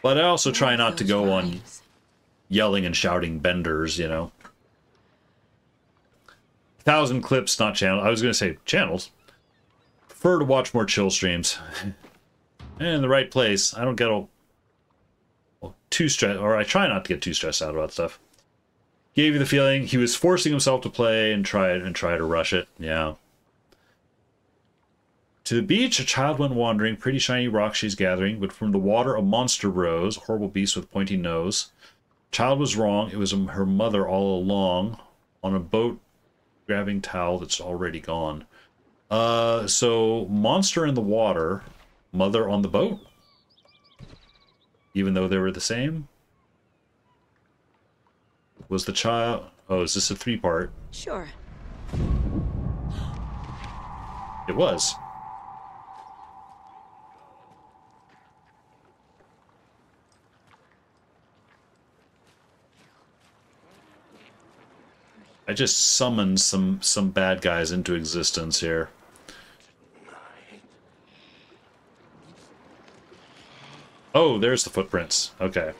But I also try not to go on yelling and shouting benders, you know. 1,000 clips, not channels. I was going to say channels. Prefer to watch more chill streams. In the right place. I don't get all too stressed, or I try not to get too stressed out about stuff. Gave you the feeling he was forcing himself to play and try to rush it. Yeah. To the beach, a child went wandering. Pretty shiny rocks she's gathering, but from the water a monster rose. A horrible beast with pointy nose. Child was wrong. It was her mother all along. On a boat, grabbing towel that's already gone. So monster in the water, mother on the boat. Even though they were the same. Was the child? Oh, is this a 3-part? Sure. It was. I just summoned some bad guys into existence here. Oh, there's the footprints. Okay.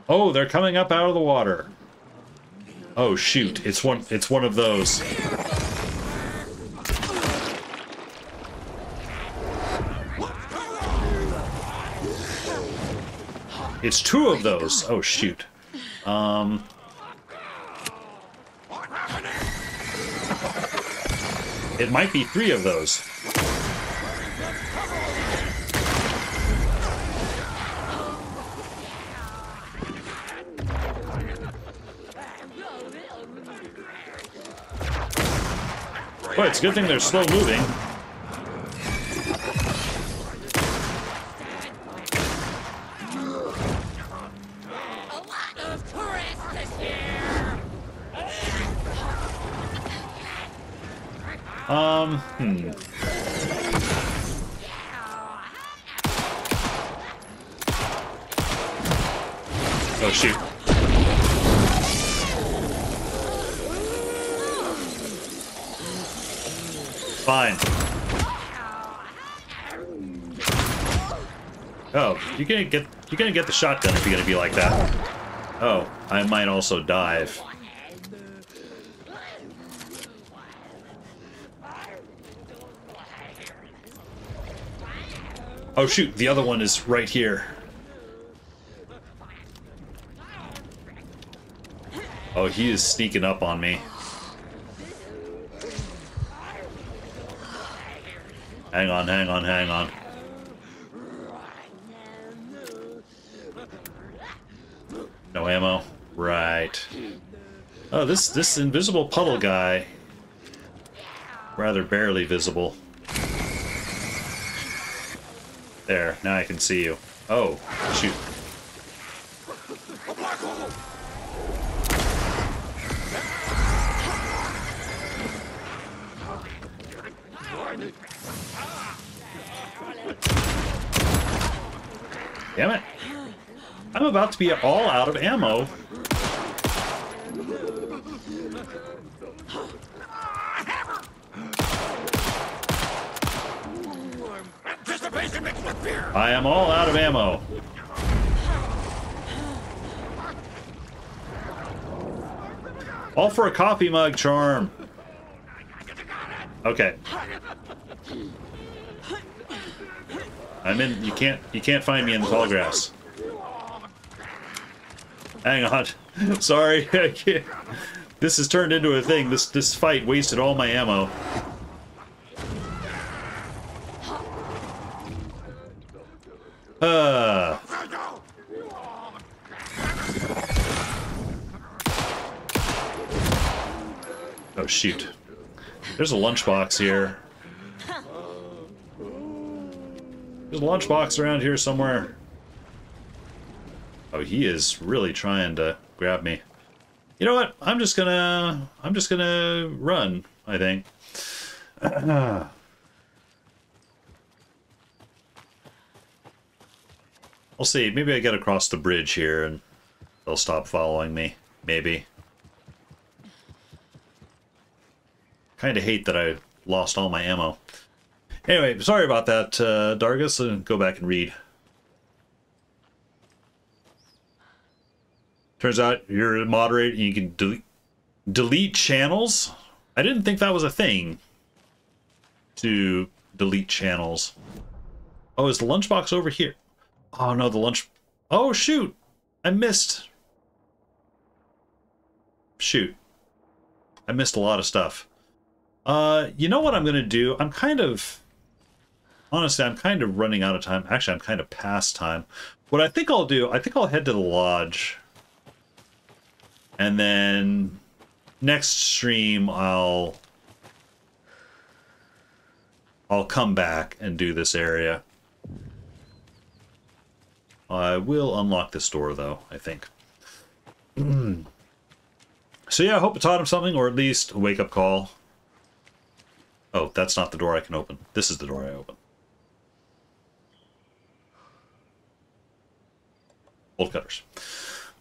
Oh, they're coming up out of the water. Oh shoot, it's one of those. It's 2 of those. Oh shoot. It might be 3 of those. Boy, it's a good thing they're slow moving. Oh, shoot. Fine. Oh, you're gonna get the shotgun if you're gonna be like that. Oh, I might also dive. Oh shoot, the other one is right here. Oh, he is sneaking up on me. Hang on, hang on, hang on. No ammo? Right. Oh, this invisible puddle guy. Rather barely visible. There, now I can see you. Oh, shoot. Damn it. I'm about to be all out of ammo. I am all out of ammo. All for a coffee mug charm. Okay. I'm in. You can't find me in the tall grass. Hang on. Sorry, I can't. This has turned into a thing. This fight wasted all my ammo. Oh shoot. There's a lunchbox here. There's a lunchbox around here somewhere. Oh, he is really trying to grab me. You know what? I'm just gonna run, I think. We'll see. Maybe I get across the bridge here and they'll stop following me. Maybe. Kinda hate that I lost all my ammo. Anyway, sorry about that, Dargus. Go back and read. Turns out you're a moderator and you can delete channels. I didn't think that was a thing. To delete channels. Oh, is the lunchbox over here? Oh no, the lunch... Oh shoot! I missed... Shoot. I missed a lot of stuff. You know what I'm gonna do? I'm kind of... Honestly, I'm kind of running out of time. Actually, I'm kind of past time. What I think I'll do, I think I'll head to the lodge. And then next stream I'll come back and do this area. I will unlock this door though, I think. So yeah, I hope it taught him something, or at least a wake-up call. Oh, that's not the door I can open. This is the door I open. Bolt cutters.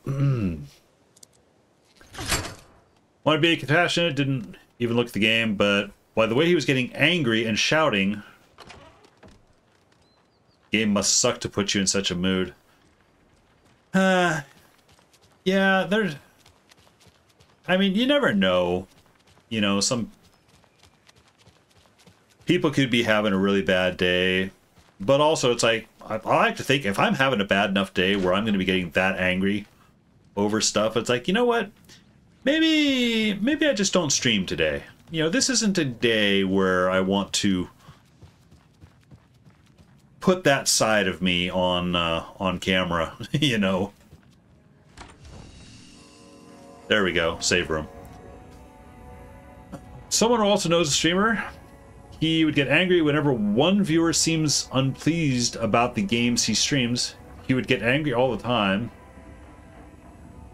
Want to be compassionate, didn't even look at the game, but by the way he was getting angry and shouting, game must suck to put you in such a mood. Yeah, there's... I mean, you never know. You know, some people could be having a really bad day, but also it's like, I like to think if I'm having a bad enough day where I'm going to be getting that angry over stuff, it's like, you know what? Maybe I just don't stream today. You know, this isn't a day where I want to put that side of me on camera, you know. There we go, save room. Someone who also knows a streamer, he would get angry whenever one viewer seems unpleased about the games he streams. He would get angry all the time.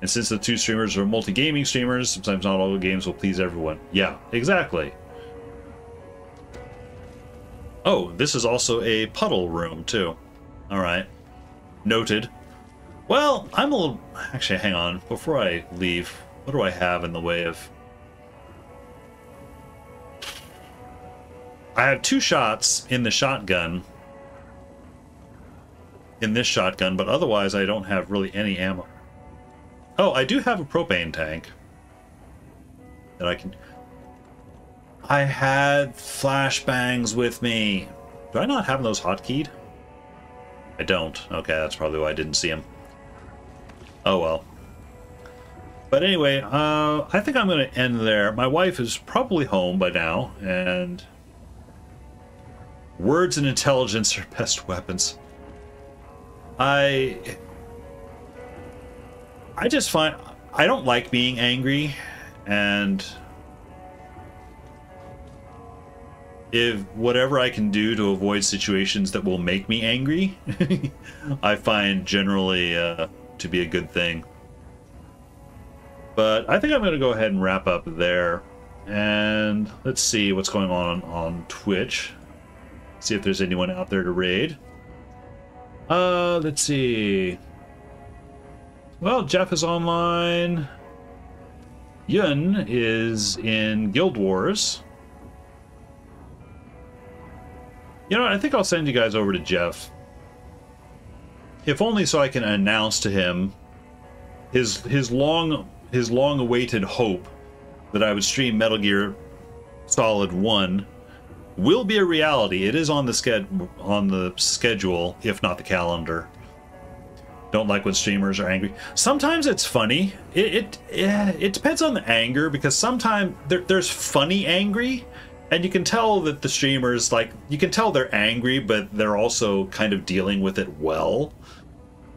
And since the two streamers are multi-gaming streamers, sometimes not all the games will please everyone. Yeah, exactly. Oh, this is also a puddle room, too. Alright. Noted. Well, I'm a little... Actually, hang on. Before I leave, what do I have in the way of... I have 2 shots in the shotgun. In this shotgun, but otherwise I don't have really any ammo. Oh, I do have a propane tank. That I can... I had flashbangs with me. Do I not have those hotkeyed? I don't. Okay, that's probably why I didn't see them. Oh well. But anyway, I think I'm going to end there. My wife is probably home by now, and... Words and intelligence are best weapons. I just find... I don't like being angry, and... if whatever I can do to avoid situations that will make me angry, I find generally to be a good thing. But I think I'm going to go ahead and wrap up there. And let's see what's going on Twitch. See if there's anyone out there to raid. Let's see. Well, Jeff is online. Yun is in Guild Wars. You know, I think I'll send you guys over to Jeff. If only so I can announce to him his long-awaited hope that I would stream Metal Gear Solid 1 will be a reality. It is on the schedule, if not the calendar. Don't like when streamers are angry. Sometimes it's funny. It depends on the anger, because sometimes there's funny angry. And you can tell that the streamers, like, you can tell they're angry, but they're also kind of dealing with it well.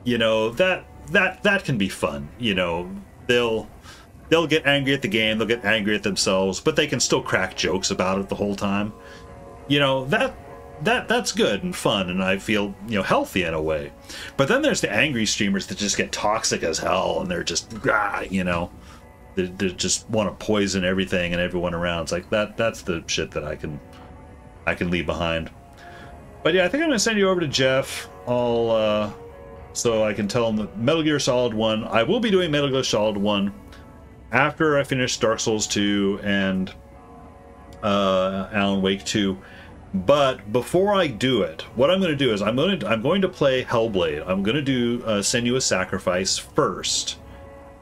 You know, that can be fun. You know, they'll get angry at the game, they'll get angry at themselves, but they can still crack jokes about it the whole time. You know, that's good and fun, and I feel, you know, healthy in a way. But then there's the angry streamers that just get toxic as hell, and they're just, you know. They just want to poison everything and everyone around. It's like that's the shit that I can leave behind. But yeah, I think I'm gonna send you over to Jeff. I'll so I can tell him that Metal Gear Solid 1. I will be doing Metal Gear Solid 1 after I finish Dark Souls 2 and Alan Wake 2. But before I do it, what I'm going to do is I'm going to play Hellblade. I'm going to do Senua's Sacrifice first,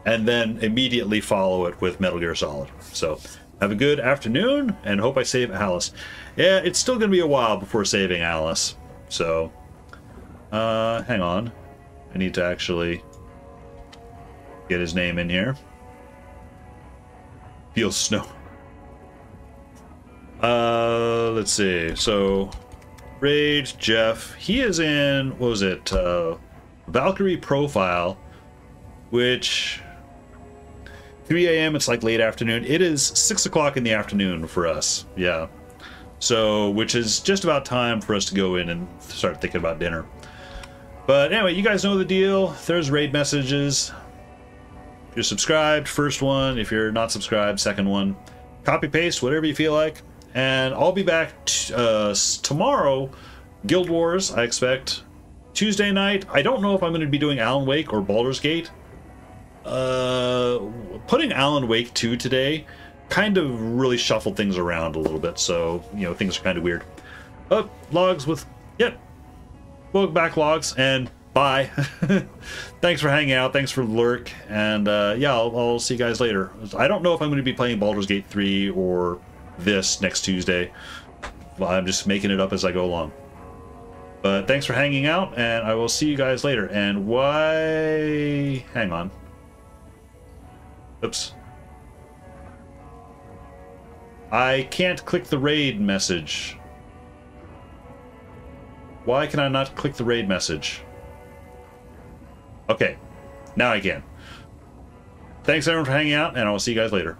and then immediately follow it with Metal Gear Solid. So have a good afternoon, and hope I save Alice. Yeah, it's still going to be a while before saving Alice. So, hang on. I need to actually get his name in here. Feel snow. Let's see. So, Raid Jeff. He is in, what was it? Valkyrie Profile, which 3 a.m. it's like late afternoon. It is 6 o'clock in the afternoon for us. Yeah. So, which is just about time for us to go in and start thinking about dinner. But anyway, you guys know the deal. There's raid messages. If you're subscribed, first one. If you're not subscribed, second one. Copy paste, whatever you feel like. And I'll be back tomorrow. Guild Wars, I expect. Tuesday night. I don't know if I'm going to be doing Alan Wake or Baldur's Gate. Putting Alan Wake 2 today kind of really shuffled things around a little bit. So, you know, things are kind of weird. Logs with... Yep. Book backlogs, and bye. Thanks for hanging out. Thanks for the lurk. And yeah, I'll see you guys later. I don't know if I'm going to be playing Baldur's Gate 3 or this next Tuesday. I'm just making it up as I go along. But thanks for hanging out, and I will see you guys later. And why... Hang on. Oops. I can't click the raid message. Why can I not click the raid message? Okay. Now I can. Thanks everyone for hanging out, and I will see you guys later.